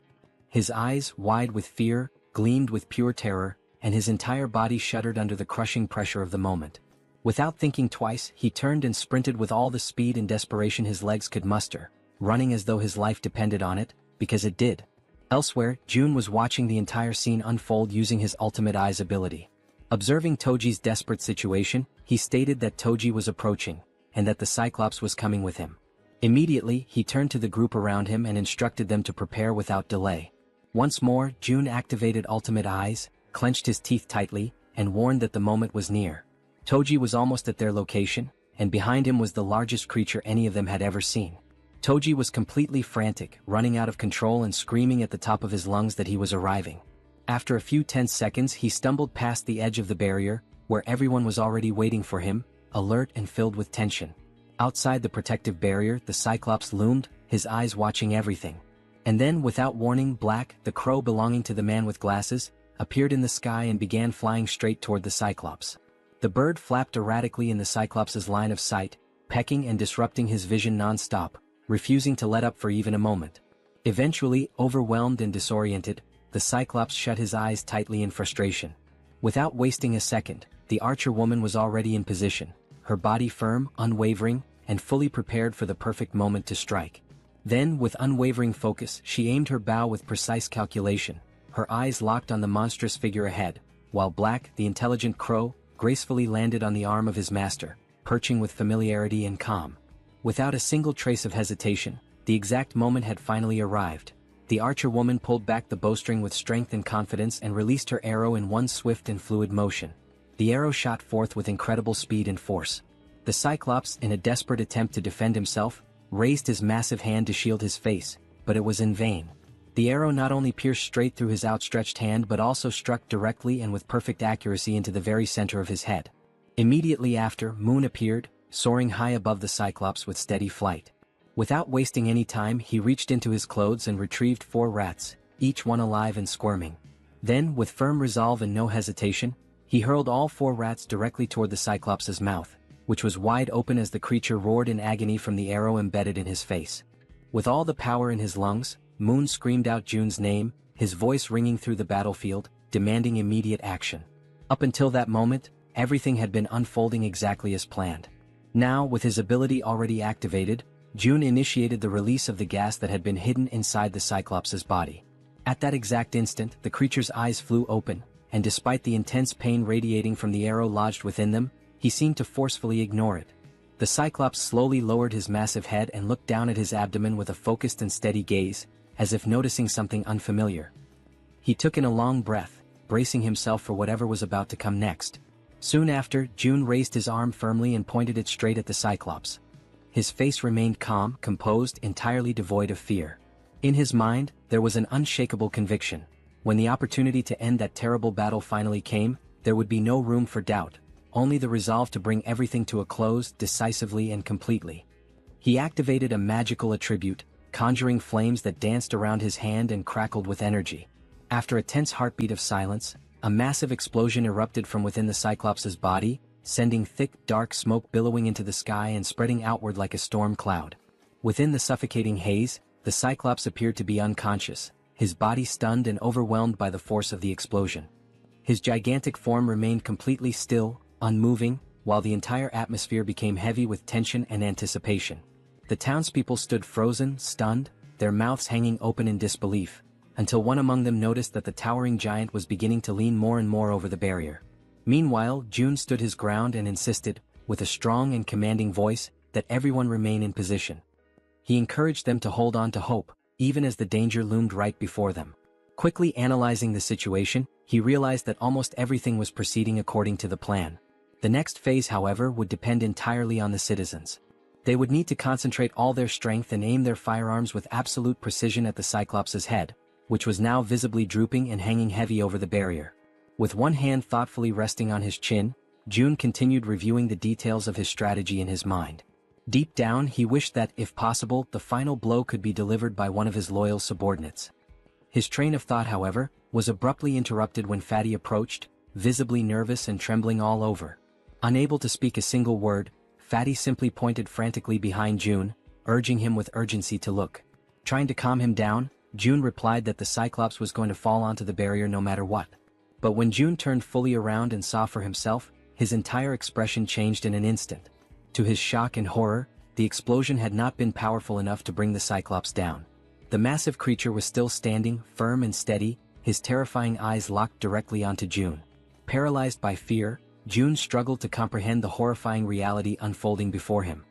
His eyes, wide with fear, gleamed with pure terror, and his entire body shuddered under the crushing pressure of the moment. Without thinking twice, he turned and sprinted with all the speed and desperation his legs could muster, running as though his life depended on it, because it did. Elsewhere, Jun was watching the entire scene unfold using his ultimate eyes ability. Observing Toji's desperate situation, he stated that Toji was approaching, and that the Cyclops was coming with him. Immediately, he turned to the group around him and instructed them to prepare without delay. Once more, Jun activated ultimate eyes, clenched his teeth tightly, and warned that the moment was near. Toji was almost at their location, and behind him was the largest creature any of them had ever seen. Toji was completely frantic, running out of control and screaming at the top of his lungs that he was arriving. After a few tense seconds, he stumbled past the edge of the barrier, where everyone was already waiting for him, alert and filled with tension. Outside the protective barrier, the Cyclops loomed, his eyes watching everything. And then, without warning, Black, the crow belonging to the man with glasses, appeared in the sky and began flying straight toward the Cyclops. The bird flapped erratically in the Cyclops' line of sight, pecking and disrupting his vision non-stop, refusing to let up for even a moment. Eventually, overwhelmed and disoriented, the Cyclops shut his eyes tightly in frustration. Without wasting a second, the archer woman was already in position, her body firm, unwavering, and fully prepared for the perfect moment to strike. Then, with unwavering focus, she aimed her bow with precise calculation, her eyes locked on the monstrous figure ahead, while Black, the intelligent crow, gracefully landed on the arm of his master, perching with familiarity and calm. Without a single trace of hesitation, the exact moment had finally arrived. The archer woman pulled back the bowstring with strength and confidence and released her arrow in one swift and fluid motion. The arrow shot forth with incredible speed and force. The Cyclops, in a desperate attempt to defend himself, raised his massive hand to shield his face, but it was in vain. The arrow not only pierced straight through his outstretched hand but also struck directly and with perfect accuracy into the very center of his head. Immediately after, Moon appeared, soaring high above the Cyclops with steady flight. Without wasting any time, he reached into his clothes and retrieved 4 rats, each one alive and squirming. Then, with firm resolve and no hesitation, he hurled all 4 rats directly toward the Cyclops' mouth, which was wide open as the creature roared in agony from the arrow embedded in his face. With all the power in his lungs, Moon screamed out June's name, his voice ringing through the battlefield, demanding immediate action. Up until that moment, everything had been unfolding exactly as planned. Now, with his ability already activated, June initiated the release of the gas that had been hidden inside the Cyclops' body. At that exact instant, the creature's eyes flew open, and despite the intense pain radiating from the arrow lodged within them, he seemed to forcefully ignore it. The Cyclops slowly lowered his massive head and looked down at his abdomen with a focused and steady gaze, as if noticing something unfamiliar. He took in a long breath, bracing himself for whatever was about to come next. Soon after, June raised his arm firmly and pointed it straight at the Cyclops. His face remained calm, composed, entirely devoid of fear. In his mind, there was an unshakable conviction. When the opportunity to end that terrible battle finally came, there would be no room for doubt, only the resolve to bring everything to a close decisively and completely. He activated a magical attribute, conjuring flames that danced around his hand and crackled with energy. After a tense heartbeat of silence, a massive explosion erupted from within the Cyclops' body, sending thick, dark smoke billowing into the sky and spreading outward like a storm cloud. Within the suffocating haze, the Cyclops appeared to be unconscious, his body stunned and overwhelmed by the force of the explosion. His gigantic form remained completely still, unmoving, while the entire atmosphere became heavy with tension and anticipation. The townspeople stood frozen, stunned, their mouths hanging open in disbelief, until one among them noticed that the towering giant was beginning to lean more and more over the barrier. Meanwhile, June stood his ground and insisted, with a strong and commanding voice, that everyone remain in position. He encouraged them to hold on to hope, even as the danger loomed right before them. Quickly analyzing the situation, he realized that almost everything was proceeding according to the plan. The next phase, however, would depend entirely on the citizens. They would need to concentrate all their strength and aim their firearms with absolute precision at the Cyclops' head, which was now visibly drooping and hanging heavy over the barrier. With one hand thoughtfully resting on his chin, June continued reviewing the details of his strategy in his mind. Deep down, he wished that, if possible, the final blow could be delivered by one of his loyal subordinates. His train of thought, however, was abruptly interrupted when Fatty approached, visibly nervous and trembling all over. Unable to speak a single word, Fatty simply pointed frantically behind June, urging him with urgency to look. Trying to calm him down, June replied that the Cyclops was going to fall onto the barrier no matter what. But when June turned fully around and saw for himself, his entire expression changed in an instant. To his shock and horror, the explosion had not been powerful enough to bring the Cyclops down. The massive creature was still standing, firm and steady, his terrifying eyes locked directly onto June. Paralyzed by fear, June struggled to comprehend the horrifying reality unfolding before him.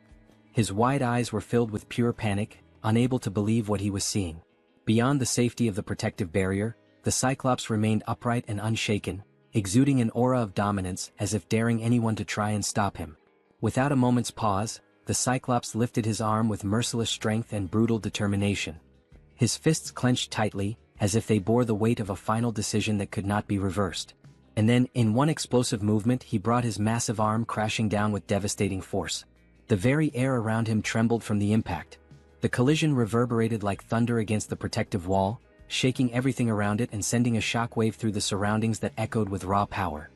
His wide eyes were filled with pure panic, unable to believe what he was seeing. Beyond the safety of the protective barrier, the Cyclops remained upright and unshaken, exuding an aura of dominance as if daring anyone to try and stop him. Without a moment's pause, the Cyclops lifted his arm with merciless strength and brutal determination. His fists clenched tightly, as if they bore the weight of a final decision that could not be reversed. And then, in one explosive movement, he brought his massive arm crashing down with devastating force. The very air around him trembled from the impact. The collision reverberated like thunder against the protective wall, shaking everything around it and sending a shockwave through the surroundings that echoed with raw power.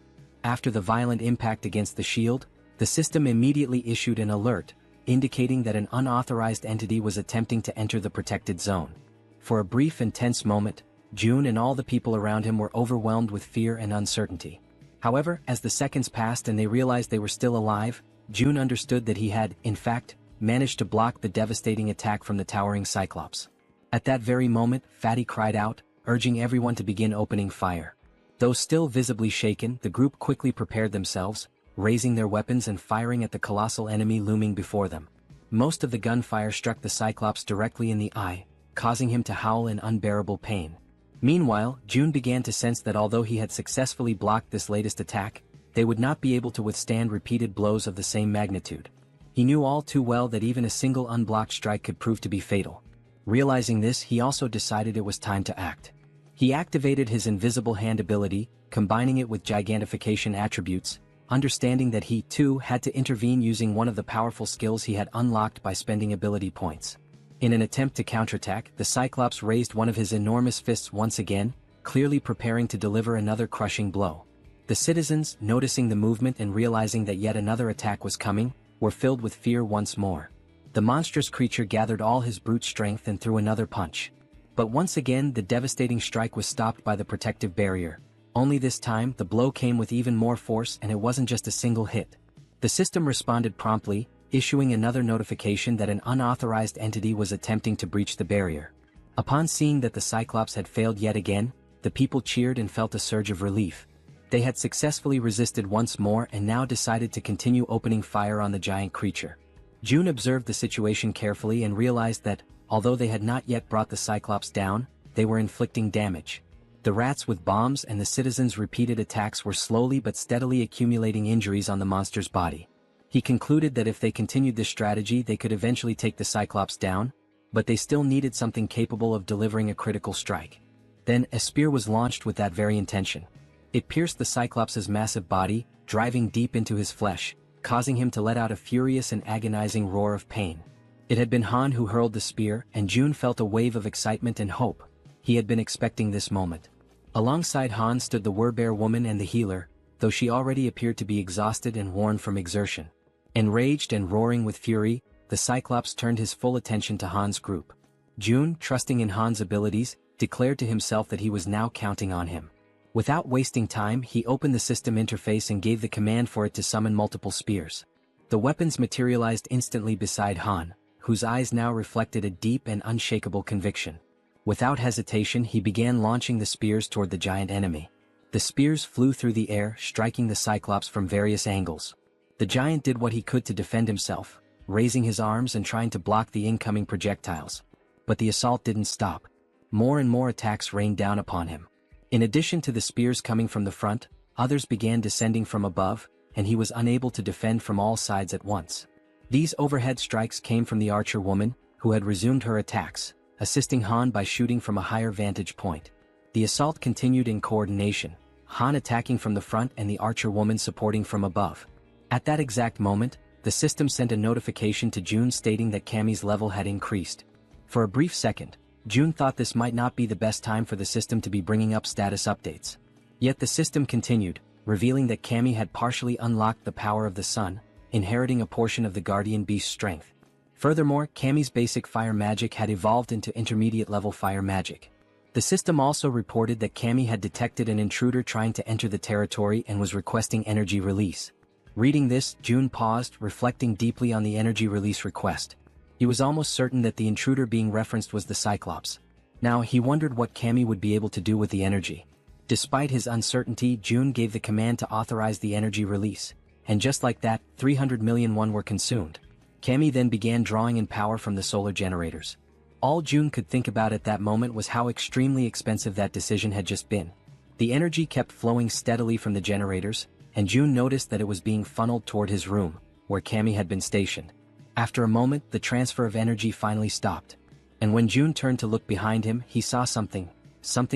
After the violent impact against the shield, the system immediately issued an alert, indicating that an unauthorized entity was attempting to enter the protected zone. For a brief and tense moment, June and all the people around him were overwhelmed with fear and uncertainty. However, as the seconds passed and they realized they were still alive, June understood that he had, in fact, managed to block the devastating attack from the towering Cyclops. At that very moment, Fatty cried out, urging everyone to begin opening fire. Though still visibly shaken, the group quickly prepared themselves, raising their weapons and firing at the colossal enemy looming before them. Most of the gunfire struck the Cyclops directly in the eye, causing him to howl in unbearable pain. Meanwhile, June began to sense that although he had successfully blocked this latest attack, they would not be able to withstand repeated blows of the same magnitude. He knew all too well that even a single unblocked strike could prove to be fatal. Realizing this, he also decided it was time to act. He activated his invisible hand ability, combining it with gigantification attributes, understanding that he, too, had to intervene using one of the powerful skills he had unlocked by spending ability points. In an attempt to counterattack, the Cyclops raised one of his enormous fists once again, clearly preparing to deliver another crushing blow. The citizens, noticing the movement and realizing that yet another attack was coming, were filled with fear once more. The monstrous creature gathered all his brute strength and threw another punch. But once again the devastating strike was stopped by the protective barrier. Only this time the blow came with even more force, and it wasn't just a single hit. The system responded promptly, issuing another notification that an unauthorized entity was attempting to breach the barrier. Upon seeing that the Cyclops had failed yet again, the people cheered and felt a surge of relief. They had successfully resisted once more and now decided to continue opening fire on the giant creature. June observed the situation carefully and realized that, although they had not yet brought the Cyclops down, they were inflicting damage. The rats with bombs and the citizens' repeated attacks were slowly but steadily accumulating injuries on the monster's body. He concluded that if they continued this strategy they could eventually take the Cyclops down, but they still needed something capable of delivering a critical strike. Then a spear was launched with that very intention. It pierced the Cyclops' massive body, driving deep into his flesh, causing him to let out a furious and agonizing roar of pain. It had been Han who hurled the spear, and June felt a wave of excitement and hope. He had been expecting this moment. Alongside Han stood the Werbear woman and the healer, though she already appeared to be exhausted and worn from exertion. Enraged and roaring with fury, the Cyclops turned his full attention to Han's group. June, trusting in Han's abilities, declared to himself that he was now counting on him. Without wasting time, he opened the system interface and gave the command for it to summon multiple spears. The weapons materialized instantly beside Han, whose eyes now reflected a deep and unshakable conviction. Without hesitation, he began launching the spears toward the giant enemy. The spears flew through the air, striking the Cyclops from various angles. The giant did what he could to defend himself, raising his arms and trying to block the incoming projectiles. But the assault didn't stop. More and more attacks rained down upon him. In addition to the spears coming from the front, others began descending from above, and he was unable to defend from all sides at once. These overhead strikes came from the archer woman, who had resumed her attacks, assisting Han by shooting from a higher vantage point. The assault continued in coordination, Han attacking from the front and the archer woman supporting from above. At that exact moment, the system sent a notification to June stating that Cammy's level had increased. For a brief second, June thought this might not be the best time for the system to be bringing up status updates. Yet the system continued, revealing that Cammy had partially unlocked the power of the sun, inheriting a portion of the guardian beast's strength. Furthermore, Cammy's basic fire magic had evolved into intermediate level fire magic. The system also reported that Cammy had detected an intruder trying to enter the territory and was requesting energy release. Reading this, June paused, reflecting deeply on the energy release request. He was almost certain that the intruder being referenced was the Cyclops. Now he wondered what Cammy would be able to do with the energy. Despite his uncertainty, June gave the command to authorize the energy release, and just like that, 300 million won were consumed. Cammy then began drawing in power from the solar generators. All June could think about at that moment was how extremely expensive that decision had just been. The energy kept flowing steadily from the generators, and June noticed that it was being funneled toward his room, where Cammy had been stationed. After a moment, the transfer of energy finally stopped. And when June turned to look behind him, he saw something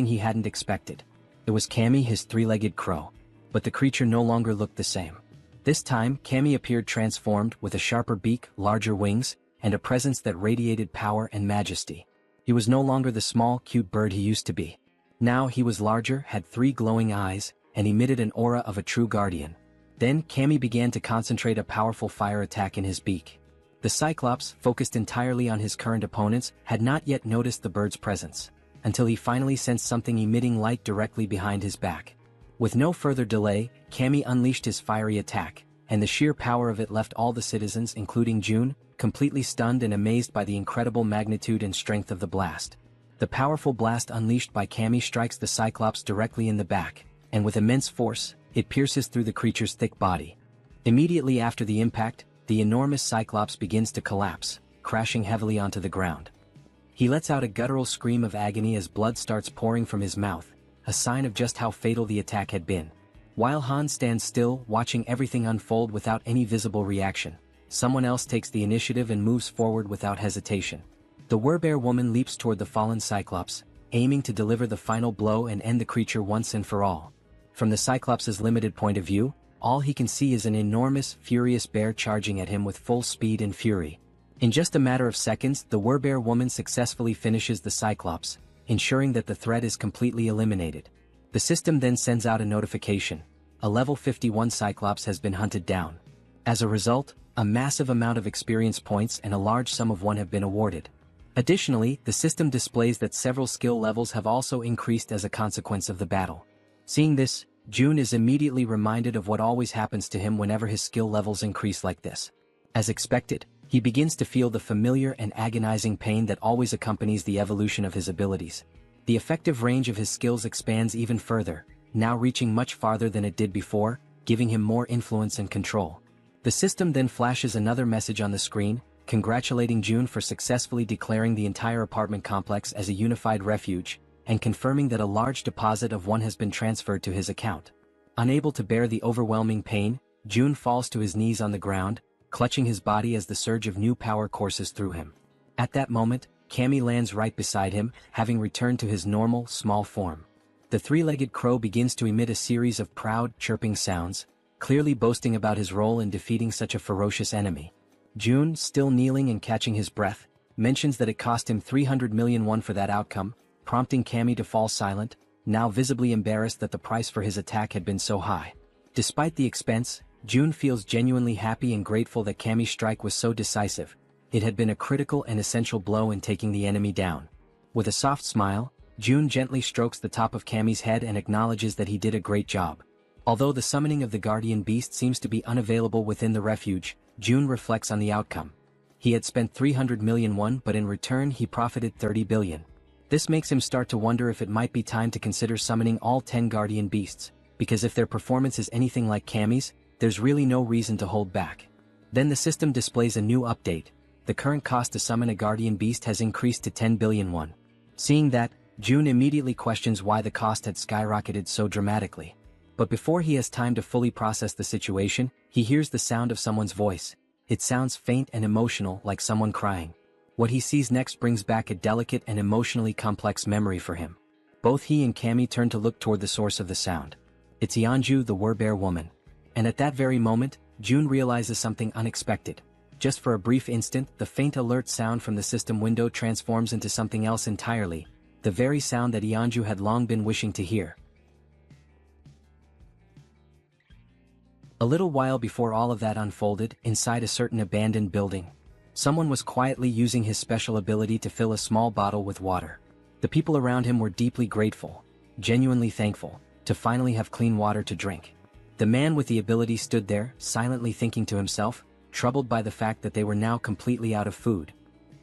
he hadn't expected. It was Cammy, his three-legged crow. But the creature no longer looked the same. This time, Cammy appeared transformed, with a sharper beak, larger wings, and a presence that radiated power and majesty. He was no longer the small, cute bird he used to be. Now he was larger, had 3 glowing eyes, and emitted an aura of a true guardian. Then Cammy began to concentrate a powerful fire attack in his beak. The Cyclops, focused entirely on his current opponents, had not yet noticed the bird's presence, until he finally sensed something emitting light directly behind his back. With no further delay, Cammy unleashed his fiery attack, and the sheer power of it left all the citizens, including June, completely stunned and amazed by the incredible magnitude and strength of the blast. The powerful blast unleashed by Cammy strikes the Cyclops directly in the back, and with immense force, it pierces through the creature's thick body. Immediately after the impact, the enormous Cyclops begins to collapse, crashing heavily onto the ground. He lets out a guttural scream of agony as blood starts pouring from his mouth, a sign of just how fatal the attack had been. While Han stands still, watching everything unfold without any visible reaction, someone else takes the initiative and moves forward without hesitation. The Werbear woman leaps toward the fallen Cyclops, aiming to deliver the final blow and end the creature once and for all. From the Cyclops' limited point of view, all he can see is an enormous, furious bear charging at him with full speed and fury. In just a matter of seconds, the Werbear woman successfully finishes the Cyclops, ensuring that the threat is completely eliminated. The system then sends out a notification. A level 51 Cyclops has been hunted down. As a result, a massive amount of experience points and a large sum of one have been awarded. Additionally, the system displays that several skill levels have also increased as a consequence of the battle. Seeing this, Jun is immediately reminded of what always happens to him whenever his skill levels increase like this. As expected, he begins to feel the familiar and agonizing pain that always accompanies the evolution of his abilities. The effective range of his skills expands even further, now reaching much farther than it did before, giving him more influence and control. The system then flashes another message on the screen, congratulating Jun for successfully declaring the entire apartment complex as a unified refuge, and confirming that a large deposit of one has been transferred to his account. Unable to bear the overwhelming pain, Jun falls to his knees on the ground, clutching his body as the surge of new power courses through him. At that moment, Cammy lands right beside him, having returned to his normal, small form. The three-legged crow begins to emit a series of proud, chirping sounds, clearly boasting about his role in defeating such a ferocious enemy. Jun, still kneeling and catching his breath, mentions that it cost him 300 million won for that outcome, prompting Cammy to fall silent, now visibly embarrassed that the price for his attack had been so high. Despite the expense, Jun feels genuinely happy and grateful that Cammy's strike was so decisive. It had been a critical and essential blow in taking the enemy down. With a soft smile, Jun gently strokes the top of Cammy's head and acknowledges that he did a great job. Although the summoning of the guardian beast seems to be unavailable within the refuge, Jun reflects on the outcome. He had spent 300 million won, but in return he profited 30 billion. This makes him start to wonder if it might be time to consider summoning all 10 guardian beasts, because if their performance is anything like Cammy's, there's really no reason to hold back. Then the system displays a new update. The current cost to summon a guardian beast has increased to 10 billion won. Seeing that, Jun immediately questions why the cost had skyrocketed so dramatically. But before he has time to fully process the situation, he hears the sound of someone's voice. It sounds faint and emotional, like someone crying. What he sees next brings back a delicate and emotionally complex memory for him. Both he and Cammy turn to look toward the source of the sound. It's Yeonju, the Werbear woman. And at that very moment, Jun realizes something unexpected. Just for a brief instant, the faint alert sound from the system window transforms into something else entirely, the very sound that Yeonju had long been wishing to hear. A little while before all of that unfolded, inside a certain abandoned building, someone was quietly using his special ability to fill a small bottle with water. The people around him were deeply grateful, genuinely thankful, to finally have clean water to drink. The man with the ability stood there, silently thinking to himself, troubled by the fact that they were now completely out of food.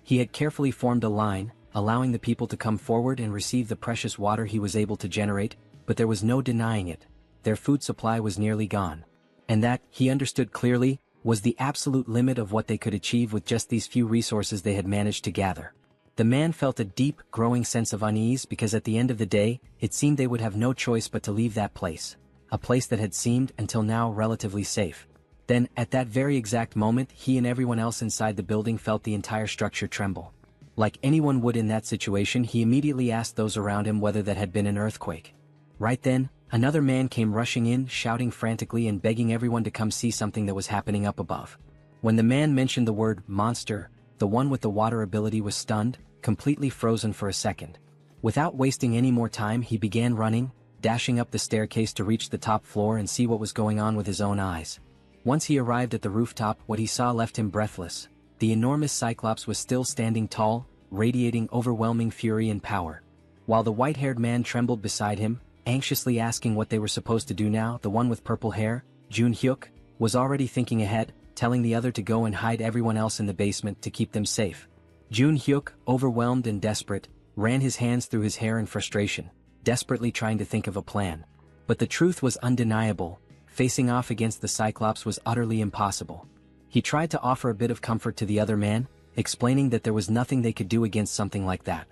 He had carefully formed a line, allowing the people to come forward and receive the precious water he was able to generate, but there was no denying it. Their food supply was nearly gone. And that, he understood clearly, was the absolute limit of what they could achieve with just these few resources they had managed to gather. The man felt a deep, growing sense of unease because at the end of the day, it seemed they would have no choice but to leave that place. A place that had seemed, until now, relatively safe. Then, at that very exact moment, he and everyone else inside the building felt the entire structure tremble. Like anyone would in that situation, he immediately asked those around him whether that had been an earthquake. Right then, another man came rushing in, shouting frantically and begging everyone to come see something that was happening up above. When the man mentioned the word monster, the one with the water ability was stunned, completely frozen for a second. Without wasting any more time, he began running, dashing up the staircase to reach the top floor and see what was going on with his own eyes. Once he arrived at the rooftop, what he saw left him breathless. The enormous Cyclops was still standing tall, radiating overwhelming fury and power. While the white-haired man trembled beside him, anxiously asking what they were supposed to do now, the one with purple hair, Jun Hyuk, was already thinking ahead, telling the other to go and hide everyone else in the basement to keep them safe. Jun Hyuk, overwhelmed and desperate, ran his hands through his hair in frustration, desperately trying to think of a plan. But the truth was undeniable. Facing off against the Cyclops was utterly impossible. He tried to offer a bit of comfort to the other man, explaining that there was nothing they could do against something like that.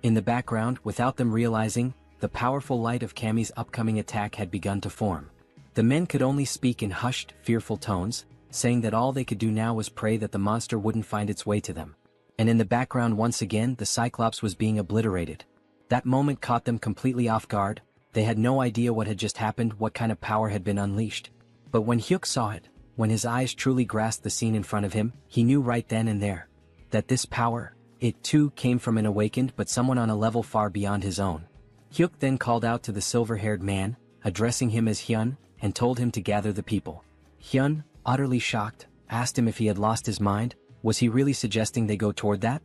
In the background, without them realizing, the powerful light of Cammy's upcoming attack had begun to form. The men could only speak in hushed, fearful tones, saying that all they could do now was pray that the monster wouldn't find its way to them. And in the background once again the Cyclops was being obliterated. That moment caught them completely off guard. They had no idea what had just happened, what kind of power had been unleashed. But when Hyuk saw it, when his eyes truly grasped the scene in front of him, he knew right then and there that this power, it too came from an awakened but someone on a level far beyond his own. Hyuk then called out to the silver-haired man, addressing him as Hyun, and told him to gather the people. Hyun, utterly shocked, asked him if he had lost his mind. Was he really suggesting they go toward that?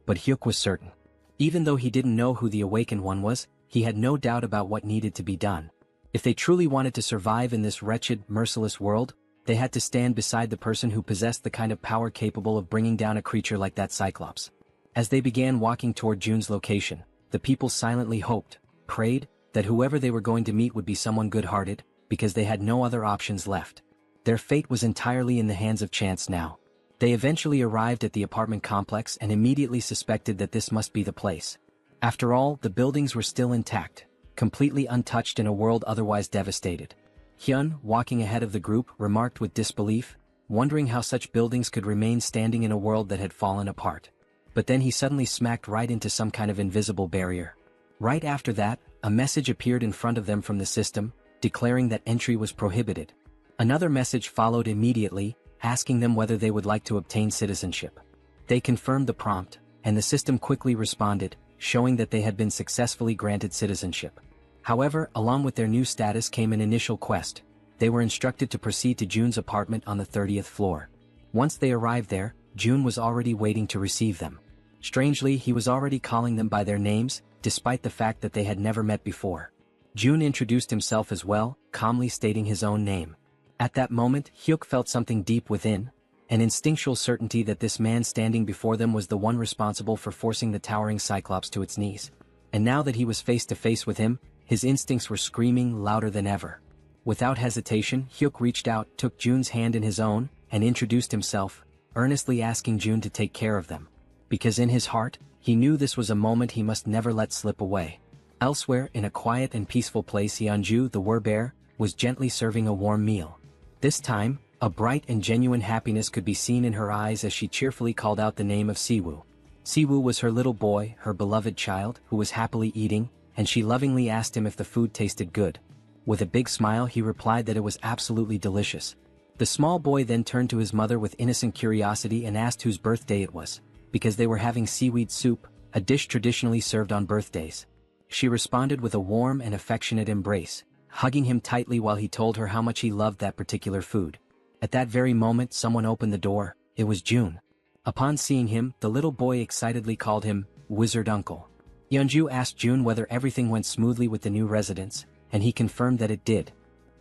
But Hyuk was certain. Even though he didn't know who the awakened one was, he had no doubt about what needed to be done. If they truly wanted to survive in this wretched, merciless world, they had to stand beside the person who possessed the kind of power capable of bringing down a creature like that Cyclops. As they began walking toward June's location, the people silently hoped, prayed, that whoever they were going to meet would be someone good-hearted, because they had no other options left. Their fate was entirely in the hands of chance now. They eventually arrived at the apartment complex and immediately suspected that this must be the place. After all, the buildings were still intact, completely untouched in a world otherwise devastated. Hyun, walking ahead of the group, remarked with disbelief, wondering how such buildings could remain standing in a world that had fallen apart. But then he suddenly smacked right into some kind of invisible barrier. Right after that, a message appeared in front of them from the system, declaring that entry was prohibited. Another message followed immediately, asking them whether they would like to obtain citizenship. They confirmed the prompt, and the system quickly responded, showing that they had been successfully granted citizenship. However, along with their new status came an initial quest. They were instructed to proceed to June's apartment on the 30th floor. Once they arrived there, June was already waiting to receive them. Strangely, he was already calling them by their names, despite the fact that they had never met before. June introduced himself as well, calmly stating his own name. At that moment, Hyuk felt something deep within, an instinctual certainty that this man standing before them was the one responsible for forcing the towering Cyclops to its knees. And now that he was face to face with him, his instincts were screaming louder than ever. Without hesitation, Hyuk reached out, took June's hand in his own, and introduced himself, earnestly asking June to take care of them. Because in his heart, he knew this was a moment he must never let slip away. Elsewhere, in a quiet and peaceful place, Yeonju, the were-bear, was gently serving a warm meal. This time, a bright and genuine happiness could be seen in her eyes as she cheerfully called out the name of Siwoo. Siwoo was her little boy, her beloved child, who was happily eating, and she lovingly asked him if the food tasted good. With a big smile he replied that it was absolutely delicious. The small boy then turned to his mother with innocent curiosity and asked whose birthday it was, because they were having seaweed soup, a dish traditionally served on birthdays. She responded with a warm and affectionate embrace, hugging him tightly while he told her how much he loved that particular food. At that very moment someone opened the door. It was June. Upon seeing him, the little boy excitedly called him Wizard Uncle. Yeonju asked June whether everything went smoothly with the new residents, and he confirmed that it did.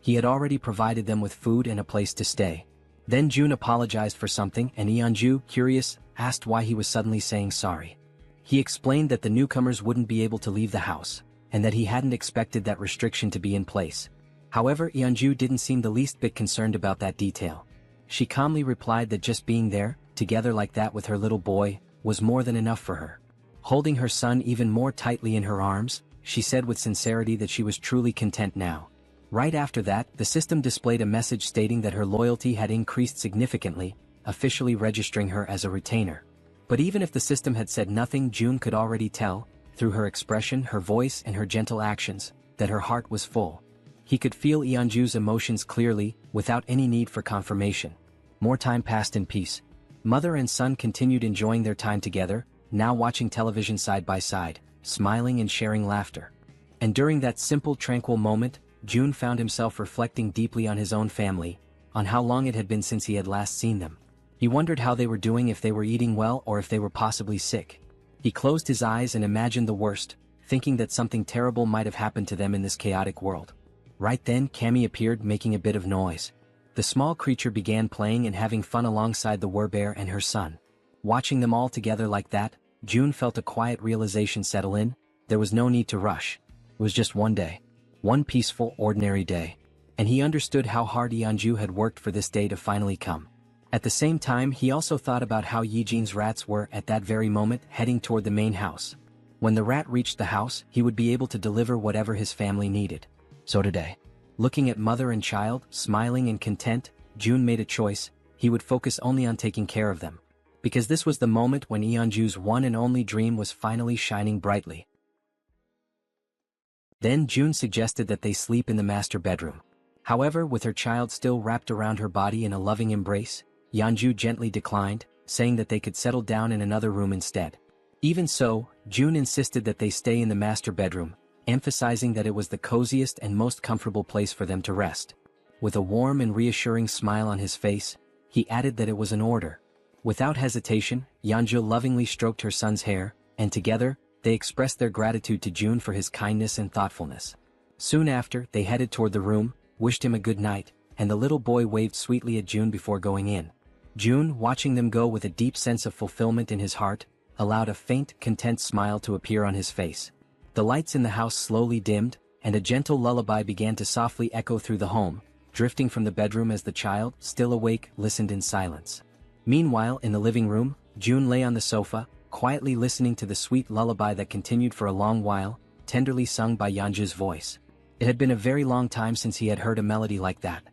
He had already provided them with food and a place to stay. Then June apologized for something, and Yeonju, curious, asked why he was suddenly saying sorry. He explained that the newcomers wouldn't be able to leave the house, and that he hadn't expected that restriction to be in place. However, Yeonju didn't seem the least bit concerned about that detail. She calmly replied that just being there, together like that with her little boy, was more than enough for her. Holding her son even more tightly in her arms, she said with sincerity that she was truly content now. Right after that, the system displayed a message stating that her loyalty had increased significantly, officially registering her as a retainer. But even if the system had said nothing, June could already tell, through her expression, her voice, and her gentle actions, that her heart was full. He could feel Yeonju's emotions clearly, without any need for confirmation. More time passed in peace. Mother and son continued enjoying their time together, now watching television side by side, smiling and sharing laughter. And during that simple, tranquil moment, June found himself reflecting deeply on his own family, on how long it had been since he had last seen them. He wondered how they were doing, if they were eating well or if they were possibly sick. He closed his eyes and imagined the worst, thinking that something terrible might have happened to them in this chaotic world. Right then, Cammy appeared, making a bit of noise. The small creature began playing and having fun alongside the were-bear and her son. Watching them all together like that, June felt a quiet realization settle in. There was no need to rush. It was just one day. One peaceful, ordinary day. And he understood how hard Yeonju had worked for this day to finally come. At the same time, he also thought about how Yijin's rats were at that very moment heading toward the main house. When the rat reached the house, he would be able to deliver whatever his family needed. So today, looking at mother and child, smiling and content, June made a choice. He would focus only on taking care of them. Because this was the moment when Yeonju's one and only dream was finally shining brightly. Then June suggested that they sleep in the master bedroom. However, with her child still wrapped around her body in a loving embrace, Yeonju gently declined, saying that they could settle down in another room instead. Even so, June insisted that they stay in the master bedroom, emphasizing that it was the coziest and most comfortable place for them to rest. With a warm and reassuring smile on his face, he added that it was an order. Without hesitation, Yeonju lovingly stroked her son's hair, and together, they expressed their gratitude to June for his kindness and thoughtfulness. Soon after, they headed toward the room, wished him a good night, and the little boy waved sweetly at June before going in. June, watching them go with a deep sense of fulfillment in his heart, allowed a faint, content smile to appear on his face. The lights in the house slowly dimmed, and a gentle lullaby began to softly echo through the home, drifting from the bedroom as the child, still awake, listened in silence. Meanwhile, in the living room, June lay on the sofa, quietly listening to the sweet lullaby that continued for a long while, tenderly sung by Yeonju's voice. It had been a very long time since he had heard a melody like that.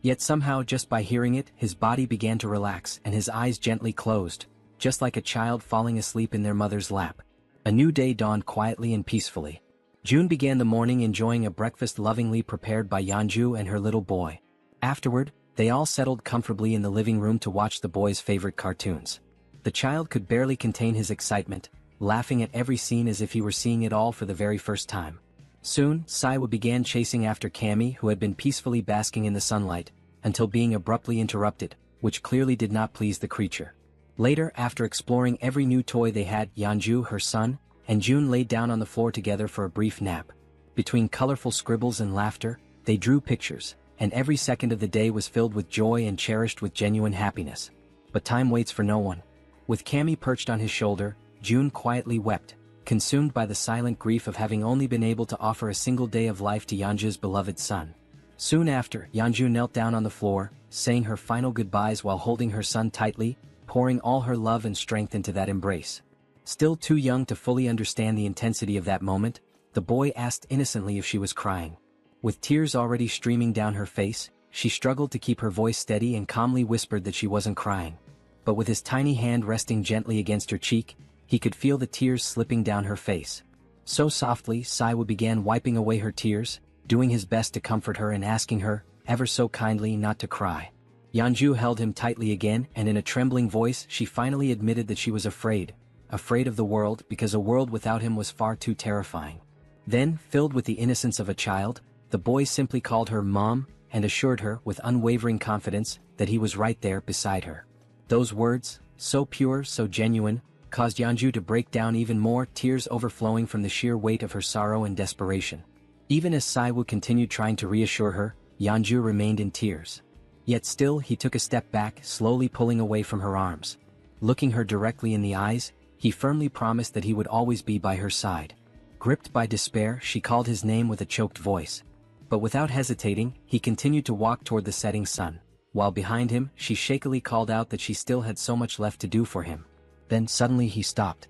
Yet somehow, just by hearing it, his body began to relax and his eyes gently closed, just like a child falling asleep in their mother's lap. A new day dawned quietly and peacefully. June began the morning enjoying a breakfast lovingly prepared by Yeonju and her little boy. Afterward, they all settled comfortably in the living room to watch the boy's favorite cartoons. The child could barely contain his excitement, laughing at every scene as if he were seeing it all for the very first time. Soon, Saiwa began chasing after Cammy, who had been peacefully basking in the sunlight, until being abruptly interrupted, which clearly did not please the creature. Later, after exploring every new toy they had, Yeonju, her son, and June laid down on the floor together for a brief nap. Between colorful scribbles and laughter, they drew pictures, and every second of the day was filled with joy and cherished with genuine happiness. But time waits for no one. With Cammy perched on his shoulder, June quietly wept, consumed by the silent grief of having only been able to offer a single day of life to Yeonju's beloved son. Soon after, Yeonju knelt down on the floor, saying her final goodbyes while holding her son tightly, pouring all her love and strength into that embrace. Still too young to fully understand the intensity of that moment, the boy asked innocently if she was crying. With tears already streaming down her face, she struggled to keep her voice steady and calmly whispered that she wasn't crying. But with his tiny hand resting gently against her cheek, he could feel the tears slipping down her face. So softly, Saiwa began wiping away her tears, doing his best to comfort her and asking her, ever so kindly, not to cry. Yeonju held him tightly again, and in a trembling voice she finally admitted that she was afraid of the world, because a world without him was far too terrifying. Then, filled with the innocence of a child, the boy simply called her Mom, and assured her, with unwavering confidence, that he was right there beside her. Those words, so pure, so genuine, caused Yeonju to break down even more, tears overflowing from the sheer weight of her sorrow and desperation. Even as Saiwoo continued trying to reassure her, Yeonju remained in tears. Yet still, he took a step back, slowly pulling away from her arms. Looking her directly in the eyes, he firmly promised that he would always be by her side. Gripped by despair, she called his name with a choked voice. But without hesitating, he continued to walk toward the setting sun, while behind him, she shakily called out that she still had so much left to do for him. Then suddenly he stopped.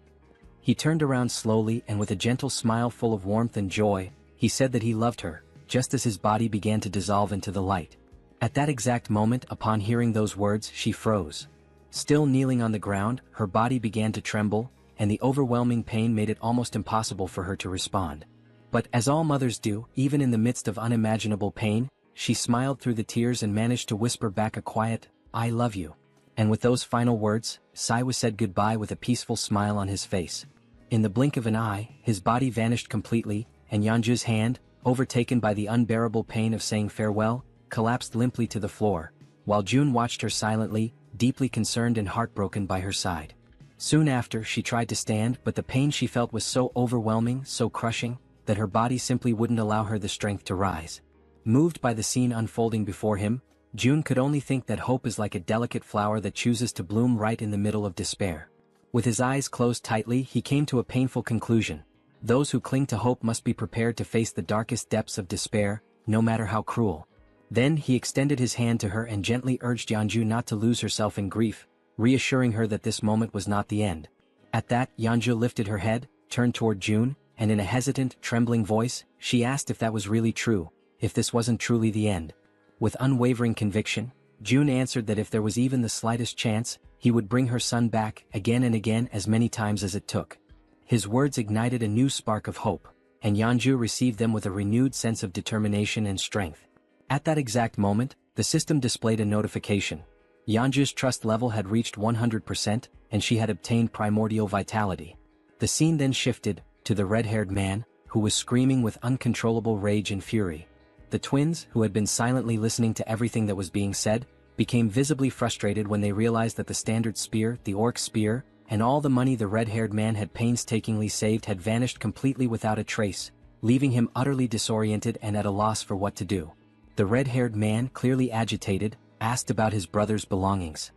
He turned around slowly, and with a gentle smile full of warmth and joy, he said that he loved her, just as his body began to dissolve into the light. At that exact moment, upon hearing those words, she froze. Still kneeling on the ground, her body began to tremble, and the overwhelming pain made it almost impossible for her to respond. But as all mothers do, even in the midst of unimaginable pain, she smiled through the tears and managed to whisper back a quiet, "I love you." And with those final words, Saiwa said goodbye with a peaceful smile on his face. In the blink of an eye, his body vanished completely, and Yeonju's hand, overtaken by the unbearable pain of saying farewell, collapsed limply to the floor, while June watched her silently, deeply concerned and heartbroken by her side. Soon after, she tried to stand, but the pain she felt was so overwhelming, so crushing, that her body simply wouldn't allow her the strength to rise. Moved by the scene unfolding before him, June could only think that hope is like a delicate flower that chooses to bloom right in the middle of despair. With his eyes closed tightly, he came to a painful conclusion. Those who cling to hope must be prepared to face the darkest depths of despair, no matter how cruel. Then he extended his hand to her and gently urged Yeonju not to lose herself in grief, reassuring her that this moment was not the end. At that, Yeonju lifted her head, turned toward June, and in a hesitant, trembling voice, she asked if that was really true, if this wasn't truly the end. With unwavering conviction, June answered that if there was even the slightest chance, he would bring her son back again and again as many times as it took. His words ignited a new spark of hope, and Yeonju received them with a renewed sense of determination and strength. At that exact moment, the system displayed a notification. Yeonju's trust level had reached 100%, and she had obtained primordial vitality. The scene then shifted to the red-haired man, who was screaming with uncontrollable rage and fury. The twins, who had been silently listening to everything that was being said, became visibly frustrated when they realized that the standard spear, the orc spear, and all the money the red-haired man had painstakingly saved had vanished completely without a trace, leaving him utterly disoriented and at a loss for what to do. The red-haired man, clearly agitated, asked about his brother's belongings.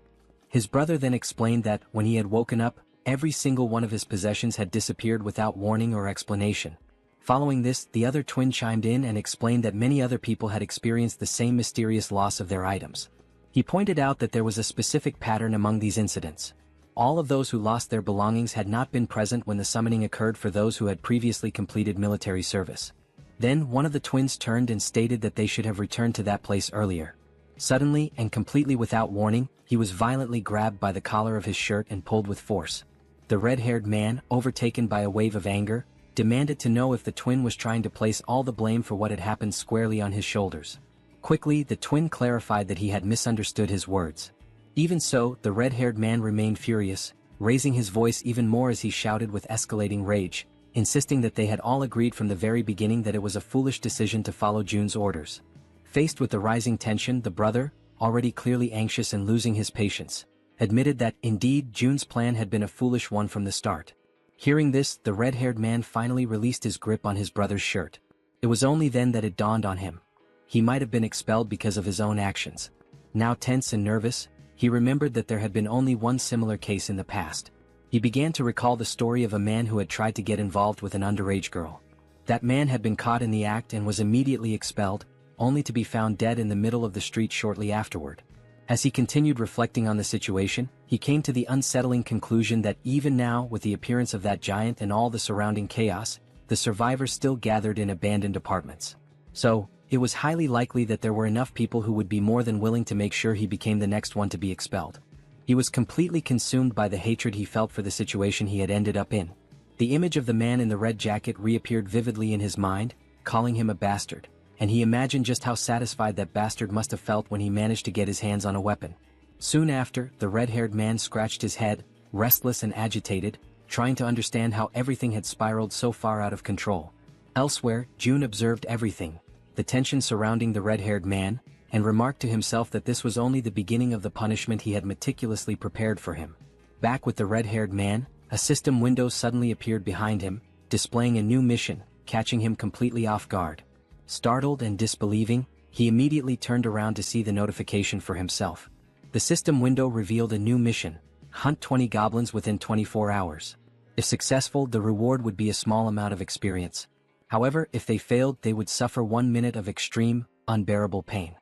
His brother then explained that, when he had woken up, every single one of his possessions had disappeared without warning or explanation. Following this, the other twin chimed in and explained that many other people had experienced the same mysterious loss of their items. He pointed out that there was a specific pattern among these incidents. All of those who lost their belongings had not been present when the summoning occurred for those who had previously completed military service. Then one of the twins turned and stated that they should have returned to that place earlier. Suddenly, and completely without warning, he was violently grabbed by the collar of his shirt and pulled with force. The red-haired man, overtaken by a wave of anger, demanded to know if the twin was trying to place all the blame for what had happened squarely on his shoulders. Quickly, the twin clarified that he had misunderstood his words. Even so, the red-haired man remained furious, raising his voice even more as he shouted with escalating rage, insisting that they had all agreed from the very beginning that it was a foolish decision to follow June's orders. Faced with the rising tension, the brother, already clearly anxious and losing his patience, admitted that, indeed, June's plan had been a foolish one from the start. Hearing this, the red-haired man finally released his grip on his brother's shirt. It was only then that it dawned on him. He might have been expelled because of his own actions. Now tense and nervous, he remembered that there had been only one similar case in the past. He began to recall the story of a man who had tried to get involved with an underage girl. That man had been caught in the act and was immediately expelled, only to be found dead in the middle of the street shortly afterward. As he continued reflecting on the situation, he came to the unsettling conclusion that even now, with the appearance of that giant and all the surrounding chaos, the survivors still gathered in abandoned apartments. So, it was highly likely that there were enough people who would be more than willing to make sure he became the next one to be expelled. He was completely consumed by the hatred he felt for the situation he had ended up in. The image of the man in the red jacket reappeared vividly in his mind, calling him a bastard, and he imagined just how satisfied that bastard must have felt when he managed to get his hands on a weapon. Soon after, the red-haired man scratched his head, restless and agitated, trying to understand how everything had spiraled so far out of control. Elsewhere, June observed everything, the tension surrounding the red-haired man, and remarked to himself that this was only the beginning of the punishment he had meticulously prepared for him. Back with the red-haired man, a system window suddenly appeared behind him, displaying a new mission, catching him completely off guard. Startled and disbelieving, he immediately turned around to see the notification for himself. The system window revealed a new mission: hunt 20 goblins within 24 hours. If successful, the reward would be a small amount of experience. However, if they failed, they would suffer 1 minute of extreme, unbearable pain.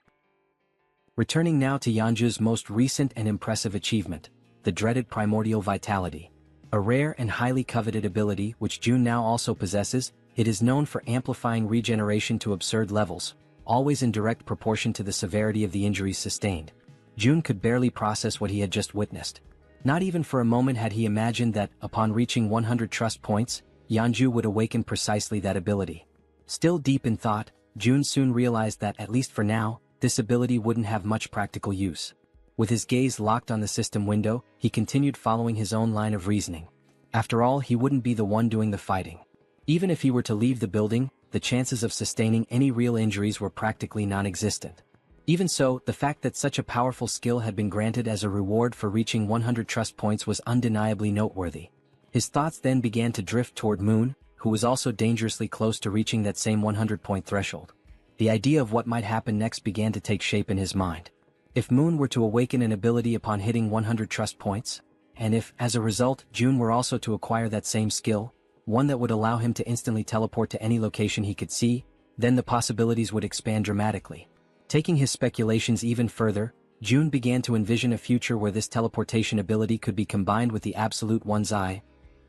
Returning now to Yeonju's most recent and impressive achievement, the dreaded primordial vitality. A rare and highly coveted ability which June now also possesses, it is known for amplifying regeneration to absurd levels, always in direct proportion to the severity of the injuries sustained. June could barely process what he had just witnessed. Not even for a moment had he imagined that, upon reaching 100 trust points, Yeonju would awaken precisely that ability. Still deep in thought, June soon realized that, at least for now, this ability wouldn't have much practical use. With his gaze locked on the system window, he continued following his own line of reasoning. After all, he wouldn't be the one doing the fighting. Even if he were to leave the building, the chances of sustaining any real injuries were practically non-existent. Even so, the fact that such a powerful skill had been granted as a reward for reaching 100 trust points was undeniably noteworthy. His thoughts then began to drift toward Moon, who was also dangerously close to reaching that same 100-point threshold. The idea of what might happen next began to take shape in his mind. If Moon were to awaken an ability upon hitting 100 trust points, and if, as a result, June were also to acquire that same skill, one that would allow him to instantly teleport to any location he could see, then the possibilities would expand dramatically. Taking his speculations even further, June began to envision a future where this teleportation ability could be combined with the absolute one's eye,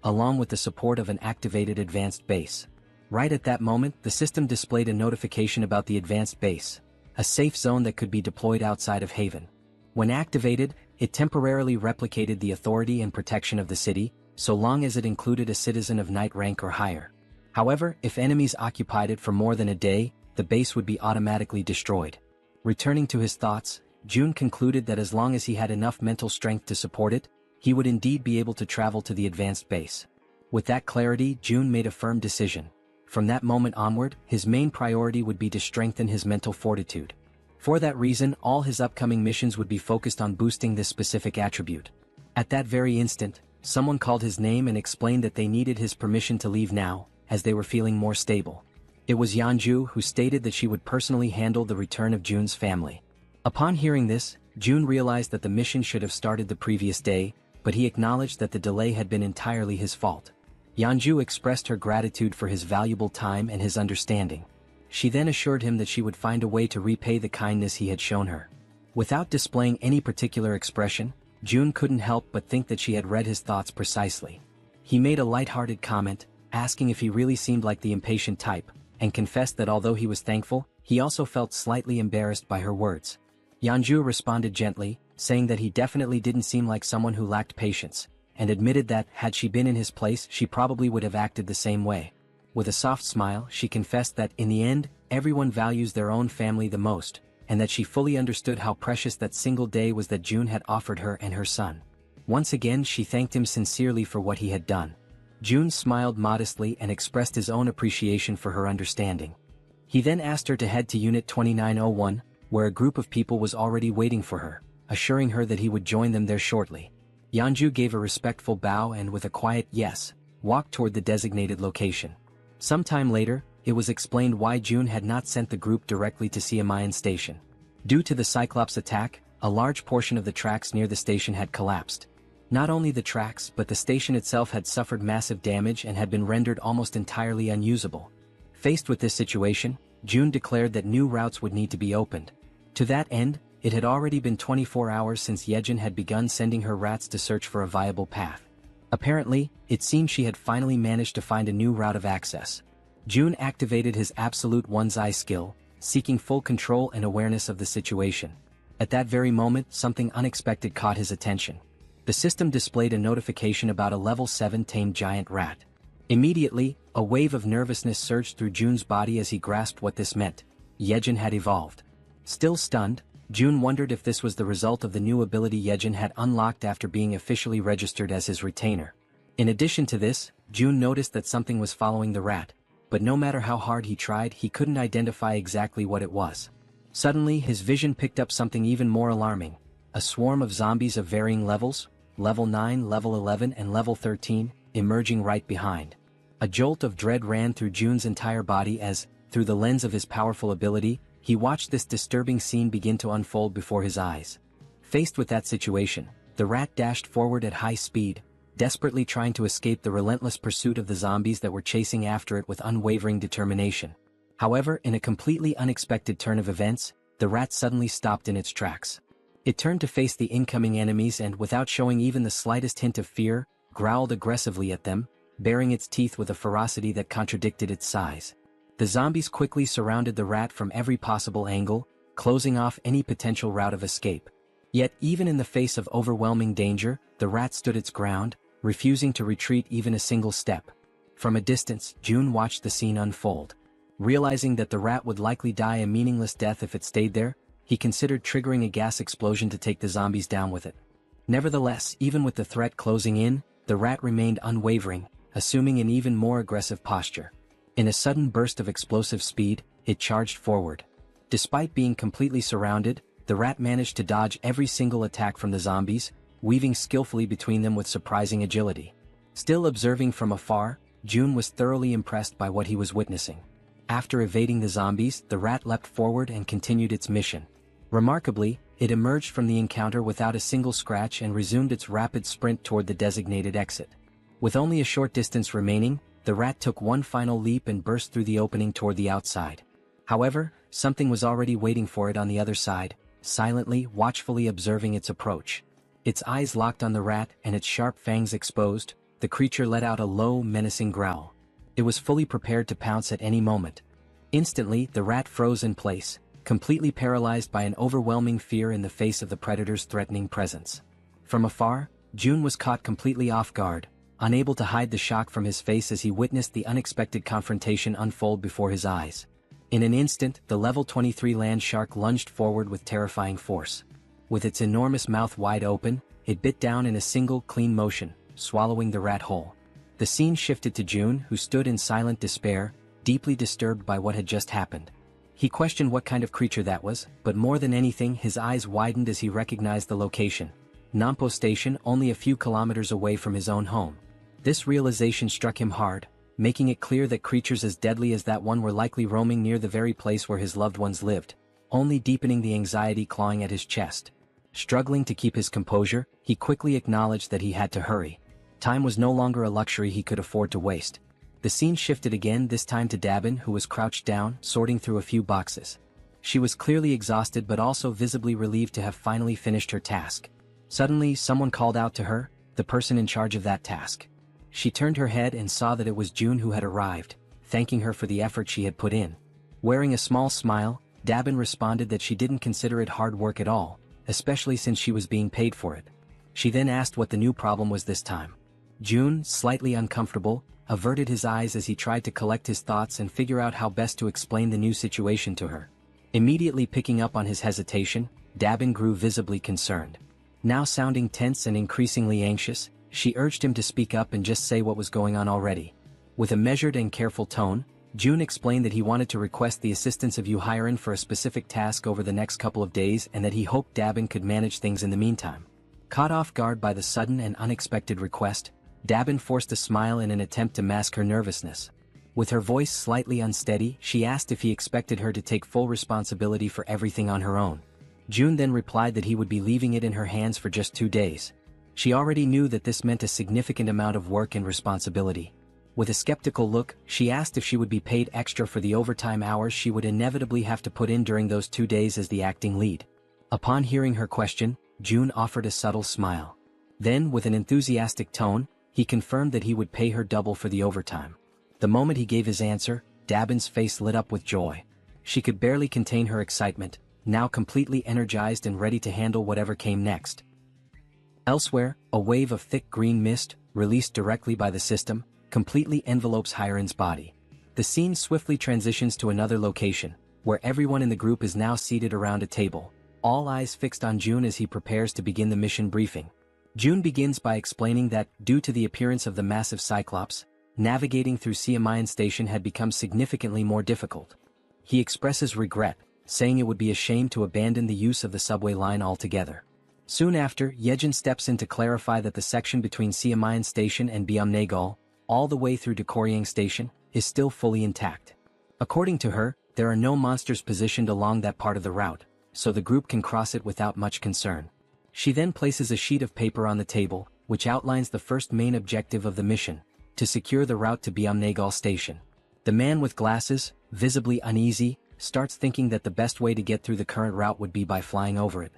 along with the support of an activated advanced base. Right at that moment, the system displayed a notification about the advanced base, a safe zone that could be deployed outside of Haven. When activated, it temporarily replicated the authority and protection of the city, so long as it included a citizen of knight rank or higher. However, if enemies occupied it for more than a day, the base would be automatically destroyed. Returning to his thoughts, June concluded that as long as he had enough mental strength to support it, he would indeed be able to travel to the advanced base. With that clarity, June made a firm decision. From that moment onward, his main priority would be to strengthen his mental fortitude. For that reason, all his upcoming missions would be focused on boosting this specific attribute. At that very instant, someone called his name and explained that they needed his permission to leave now, as they were feeling more stable. It was Yeonju, who stated that she would personally handle the return of June's family. Upon hearing this, June realized that the mission should have started the previous day, but he acknowledged that the delay had been entirely his fault. Yeonju expressed her gratitude for his valuable time and his understanding. She then assured him that she would find a way to repay the kindness he had shown her. Without displaying any particular expression, June couldn't help but think that she had read his thoughts precisely. He made a light-hearted comment, asking if he really seemed like the impatient type, and confessed that although he was thankful, he also felt slightly embarrassed by her words. Yeonju responded gently, saying that he definitely didn't seem like someone who lacked patience, and admitted that, had she been in his place, she probably would have acted the same way. With a soft smile, she confessed that, in the end, everyone values their own family the most, and that she fully understood how precious that single day was that June had offered her and her son. Once again, she thanked him sincerely for what he had done. June smiled modestly and expressed his own appreciation for her understanding. He then asked her to head to Unit 2901, where a group of people was already waiting for her, assuring her that he would join them there shortly. Yeonju gave a respectful bow and, with a quiet yes, walked toward the designated location. Sometime later, it was explained why June had not sent the group directly to Siamayan Station. Due to the Cyclops attack, a large portion of the tracks near the station had collapsed. Not only the tracks, but the station itself had suffered massive damage and had been rendered almost entirely unusable. Faced with this situation, June declared that new routes would need to be opened. To that end, it had already been 24 hours since Jaehyeon had begun sending her rats to search for a viable path. Apparently, it seemed she had finally managed to find a new route of access. June activated his absolute one's eye skill, seeking full control and awareness of the situation. At that very moment, something unexpected caught his attention. The system displayed a notification about a level 7 tamed giant rat. Immediately, a wave of nervousness surged through June's body as he grasped what this meant. Jaehyeon had evolved. Still stunned, June wondered if this was the result of the new ability Jaehyeon had unlocked after being officially registered as his retainer. In addition to this, June noticed that something was following the rat, but no matter how hard he tried, he couldn't identify exactly what it was. Suddenly, his vision picked up something even more alarming: a swarm of zombies of varying levels, level 9, level 11, and level 13, emerging right behind. A jolt of dread ran through June's entire body as, through the lens of his powerful ability, he watched this disturbing scene begin to unfold before his eyes. Faced with that situation, the rat dashed forward at high speed, desperately trying to escape the relentless pursuit of the zombies that were chasing after it with unwavering determination. However, in a completely unexpected turn of events, the rat suddenly stopped in its tracks. It turned to face the incoming enemies and, without showing even the slightest hint of fear, growled aggressively at them, baring its teeth with a ferocity that contradicted its size. The zombies quickly surrounded the rat from every possible angle, closing off any potential route of escape. Yet, even in the face of overwhelming danger, the rat stood its ground, refusing to retreat even a single step. From a distance, June watched the scene unfold. Realizing that the rat would likely die a meaningless death if it stayed there, he considered triggering a gas explosion to take the zombies down with it. Nevertheless, even with the threat closing in, the rat remained unwavering, assuming an even more aggressive posture. In a sudden burst of explosive speed, it charged forward. Despite being completely surrounded, the rat managed to dodge every single attack from the zombies, weaving skillfully between them with surprising agility. Still observing from afar, June was thoroughly impressed by what he was witnessing. After evading the zombies, the rat leapt forward and continued its mission. Remarkably, it emerged from the encounter without a single scratch and resumed its rapid sprint toward the designated exit. With only a short distance remaining, the rat took one final leap and burst through the opening toward the outside. However, something was already waiting for it on the other side, silently, watchfully observing its approach. Its eyes locked on the rat and its sharp fangs exposed, the creature let out a low, menacing growl. It was fully prepared to pounce at any moment. Instantly, the rat froze in place, completely paralyzed by an overwhelming fear in the face of the predator's threatening presence. From afar, June was caught completely off guard, unable to hide the shock from his face as he witnessed the unexpected confrontation unfold before his eyes. In an instant, the level 23 land shark lunged forward with terrifying force. With its enormous mouth wide open, it bit down in a single, clean motion, swallowing the rat whole. The scene shifted to June, who stood in silent despair, deeply disturbed by what had just happened. He questioned what kind of creature that was, but more than anything his eyes widened as he recognized the location. Nampo Station, only a few kilometers away from his own home. This realization struck him hard, making it clear that creatures as deadly as that one were likely roaming near the very place where his loved ones lived, only deepening the anxiety clawing at his chest. Struggling to keep his composure, he quickly acknowledged that he had to hurry. Time was no longer a luxury he could afford to waste. The scene shifted again, this time to Dabin, who was crouched down, sorting through a few boxes. She was clearly exhausted but also visibly relieved to have finally finished her task. Suddenly, someone called out to her, the person in charge of that task. She turned her head and saw that it was June who had arrived, thanking her for the effort she had put in. Wearing a small smile, Dabin responded that she didn't consider it hard work at all, especially since she was being paid for it. She then asked what the new problem was this time. June, slightly uncomfortable, averted his eyes as he tried to collect his thoughts and figure out how best to explain the new situation to her. Immediately picking up on his hesitation, Dabin grew visibly concerned. Now sounding tense and increasingly anxious, she urged him to speak up and just say what was going on already. With a measured and careful tone, June explained that he wanted to request the assistance of Jaehyeon for a specific task over the next couple of days and that he hoped Dabin could manage things in the meantime. Caught off guard by the sudden and unexpected request, Dabin forced a smile in an attempt to mask her nervousness. With her voice slightly unsteady, she asked if he expected her to take full responsibility for everything on her own. June then replied that he would be leaving it in her hands for just 2 days. She already knew that this meant a significant amount of work and responsibility. With a skeptical look, she asked if she would be paid extra for the overtime hours she would inevitably have to put in during those 2 days as the acting lead. Upon hearing her question, June offered a subtle smile. Then, with an enthusiastic tone, he confirmed that he would pay her double for the overtime. The moment he gave his answer, Dabin's face lit up with joy. She could barely contain her excitement, now completely energized and ready to handle whatever came next. Elsewhere, a wave of thick green mist, released directly by the system, completely envelopes Hyeon's body. The scene swiftly transitions to another location, where everyone in the group is now seated around a table, all eyes fixed on June as he prepares to begin the mission briefing. June begins by explaining that, due to the appearance of the massive Cyclops, navigating through Jaehyeon Station had become significantly more difficult. He expresses regret, saying it would be a shame to abandon the use of the subway line altogether. Soon after, Jaehyeon steps in to clarify that the section between Jaehyeon Station and Byumnaegal, all the way through to Koryang Station, is still fully intact. According to her, there are no monsters positioned along that part of the route, so the group can cross it without much concern. She then places a sheet of paper on the table, which outlines the first main objective of the mission, to secure the route to Byumnaegal Station. The man with glasses, visibly uneasy, starts thinking that the best way to get through the current route would be by flying over it.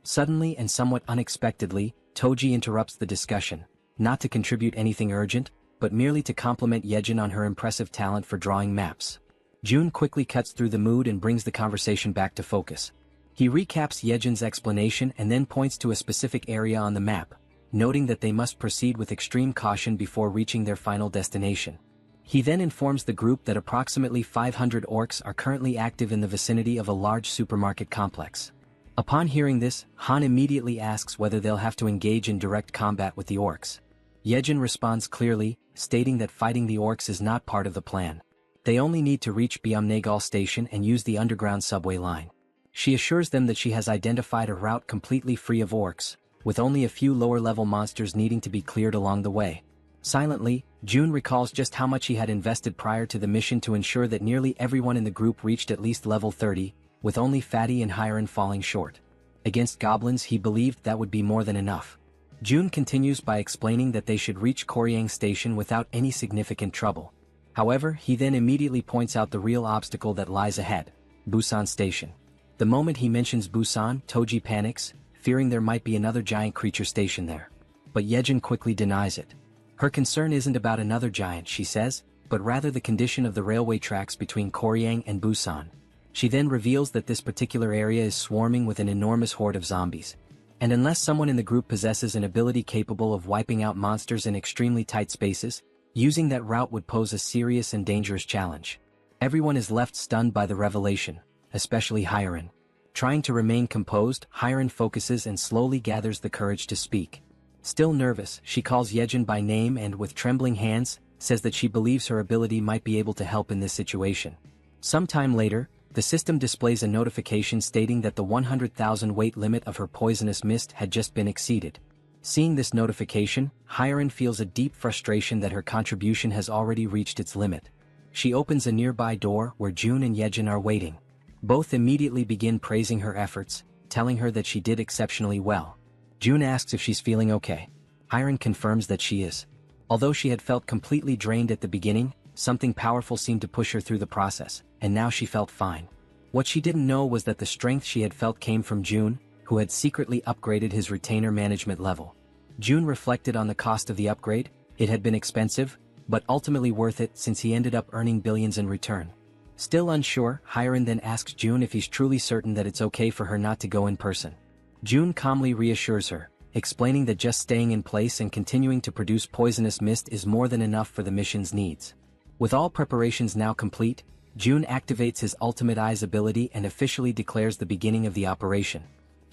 Suddenly and somewhat unexpectedly, Toji interrupts the discussion, not to contribute anything urgent, but merely to compliment Jaehyeon on her impressive talent for drawing maps. June quickly cuts through the mood and brings the conversation back to focus. He recaps Jaehyeon's explanation and then points to a specific area on the map, noting that they must proceed with extreme caution before reaching their final destination. He then informs the group that approximately 500 orcs are currently active in the vicinity of a large supermarket complex. Upon hearing this, Han immediately asks whether they'll have to engage in direct combat with the orcs. Jaehyeon responds clearly, stating that fighting the orcs is not part of the plan. They only need to reach Byumnaegal Station and use the underground subway line. She assures them that she has identified a route completely free of orcs, with only a few lower-level monsters needing to be cleared along the way. Silently, June recalls just how much he had invested prior to the mission to ensure that nearly everyone in the group reached at least level 30, with only Fatty and Hyeon falling short. Against goblins he believed that would be more than enough. June continues by explaining that they should reach Koryang Station without any significant trouble. However, he then immediately points out the real obstacle that lies ahead. Busan Station. The moment he mentions Busan, Toji panics, fearing there might be another giant creature stationed there. But Yejin quickly denies it. Her concern isn't about another giant, she says, but rather the condition of the railway tracks between Koryang and Busan. She then reveals that this particular area is swarming with an enormous horde of zombies. And unless someone in the group possesses an ability capable of wiping out monsters in extremely tight spaces, using that route would pose a serious and dangerous challenge. Everyone is left stunned by the revelation, especially Hyeon. Trying to remain composed, Hyeon focuses and slowly gathers the courage to speak. Still nervous, she calls Yejin by name and with trembling hands, says that she believes her ability might be able to help in this situation. Sometime later, the system displays a notification stating that the 100,000 weight limit of her poisonous mist had just been exceeded. Seeing this notification, Hyeon feels a deep frustration that her contribution has already reached its limit. She opens a nearby door where June and Yejin are waiting. Both immediately begin praising her efforts, telling her that she did exceptionally well. June asks if she's feeling okay. Hyeon confirms that she is. Although she had felt completely drained at the beginning, something powerful seemed to push her through the process, and now she felt fine. What she didn't know was that the strength she had felt came from June, who had secretly upgraded his retainer management level. June reflected on the cost of the upgrade. It had been expensive, but ultimately worth it since he ended up earning billions in return. Still unsure, Hyeon then asks June if he's truly certain that it's okay for her not to go in person. June calmly reassures her, explaining that just staying in place and continuing to produce poisonous mist is more than enough for the mission's needs. With all preparations now complete, June activates his ultimate eyes ability and officially declares the beginning of the operation.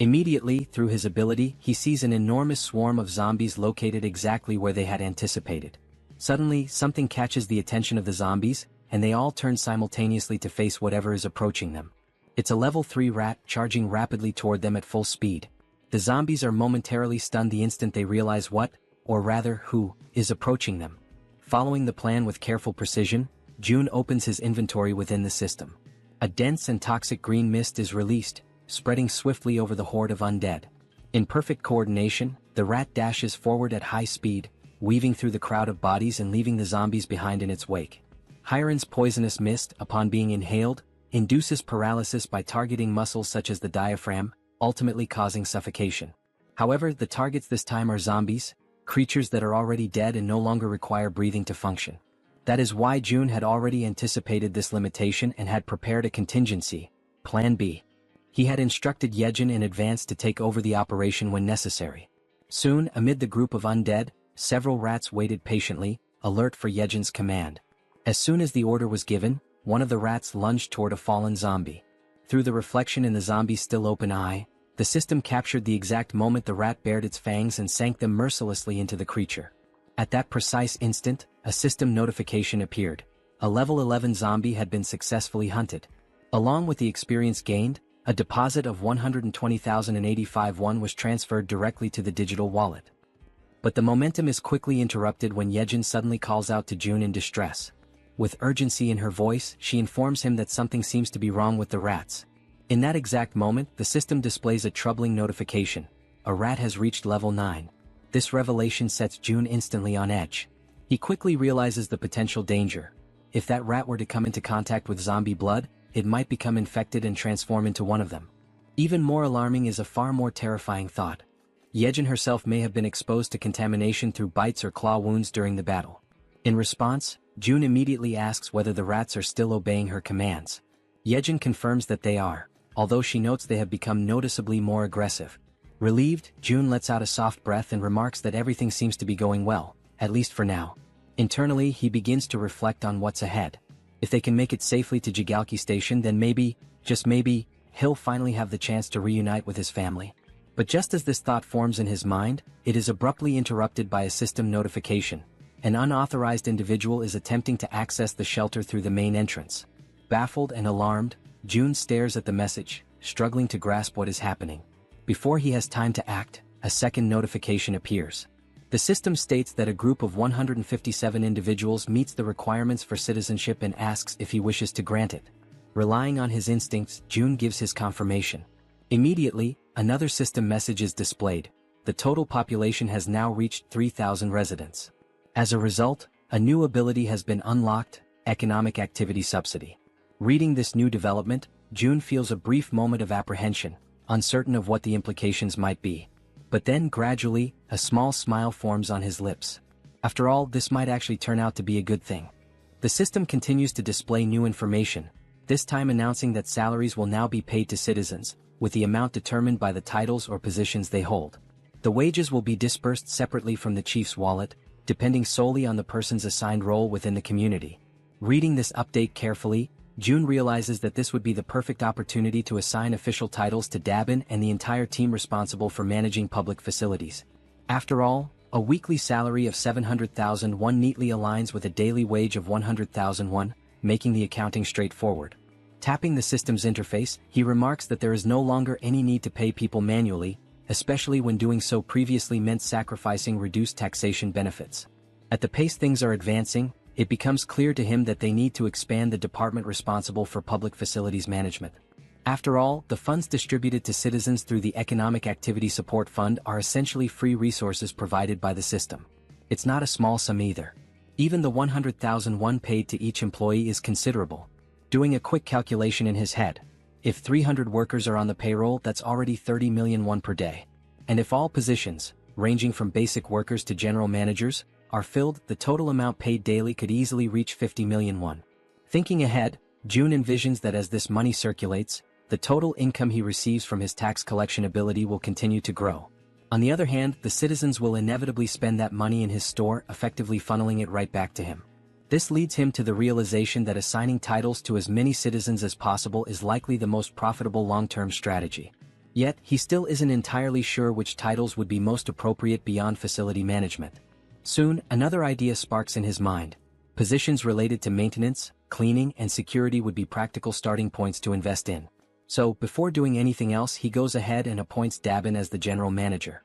Immediately, through his ability, he sees an enormous swarm of zombies located exactly where they had anticipated. Suddenly, something catches the attention of the zombies, and they all turn simultaneously to face whatever is approaching them. It's a level 3 rat charging rapidly toward them at full speed. The zombies are momentarily stunned the instant they realize what, or rather who, is approaching them. Following the plan with careful precision, June opens his inventory within the system. A dense and toxic green mist is released, spreading swiftly over the horde of undead. In perfect coordination, the rat dashes forward at high speed, weaving through the crowd of bodies and leaving the zombies behind in its wake. Hyeon's poisonous mist, upon being inhaled, induces paralysis by targeting muscles such as the diaphragm, ultimately causing suffocation. However, the targets this time are zombies, creatures that are already dead and no longer require breathing to function. That is why June had already anticipated this limitation and had prepared a contingency, Plan B. He had instructed Yejin in advance to take over the operation when necessary. Soon, amid the group of undead, several rats waited patiently, alert for Yejin's command. As soon as the order was given, one of the rats lunged toward a fallen zombie. Through the reflection in the zombie's still open eye, the system captured the exact moment the rat bared its fangs and sank them mercilessly into the creature. At that precise instant, a system notification appeared. A level 11 zombie had been successfully hunted. Along with the experience gained, a deposit of 120,085 won was transferred directly to the digital wallet. But the momentum is quickly interrupted when Yejin suddenly calls out to June in distress. With urgency in her voice, she informs him that something seems to be wrong with the rats. In that exact moment, the system displays a troubling notification. A rat has reached level 9. This revelation sets June instantly on edge. He quickly realizes the potential danger. If that rat were to come into contact with zombie blood, it might become infected and transform into one of them. Even more alarming is a far more terrifying thought. Yejin herself may have been exposed to contamination through bites or claw wounds during the battle. In response, June immediately asks whether the rats are still obeying her commands. Yejin confirms that they are, although she notes they have become noticeably more aggressive. Relieved, June lets out a soft breath and remarks that everything seems to be going well, at least for now. Internally, he begins to reflect on what's ahead. If they can make it safely to Jigalki Station, then maybe, just maybe, he'll finally have the chance to reunite with his family. But just as this thought forms in his mind, it is abruptly interrupted by a system notification. An unauthorized individual is attempting to access the shelter through the main entrance. Baffled and alarmed, June stares at the message, struggling to grasp what is happening. Before he has time to act, a second notification appears. The system states that a group of 157 individuals meets the requirements for citizenship and asks if he wishes to grant it. Relying on his instincts, June gives his confirmation. Immediately, another system message is displayed. The total population has now reached 3,000 residents. As a result, a new ability has been unlocked, Economic Activity Subsidy. Reading this new development, June feels a brief moment of apprehension, uncertain of what the implications might be. But then gradually, a small smile forms on his lips. After all, this might actually turn out to be a good thing. The system continues to display new information, this time announcing that salaries will now be paid to citizens, with the amount determined by the titles or positions they hold. The wages will be dispersed separately from the chief's wallet, depending solely on the person's assigned role within the community. Reading this update carefully, June realizes that this would be the perfect opportunity to assign official titles to Dabin and the entire team responsible for managing public facilities. After all, a weekly salary of 700,000 won neatly aligns with a daily wage of 100,000 won, making the accounting straightforward. Tapping the system's interface, he remarks that there is no longer any need to pay people manually, especially when doing so previously meant sacrificing reduced taxation benefits. At the pace things are advancing, it becomes clear to him that they need to expand the department responsible for public facilities management. After all, the funds distributed to citizens through the Economic Activity Support Fund are essentially free resources provided by the system. It's not a small sum either. Even the 100,000 won paid to each employee is considerable. Doing a quick calculation in his head, if 300 workers are on the payroll, that's already 30 million won per day. And if all positions, ranging from basic workers to general managers, are filled, the total amount paid daily could easily reach 50 million won. Thinking ahead, June envisions that as this money circulates, the total income he receives from his tax collection ability will continue to grow. On the other hand, the citizens will inevitably spend that money in his store, effectively funneling it right back to him. This leads him to the realization that assigning titles to as many citizens as possible is likely the most profitable long-term strategy. Yet, he still isn't entirely sure which titles would be most appropriate beyond facility management. Soon, another idea sparks in his mind. Positions related to maintenance, cleaning, and security would be practical starting points to invest in. So, before doing anything else, he goes ahead and appoints Dabin as the general manager.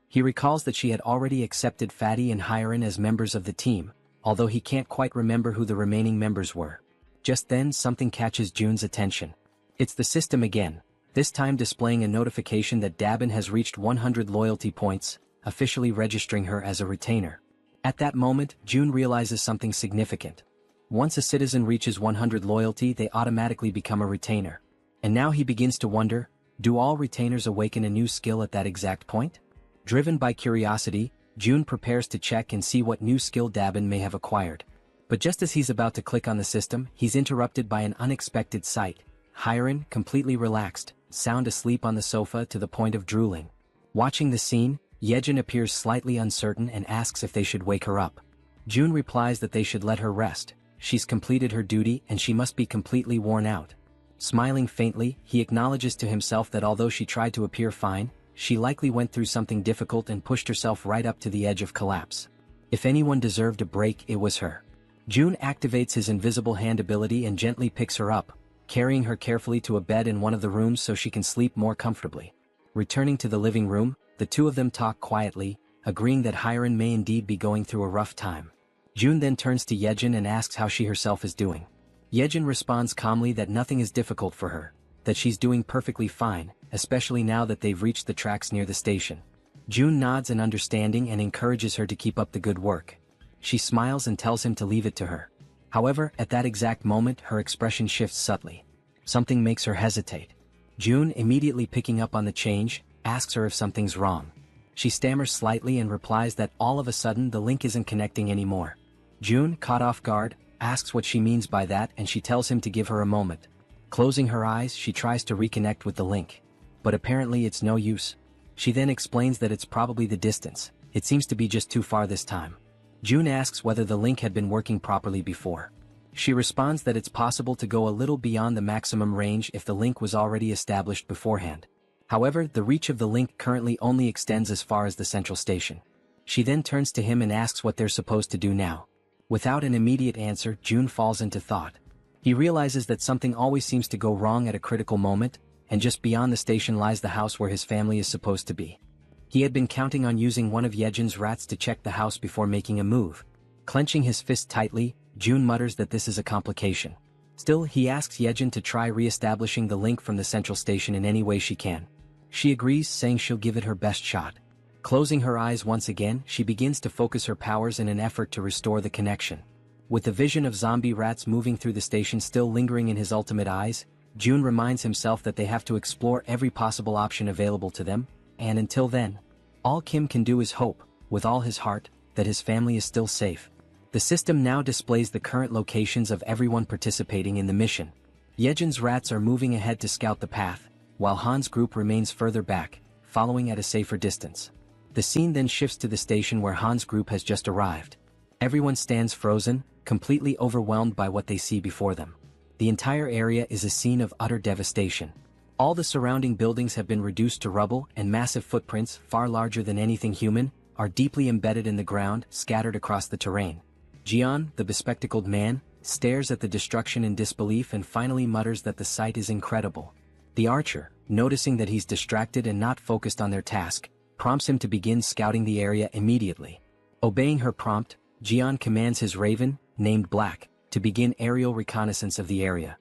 He recalls that she had already accepted Fatty and Hyran as members of the team, although he can't quite remember who the remaining members were. Just then, something catches June's attention. It's the system again, this time displaying a notification that Dabin has reached 100 loyalty points, officially registering her as a retainer. At that moment, June realizes something significant. Once a citizen reaches 100 loyalty, they automatically become a retainer. And now he begins to wonder, do all retainers awaken a new skill at that exact point? Driven by curiosity, June prepares to check and see what new skill Dabin may have acquired. But just as he's about to click on the system, he's interrupted by an unexpected sight. Hyran, completely relaxed, sound asleep on the sofa to the point of drooling. Watching the scene, Jaehyeon appears slightly uncertain and asks if they should wake her up. June replies that they should let her rest. She's completed her duty and she must be completely worn out. Smiling faintly, he acknowledges to himself that although she tried to appear fine, she likely went through something difficult and pushed herself right up to the edge of collapse. If anyone deserved a break, it was her. June activates his invisible hand ability and gently picks her up, carrying her carefully to a bed in one of the rooms so she can sleep more comfortably. Returning to the living room, the two of them talk quietly, agreeing that Hyran may indeed be going through a rough time. June then turns to Jaehyeon and asks how she herself is doing. Jaehyeon responds calmly that nothing is difficult for her, that she's doing perfectly fine, especially now that they've reached the tracks near the station. June nods in understanding and encourages her to keep up the good work. She smiles and tells him to leave it to her. However, at that exact moment, her expression shifts subtly. Something makes her hesitate. June, immediately picking up on the change, asks her if something's wrong. She stammers slightly and replies that all of a sudden the link isn't connecting anymore. June, caught off guard, asks what she means by that and she tells him to give her a moment. Closing her eyes, she tries to reconnect with the link. But apparently it's no use. She then explains that it's probably the distance. It seems to be just too far this time. June asks whether the link had been working properly before. She responds that it's possible to go a little beyond the maximum range if the link was already established beforehand. However, the reach of the link currently only extends as far as the central station. She then turns to him and asks what they're supposed to do now. Without an immediate answer, June falls into thought. He realizes that something always seems to go wrong at a critical moment, and just beyond the station lies the house where his family is supposed to be. He had been counting on using one of Jaehyeon's rats to check the house before making a move. Clenching his fist tightly, June mutters that this is a complication. Still, he asks Jaehyeon to try re-establishing the link from the central station in any way she can. She agrees, saying she'll give it her best shot. Closing her eyes once again, she begins to focus her powers in an effort to restore the connection. With the vision of zombie rats moving through the station still lingering in his ultimate eyes, June reminds himself that they have to explore every possible option available to them, and until then, all Kim can do is hope, with all his heart, that his family is still safe. The system now displays the current locations of everyone participating in the mission. Yejeon's rats are moving ahead to scout the path, while Han's group remains further back, following at a safer distance. The scene then shifts to the station where Han's group has just arrived. Everyone stands frozen, completely overwhelmed by what they see before them. The entire area is a scene of utter devastation. All the surrounding buildings have been reduced to rubble, and massive footprints, far larger than anything human, are deeply embedded in the ground, scattered across the terrain. Jaehyeon, the bespectacled man, stares at the destruction in disbelief and finally mutters that the sight is incredible. The archer, noticing that he's distracted and not focused on their task, prompts him to begin scouting the area immediately. Obeying her prompt, Jaehyeon commands his raven, named Black, to begin aerial reconnaissance of the area.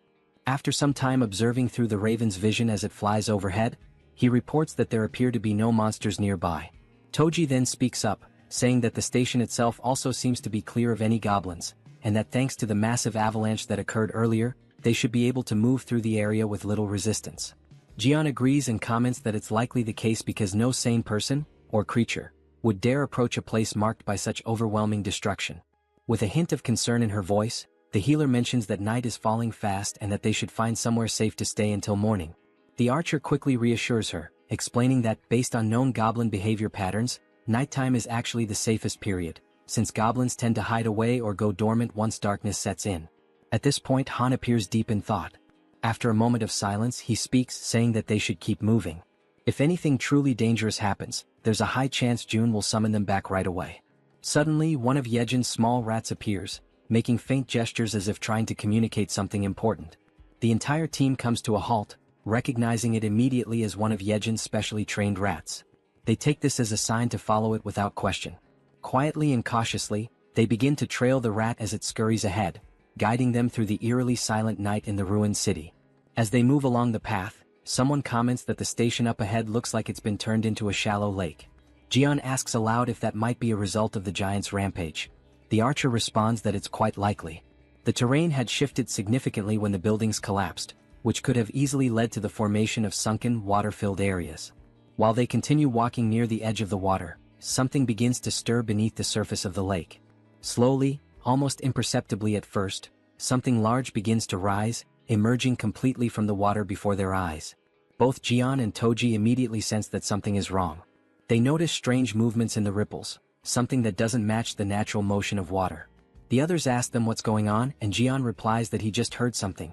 After some time observing through the raven's vision as it flies overhead, he reports that there appear to be no monsters nearby. Toji then speaks up, saying that the station itself also seems to be clear of any goblins, and that thanks to the massive avalanche that occurred earlier, they should be able to move through the area with little resistance. Jaehyeon agrees and comments that it's likely the case because no sane person, or creature, would dare approach a place marked by such overwhelming destruction. With a hint of concern in her voice, the healer mentions that night is falling fast and that they should find somewhere safe to stay until morning. The archer quickly reassures her, explaining that, based on known goblin behavior patterns, nighttime is actually the safest period, since goblins tend to hide away or go dormant once darkness sets in. At this point, Han appears deep in thought. After a moment of silence, he speaks, saying that they should keep moving. If anything truly dangerous happens, there's a high chance June will summon them back right away. Suddenly, one of Yejeon's small rats appears, making faint gestures as if trying to communicate something important. The entire team comes to a halt, recognizing it immediately as one of Yejeon's specially trained rats. They take this as a sign to follow it without question. Quietly and cautiously, they begin to trail the rat as it scurries ahead, guiding them through the eerily silent night in the ruined city. As they move along the path, someone comments that the station up ahead looks like it's been turned into a shallow lake. Jaehyeon asks aloud if that might be a result of the giant's rampage. The archer responds that it's quite likely. The terrain had shifted significantly when the buildings collapsed, which could have easily led to the formation of sunken, water-filled areas. While they continue walking near the edge of the water, something begins to stir beneath the surface of the lake. Slowly, almost imperceptibly at first, something large begins to rise, emerging completely from the water before their eyes. Both Jaehyeon and Toji immediately sense that something is wrong. They notice strange movements in the ripples, something that doesn't match the natural motion of water. The others ask them what's going on, and Jaehyeon replies that he just heard something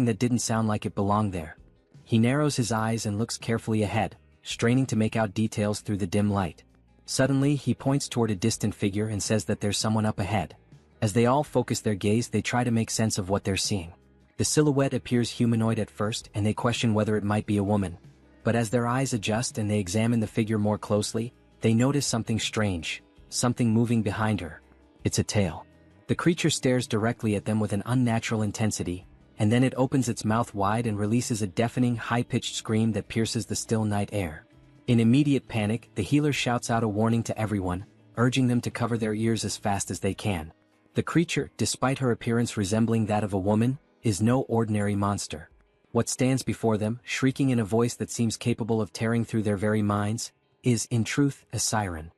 that didn't sound like it belonged there. He narrows his eyes and looks carefully ahead, straining to make out details through the dim light. Suddenly, he points toward a distant figure and says that there's someone up ahead. As they all focus their gaze, they try to make sense of what they're seeing. The silhouette appears humanoid at first, and they question whether it might be a woman. But as their eyes adjust and they examine the figure more closely, they notice something strange, something moving behind her. It's a tail. The creature stares directly at them with an unnatural intensity, and then it opens its mouth wide and releases a deafening, high-pitched scream that pierces the still night air. In immediate panic, the healer shouts out a warning to everyone, urging them to cover their ears as fast as they can. The creature, despite her appearance resembling that of a woman, is no ordinary monster. What stands before them, shrieking in a voice that seems capable of tearing through their very minds, is, in truth, a siren.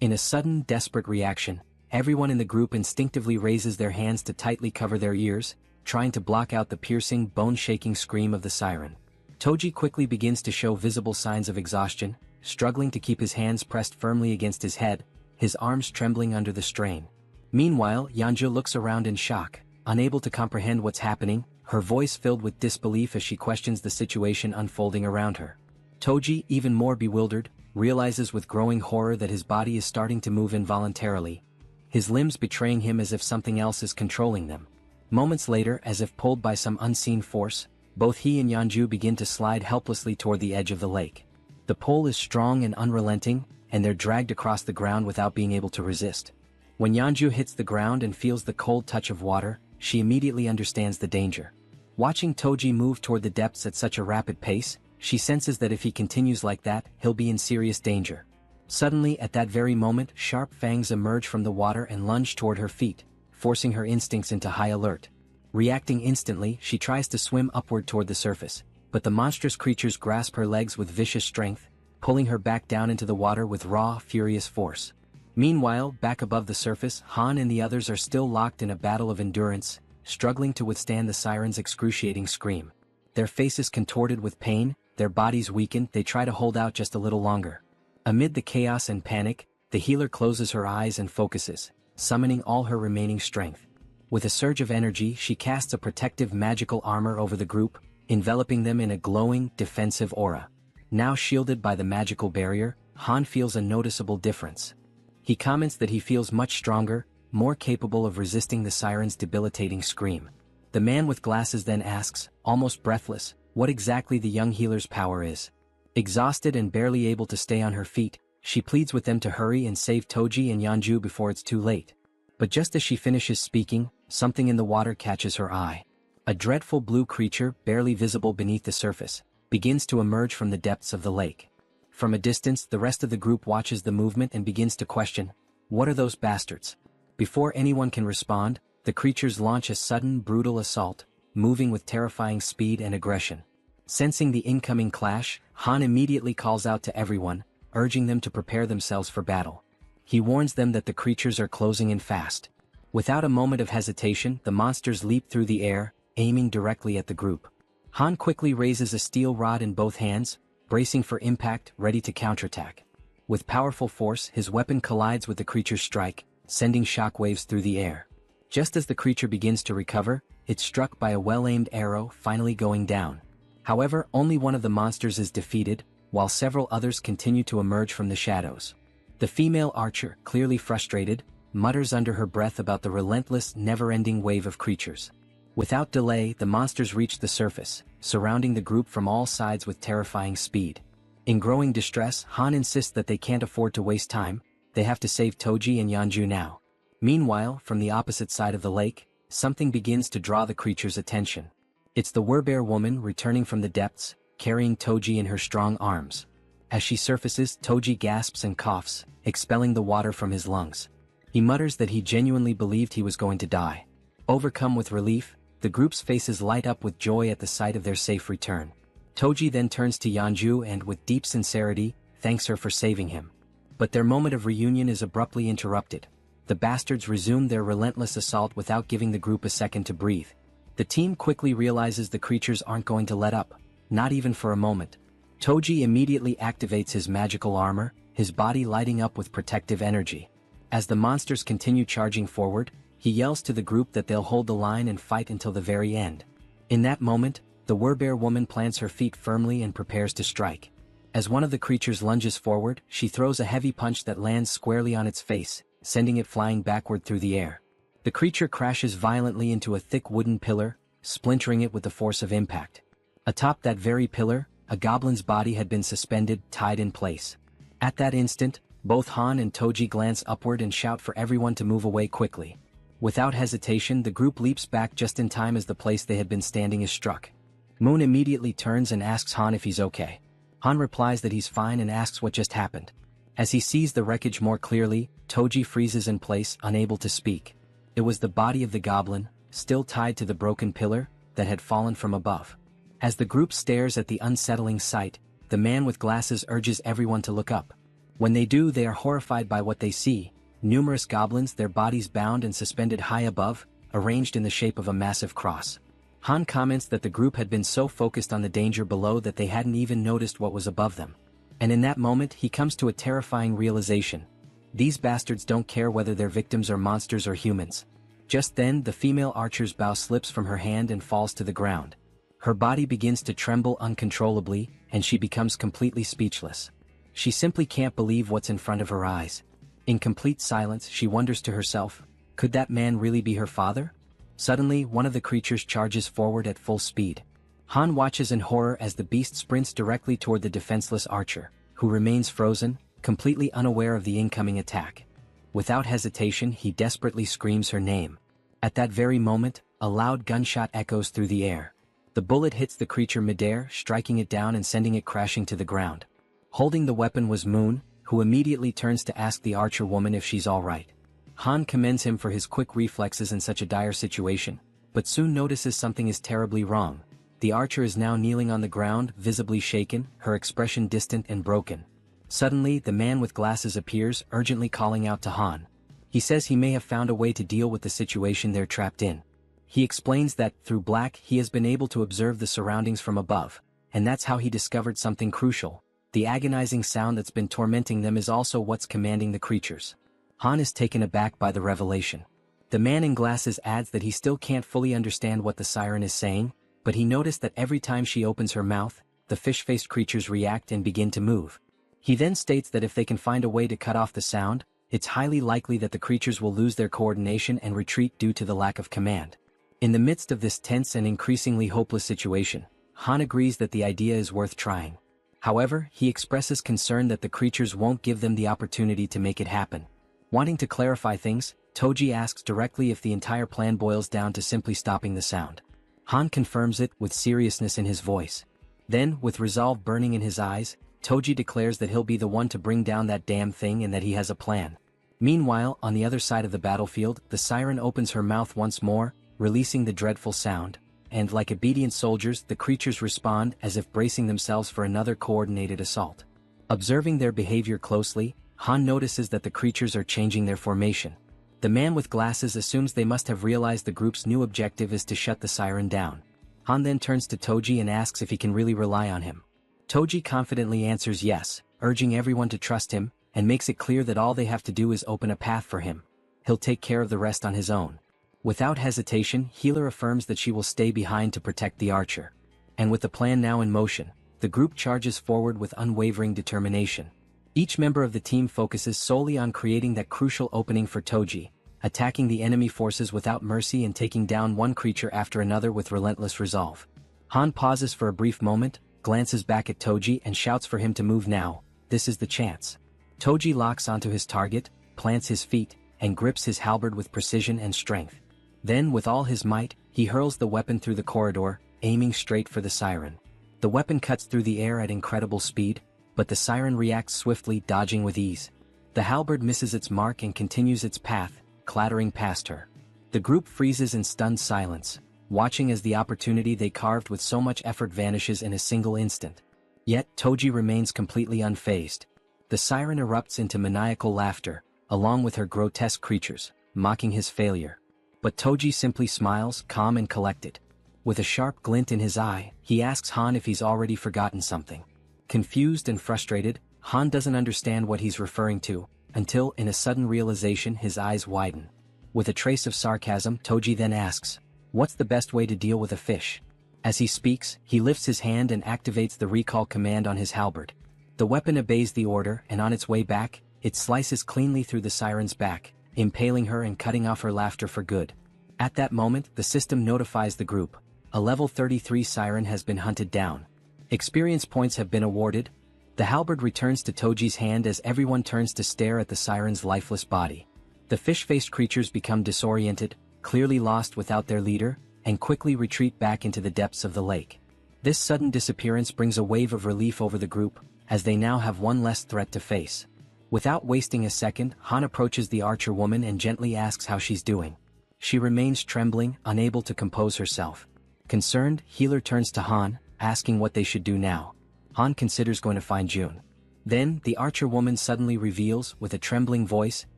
In a sudden, desperate reaction, everyone in the group instinctively raises their hands to tightly cover their ears, trying to block out the piercing, bone-shaking scream of the siren. Toji quickly begins to show visible signs of exhaustion, struggling to keep his hands pressed firmly against his head, his arms trembling under the strain. Meanwhile, Yeonju looks around in shock, unable to comprehend what's happening, her voice filled with disbelief as she questions the situation unfolding around her. Toji, even more bewildered, realizes with growing horror that his body is starting to move involuntarily, his limbs betraying him as if something else is controlling them. Moments later, as if pulled by some unseen force, both he and Yeonju begin to slide helplessly toward the edge of the lake. The pull is strong and unrelenting, and they're dragged across the ground without being able to resist. When Yeonju hits the ground and feels the cold touch of water, she immediately understands the danger. Watching Toji move toward the depths at such a rapid pace, she senses that if he continues like that, he'll be in serious danger. Suddenly, at that very moment, sharp fangs emerge from the water and lunge toward her feet, forcing her instincts into high alert. Reacting instantly, she tries to swim upward toward the surface, but the monstrous creatures grasp her legs with vicious strength, pulling her back down into the water with raw, furious force. Meanwhile, back above the surface, Han and the others are still locked in a battle of endurance, struggling to withstand the siren's excruciating scream. Their faces contorted with pain, their bodies weakened, they try to hold out just a little longer. Amid the chaos and panic, the healer closes her eyes and focuses, summoning all her remaining strength. With a surge of energy, she casts a protective magical armor over the group, enveloping them in a glowing, defensive aura. Now shielded by the magical barrier, Han feels a noticeable difference. He comments that he feels much stronger, more capable of resisting the siren's debilitating scream. The man with glasses then asks, almost breathless, what exactly the young healer's power is. Exhausted and barely able to stay on her feet, she pleads with them to hurry and save Toji and Yeonju before it's too late. But just as she finishes speaking, something in the water catches her eye. A dreadful blue creature, barely visible beneath the surface, begins to emerge from the depths of the lake. From a distance, the rest of the group watches the movement and begins to question, what are those bastards? Before anyone can respond, the creatures launch a sudden, brutal assault, moving with terrifying speed and aggression. Sensing the incoming clash, Han immediately calls out to everyone, urging them to prepare themselves for battle. He warns them that the creatures are closing in fast. Without a moment of hesitation, the monsters leap through the air, aiming directly at the group. Han quickly raises a steel rod in both hands, bracing for impact, ready to counterattack. With powerful force, his weapon collides with the creature's strike, sending shockwaves through the air. Just as the creature begins to recover, it's struck by a well-aimed arrow, finally going down. However, only one of the monsters is defeated, while several others continue to emerge from the shadows. The female archer, clearly frustrated, mutters under her breath about the relentless, never-ending wave of creatures. Without delay, the monsters reach the surface, surrounding the group from all sides with terrifying speed. In growing distress, Han insists that they can't afford to waste time, they have to save Toji and Yeonju now. Meanwhile, from the opposite side of the lake, something begins to draw the creature's attention. It's the werbear woman returning from the depths, carrying Toji in her strong arms. As she surfaces, Toji gasps and coughs, expelling the water from his lungs. He mutters that he genuinely believed he was going to die. Overcome with relief, the group's faces light up with joy at the sight of their safe return. Toji then turns to Yeonju and, with deep sincerity, thanks her for saving him. But their moment of reunion is abruptly interrupted. The bastards resume their relentless assault without giving the group a second to breathe. The team quickly realizes the creatures aren't going to let up, not even for a moment. Toji immediately activates his magical armor, his body lighting up with protective energy. As the monsters continue charging forward, he yells to the group that they'll hold the line and fight until the very end. In that moment, the werbear woman plants her feet firmly and prepares to strike. As one of the creatures lunges forward, she throws a heavy punch that lands squarely on its face, sending it flying backward through the air. The creature crashes violently into a thick wooden pillar, splintering it with the force of impact. Atop that very pillar, a goblin's body had been suspended, tied in place. At that instant, both Han and Toji glance upward and shout for everyone to move away quickly. Without hesitation, the group leaps back just in time as the place they had been standing is struck. Moon immediately turns and asks Han if he's okay. Han replies that he's fine and asks what just happened. As he sees the wreckage more clearly, Toji freezes in place, unable to speak. It was the body of the goblin, still tied to the broken pillar, that had fallen from above. As the group stares at the unsettling sight, the man with glasses urges everyone to look up. When they do, they are horrified by what they see. Numerous goblins, their bodies bound and suspended high above, arranged in the shape of a massive cross. Han comments that the group had been so focused on the danger below that they hadn't even noticed what was above them. And in that moment, he comes to a terrifying realization. These bastards don't care whether their victims are monsters or humans. Just then, the female archer's bow slips from her hand and falls to the ground. Her body begins to tremble uncontrollably, and she becomes completely speechless. She simply can't believe what's in front of her eyes. In complete silence, she wonders to herself, could that man really be her father? Suddenly, one of the creatures charges forward at full speed. Han watches in horror as the beast sprints directly toward the defenseless archer, who remains frozen, completely unaware of the incoming attack. Without hesitation, he desperately screams her name. At that very moment, a loud gunshot echoes through the air. The bullet hits the creature midair, striking it down and sending it crashing to the ground. Holding the weapon was Moon, who immediately turns to ask the archer woman if she's all right. Han commends him for his quick reflexes in such a dire situation, but soon notices something is terribly wrong. The archer is now kneeling on the ground, visibly shaken, her expression distant and broken. Suddenly, the man with glasses appears, urgently calling out to Han. He says he may have found a way to deal with the situation they're trapped in. He explains that, through black, he has been able to observe the surroundings from above, and that's how he discovered something crucial. The agonizing sound that's been tormenting them is also what's commanding the creatures. Han is taken aback by the revelation. The man in glasses adds that he still can't fully understand what the siren is saying, but he noticed that every time she opens her mouth, the fish-faced creatures react and begin to move. He then states that if they can find a way to cut off the sound, it's highly likely that the creatures will lose their coordination and retreat due to the lack of command. In the midst of this tense and increasingly hopeless situation, Han agrees that the idea is worth trying. However, he expresses concern that the creatures won't give them the opportunity to make it happen. Wanting to clarify things, Toji asks directly if the entire plan boils down to simply stopping the sound. Han confirms it with seriousness in his voice. Then, with resolve burning in his eyes, Toji declares that he'll be the one to bring down that damn thing and that he has a plan. Meanwhile, on the other side of the battlefield, the siren opens her mouth once more, releasing the dreadful sound, and like obedient soldiers, the creatures respond as if bracing themselves for another coordinated assault. Observing their behavior closely, Han notices that the creatures are changing their formation. The man with glasses assumes they must have realized the group's new objective is to shut the siren down. Han then turns to Toji and asks if he can really rely on him. Toji confidently answers yes, urging everyone to trust him, and makes it clear that all they have to do is open a path for him. He'll take care of the rest on his own. Without hesitation, Healer affirms that she will stay behind to protect the archer. And with the plan now in motion, the group charges forward with unwavering determination. Each member of the team focuses solely on creating that crucial opening for Toji, attacking the enemy forces without mercy and taking down one creature after another with relentless resolve. Han pauses for a brief moment, glances back at Toji and shouts for him to move now. This is the chance. Toji locks onto his target, plants his feet, and grips his halberd with precision and strength. Then, with all his might, he hurls the weapon through the corridor, aiming straight for the siren. The weapon cuts through the air at incredible speed, but the siren reacts swiftly, dodging with ease. The halberd misses its mark and continues its path, clattering past her. The group freezes in stunned silence, watching as the opportunity they carved with so much effort vanishes in a single instant. Yet, Toji remains completely unfazed. The siren erupts into maniacal laughter, along with her grotesque creatures, mocking his failure. But Toji simply smiles, calm and collected. With a sharp glint in his eye, he asks Han if he's already forgotten something. Confused and frustrated, Han doesn't understand what he's referring to, until, in a sudden realization, his eyes widen. With a trace of sarcasm, Toji then asks, "What's the best way to deal with a fish?" As he speaks, he lifts his hand and activates the recall command on his halberd. The weapon obeys the order, and on its way back, it slices cleanly through the siren's back, impaling her and cutting off her laughter for good. At that moment, the system notifies the group. A level 33 siren has been hunted down. Experience points have been awarded. The halberd returns to Toji's hand as everyone turns to stare at the siren's lifeless body. The fish-faced creatures become disoriented, clearly lost without their leader, and quickly retreat back into the depths of the lake. This sudden disappearance brings a wave of relief over the group, as they now have one less threat to face. Without wasting a second, Han approaches the archer woman and gently asks how she's doing. She remains trembling, unable to compose herself. Concerned, Healer turns to Han, asking what they should do now. Han considers going to find June. Then, the archer woman suddenly reveals, with a trembling voice,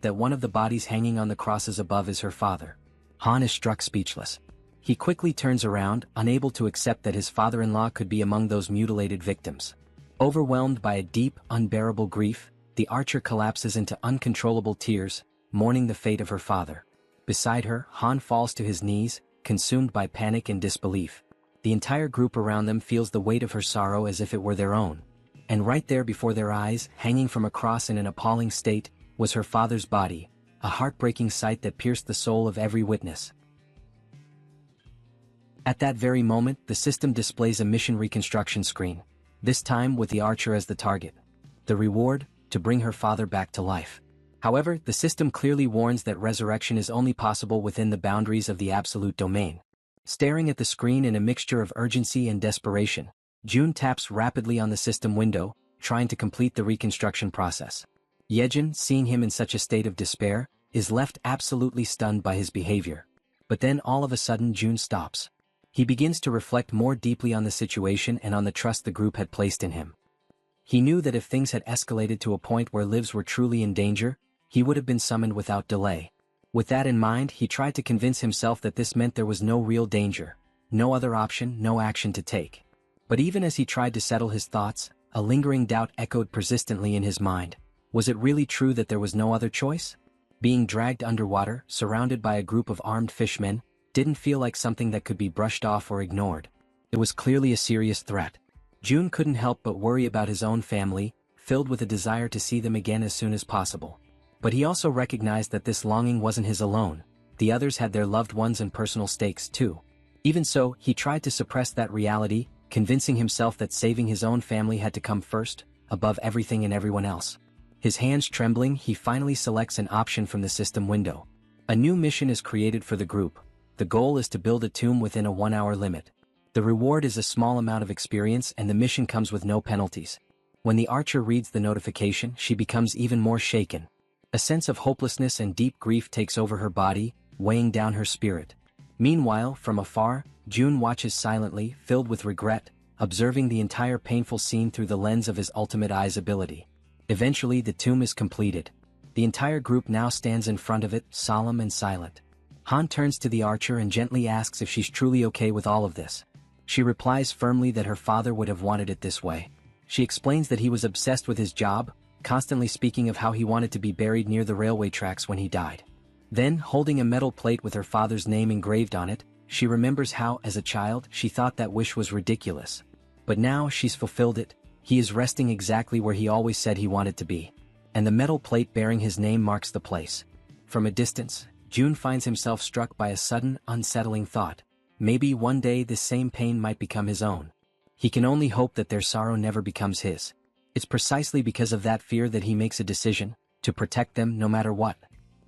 that one of the bodies hanging on the crosses above is her father. Han is struck speechless. He quickly turns around, unable to accept that his father-in-law could be among those mutilated victims. Overwhelmed by a deep, unbearable grief, the archer collapses into uncontrollable tears, mourning the fate of her father. Beside her, Han falls to his knees, consumed by panic and disbelief. The entire group around them feels the weight of her sorrow as if it were their own. And right there before their eyes, hanging from a cross in an appalling state, was her father's body, a heartbreaking sight that pierced the soul of every witness. At that very moment, the system displays a mission reconstruction screen, this time with the archer as the target. The reward? To bring her father back to life. However, the system clearly warns that resurrection is only possible within the boundaries of the absolute domain. Staring at the screen in a mixture of urgency and desperation, June taps rapidly on the system window, trying to complete the reconstruction process. Jaehyeon, seeing him in such a state of despair, is left absolutely stunned by his behavior. But then all of a sudden June stops. He begins to reflect more deeply on the situation and on the trust the group had placed in him. He knew that if things had escalated to a point where lives were truly in danger, he would have been summoned without delay. With that in mind, he tried to convince himself that this meant there was no real danger, no other option, no action to take. But even as he tried to settle his thoughts, a lingering doubt echoed persistently in his mind. Was it really true that there was no other choice? Being dragged underwater, surrounded by a group of armed fishmen, didn't feel like something that could be brushed off or ignored. It was clearly a serious threat. June couldn't help but worry about his own family, filled with a desire to see them again as soon as possible. But he also recognized that this longing wasn't his alone. The others had their loved ones and personal stakes too. Even so, he tried to suppress that reality, convincing himself that saving his own family had to come first, above everything and everyone else. His hands trembling, he finally selects an option from the system window. A new mission is created for the group. The goal is to build a tomb within a 1-hour limit. The reward is a small amount of experience and the mission comes with no penalties. When the archer reads the notification, she becomes even more shaken. A sense of hopelessness and deep grief takes over her body, weighing down her spirit. Meanwhile, from afar, June watches silently, filled with regret, observing the entire painful scene through the lens of his ultimate eyes ability. Eventually, the tomb is completed. The entire group now stands in front of it, solemn and silent. Han turns to the archer and gently asks if she's truly okay with all of this. She replies firmly that her father would have wanted it this way. She explains that he was obsessed with his job, constantly speaking of how he wanted to be buried near the railway tracks when he died. Then, holding a metal plate with her father's name engraved on it, she remembers how, as a child, she thought that wish was ridiculous. But now she's fulfilled it. He is resting exactly where he always said he wanted to be. And the metal plate bearing his name marks the place. From a distance, June finds himself struck by a sudden, unsettling thought. Maybe one day this same pain might become his own. He can only hope that their sorrow never becomes his. It's precisely because of that fear that he makes a decision, to protect them no matter what.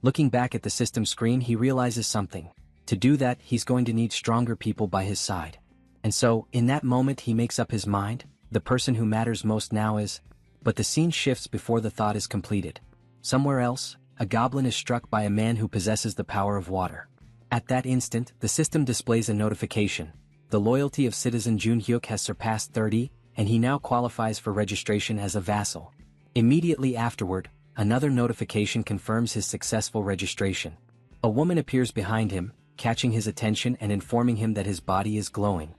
Looking back at the system screen, he realizes something. To do that, he's going to need stronger people by his side. And so, in that moment he makes up his mind, the person who matters most now is... But the scene shifts before the thought is completed. Somewhere else, a goblin is struck by a man who possesses the power of water. At that instant, the system displays a notification. The loyalty of citizen Jun Hyuk has surpassed 30, and he now qualifies for registration as a vassal. Immediately afterward, another notification confirms his successful registration. A woman appears behind him, catching his attention and informing him that his body is glowing.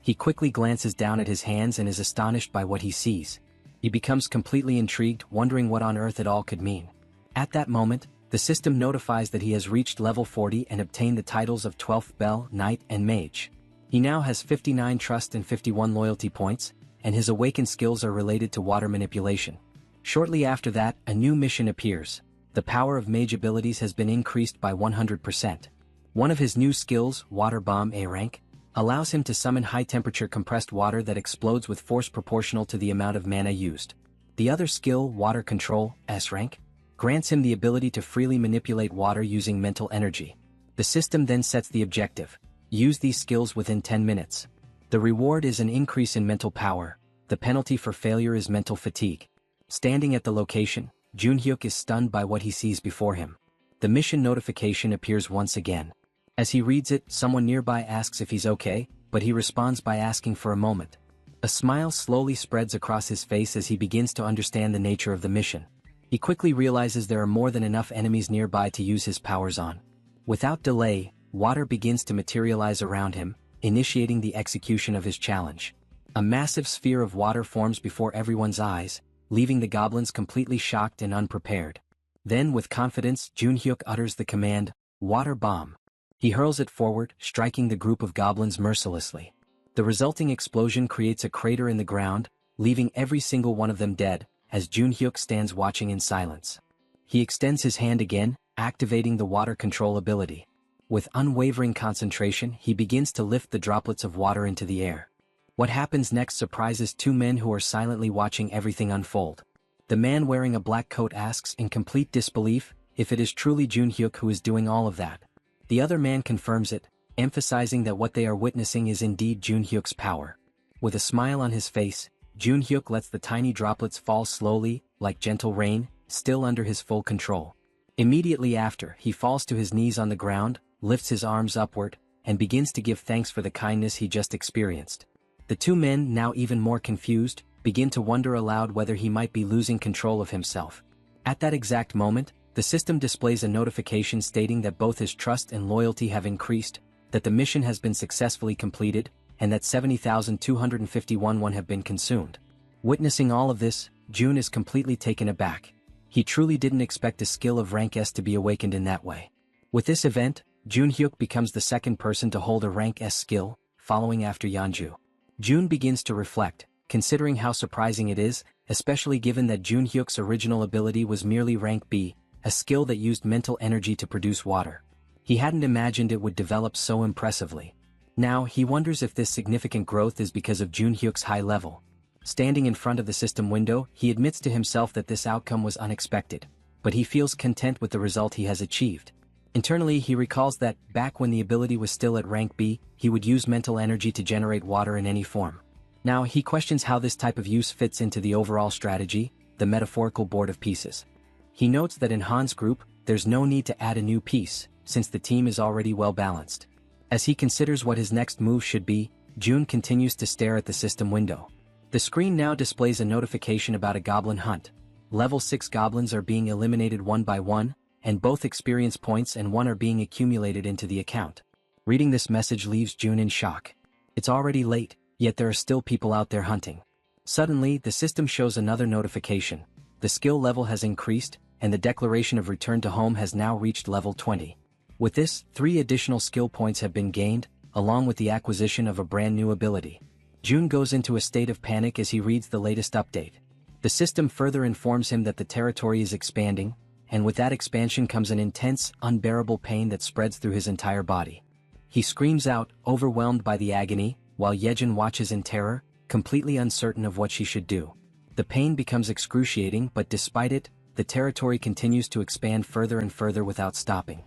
He quickly glances down at his hands and is astonished by what he sees. He becomes completely intrigued, wondering what on earth it all could mean. At that moment, the system notifies that he has reached level 40 and obtained the titles of 12th Bell, Knight, and Mage. He now has 59 trust and 51 loyalty points, and his awakened skills are related to water manipulation. Shortly after that, a new mission appears. The power of mage abilities has been increased by 100%. One of his new skills, Water Bomb A rank, allows him to summon high-temperature compressed water that explodes with force proportional to the amount of mana used. The other skill, Water Control S rank, grants him the ability to freely manipulate water using mental energy. The system then sets the objective. Use these skills within 10 minutes. The reward is an increase in mental power. The penalty for failure is mental fatigue. Standing at the location, Jun Hyuk is stunned by what he sees before him. The mission notification appears once again. As he reads it, someone nearby asks if he's okay, but he responds by asking for a moment. A smile slowly spreads across his face as he begins to understand the nature of the mission. He quickly realizes there are more than enough enemies nearby to use his powers on. Without delay, water begins to materialize around him, initiating the execution of his challenge. A massive sphere of water forms before everyone's eyes, leaving the goblins completely shocked and unprepared. Then, with confidence, Jun Hyuk utters the command, Water Bomb. He hurls it forward, striking the group of goblins mercilessly. The resulting explosion creates a crater in the ground, leaving every single one of them dead, as Jun Hyuk stands watching in silence. He extends his hand again, activating the water control ability. With unwavering concentration, he begins to lift the droplets of water into the air. What happens next surprises two men who are silently watching everything unfold. The man wearing a black coat asks in complete disbelief if it is truly Jun Hyuk who is doing all of that. The other man confirms it, emphasizing that what they are witnessing is indeed Jun Hyuk's power. With a smile on his face, Jun Hyuk lets the tiny droplets fall slowly, like gentle rain, still under his full control. Immediately after, he falls to his knees on the ground, lifts his arms upward, and begins to give thanks for the kindness he just experienced. The two men, now even more confused, begin to wonder aloud whether he might be losing control of himself. At that exact moment, the system displays a notification stating that both his trust and loyalty have increased, that the mission has been successfully completed, and that 70,251 won have been consumed. Witnessing all of this, Jun is completely taken aback. He truly didn't expect a skill of rank S to be awakened in that way. With this event, Junhyuk becomes the second person to hold a rank S skill, following after Yeonju. Jun begins to reflect, considering how surprising it is, especially given that Junhyuk's original ability was merely rank B, a skill that used mental energy to produce water. He hadn't imagined it would develop so impressively. Now, he wonders if this significant growth is because of Junhyuk's high level. Standing in front of the system window, he admits to himself that this outcome was unexpected, but he feels content with the result he has achieved. Internally, he recalls that, back when the ability was still at rank B, he would use mental energy to generate water in any form. Now, he questions how this type of use fits into the overall strategy, the metaphorical board of pieces. He notes that in Han's group, there's no need to add a new piece, since the team is already well balanced. As he considers what his next move should be, Jun continues to stare at the system window. The screen now displays a notification about a goblin hunt. Level 6 goblins are being eliminated one by one, and both experience points and one are being accumulated into the account. Reading this message leaves Jun in shock. It's already late, yet there are still people out there hunting. Suddenly, the system shows another notification. The skill level has increased, and the declaration of return to home has now reached level 20. With this, 3 additional skill points have been gained, along with the acquisition of a brand new ability. Jun goes into a state of panic as he reads the latest update. The system further informs him that the territory is expanding, and with that expansion comes an intense, unbearable pain that spreads through his entire body. He screams out, overwhelmed by the agony, while Jaehyeon watches in terror, completely uncertain of what she should do. The pain becomes excruciating, but despite it, the territory continues to expand further and further without stopping.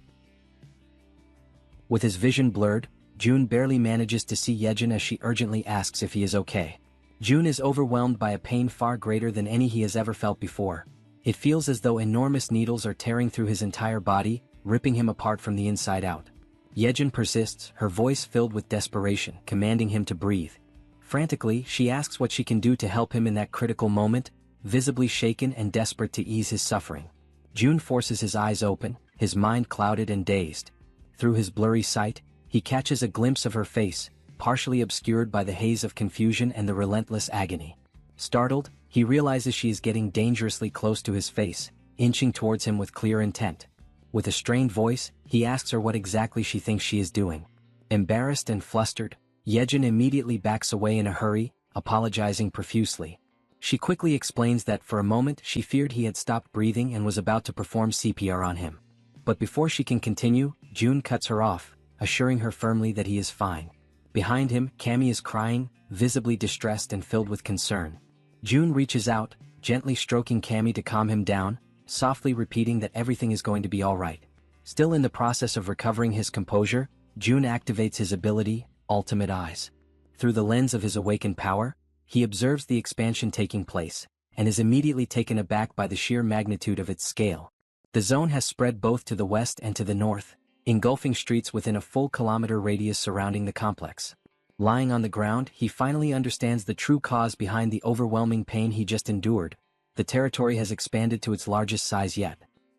With his vision blurred, Jun barely manages to see Jaehyeon as she urgently asks if he is okay. Jun is overwhelmed by a pain far greater than any he has ever felt before. It feels as though enormous needles are tearing through his entire body, ripping him apart from the inside out. Jaehyeon persists, her voice filled with desperation, commanding him to breathe. Frantically, she asks what she can do to help him in that critical moment, visibly shaken and desperate to ease his suffering. Jun forces his eyes open, his mind clouded and dazed. Through his blurry sight, he catches a glimpse of her face, partially obscured by the haze of confusion and the relentless agony. Startled, he realizes she is getting dangerously close to his face, inching towards him with clear intent. With a strained voice, he asks her what exactly she thinks she is doing. Embarrassed and flustered, Jaehyeon immediately backs away in a hurry, apologizing profusely. She quickly explains that for a moment she feared he had stopped breathing and was about to perform CPR on him. But before she can continue, Jun cuts her off, assuring her firmly that he is fine. Behind him, Cammy is crying, visibly distressed and filled with concern. Jun reaches out, gently stroking Cammy to calm him down, softly repeating that everything is going to be alright. Still in the process of recovering his composure, Jun activates his ability, Ultimate Eyes. Through the lens of his awakened power, he observes the expansion taking place, and is immediately taken aback by the sheer magnitude of its scale. The zone has spread both to the west and to the north, engulfing streets within a full kilometer radius surrounding the complex. Lying on the ground, he finally understands the true cause behind the overwhelming pain he just endured. The territory has expanded to its largest size yet.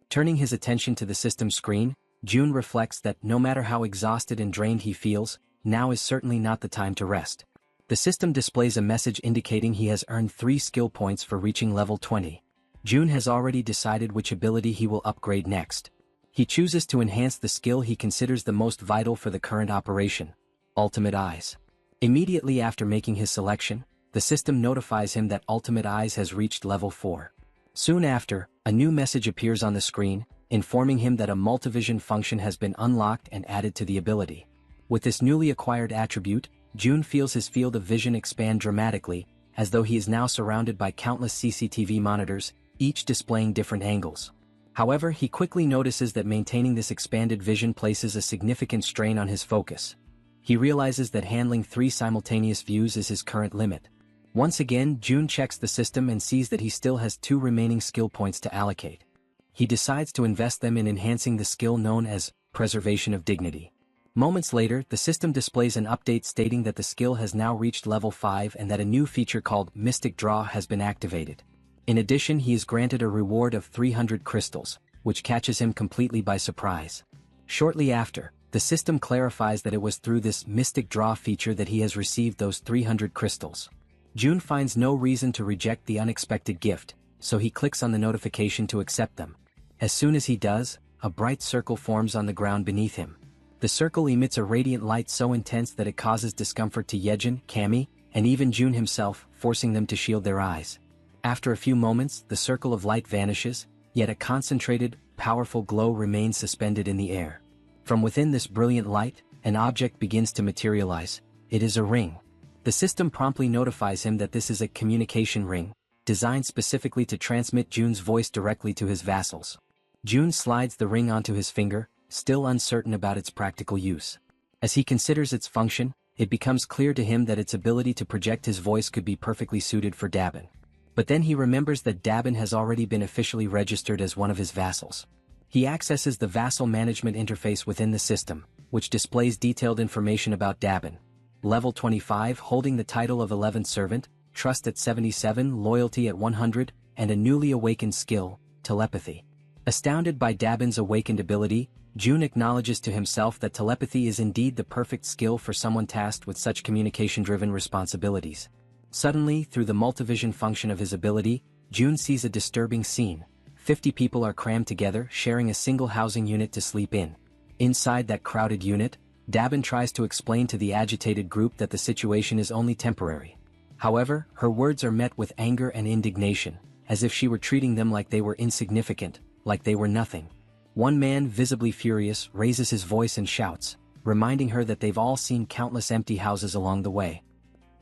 Turning his attention to the system screen, Jun reflects that no matter how exhausted and drained he feels, now is certainly not the time to rest. The system displays a message indicating he has earned 3 skill points for reaching level 20. Jun has already decided which ability he will upgrade next. He chooses to enhance the skill he considers the most vital for the current operation, Ultimate Eyes. Immediately after making his selection, the system notifies him that Ultimate Eyes has reached level 4. Soon after, a new message appears on the screen, informing him that a multivision function has been unlocked and added to the ability. With this newly acquired attribute, Jun feels his field of vision expand dramatically, as though he is now surrounded by countless CCTV monitors, each displaying different angles. However, he quickly notices that maintaining this expanded vision places a significant strain on his focus. He realizes that handling 3 simultaneous views is his current limit. Once again, Jun checks the system and sees that he still has 2 remaining skill points to allocate. He decides to invest them in enhancing the skill known as preservation of dignity. Moments later, the system displays an update stating that the skill has now reached level 5 and that a new feature called Mystic Draw has been activated. In addition, he is granted a reward of 300 crystals, which catches him completely by surprise. Shortly after, the system clarifies that it was through this Mystic Draw feature that he has received those 300 crystals. June finds no reason to reject the unexpected gift, so he clicks on the notification to accept them. As soon as he does, a bright circle forms on the ground beneath him. The circle emits a radiant light so intense that it causes discomfort to Jaehyeon, Cammy, and even June himself, forcing them to shield their eyes. After a few moments, the circle of light vanishes, yet a concentrated, powerful glow remains suspended in the air. From within this brilliant light, an object begins to materialize. It is a ring. The system promptly notifies him that this is a communication ring, designed specifically to transmit June's voice directly to his vassals. June slides the ring onto his finger, still uncertain about its practical use. As he considers its function, it becomes clear to him that its ability to project his voice could be perfectly suited for Dabin. But then he remembers that Dabin has already been officially registered as one of his vassals. He accesses the vassal management interface within the system, which displays detailed information about Dabin. Level 25, holding the title of 11th Servant, Trust at 77, Loyalty at 100, and a newly awakened skill, Telepathy. Astounded by Dabin's awakened ability, June acknowledges to himself that telepathy is indeed the perfect skill for someone tasked with such communication-driven responsibilities. Suddenly, through the multivision function of his ability, June sees a disturbing scene. 50 people are crammed together, sharing a single housing unit to sleep in. Inside that crowded unit, Dabin tries to explain to the agitated group that the situation is only temporary. However, her words are met with anger and indignation, as if she were treating them like they were insignificant, like they were nothing. One man, visibly furious, raises his voice and shouts, reminding her that they've all seen countless empty houses along the way.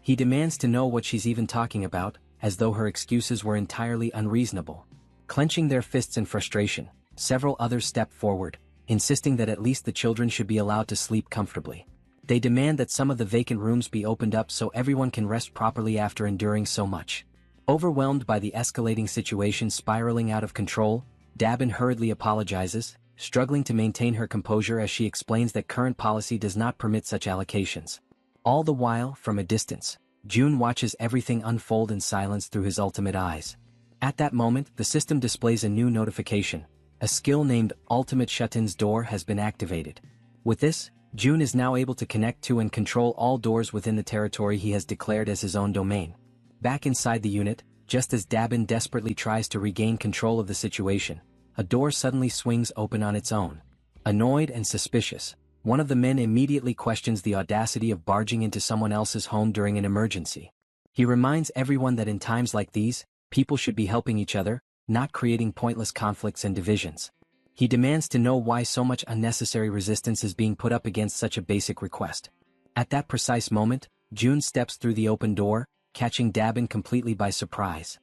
He demands to know what she's even talking about, as though her excuses were entirely unreasonable. Clenching their fists in frustration, several others step forward, insisting that at least the children should be allowed to sleep comfortably. They demand that some of the vacant rooms be opened up so everyone can rest properly after enduring so much. Overwhelmed by the escalating situation spiraling out of control, Dabin hurriedly apologizes, struggling to maintain her composure as she explains that current policy does not permit such allocations. All the while, from a distance, June watches everything unfold in silence through his ultimate eyes. At that moment, the system displays a new notification. A skill named Ultimate Shut-in's Door has been activated. With this, June is now able to connect to and control all doors within the territory he has declared as his own domain. Back inside the unit, just as Dabin desperately tries to regain control of the situation, a door suddenly swings open on its own. Annoyed and suspicious, one of the men immediately questions the audacity of barging into someone else's home during an emergency. He reminds everyone that in times like these, people should be helping each other, not creating pointless conflicts and divisions. He demands to know why so much unnecessary resistance is being put up against such a basic request. At that precise moment, June steps through the open door, catching Dabin completely by surprise.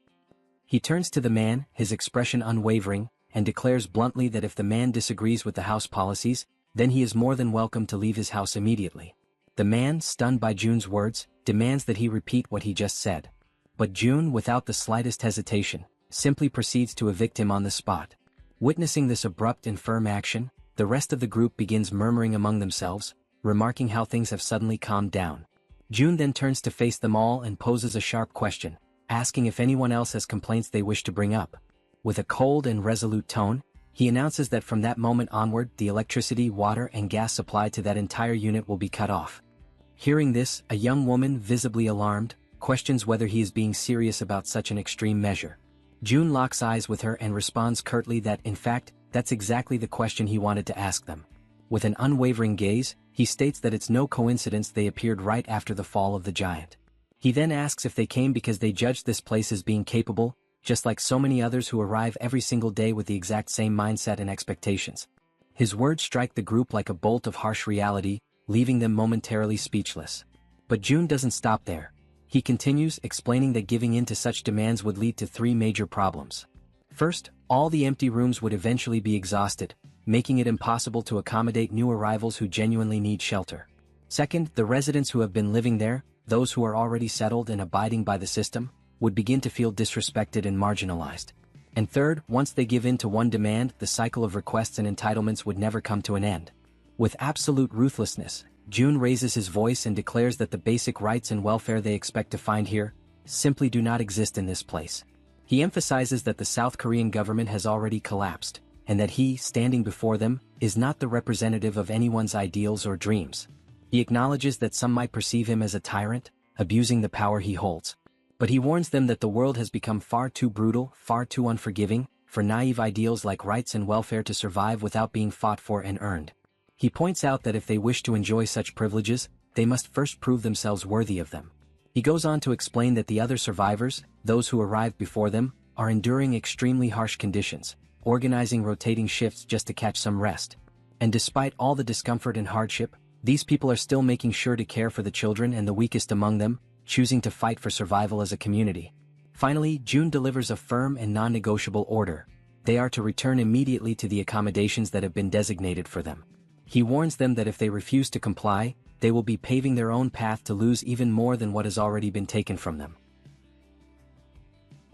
He turns to the man, his expression unwavering, and declares bluntly that if the man disagrees with the house policies, then he is more than welcome to leave his house immediately. The man, stunned by June's words, demands that he repeat what he just said. But June, without the slightest hesitation, simply proceeds to evict him on the spot. Witnessing this abrupt and firm action, the rest of the group begins murmuring among themselves, remarking how things have suddenly calmed down. June then turns to face them all and poses a sharp question, asking if anyone else has complaints they wish to bring up. With a cold and resolute tone, he announces that from that moment onward the electricity, water, and gas supply to that entire unit will be cut off. Hearing this, a young woman, visibly alarmed, questions whether he is being serious about such an extreme measure. June locks eyes with her and responds curtly that, in fact, that's exactly the question he wanted to ask them. With an unwavering gaze, he states that it's no coincidence they appeared right after the fall of the giant. He then asks if they came because they judged this place as being capable, just like so many others who arrive every single day with the exact same mindset and expectations. His words strike the group like a bolt of harsh reality, leaving them momentarily speechless. But June doesn't stop there. He continues, explaining that giving in to such demands would lead to 3 major problems. First, all the empty rooms would eventually be exhausted, making it impossible to accommodate new arrivals who genuinely need shelter. Second, the residents who have been living there, those who are already settled and abiding by the system, would begin to feel disrespected and marginalized. And third, once they give in to one demand, the cycle of requests and entitlements would never come to an end. With absolute ruthlessness, Jun raises his voice and declares that the basic rights and welfare they expect to find here simply do not exist in this place. He emphasizes that the South Korean government has already collapsed, and that he, standing before them, is not the representative of anyone's ideals or dreams. He acknowledges that some might perceive him as a tyrant, abusing the power he holds. But he warns them that the world has become far too brutal, far too unforgiving, for naive ideals like rights and welfare to survive without being fought for and earned. He points out that if they wish to enjoy such privileges, they must first prove themselves worthy of them. He goes on to explain that the other survivors, those who arrived before them, are enduring extremely harsh conditions, organizing rotating shifts just to catch some rest. And despite all the discomfort and hardship, these people are still making sure to care for the children and the weakest among them, choosing to fight for survival as a community. Finally, Jun delivers a firm and non-negotiable order. They are to return immediately to the accommodations that have been designated for them. He warns them that if they refuse to comply, they will be paving their own path to lose even more than what has already been taken from them.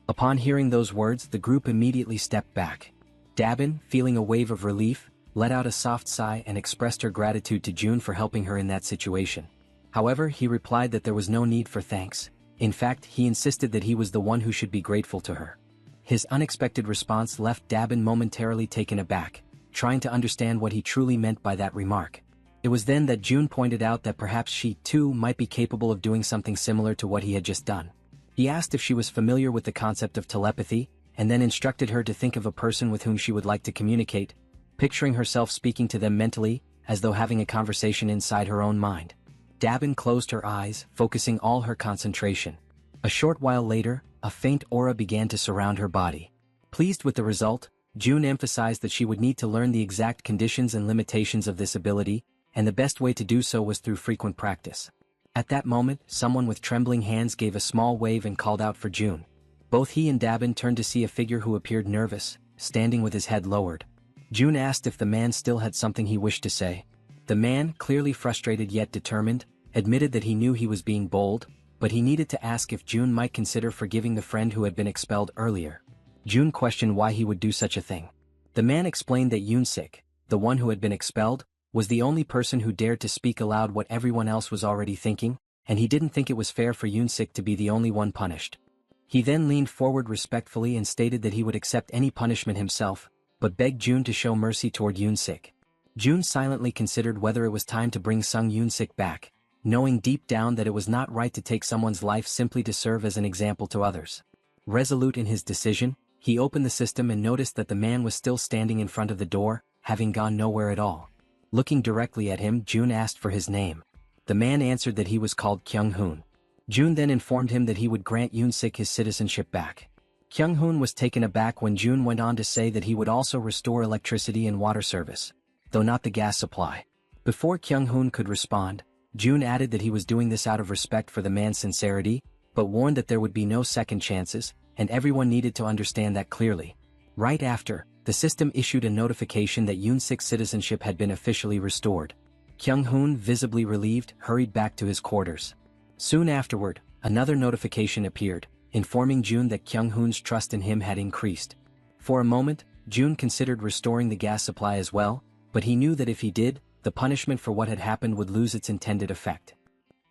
Upon hearing those words, the group immediately stepped back. Dabin, feeling a wave of relief, let out a soft sigh and expressed her gratitude to Jun for helping her in that situation. However, he replied that there was no need for thanks. In fact, he insisted that he was the one who should be grateful to her. His unexpected response left Dabin momentarily taken aback, trying to understand what he truly meant by that remark. It was then that Jun pointed out that perhaps she, too, might be capable of doing something similar to what he had just done. He asked if she was familiar with the concept of telepathy, and then instructed her to think of a person with whom she would like to communicate, picturing herself speaking to them mentally, as though having a conversation inside her own mind. Dabin closed her eyes, focusing all her concentration. A short while later, a faint aura began to surround her body. Pleased with the result, Jun emphasized that she would need to learn the exact conditions and limitations of this ability, and the best way to do so was through frequent practice. At that moment, someone with trembling hands gave a small wave and called out for Jun. Both he and Dabin turned to see a figure who appeared nervous, standing with his head lowered. Jun asked if the man still had something he wished to say. The man, clearly frustrated yet determined, admitted that he knew he was being bold, but he needed to ask if Jun might consider forgiving the friend who had been expelled earlier. Jun questioned why he would do such a thing. The man explained that Yoon-sik, the one who had been expelled, was the only person who dared to speak aloud what everyone else was already thinking, and he didn't think it was fair for Yoon-sik to be the only one punished. He then leaned forward respectfully and stated that he would accept any punishment himself, but begged Jun to show mercy toward Yoon-sik. Jun silently considered whether it was time to bring Sung Yoon-sik back, knowing deep down that it was not right to take someone's life simply to serve as an example to others. Resolute in his decision, he opened the system and noticed that the man was still standing in front of the door, having gone nowhere at all. Looking directly at him, Jun asked for his name. The man answered that he was called Kyung-hoon. Jun then informed him that he would grant Yoon-sik his citizenship back. Kyung-hoon was taken aback when Jun went on to say that he would also restore electricity and water service, though not the gas supply. Before Kyung-hoon could respond, Jun added that he was doing this out of respect for the man's sincerity, but warned that there would be no second chances, and everyone needed to understand that clearly. Right after, the system issued a notification that Yoon-sik's citizenship had been officially restored. Kyung-hoon, visibly relieved, hurried back to his quarters. Soon afterward, another notification appeared, informing Jun that Kyung-hoon's trust in him had increased. For a moment, Jun considered restoring the gas supply as well, but he knew that if he did, the punishment for what had happened would lose its intended effect.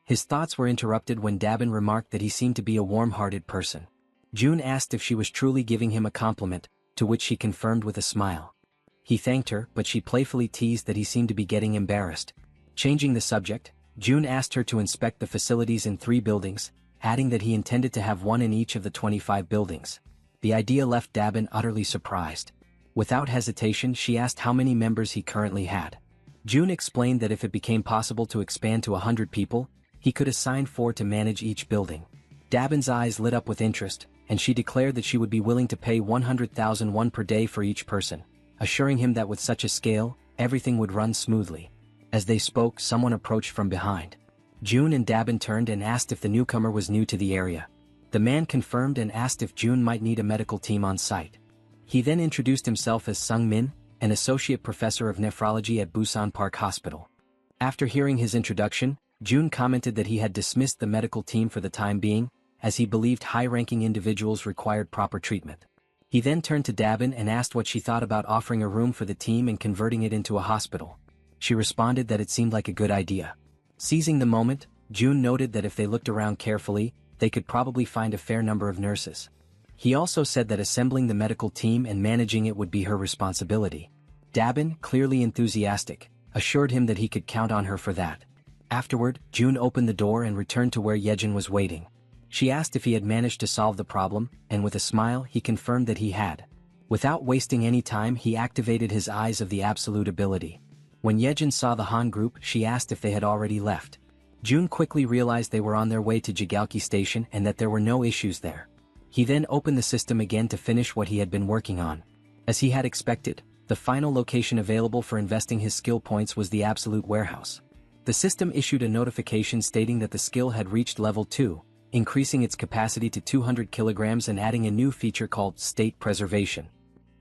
His thoughts were interrupted when Dabin remarked that he seemed to be a warm-hearted person. Jun asked if she was truly giving him a compliment, to which she confirmed with a smile. He thanked her, but she playfully teased that he seemed to be getting embarrassed. Changing the subject, Jun asked her to inspect the facilities in 3 buildings, adding that he intended to have one in each of the 25 buildings. The idea left Dabin utterly surprised. Without hesitation, she asked how many members he currently had. Jun explained that if it became possible to expand to 100 people, he could assign 4 to manage each building. Dabin's eyes lit up with interest, and she declared that she would be willing to pay 100,000 won per day for each person, assuring him that with such a scale, everything would run smoothly. As they spoke, someone approached from behind. Jun and Dabin turned and asked if the newcomer was new to the area. The man confirmed and asked if Jun might need a medical team on site. He then introduced himself as Sung Min, an associate professor of nephrology at Busan Park Hospital. After hearing his introduction, Jun commented that he had dismissed the medical team for the time being, as he believed high-ranking individuals required proper treatment. He then turned to Dabin and asked what she thought about offering a room for the team and converting it into a hospital. She responded that it seemed like a good idea. Seizing the moment, June noted that if they looked around carefully, they could probably find a fair number of nurses. He also said that assembling the medical team and managing it would be her responsibility. Dabin, clearly enthusiastic, assured him that he could count on her for that. Afterward, June opened the door and returned to where Jaehyeon was waiting. She asked if he had managed to solve the problem, and with a smile he confirmed that he had. Without wasting any time, he activated his Eyes of the Absolute ability. When Jaehyeon saw the Han group, she asked if they had already left. June quickly realized they were on their way to Jaehyeon Station and that there were no issues there. He then opened the system again to finish what he had been working on. As he had expected, the final location available for investing his skill points was the Absolute Warehouse. The system issued a notification stating that the skill had reached level 2, increasing its capacity to 200 kilograms and adding a new feature called State Preservation.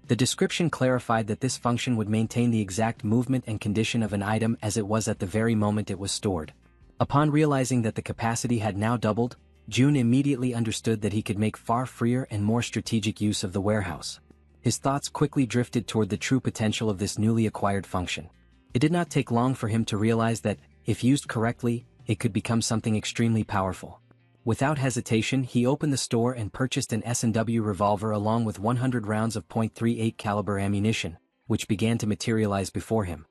The description clarified that this function would maintain the exact movement and condition of an item as it was at the very moment it was stored. Upon realizing that the capacity had now doubled, June immediately understood that he could make far freer and more strategic use of the warehouse. His thoughts quickly drifted toward the true potential of this newly acquired function. It did not take long for him to realize that, if used correctly, it could become something extremely powerful. Without hesitation, he opened the store and purchased an S&W revolver along with 100 rounds of .38 caliber ammunition, which began to materialize before him.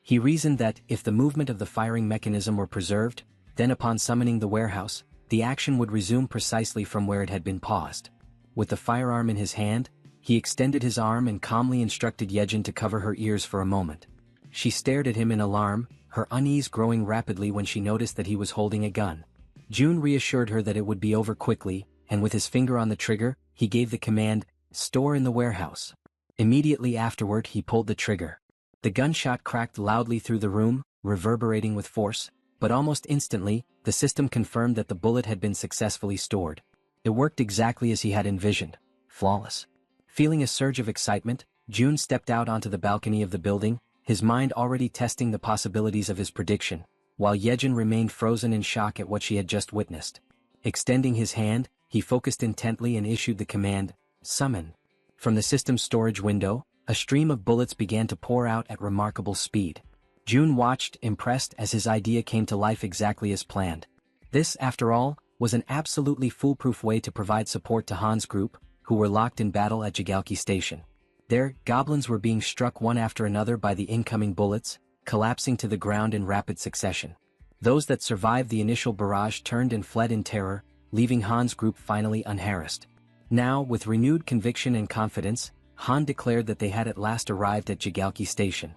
He reasoned that, if the movement of the firing mechanism were preserved, then upon summoning the warehouse, the action would resume precisely from where it had been paused. With the firearm in his hand, he extended his arm and calmly instructed Jaehyeon to cover her ears for a moment. She stared at him in alarm, her unease growing rapidly when she noticed that he was holding a gun. June reassured her that it would be over quickly, and with his finger on the trigger, he gave the command, "Store in the warehouse." Immediately afterward he pulled the trigger. The gunshot cracked loudly through the room, reverberating with force, but almost instantly, the system confirmed that the bullet had been successfully stored. It worked exactly as he had envisioned. Flawless. Feeling a surge of excitement, June stepped out onto the balcony of the building, his mind already testing the possibilities of his prediction, while Jaehyeon remained frozen in shock at what she had just witnessed. Extending his hand, he focused intently and issued the command, "Summon." From the system's storage window, a stream of bullets began to pour out at remarkable speed. June watched, impressed, as his idea came to life exactly as planned. This, after all, was an absolutely foolproof way to provide support to Han's group, who were locked in battle at Jaehyeon Station. There, goblins were being struck one after another by the incoming bullets, collapsing to the ground in rapid succession. Those that survived the initial barrage turned and fled in terror, leaving Han's group finally unharassed. Now, with renewed conviction and confidence, Han declared that they had at last arrived at Jaehyeon Station.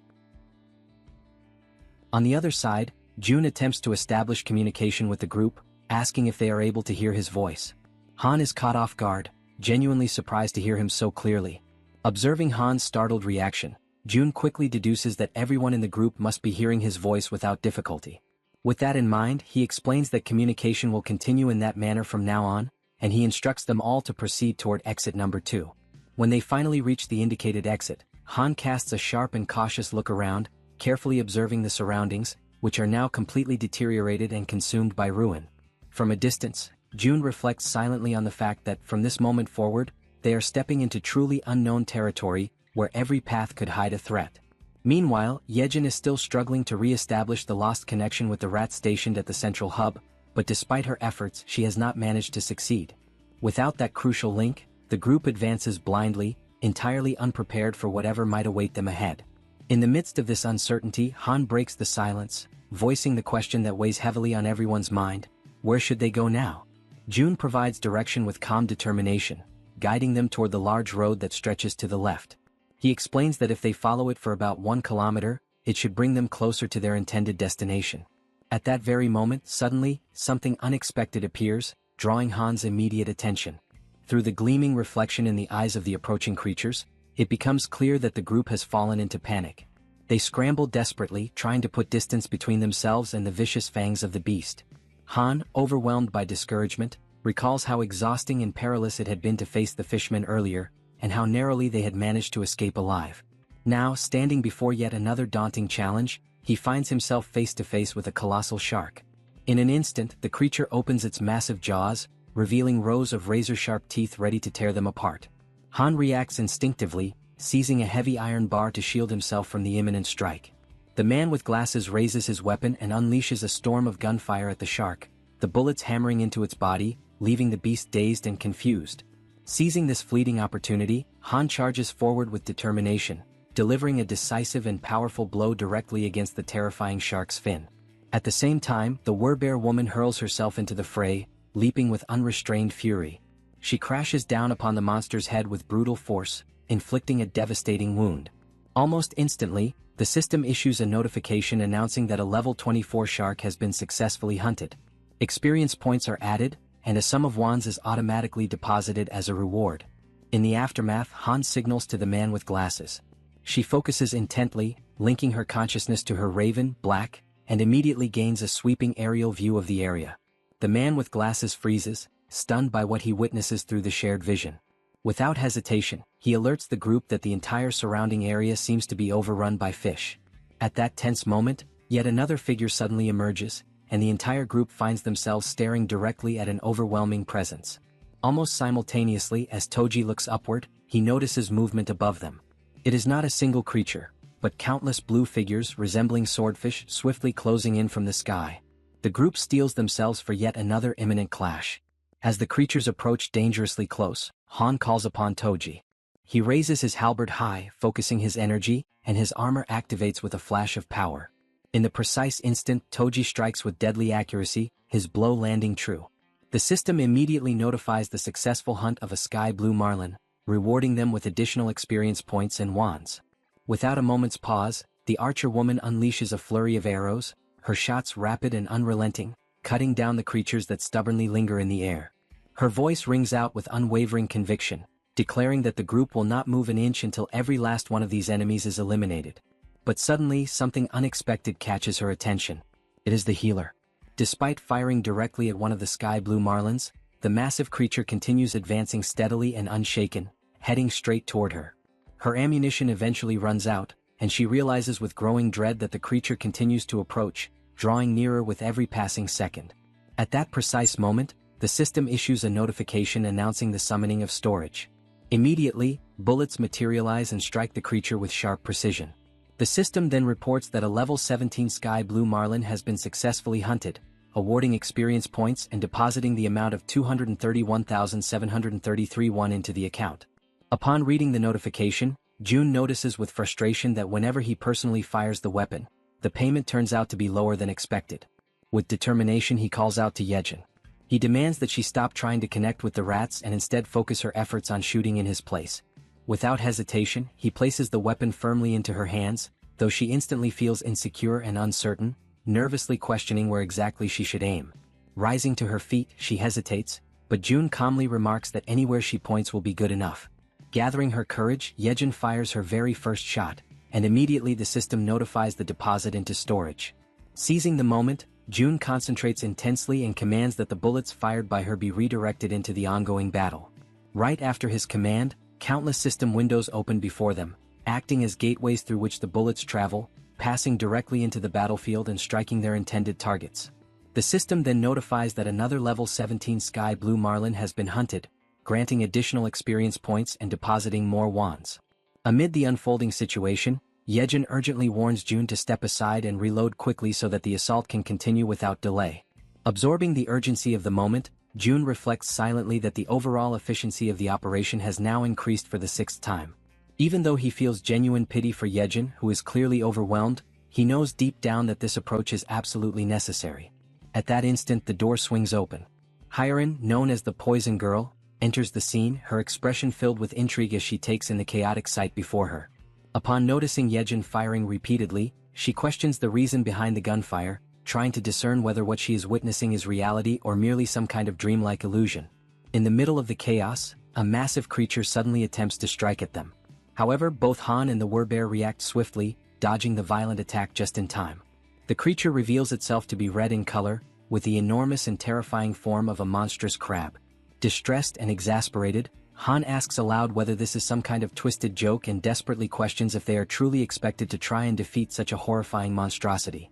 On the other side, June attempts to establish communication with the group, asking if they are able to hear his voice. Han is caught off guard, genuinely surprised to hear him so clearly. Observing Han's startled reaction, June quickly deduces that everyone in the group must be hearing his voice without difficulty. With that in mind, he explains that communication will continue in that manner from now on, and he instructs them all to proceed toward exit number 2. When they finally reach the indicated exit, Han casts a sharp and cautious look around, carefully observing the surroundings, which are now completely deteriorated and consumed by ruin. From a distance, June reflects silently on the fact that, from this moment forward, they are stepping into truly unknown territory, where every path could hide a threat. Meanwhile, Jaehyeon is still struggling to re-establish the lost connection with the rats stationed at the central hub, but despite her efforts she has not managed to succeed. Without that crucial link, the group advances blindly, entirely unprepared for whatever might await them ahead. In the midst of this uncertainty, Han breaks the silence, voicing the question that weighs heavily on everyone's mind: where should they go now? June provides direction with calm determination, guiding them toward the large road that stretches to the left. He explains that if they follow it for about 1 kilometer, it should bring them closer to their intended destination. At that very moment, suddenly, something unexpected appears, drawing Han's immediate attention. Through the gleaming reflection in the eyes of the approaching creatures, it becomes clear that the group has fallen into panic. They scramble desperately, trying to put distance between themselves and the vicious fangs of the beast. Han, overwhelmed by discouragement, recalls how exhausting and perilous it had been to face the fishmen earlier, and how narrowly they had managed to escape alive. Now, standing before yet another daunting challenge, he finds himself face to face with a colossal shark. In an instant, the creature opens its massive jaws, revealing rows of razor-sharp teeth ready to tear them apart. Han reacts instinctively, seizing a heavy iron bar to shield himself from the imminent strike. The man with glasses raises his weapon and unleashes a storm of gunfire at the shark, the bullets hammering into its body, leaving the beast dazed and confused. Seizing this fleeting opportunity, Han charges forward with determination, delivering a decisive and powerful blow directly against the terrifying shark's fin. At the same time, the Werbear woman hurls herself into the fray, leaping with unrestrained fury. She crashes down upon the monster's head with brutal force, inflicting a devastating wound. Almost instantly, the system issues a notification announcing that a level 24 shark has been successfully hunted. Experience points are added, and a sum of wands is automatically deposited as a reward. In the aftermath, Han signals to the man with glasses. She focuses intently, linking her consciousness to her raven, Black, and immediately gains a sweeping aerial view of the area. The man with glasses freezes, stunned by what he witnesses through the shared vision. Without hesitation, he alerts the group that the entire surrounding area seems to be overrun by fish. At that tense moment, yet another figure suddenly emerges, and the entire group finds themselves staring directly at an overwhelming presence. Almost simultaneously as Toji looks upward, he notices movement above them. It is not a single creature, but countless blue figures resembling swordfish swiftly closing in from the sky. The group steels themselves for yet another imminent clash. As the creatures approach dangerously close, Han calls upon Toji. He raises his halberd high, focusing his energy, and his armor activates with a flash of power. In the precise instant, Toji strikes with deadly accuracy, his blow landing true. The system immediately notifies the successful hunt of a sky blue marlin, rewarding them with additional experience points and wands. Without a moment's pause, the archer woman unleashes a flurry of arrows, her shots rapid and unrelenting, cutting down the creatures that stubbornly linger in the air. Her voice rings out with unwavering conviction, declaring that the group will not move an inch until every last one of these enemies is eliminated. But suddenly, something unexpected catches her attention. It is the healer. Despite firing directly at one of the sky blue marlins, the massive creature continues advancing steadily and unshaken, heading straight toward her. Her ammunition eventually runs out, and she realizes with growing dread that the creature continues to approach, drawing nearer with every passing second. At that precise moment, the system issues a notification announcing the summoning of storage. Immediately, bullets materialize and strike the creature with sharp precision. The system then reports that a level 17 sky blue marlin has been successfully hunted, awarding experience points and depositing the amount of 231,733 won into the account. Upon reading the notification, Jun notices with frustration that whenever he personally fires the weapon, the payment turns out to be lower than expected. With determination, he calls out to Jaehyeon. He demands that she stop trying to connect with the rats and instead focus her efforts on shooting in his place. Without hesitation, he places the weapon firmly into her hands, though she instantly feels insecure and uncertain, nervously questioning where exactly she should aim. Rising to her feet, she hesitates, but Jun calmly remarks that anywhere she points will be good enough. Gathering her courage, Jaehyeon fires her very first shot, and immediately the system notifies the deposit into storage. Seizing the moment, Jun concentrates intensely and commands that the bullets fired by her be redirected into the ongoing battle. Right after his command, countless system windows open before them, acting as gateways through which the bullets travel, passing directly into the battlefield and striking their intended targets. The system then notifies that another level 17 sky blue marlin has been hunted, granting additional experience points and depositing more wands. Amid the unfolding situation, Jaehyeon urgently warns Jun to step aside and reload quickly so that the assault can continue without delay. Absorbing the urgency of the moment, Jun reflects silently that the overall efficiency of the operation has now increased for the 6th time. Even though he feels genuine pity for Jaehyeon, who is clearly overwhelmed, he knows deep down that this approach is absolutely necessary. At that instant, the door swings open. Hyerin, known as the Poison Girl, enters the scene, her expression filled with intrigue as she takes in the chaotic sight before her. Upon noticing Jaehyeon firing repeatedly, she questions the reason behind the gunfire, trying to discern whether what she is witnessing is reality or merely some kind of dreamlike illusion. In the middle of the chaos, a massive creature suddenly attempts to strike at them. However, both Han and the Werbear react swiftly, dodging the violent attack just in time. The creature reveals itself to be red in color, with the enormous and terrifying form of a monstrous crab. Distressed and exasperated, Han asks aloud whether this is some kind of twisted joke and desperately questions if they are truly expected to try and defeat such a horrifying monstrosity.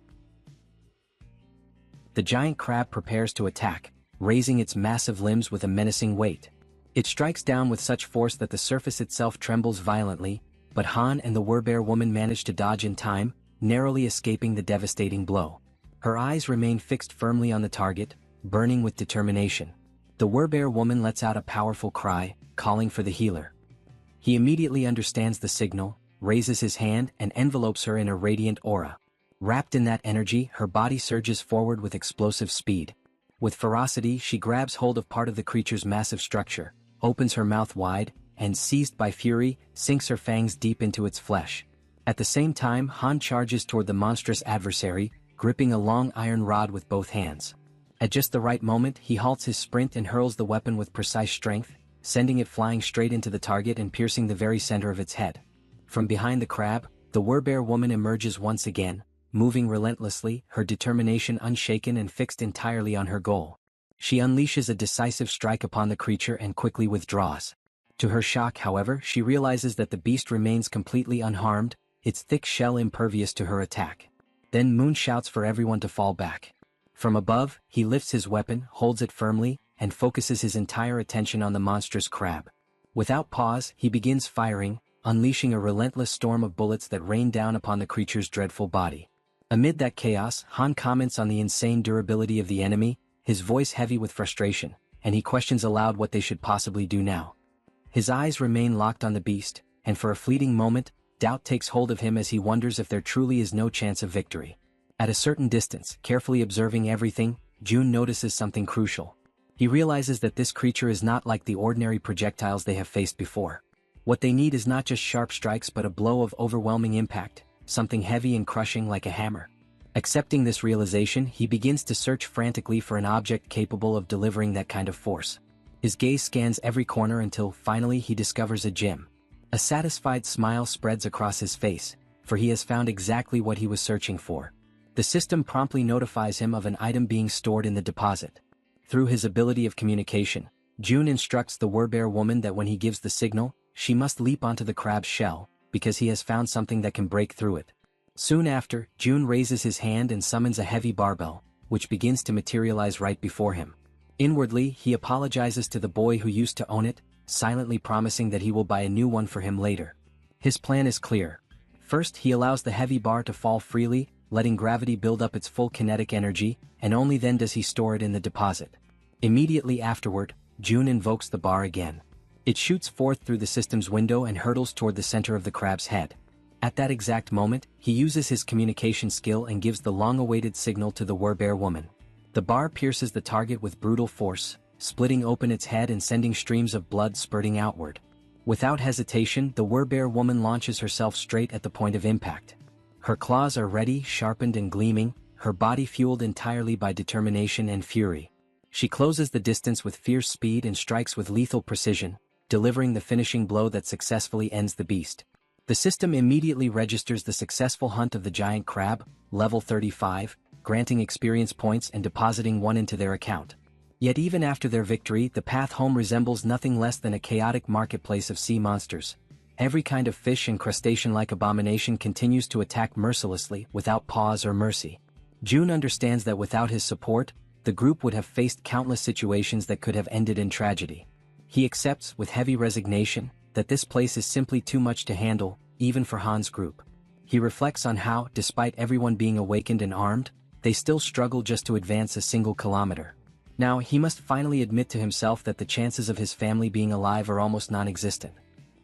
The giant crab prepares to attack, raising its massive limbs with a menacing weight. It strikes down with such force that the surface itself trembles violently, but Han and the werbear woman manage to dodge in time, narrowly escaping the devastating blow. Her eyes remain fixed firmly on the target, burning with determination. The werbear woman lets out a powerful cry, calling for the healer. He immediately understands the signal, raises his hand and envelopes her in a radiant aura. Wrapped in that energy, her body surges forward with explosive speed. With ferocity, she grabs hold of part of the creature's massive structure, opens her mouth wide, and seized by fury, sinks her fangs deep into its flesh. At the same time, Han charges toward the monstrous adversary, gripping a long iron rod with both hands. At just the right moment, he halts his sprint and hurls the weapon with precise strength, sending it flying straight into the target and piercing the very center of its head. From behind the crab, the werbear woman emerges once again, moving relentlessly, her determination unshaken and fixed entirely on her goal. She unleashes a decisive strike upon the creature and quickly withdraws. To her shock, however, she realizes that the beast remains completely unharmed, its thick shell impervious to her attack. Then Moon shouts for everyone to fall back. From above, he lifts his weapon, holds it firmly, and focuses his entire attention on the monstrous crab. Without pause, he begins firing, unleashing a relentless storm of bullets that rain down upon the creature's dreadful body. Amid that chaos, Han comments on the insane durability of the enemy, his voice heavy with frustration, and he questions aloud what they should possibly do now. His eyes remain locked on the beast, and for a fleeting moment, doubt takes hold of him as he wonders if there truly is no chance of victory. At a certain distance, carefully observing everything, Jun notices something crucial. He realizes that this creature is not like the ordinary projectiles they have faced before. What they need is not just sharp strikes but a blow of overwhelming impact, something heavy and crushing like a hammer. Accepting this realization, he begins to search frantically for an object capable of delivering that kind of force. His gaze scans every corner until finally he discovers a gem. A satisfied smile spreads across his face, for he has found exactly what he was searching for. The system promptly notifies him of an item being stored in the deposit. Through his ability of communication, Jun instructs the werbear woman that when he gives the signal, she must leap onto the crab's shell, because he has found something that can break through it. Soon after, Jun raises his hand and summons a heavy barbell, which begins to materialize right before him. Inwardly, he apologizes to the boy who used to own it, silently promising that he will buy a new one for him later. His plan is clear. First, he allows the heavy bar to fall freely, letting gravity build up its full kinetic energy, and only then does he store it in the deposit. Immediately afterward, Jun invokes the bar again. It shoots forth through the system's window and hurtles toward the center of the crab's head. At that exact moment, he uses his communication skill and gives the long-awaited signal to the werbear woman. The bar pierces the target with brutal force, splitting open its head and sending streams of blood spurting outward. Without hesitation, the werbear woman launches herself straight at the point of impact. Her claws are ready, sharpened and gleaming, her body fueled entirely by determination and fury. She closes the distance with fierce speed and strikes with lethal precision, delivering the finishing blow that successfully ends the beast. The system immediately registers the successful hunt of the giant crab, level 35, granting experience points and depositing one into their account. Yet even after their victory, the path home resembles nothing less than a chaotic marketplace of sea monsters. Every kind of fish and crustacean-like abomination continues to attack mercilessly, without pause or mercy. Jun understands that without his support, the group would have faced countless situations that could have ended in tragedy. He accepts, with heavy resignation, that this place is simply too much to handle, even for Han's group. He reflects on how, despite everyone being awakened and armed, they still struggle just to advance a single kilometer. Now, he must finally admit to himself that the chances of his family being alive are almost non-existent.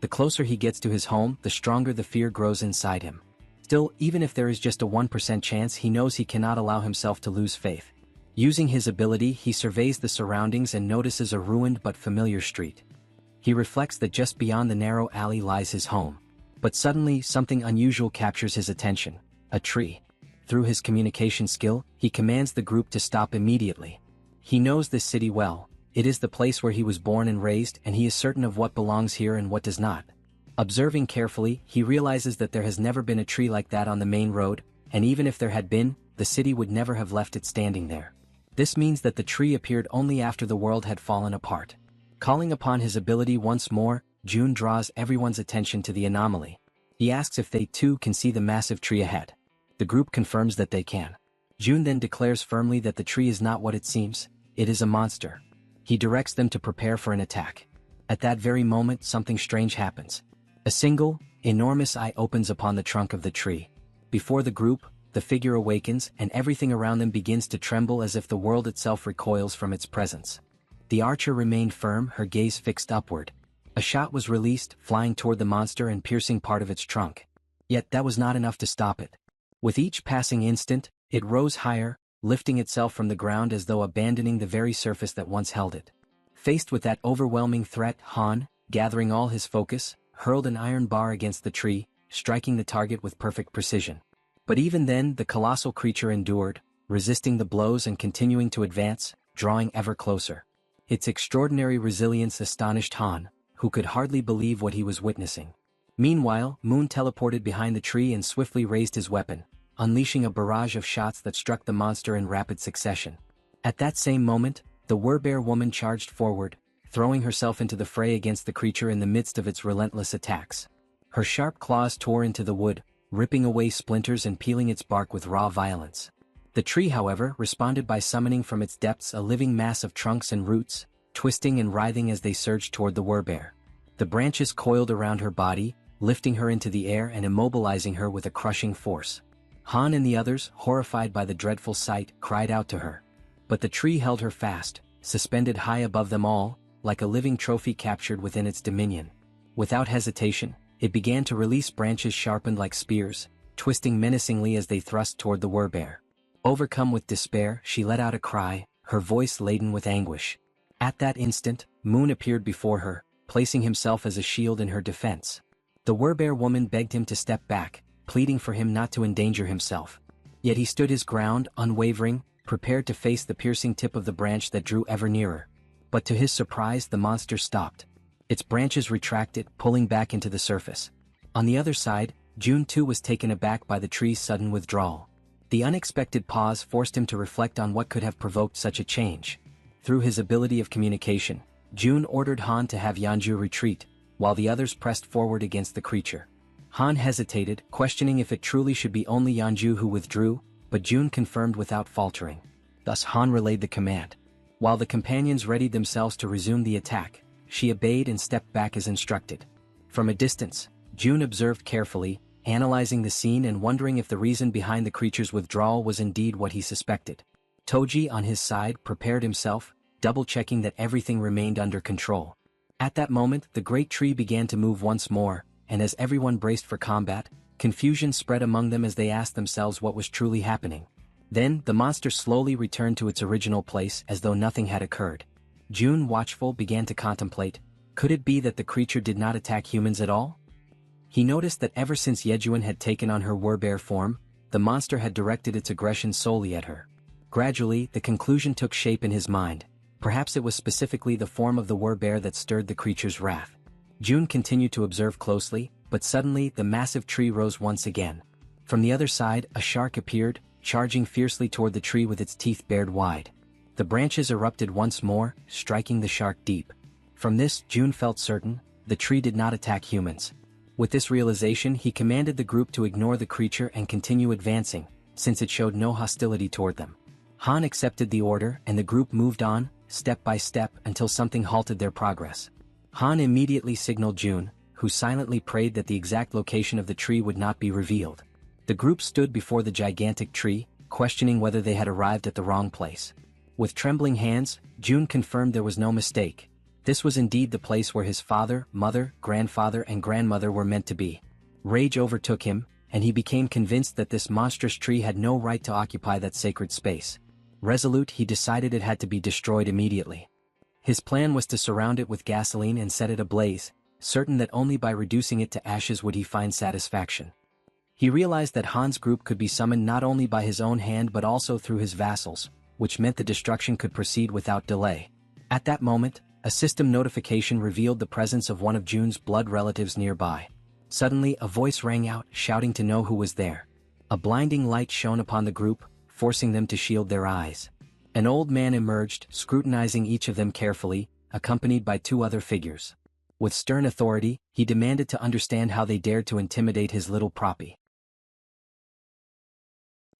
The closer he gets to his home, the stronger the fear grows inside him. Still, even if there is just a 1% chance, he knows he cannot allow himself to lose faith. Using his ability, he surveys the surroundings and notices a ruined but familiar street. He reflects that just beyond the narrow alley lies his home. But suddenly, something unusual captures his attention: a tree. Through his communication skill, he commands the group to stop immediately. He knows this city well. It is the place where he was born and raised, and he is certain of what belongs here and what does not. Observing carefully, he realizes that there has never been a tree like that on the main road, and even if there had been, the city would never have left it standing there. This means that the tree appeared only after the world had fallen apart. Calling upon his ability once more, Jun draws everyone's attention to the anomaly. He asks if they too can see the massive tree ahead. The group confirms that they can. Jun then declares firmly that the tree is not what it seems, it is a monster. He directs them to prepare for an attack. At that very moment something strange happens. A single, enormous eye opens upon the trunk of the tree. Before the group, the figure awakens and everything around them begins to tremble as if the world itself recoils from its presence. The archer remained firm, her gaze fixed upward. A shot was released, flying toward the monster and piercing part of its trunk. Yet that was not enough to stop it. With each passing instant, it rose higher, lifting itself from the ground as though abandoning the very surface that once held it. Faced with that overwhelming threat, Han, gathering all his focus, hurled an iron bar against the tree, striking the target with perfect precision. But even then the colossal creature endured, resisting the blows and continuing to advance, drawing ever closer. Its extraordinary resilience astonished Han, who could hardly believe what he was witnessing. Meanwhile, Moon teleported behind the tree and swiftly raised his weapon, unleashing a barrage of shots that struck the monster in rapid succession. At that same moment, the Werbear woman charged forward, throwing herself into the fray against the creature in the midst of its relentless attacks. Her sharp claws tore into the wood, ripping away splinters and peeling its bark with raw violence. The tree, however, responded by summoning from its depths a living mass of trunks and roots, twisting and writhing as they surged toward the Werbear. The branches coiled around her body, lifting her into the air and immobilizing her with a crushing force. Han and the others, horrified by the dreadful sight, cried out to her. But the tree held her fast, suspended high above them all, like a living trophy captured within its dominion. Without hesitation, it began to release branches sharpened like spears, twisting menacingly as they thrust toward the Werbear. Overcome with despair, she let out a cry, her voice laden with anguish. At that instant, Moon appeared before her, placing himself as a shield in her defense. The Werbear woman begged him to step back, pleading for him not to endanger himself. Yet he stood his ground, unwavering, prepared to face the piercing tip of the branch that drew ever nearer. But to his surprise the monster stopped. Its branches retracted, pulling back into the surface. On the other side, June too was taken aback by the tree's sudden withdrawal. The unexpected pause forced him to reflect on what could have provoked such a change. Through his ability of communication, June ordered Han to have Yeonju retreat, while the others pressed forward against the creature. Han hesitated, questioning if it truly should be only Yeonju who withdrew, but June confirmed without faltering. Thus Han relayed the command. While the companions readied themselves to resume the attack, she obeyed and stepped back as instructed. From a distance, June observed carefully, analyzing the scene and wondering if the reason behind the creature's withdrawal was indeed what he suspected. Toji, on his side, prepared himself, double-checking that everything remained under control. At that moment, the great tree began to move once more, and as everyone braced for combat, confusion spread among them as they asked themselves what was truly happening. Then, the monster slowly returned to its original place as though nothing had occurred. June, watchful, began to contemplate, could it be that the creature did not attack humans at all? He noticed that ever since Jaehyeon had taken on her Werbear form, the monster had directed its aggression solely at her. Gradually, the conclusion took shape in his mind. Perhaps it was specifically the form of the Werbear that stirred the creature's wrath. June continued to observe closely, but suddenly the massive tree rose once again. From the other side, a shark appeared, charging fiercely toward the tree with its teeth bared wide. The branches erupted once more, striking the shark deep. From this, June felt certain, the tree did not attack humans. With this realization, he commanded the group to ignore the creature and continue advancing, since it showed no hostility toward them. Han accepted the order and the group moved on, step by step, until something halted their progress. Han immediately signaled June, who silently prayed that the exact location of the tree would not be revealed. The group stood before the gigantic tree, questioning whether they had arrived at the wrong place. With trembling hands, June confirmed there was no mistake. This was indeed the place where his father, mother, grandfather and grandmother were meant to be. Rage overtook him, and he became convinced that this monstrous tree had no right to occupy that sacred space. Resolute, he decided it had to be destroyed immediately. His plan was to surround it with gasoline and set it ablaze, certain that only by reducing it to ashes would he find satisfaction. He realized that Han's group could be summoned not only by his own hand but also through his vassals, which meant the destruction could proceed without delay. At that moment, a system notification revealed the presence of one of June's blood relatives nearby. Suddenly, a voice rang out, shouting to know who was there. A blinding light shone upon the group, forcing them to shield their eyes. An old man emerged, scrutinizing each of them carefully, accompanied by two other figures. With stern authority, he demanded to understand how they dared to intimidate his little proppy.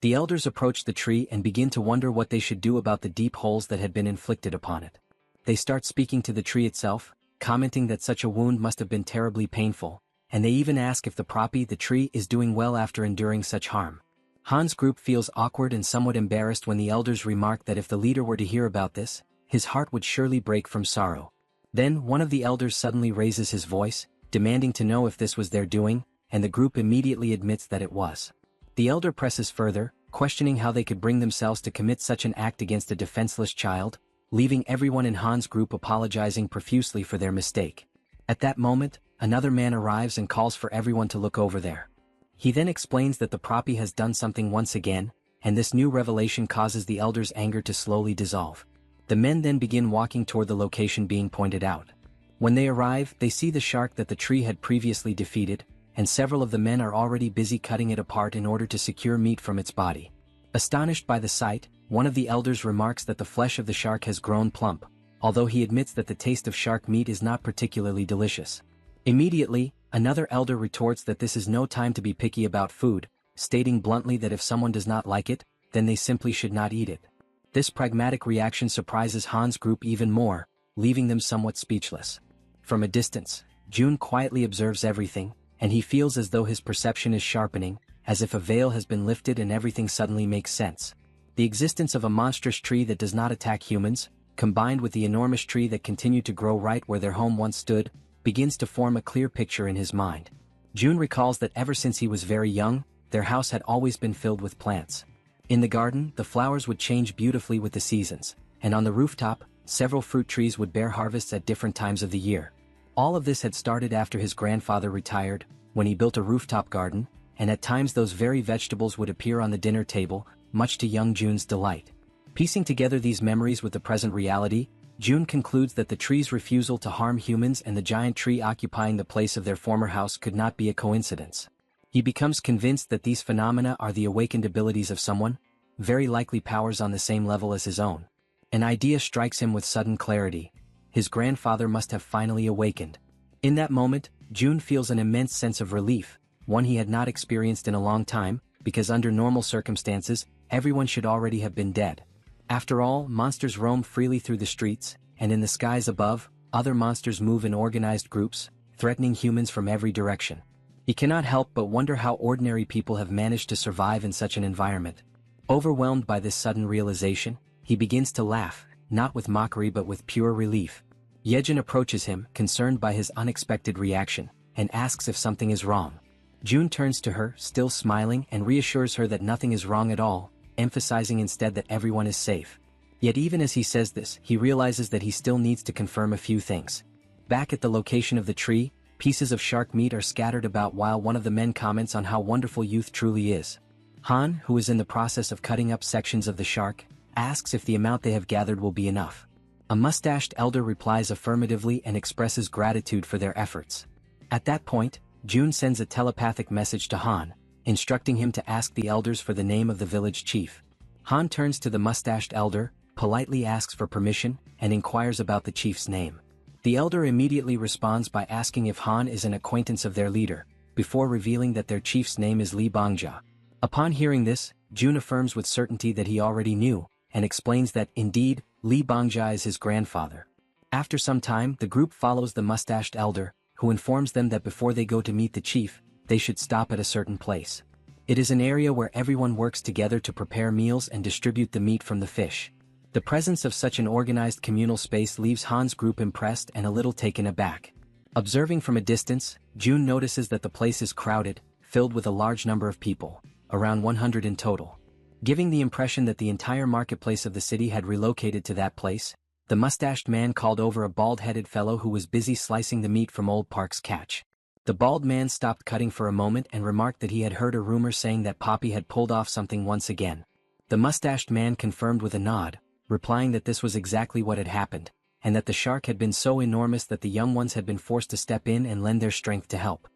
The elders approached the tree and began to wonder what they should do about the deep holes that had been inflicted upon it. They start speaking to the tree itself, commenting that such a wound must have been terribly painful, and they even ask if the tree is doing well after enduring such harm. Han's group feels awkward and somewhat embarrassed when the elders remark that if the leader were to hear about this, his heart would surely break from sorrow. Then one of the elders suddenly raises his voice, demanding to know if this was their doing, and the group immediately admits that it was. The elder presses further, questioning how they could bring themselves to commit such an act against a defenseless child, leaving everyone in Han's group apologizing profusely for their mistake. At that moment, another man arrives and calls for everyone to look over there. He then explains that the prophet has done something once again, and this new revelation causes the elders' anger to slowly dissolve. The men then begin walking toward the location being pointed out. When they arrive, they see the shark that the tree had previously defeated, and several of the men are already busy cutting it apart in order to secure meat from its body. Astonished by the sight, one of the elders remarks that the flesh of the shark has grown plump, although he admits that the taste of shark meat is not particularly delicious. Immediately, another elder retorts that this is no time to be picky about food, stating bluntly that if someone does not like it, then they simply should not eat it. This pragmatic reaction surprises Han's group even more, leaving them somewhat speechless. From a distance, Jun quietly observes everything, and he feels as though his perception is sharpening, as if a veil has been lifted and everything suddenly makes sense. The existence of a monstrous tree that does not attack humans, combined with the enormous tree that continued to grow right where their home once stood, begins to form a clear picture in his mind. Jun recalls that ever since he was very young, their house had always been filled with plants. In the garden, the flowers would change beautifully with the seasons, and on the rooftop, several fruit trees would bear harvests at different times of the year. All of this had started after his grandfather retired, when he built a rooftop garden, and at times those very vegetables would appear on the dinner table, much to young Jun's delight. Piecing together these memories with the present reality, Jun concludes that the tree's refusal to harm humans and the giant tree occupying the place of their former house could not be a coincidence. He becomes convinced that these phenomena are the awakened abilities of someone, very likely powers on the same level as his own. An idea strikes him with sudden clarity. His grandfather must have finally awakened. In that moment, Jun feels an immense sense of relief, one he had not experienced in a long time, because under normal circumstances, everyone should already have been dead. After all, monsters roam freely through the streets, and in the skies above, other monsters move in organized groups, threatening humans from every direction. He cannot help but wonder how ordinary people have managed to survive in such an environment. Overwhelmed by this sudden realization, he begins to laugh, not with mockery but with pure relief. Jaehyeon approaches him, concerned by his unexpected reaction, and asks if something is wrong. Jun turns to her, still smiling, and reassures her that nothing is wrong at all, emphasizing instead that everyone is safe. Yet even as he says this, he realizes that he still needs to confirm a few things. Back at the location of the tree, pieces of shark meat are scattered about while one of the men comments on how wonderful youth truly is. Han, who is in the process of cutting up sections of the shark, asks if the amount they have gathered will be enough. A mustached elder replies affirmatively and expresses gratitude for their efforts. At that point, Jun sends a telepathic message to Han, instructing him to ask the elders for the name of the village chief. Han turns to the mustached elder, politely asks for permission, and inquires about the chief's name. The elder immediately responds by asking if Han is an acquaintance of their leader, before revealing that their chief's name is Lee Bongjia. Upon hearing this, Jun affirms with certainty that he already knew, and explains that, indeed, Lee Bongjia is his grandfather. After some time, the group follows the mustached elder, who informs them that before they go to meet the chief, they should stop at a certain place. It is an area where everyone works together to prepare meals and distribute the meat from the fish. The presence of such an organized communal space leaves Han's group impressed and a little taken aback. Observing from a distance, Jun notices that the place is crowded, filled with a large number of people, around 100 in total. Giving the impression that the entire marketplace of the city had relocated to that place, the mustached man called over a bald-headed fellow who was busy slicing the meat from Old Park's catch. The bald man stopped cutting for a moment and remarked that he had heard a rumor saying that Poppy had pulled off something once again. The mustached man confirmed with a nod, replying that this was exactly what had happened, and that the shark had been so enormous that the young ones had been forced to step in and lend their strength to help.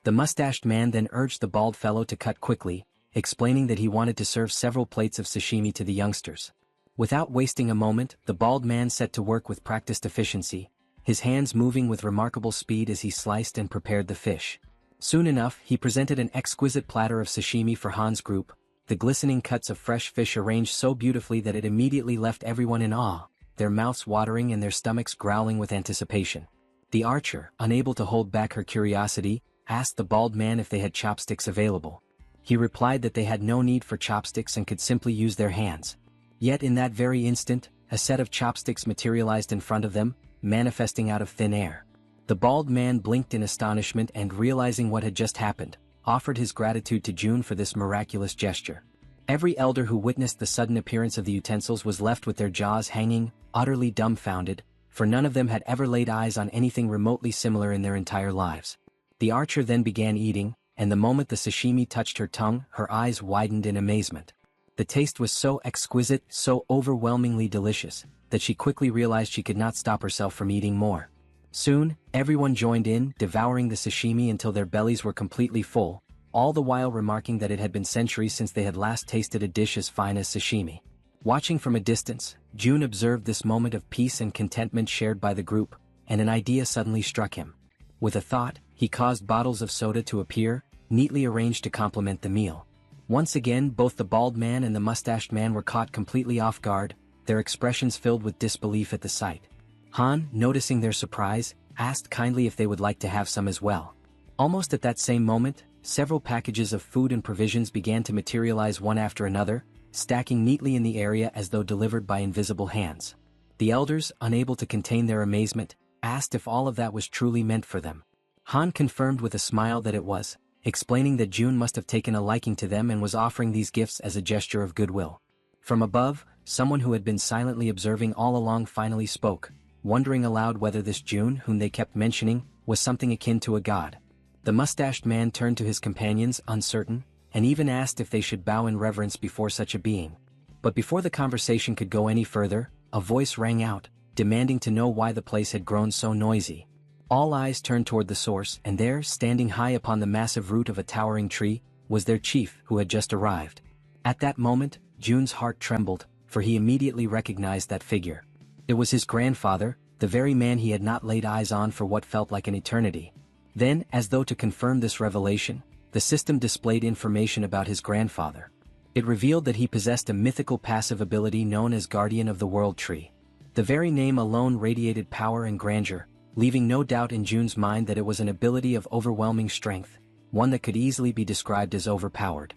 The mustached man then urged the bald fellow to cut quickly, explaining that he wanted to serve several plates of sashimi to the youngsters. Without wasting a moment, the bald man set to work with practiced efficiency, his hands moving with remarkable speed as he sliced and prepared the fish. Soon enough, he presented an exquisite platter of sashimi for Han's group, the glistening cuts of fresh fish arranged so beautifully that it immediately left everyone in awe, their mouths watering and their stomachs growling with anticipation. The archer, unable to hold back her curiosity, asked the bald man if they had chopsticks available. He replied that they had no need for chopsticks and could simply use their hands. Yet in that very instant, a set of chopsticks materialized in front of them, manifesting out of thin air. The bald man blinked in astonishment and, realizing what had just happened, offered his gratitude to June for this miraculous gesture. Every elder who witnessed the sudden appearance of the utensils was left with their jaws hanging, utterly dumbfounded, for none of them had ever laid eyes on anything remotely similar in their entire lives. The archer then began eating, and the moment the sashimi touched her tongue, her eyes widened in amazement. The taste was so exquisite, so overwhelmingly delicious, that she quickly realized she could not stop herself from eating more. Soon, everyone joined in, devouring the sashimi until their bellies were completely full, all the while remarking that it had been centuries since they had last tasted a dish as fine as sashimi. Watching from a distance, June observed this moment of peace and contentment shared by the group, and an idea suddenly struck him. With a thought, he caused bottles of soda to appear, neatly arranged to complement the meal. Once again, both the bald man and the mustached man were caught completely off guard, their expressions filled with disbelief at the sight. Han, noticing their surprise, asked kindly if they would like to have some as well. Almost at that same moment, several packages of food and provisions began to materialize one after another, stacking neatly in the area as though delivered by invisible hands. The elders, unable to contain their amazement, asked if all of that was truly meant for them. Han confirmed with a smile that it was, explaining that June must have taken a liking to them and was offering these gifts as a gesture of goodwill. From above, someone who had been silently observing all along finally spoke, wondering aloud whether this June, whom they kept mentioning, was something akin to a god. The mustached man turned to his companions, uncertain, and even asked if they should bow in reverence before such a being. But before the conversation could go any further, a voice rang out, demanding to know why the place had grown so noisy. All eyes turned toward the source, and there, standing high upon the massive root of a towering tree, was their chief, who had just arrived. At that moment, June's heart trembled, for he immediately recognized that figure. It was his grandfather, the very man he had not laid eyes on for what felt like an eternity. Then, as though to confirm this revelation, the system displayed information about his grandfather. It revealed that he possessed a mythical passive ability known as Guardian of the World Tree. The very name alone radiated power and grandeur, leaving no doubt in June's mind that it was an ability of overwhelming strength, one that could easily be described as overpowered.